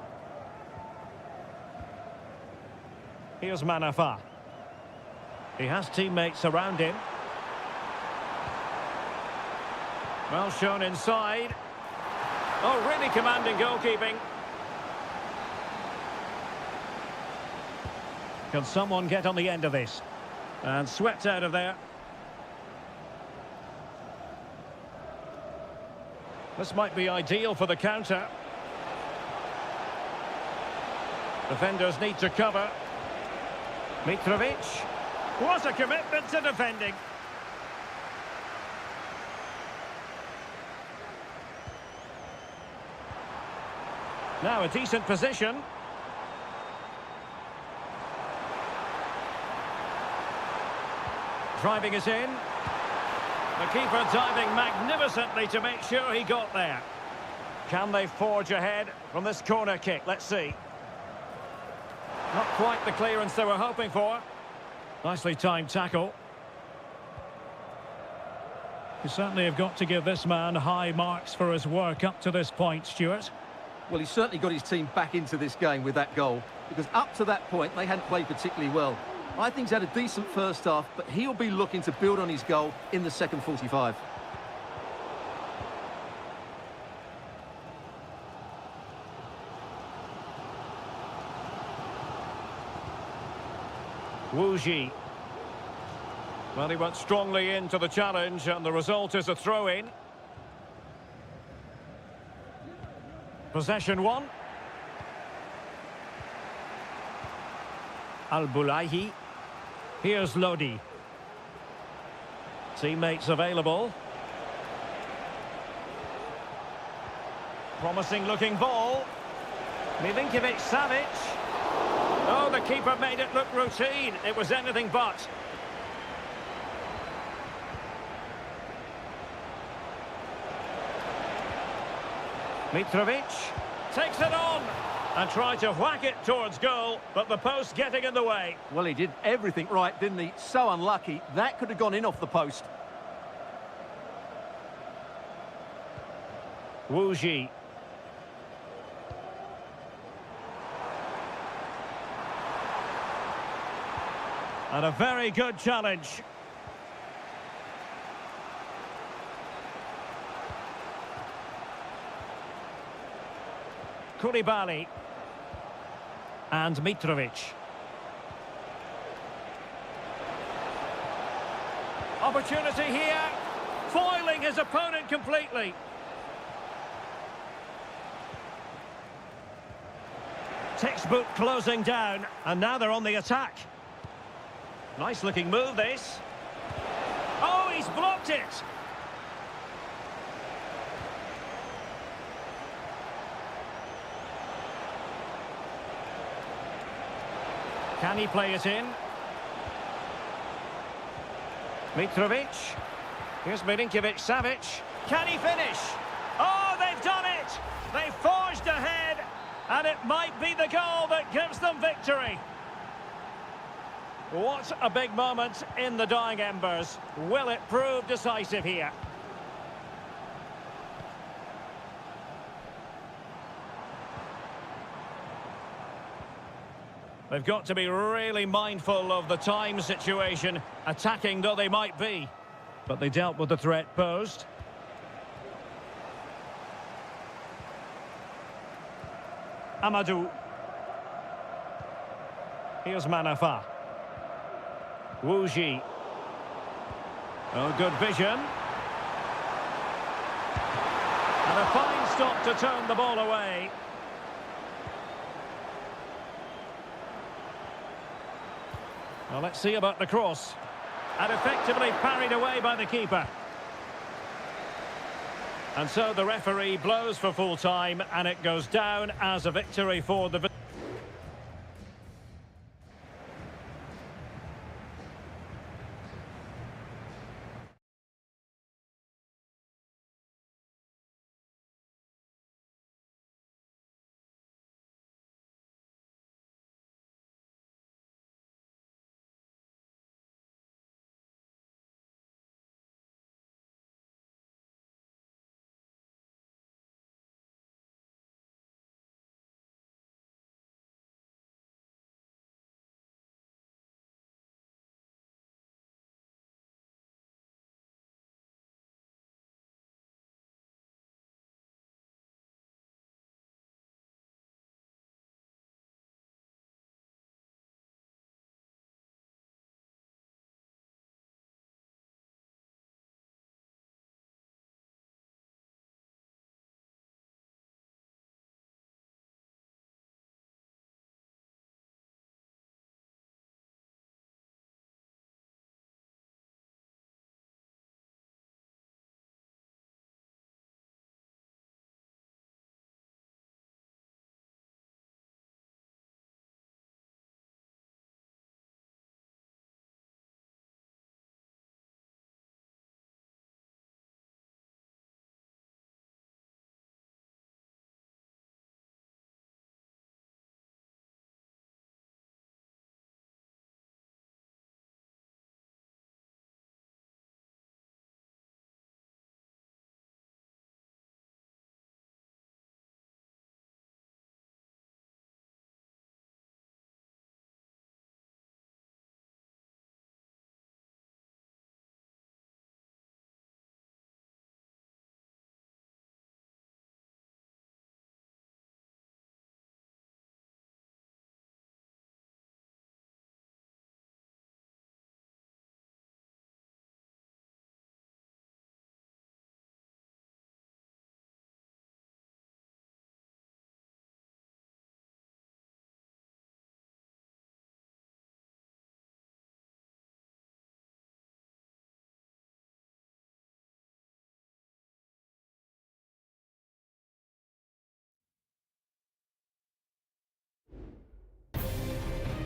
A: Here's Manafa. He has teammates around him. Well shown inside. Oh, really commanding goalkeeping. Can someone get on the end of this? And swept out of there. This might be ideal for the counter. Defenders need to cover. Mitrovic. What a commitment to defending. Now a decent position. Driving it in. The keeper diving magnificently to make sure he got there. Can they forge ahead from this corner kick? Let's see. Not quite the clearance they were hoping for. Nicely timed tackle. You certainly have got to give this man high marks for his work up to this point, Stuart.
B: Well, he's certainly got his team back into this game with that goal, because up to that point, they hadn't played particularly well. I think he's had a decent first half, but he'll be looking to build on his goal in the second 45.
A: Wuji. Well, he went strongly into the challenge, and the result is a throw-in. Possession one. Al-Bulaihi. Here's Lodi. Teammates available. Promising looking ball. Milinkovic-Savic. Oh, the keeper made it look routine. It was anything but. Mitrovic takes it on and tried to whack it towards goal, but the post getting in the way.
B: Well, he did everything right, didn't he? So unlucky. That could have gone in off the post.
A: Wuji. And a very good challenge. Koulibaly. And Mitrovic. Opportunity here. Foiling his opponent completely. Textbook closing down. And now they're on the attack. Nice looking move, this. Oh, he's blocked it. Can he play it in? Mitrovic. Here's Milinkovic-Savic. Can he finish? Oh, they've done it! They forged ahead, and it might be the goal that gives them victory. What a big moment in the dying embers. Will it prove decisive here? They've got to be really mindful of the time situation, attacking though they might be. But they dealt with the threat posed. Amadou. Here's Manafa. Wuji. Oh, good vision. And a fine stop to turn the ball away. Well, let's see about the cross. And effectively parried away by the keeper. And so the referee blows for full time, and it goes down as a victory for the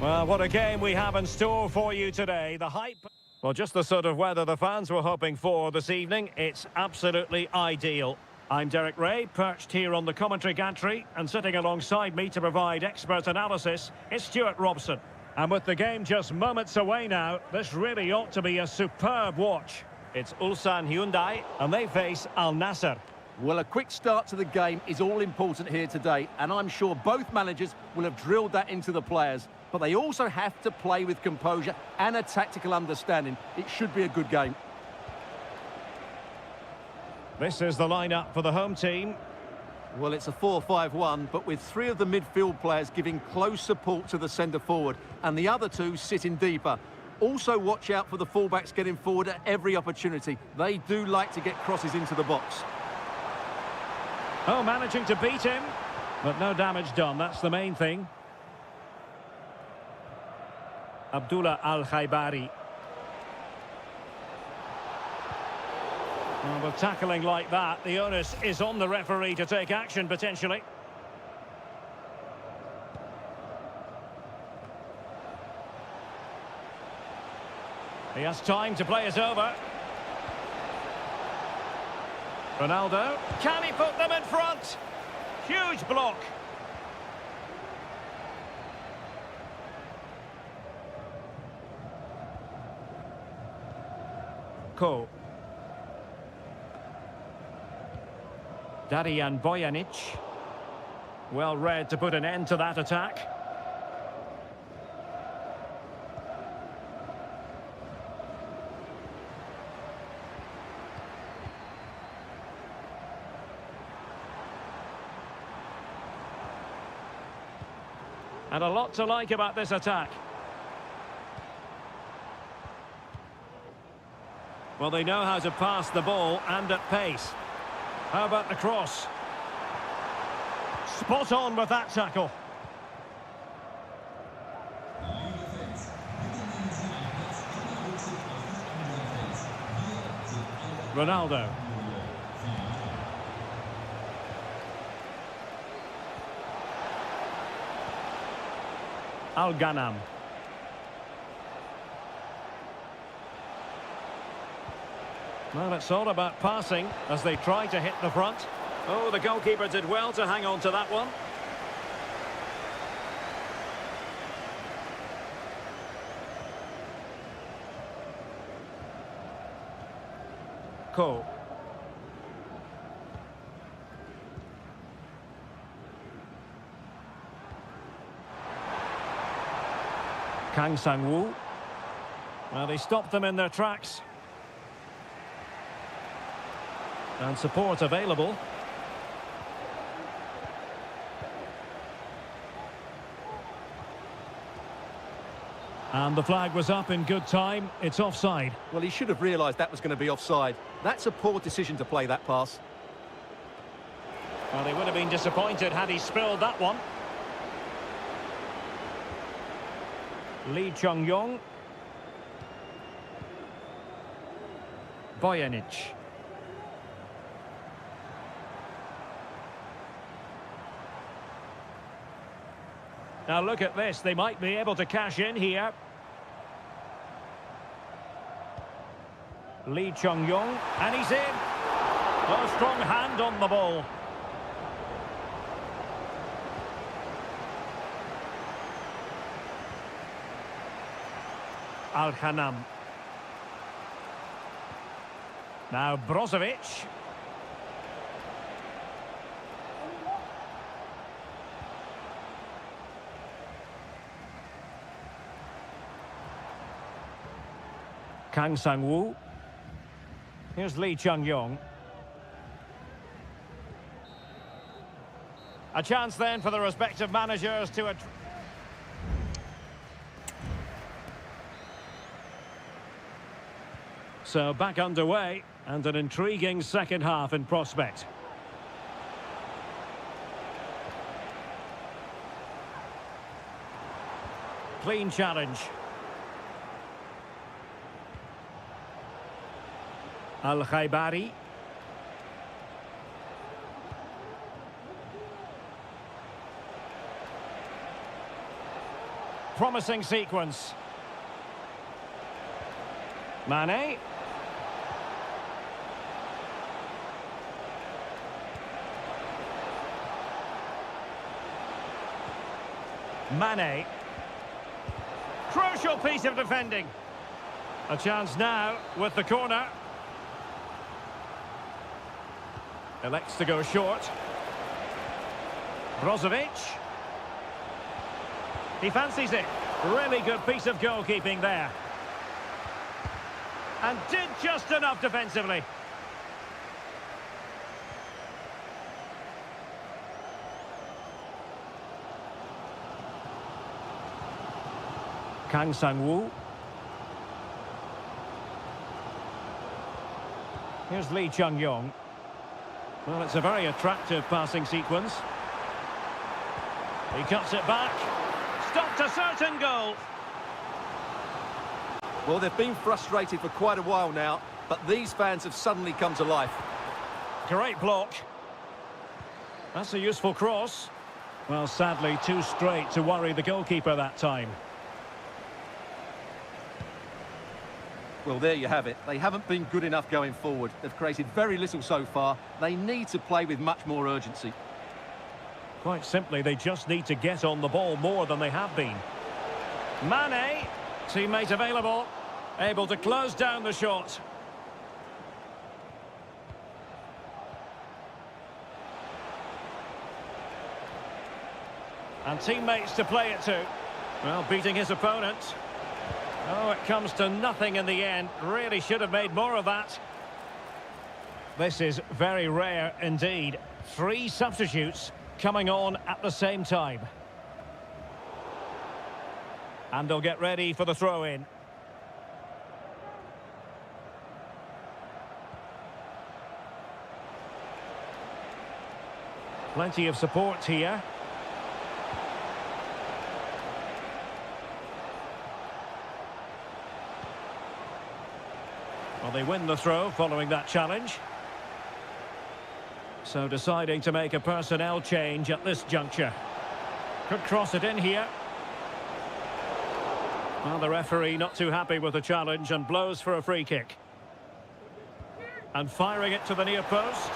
A: Well, what a game we have in store for you today. The hype... Well, just the sort of weather the fans were hoping for this evening. It's absolutely ideal. I'm Derek Ray, perched here on the commentary gantry, and sitting alongside me to provide expert analysis is Stuart Robson. And with the game just moments away now, this really ought to be a superb watch. It's Ulsan Hyundai, and they face Al Nassr.
B: Well, a quick start to the game is all important here today, and I'm sure both managers will have drilled that into the players. But they also have to play with composure and a tactical understanding. It should be a good game.
A: This is the lineup for the home team.
B: Well, it's a 4-5-1, but with three of the midfield players giving close support to the centre-forward, and the other two sitting deeper. Also watch out for the fullbacks getting forward at every opportunity. They do like to get crosses into the box.
A: Oh, managing to beat him, but no damage done. That's the main thing. Abdullah Al-Khaibari. Well, with tackling like that, the onus is on the referee to take action, potentially. He has time to play it over. Ronaldo. Can he put them in front? Huge block. Ko. Darijan Bojanic. Well read to put an end to that attack. And a lot to like about this attack. Well, they know how to pass the ball and at pace. How about the cross? Spot on with that tackle. Ronaldo. Al-Ghanam. Well, it's all about passing as they try to hit the front. Oh, the goalkeeper did well to hang on to that one. Ko. Kang Sang-woo. Well, they stopped them in their tracks. And support available. And the flag was up in good time. It's offside.
B: Well, he should have realised that was going to be offside. That's a poor decision to play that pass.
A: Well, he would have been disappointed had he spilled that one. Lee Chung-yong. Bojanic. Now look at this, they might be able to cash in here. Lee Chung-yong, and he's in. A strong hand on the ball. Al-Ghanam. Now Brozovic. Kang Sang-woo. Here's Lee Chung-yong. A chance then for the respective managers to... So back underway, and an intriguing second half in prospect. Clean challenge. Al-Khaibari. promising sequence. Mane. Mane. Crucial piece of defending. A chance now with the corner. Elects to go short. Brozovic. He fancies it. Really good piece of goalkeeping there. And did just enough defensively. Kang Sang-woo. Here's Lee Chung-yong. Well, it's a very attractive passing sequence. He cuts it back. Stopped a certain goal.
B: Well, they've been frustrated for quite a while now, but these fans have suddenly come to life.
A: Great block. That's a useful cross. Well, sadly, too straight to worry the goalkeeper that time.
B: Well, there you have it. They haven't been good enough going forward. They've created very little so far. They need to play with much more urgency.
A: Quite simply, they just need to get on the ball more than they have been. Mane, teammate available, able to close down the shot. And teammates to play it to. Well, beating his opponent. Oh, it comes to nothing in the end. Really should have made more of that. This is very rare indeed. 3 substitutes coming on at the same time. And they'll get ready for the throw-in. Plenty of support here. Well, they win the throw following that challenge. So deciding to make a personnel change at this juncture. Could cross it in here. Well, the referee not too happy with the challenge and blows for a free kick. And firing it to the near post.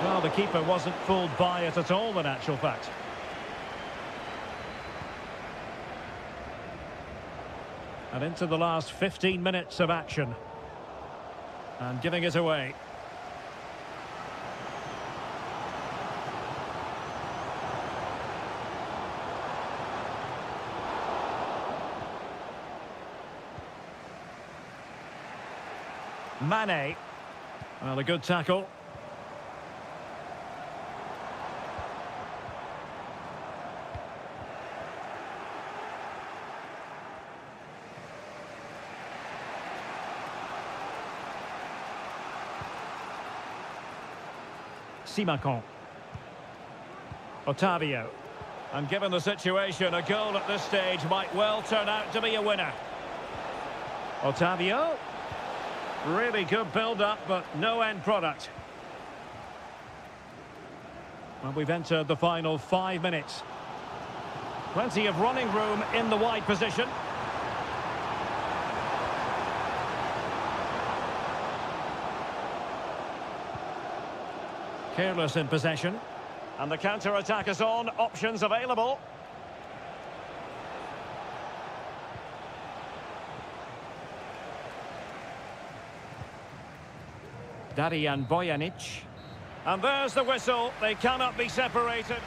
A: Well, the keeper wasn't fooled by it at all, in actual fact. And into the last 15 minutes of action. And giving it away. Mane. Well, a good tackle. Simakon. Otavio. And given the situation, a goal at this stage might well turn out to be a winner. Otavio. Really good build-up, but no end product. Well, we've entered the final 5 minutes. Plenty of running room in the wide position. Careless in possession. And the counter-attack is on. Options available. Darijan Bojanic. And there's the whistle. They cannot be separated.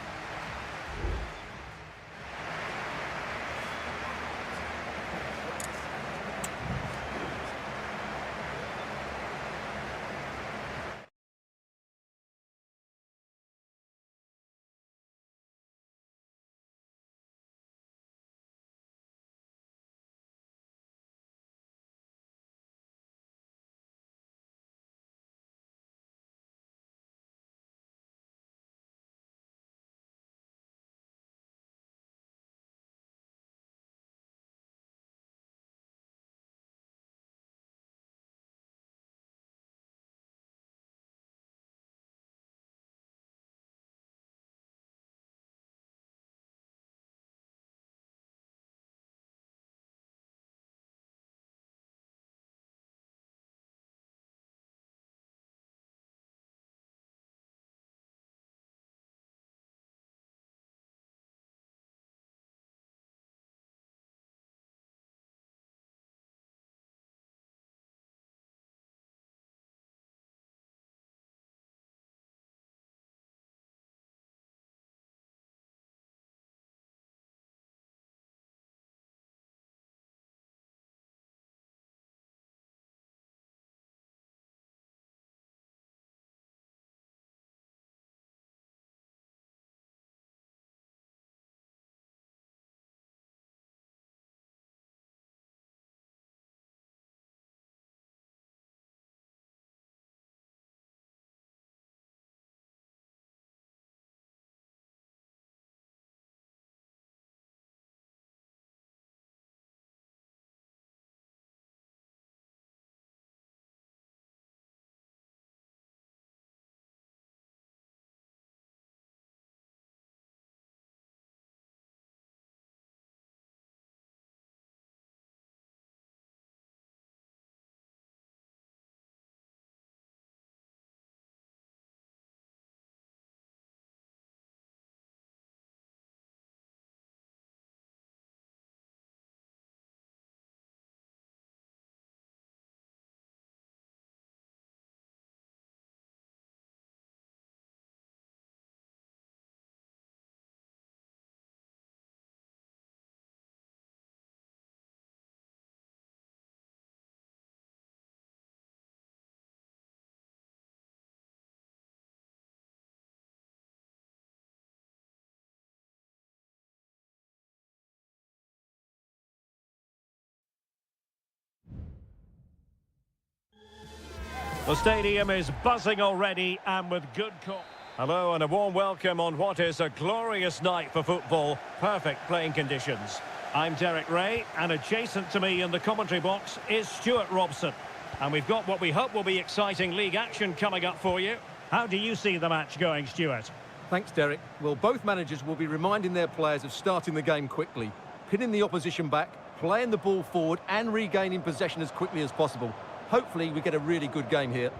A: The stadium is buzzing already and with good call. Hello and a warm welcome on what is a glorious night for football. Perfect playing conditions. I'm Derek Ray, and adjacent to me in the commentary box is Stuart Robson. And we've got what we hope will be exciting league action coming up for you. How do you see the match going, Stuart?
B: Thanks, Derek. Well, both managers will be reminding their players of starting the game quickly, pinning the opposition back, playing the ball forward and regaining possession as quickly as possible. Hopefully we get a really good game here.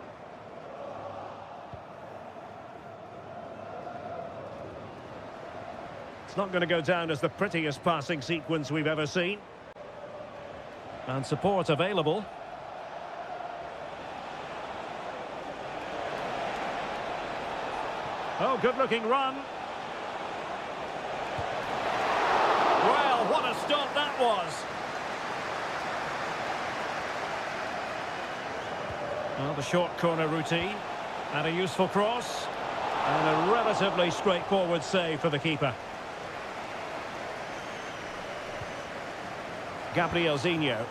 A: It's not going to go down as the prettiest passing sequence we've ever seen. And support available. Oh, good-looking run. Well, what a stop that was. Well, the short corner routine. And a useful cross. And a relatively straightforward save for the keeper. Gabrielzinho.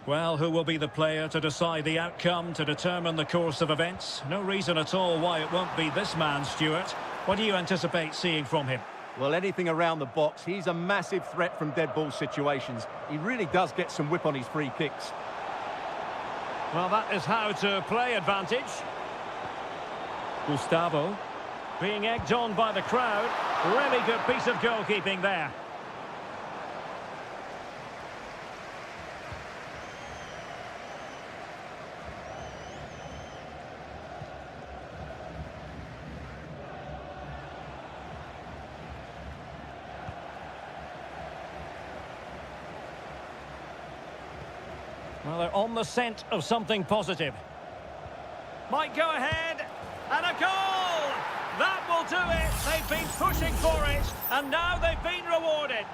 A: Well, who will be the player to decide the outcome, to determine the course of events? No reason at all why it won't be this man, Stuart. What do you anticipate seeing from him?
B: Well, anything around the box. He's a massive threat from dead ball situations. He really does get some whip on his free kicks.
A: Well, that is how to play advantage. Gustavo. Being egged on by the crowd. Really good piece of goalkeeping there. Well, they're on the scent of something positive. Might go ahead. And a goal! That will do it. They've been pushing for it, and now they've been rewarded.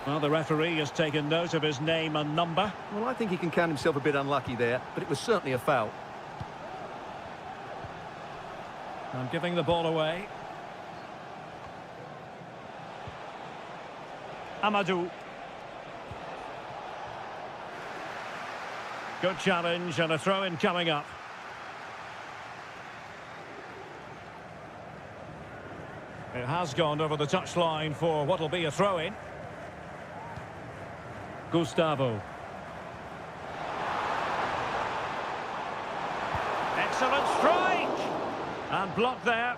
A: Well, the referee has taken note of his name and number.
B: Well, I think he can count himself a bit unlucky there, but it was certainly a foul.
A: I'm giving the ball away. Amadou. Good challenge and a throw-in coming up. It has gone over the touchline for what will be a throw-in. Gustavo. Excellent strike! And blocked there.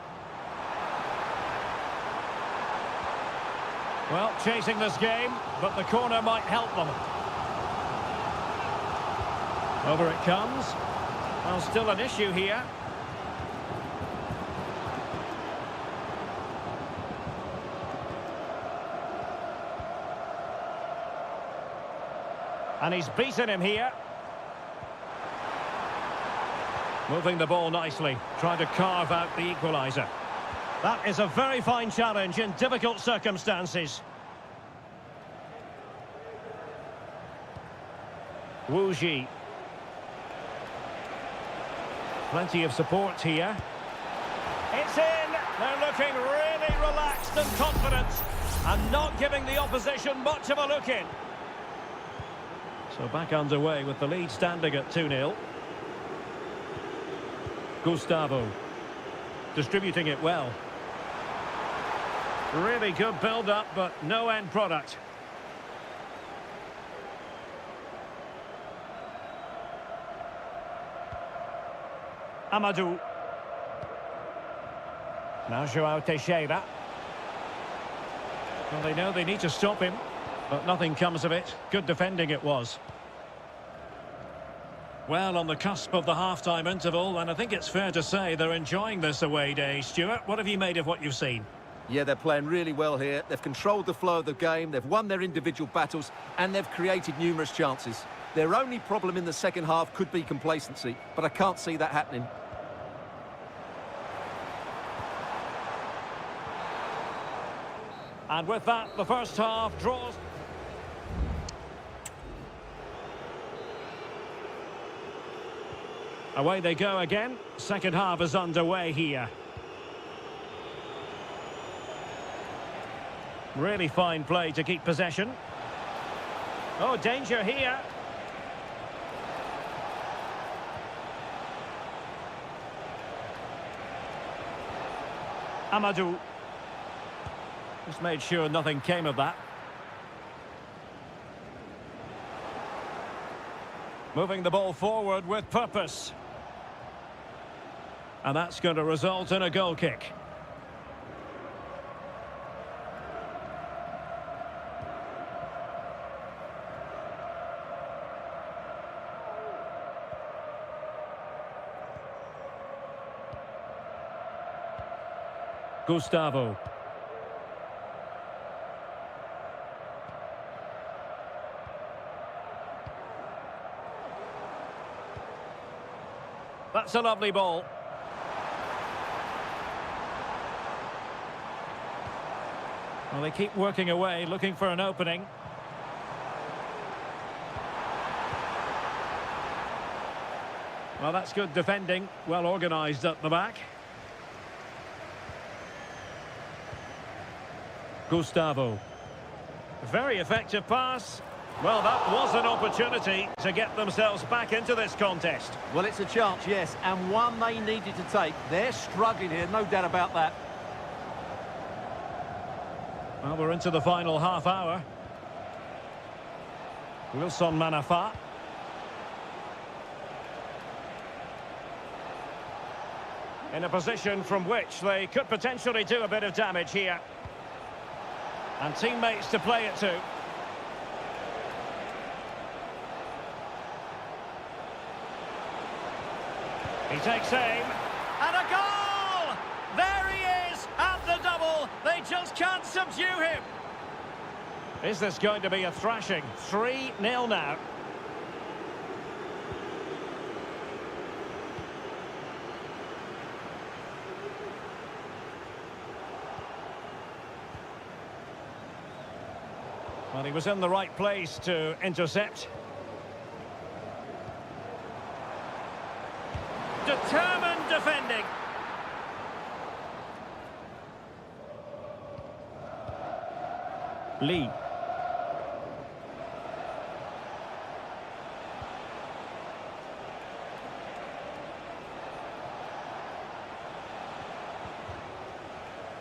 A: Well, chasing this game, but the corner might help them. Over it comes. Well, still an issue here. And he's beaten him here. Moving the ball nicely, trying to carve out the equaliser. That is a very fine challenge in difficult circumstances. Wu Ji. Plenty of support here. It's in! They're looking really relaxed and confident, and not giving the opposition much of a look in. So back underway with the lead standing at 2-0. Gustavo. Distributing it well. Really good build-up, but no end product. Amadou. Now João Teixeira. Well, they know they need to stop him, but nothing comes of it. Good defending it was. Well, on the cusp of the half-time interval, and I think it's fair to say they're enjoying this away day. Stuart, what have you made of what you've seen?
B: Yeah, they're playing really well here. They've controlled the flow of the game, they've won their individual battles, and they've created numerous chances. Their only problem in the second half could be complacency, but I can't see that happening.
A: And with that, the first half draws. Away they go again. Second half is underway here. Really fine play to keep possession. Oh, danger here. Amadou. Just made sure nothing came of that. Moving the ball forward with purpose. And that's going to result in a goal kick. Gustavo. That's a lovely ball. Well, they keep working away, looking for an opening. Well, that's good defending, well organised at the back. Gustavo. Very effective pass. Well, that was an opportunity to get themselves back into this contest.
B: Well, it's a chance, yes, and one they needed to take. They're struggling here, no doubt about that.
A: Well, we're into the final half hour. Wilson Manafat. In a position from which they could potentially do a bit of damage here. And teammates to play it to. He takes aim. And a goal! There he is at the double. They just can't subdue him. Is this going to be a thrashing? 3-0 now. Well, he was in the right place to intercept. Determined defending. Lee.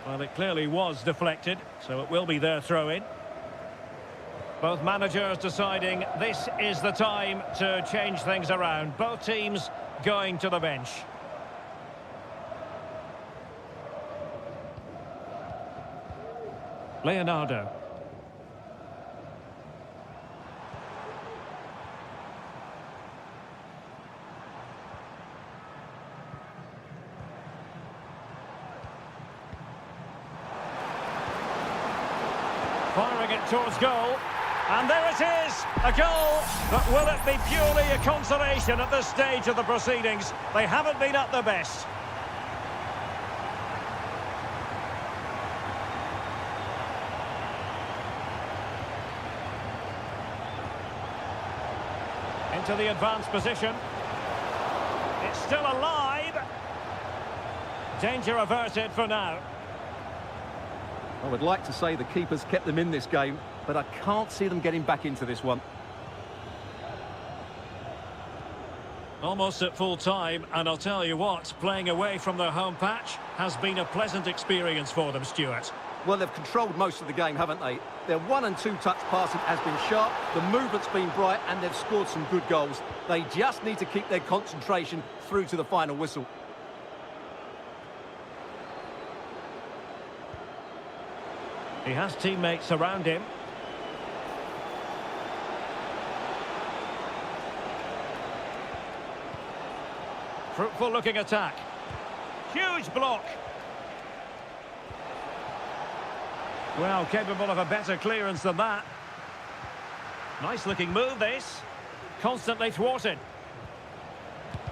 A: Well, it clearly was deflected, so it will be their throw-in. Both managers deciding this is the time to change things around. Both teams going to the bench. Leonardo. Firing it towards goal. And there it is, a goal, but will it be purely a consolation at this stage of the proceedings? They haven't been at their best. Into the advanced position. It's still alive. Danger averted for now.
B: I would like to say the keepers kept them in this game, but I can't see them getting back into this one.
A: Almost at full time, and I'll tell you what, playing away from their home patch has been a pleasant experience for them, Stuart.
B: Well, they've controlled most of the game, haven't they? Their 1- and 2-touch passing has been sharp, the movement's been bright, and they've scored some good goals. They just need to keep their concentration through to the final whistle.
A: He has teammates around him. Fruitful looking attack. Huge block. Well, capable of a better clearance than that. Nice looking move this. Constantly thwarted.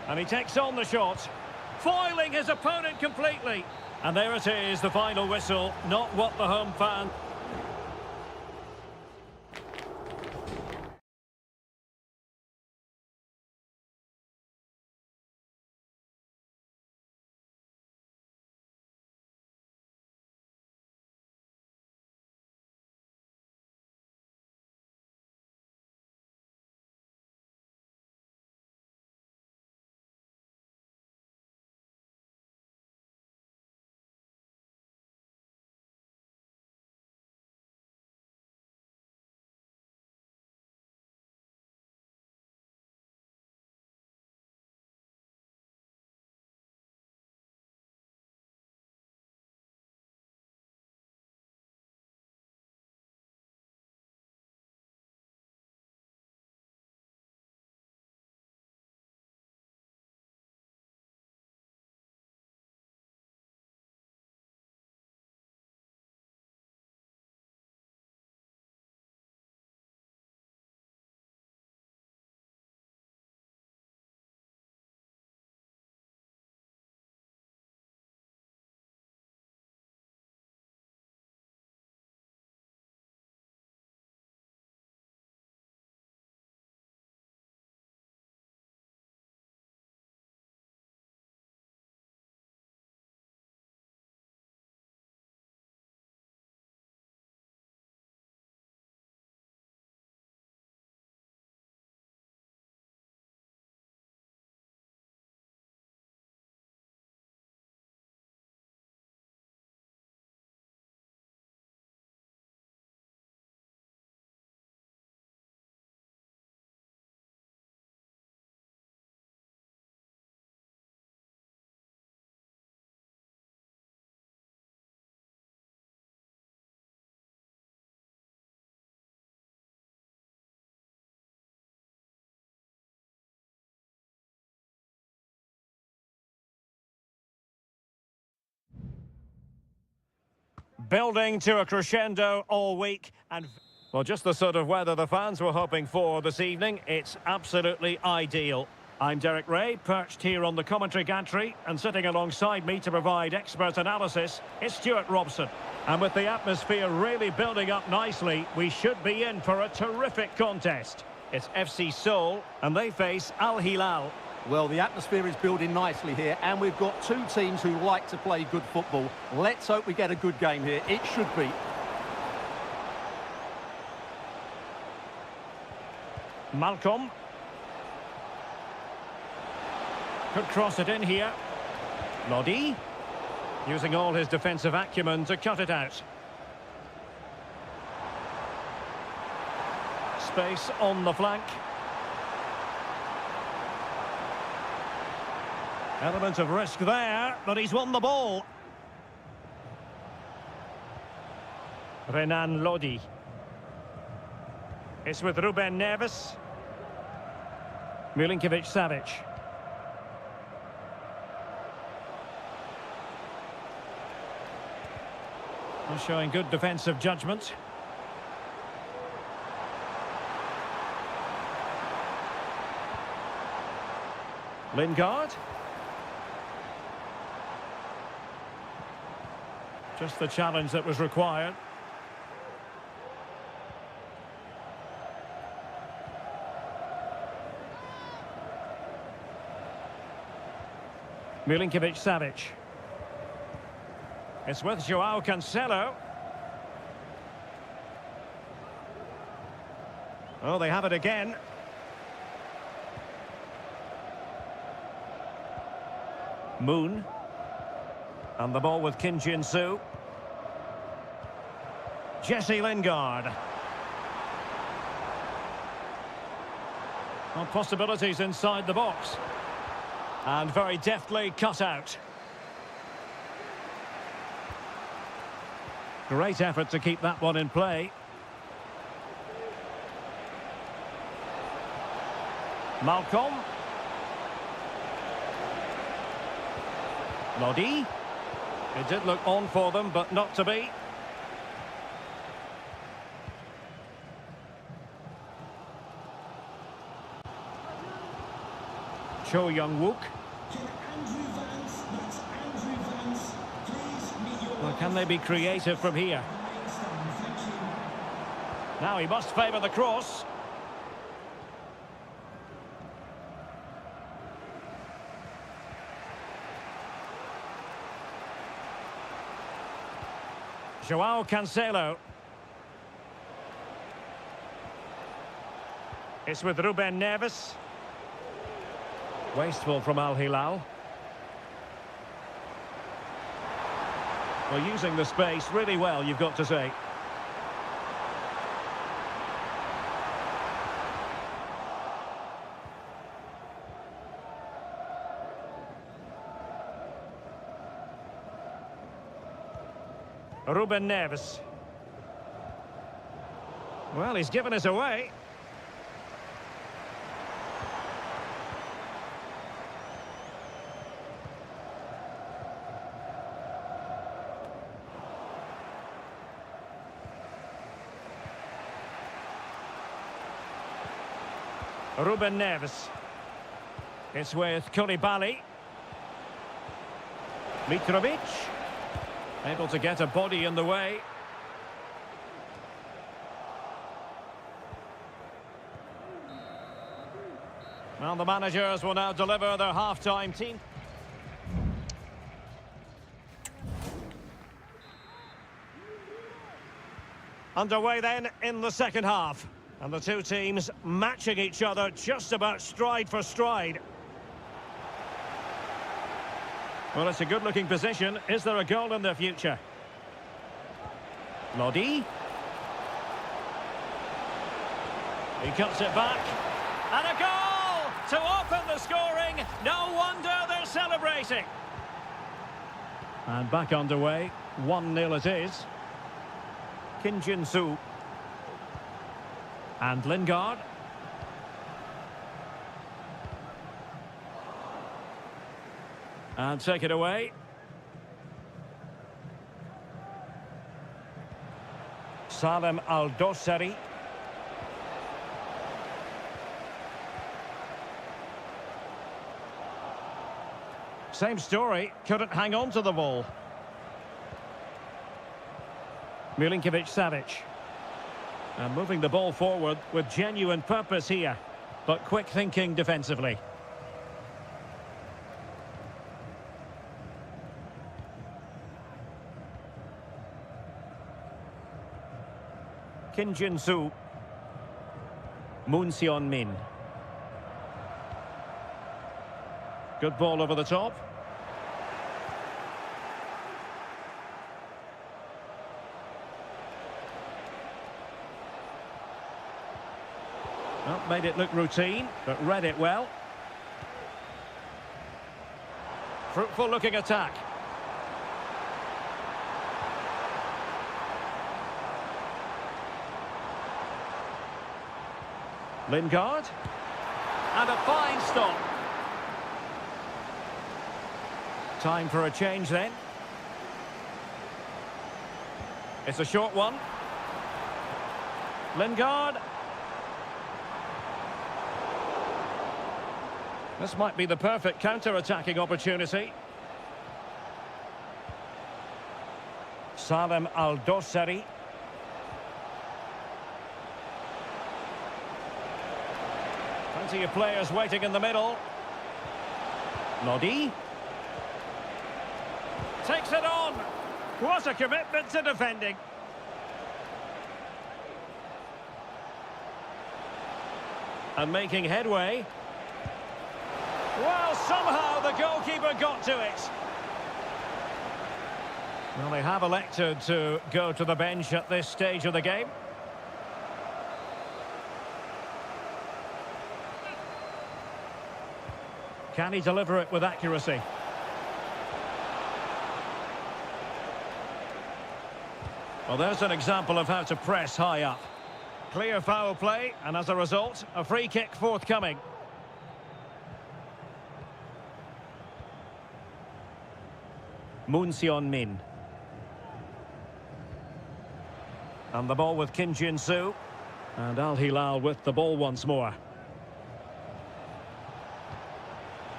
A: And he takes on the shot. Foiling his opponent completely. And there it is, the final whistle. Not what the home fan Building to a crescendo all week and... Well, just the sort of weather the fans were hoping for this evening. It's absolutely ideal. I'm Derek Ray, perched here on the commentary gantry, and sitting alongside me to provide expert analysis is Stuart Robson. And with the atmosphere really building up nicely, we should be in for a terrific contest. It's FC Seoul, and they face Al Hilal.
B: Well, the atmosphere is building nicely here, and we've got two teams who like to play good football. Let's hope we get a good game here. It should be.
A: Malcolm. Could cross it in here. Lodi. Using all his defensive acumen to cut it out. Space on the flank. Element of risk there, but he's won the ball. Renan Lodi. It's with Ruben Neves. Milinkovic-Savic. Showing good defensive judgment. Lingard. Just the challenge that was required. Milinkovic-Savic. It's with João Cancelo. Oh, they have it again. Moon. And the ball with Kim Jin-soo. Jesse Lingard. Well, possibilities inside the box. And very deftly cut out. Great effort to keep that one in play. Malcolm. Lodi. It did look on for them, but not to be. Cho Young-wook. Well, can they be creative from here? Now he must favour the cross. João Cancelo. It's with Ruben Neves. Wasteful from Al Hilal. Well, using the space really well, you've got to say. Ruben Neves. Well, he's given us away. Ruben Neves. It's with Koulibaly. Mitrovic. Able to get a body in the way. Well, the managers will now deliver their half-time team. Underway then in the second half. And the two teams matching each other just about stride for stride. Well, it's a good-looking position. Is there a goal in the future? Lodi. He cuts it back. And a goal to open the scoring. No wonder they're celebrating. And back underway. 1-0 it is. Kim Jin-soo. And Lingard. And take it away. Salem Al-Dossari. Same story, couldn't hang on to the ball. Milinkovic-Savic. And moving the ball forward with genuine purpose here, but quick thinking defensively. Kim Jin-soo. Moon Seon-min. Good ball over the top. Well, made it look routine, but read it well. Fruitful looking attack. Lingard. And a fine stop. Time for a change then. It's a short one. Lingard. This might be the perfect counter-attacking opportunity. Salem Al-Dossari. Plenty of players waiting in the middle. Lodi. Takes it on. What a commitment to defending. And making headway. Well, somehow the goalkeeper got to it. Well, they have elected to go to the bench at this stage of the game. Can he deliver it with accuracy? Well, there's an example of how to press high up. Clear foul play, and as a result, a free kick forthcoming. Moon Seon-min. And the ball with Kim Jin-soo. And Al Hilal with the ball once more.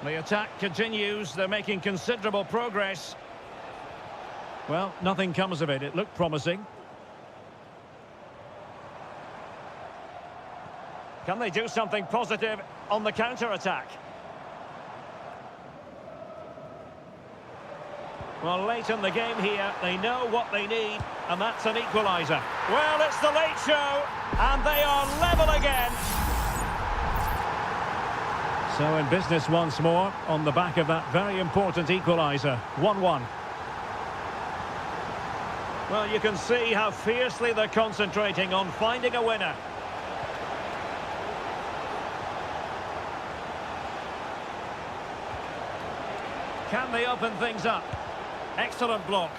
A: The attack continues. They're making considerable progress. Well, nothing comes of it. It looked promising. Can they do something positive on the counter-attack? Well, late in the game here, they know what they need, and that's an equaliser. Well, it's the late show, and they are level again. So in business once more, on the back of that very important equaliser. 1-1. Well, you can see how fiercely they're concentrating on finding a winner. Can they open things up? Excellent block.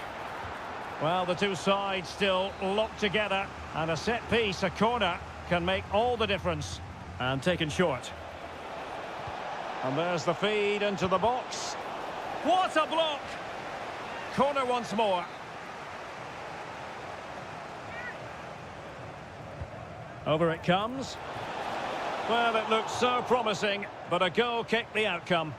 A: Well, the two sides still locked together, and a set piece, a corner, can make all the difference. And taken short. And there's the feed into the box. What a block! Corner once more. Over it comes. Well, it looked so promising, but a goal kicked the outcome.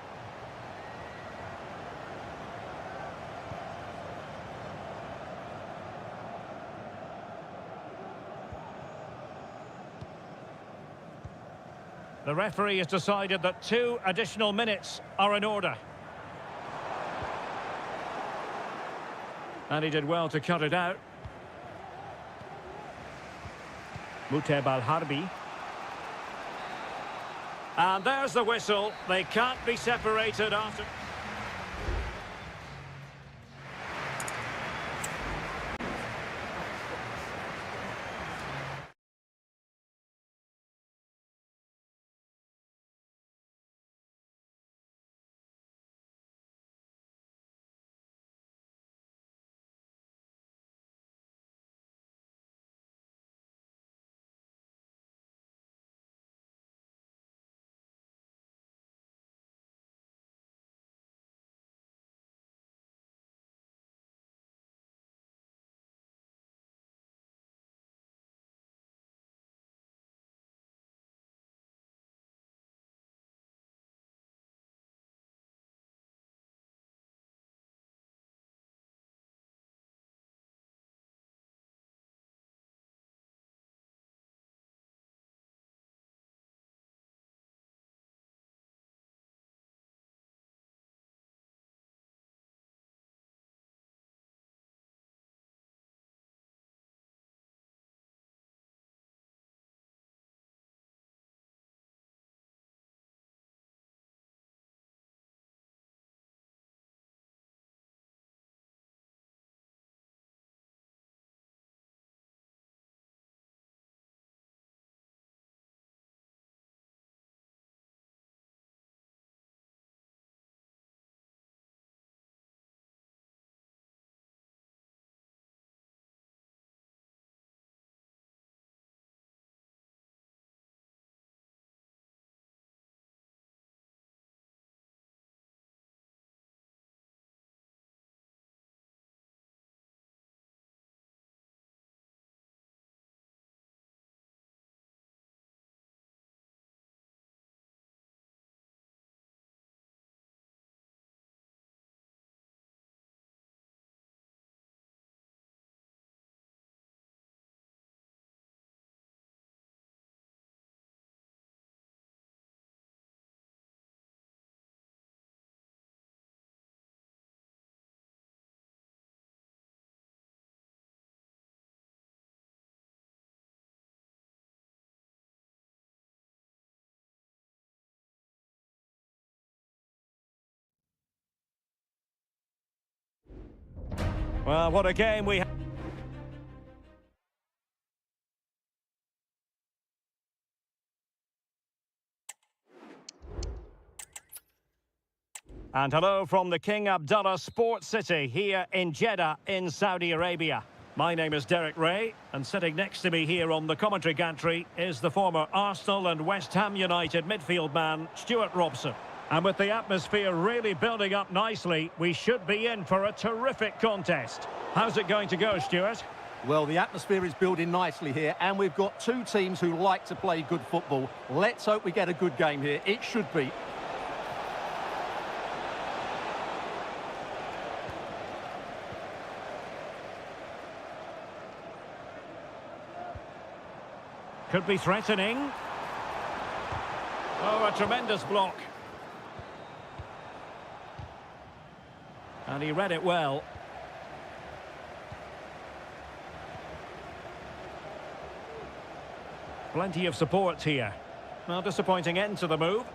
A: The referee has decided that 2 additional minutes are in order. And he did well to cut it out. Muteb Al-Harbi. And there's the whistle. They can't be separated after... Well, what a game we have. And hello from the King Abdullah Sports City here in Jeddah in Saudi Arabia. My name is Derek Ray, and sitting next to me here on the commentary gantry is the former Arsenal and West Ham United midfield man, Stuart Robson. And with the atmosphere really building up nicely, we should be in for a terrific contest. How's it going to go, Stuart?
B: Well, the atmosphere is building nicely here, and we've got two teams who like to play good football. Let's hope we get a good game here. It should be.
A: Could be threatening. Oh, a tremendous block. And he read it well. Plenty of support here. Well, disappointing end to the move.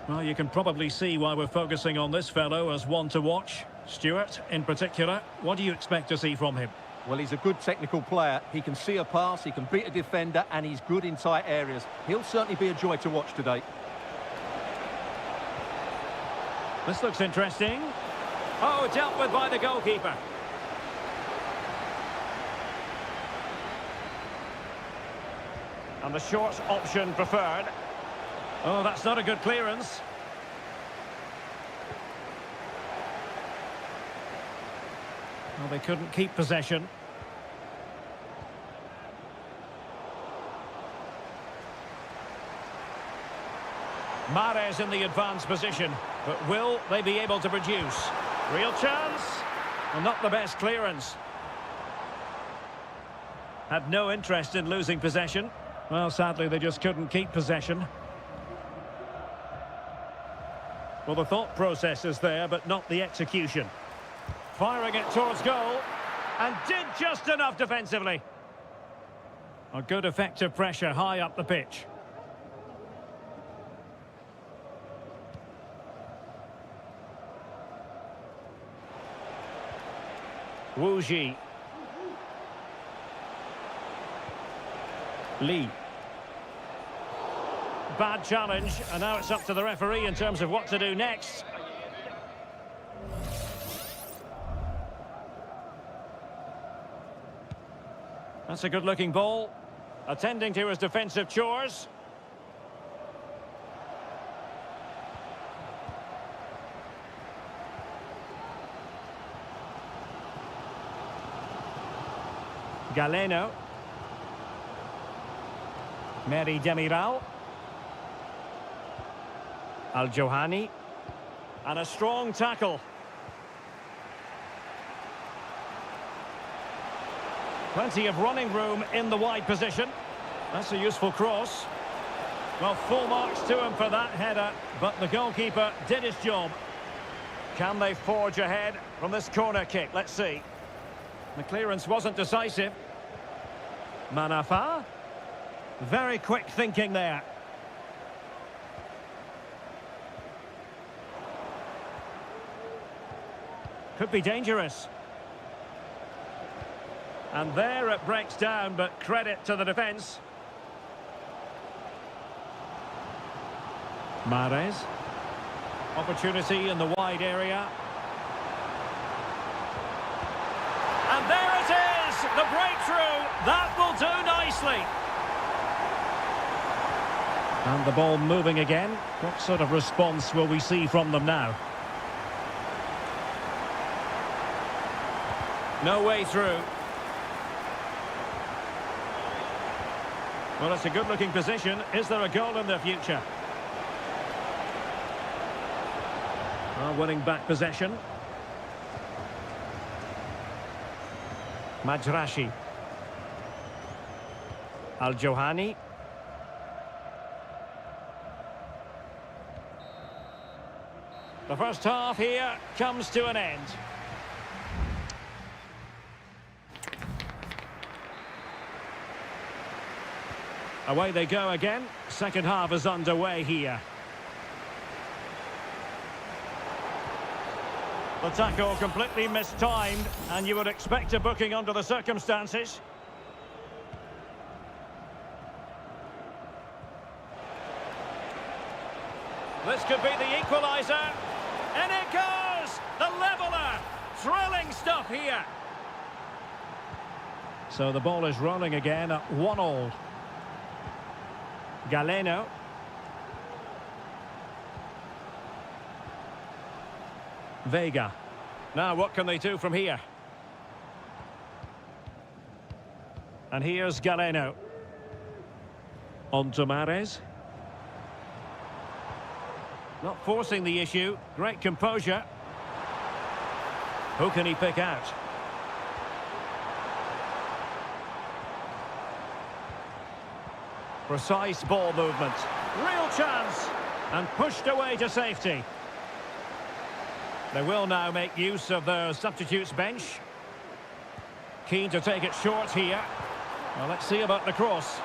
A: Well, you can probably see why we're focusing on this fellow as one to watch. Stuart, in particular, what do you expect to see from him?
B: Well, he's a good technical player. He can see a pass, he can beat a defender, and he's good in tight areas. He'll certainly be a joy to watch today.
A: This looks interesting. Oh, dealt with by the goalkeeper. And the short option preferred. Oh, that's not a good clearance. Well, they couldn't keep possession. Mahrez in the advanced position, but will they be able to produce? Real chance, well, not the best clearance. Had no interest in losing possession. Well, sadly, they just couldn't keep possession. Well, the thought process is there, but not the execution. Firing it towards goal, and did just enough defensively. A good effective pressure high up the pitch. Wu Ji. Lee. Bad challenge, and now it's up to the referee in terms of what to do next. That's a good-looking ball. Attending to his defensive chores. Galeno. Meri Demiral. Al-Johani. And a strong tackle. Plenty of running room in the wide position. That's a useful cross. Well, full marks to him for that header, but the goalkeeper did his job. Can they forge ahead from this corner kick? Let's see. The clearance wasn't decisive. Manafa. Very quick thinking there. Could be dangerous. And there it breaks down, but credit to the defence. Mahrez. Opportunity in the wide area. And there it is! The breakthrough! That will do nicely. And the ball moving again. What sort of response will we see from them now? No way through. Well, it's a good-looking position. Is there a goal in the future? Well, winning back possession. Majrashi. Al-Johani. The first half here comes to an end. Away they go again. Second half is underway here. The tackle completely mistimed, and you would expect a booking under the circumstances. This could be the equaliser. And it goes! The leveller! Thrilling stuff here. So the ball is rolling again at 1-1. Galeno. Vega. Now what can they do from here? And here's Galeno. On to Mahrez. Not forcing the issue. Great composure. Who can he pick out? Precise ball movement. Real chance. And pushed away to safety. They will now make use of their substitutes bench. Keen to take it short here. Well, let's see about the cross.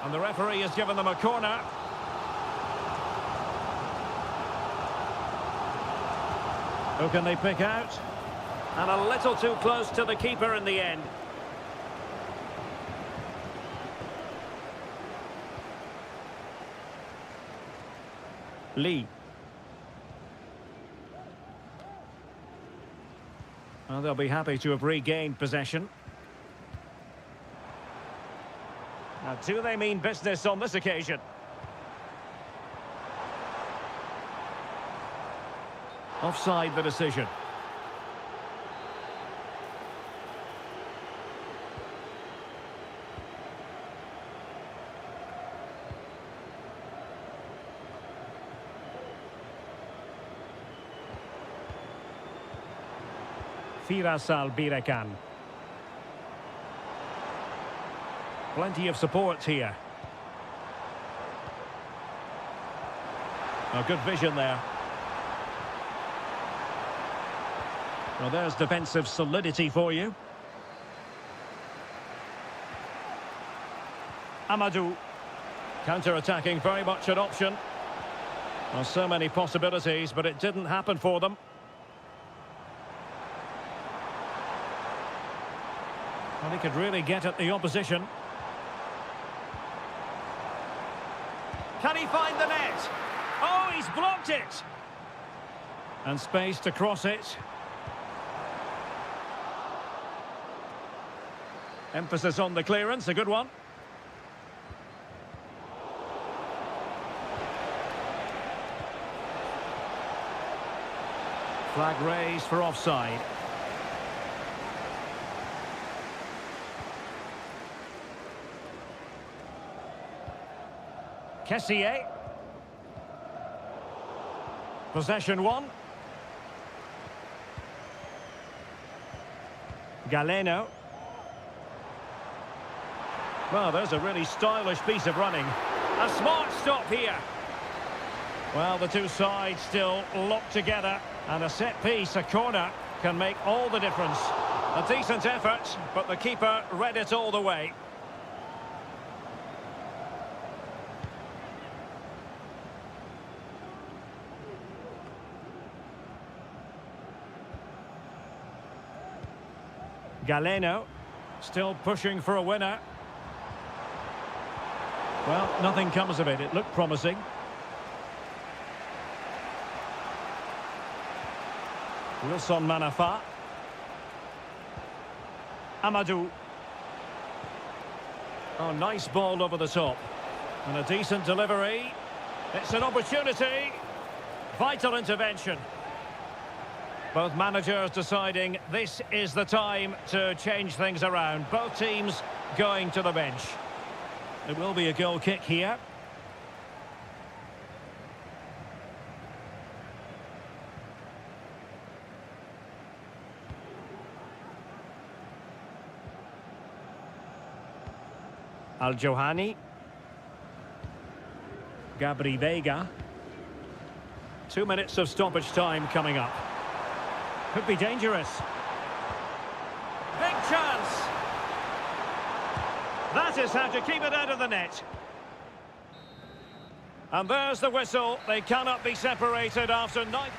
A: And the referee has given them a corner. Who can they pick out? And a little too close to the keeper in the end. Lee. Well, they'll be happy to have regained possession. Now, do they mean business on this occasion? Offside the decision. Birakan. Plenty of support here. Oh, good vision there. Well, there's defensive solidity for you. Amadou. Counter-attacking, very much an option. Well, so many possibilities, but it didn't happen for them. Well, he could really get at the opposition. Can he find the net? Oh, he's blocked it! And space to cross it. Emphasis on the clearance, a good one. Flag raised for offside. Kessié. Possession one. Galeno. Well, there's a really stylish piece of running. A smart stop here. Well, the two sides still locked together. And a set piece, a corner, can make all the difference. A decent effort, but the keeper read it all the way. Galeno, still pushing for a winner. Well, nothing comes of it. It looked promising. Wilson Manafa. Amadou. Oh, nice ball over the top. And a decent delivery. It's an opportunity. Vital intervention. Both managers deciding this is the time to change things around. Both teams going to the bench. It will be a goal kick here. Al-Johani. Gabri Vega. 2 minutes of stoppage time coming up. Could be dangerous. Big chance. That is how to keep it out of the net. And there's the whistle. They cannot be separated after 9.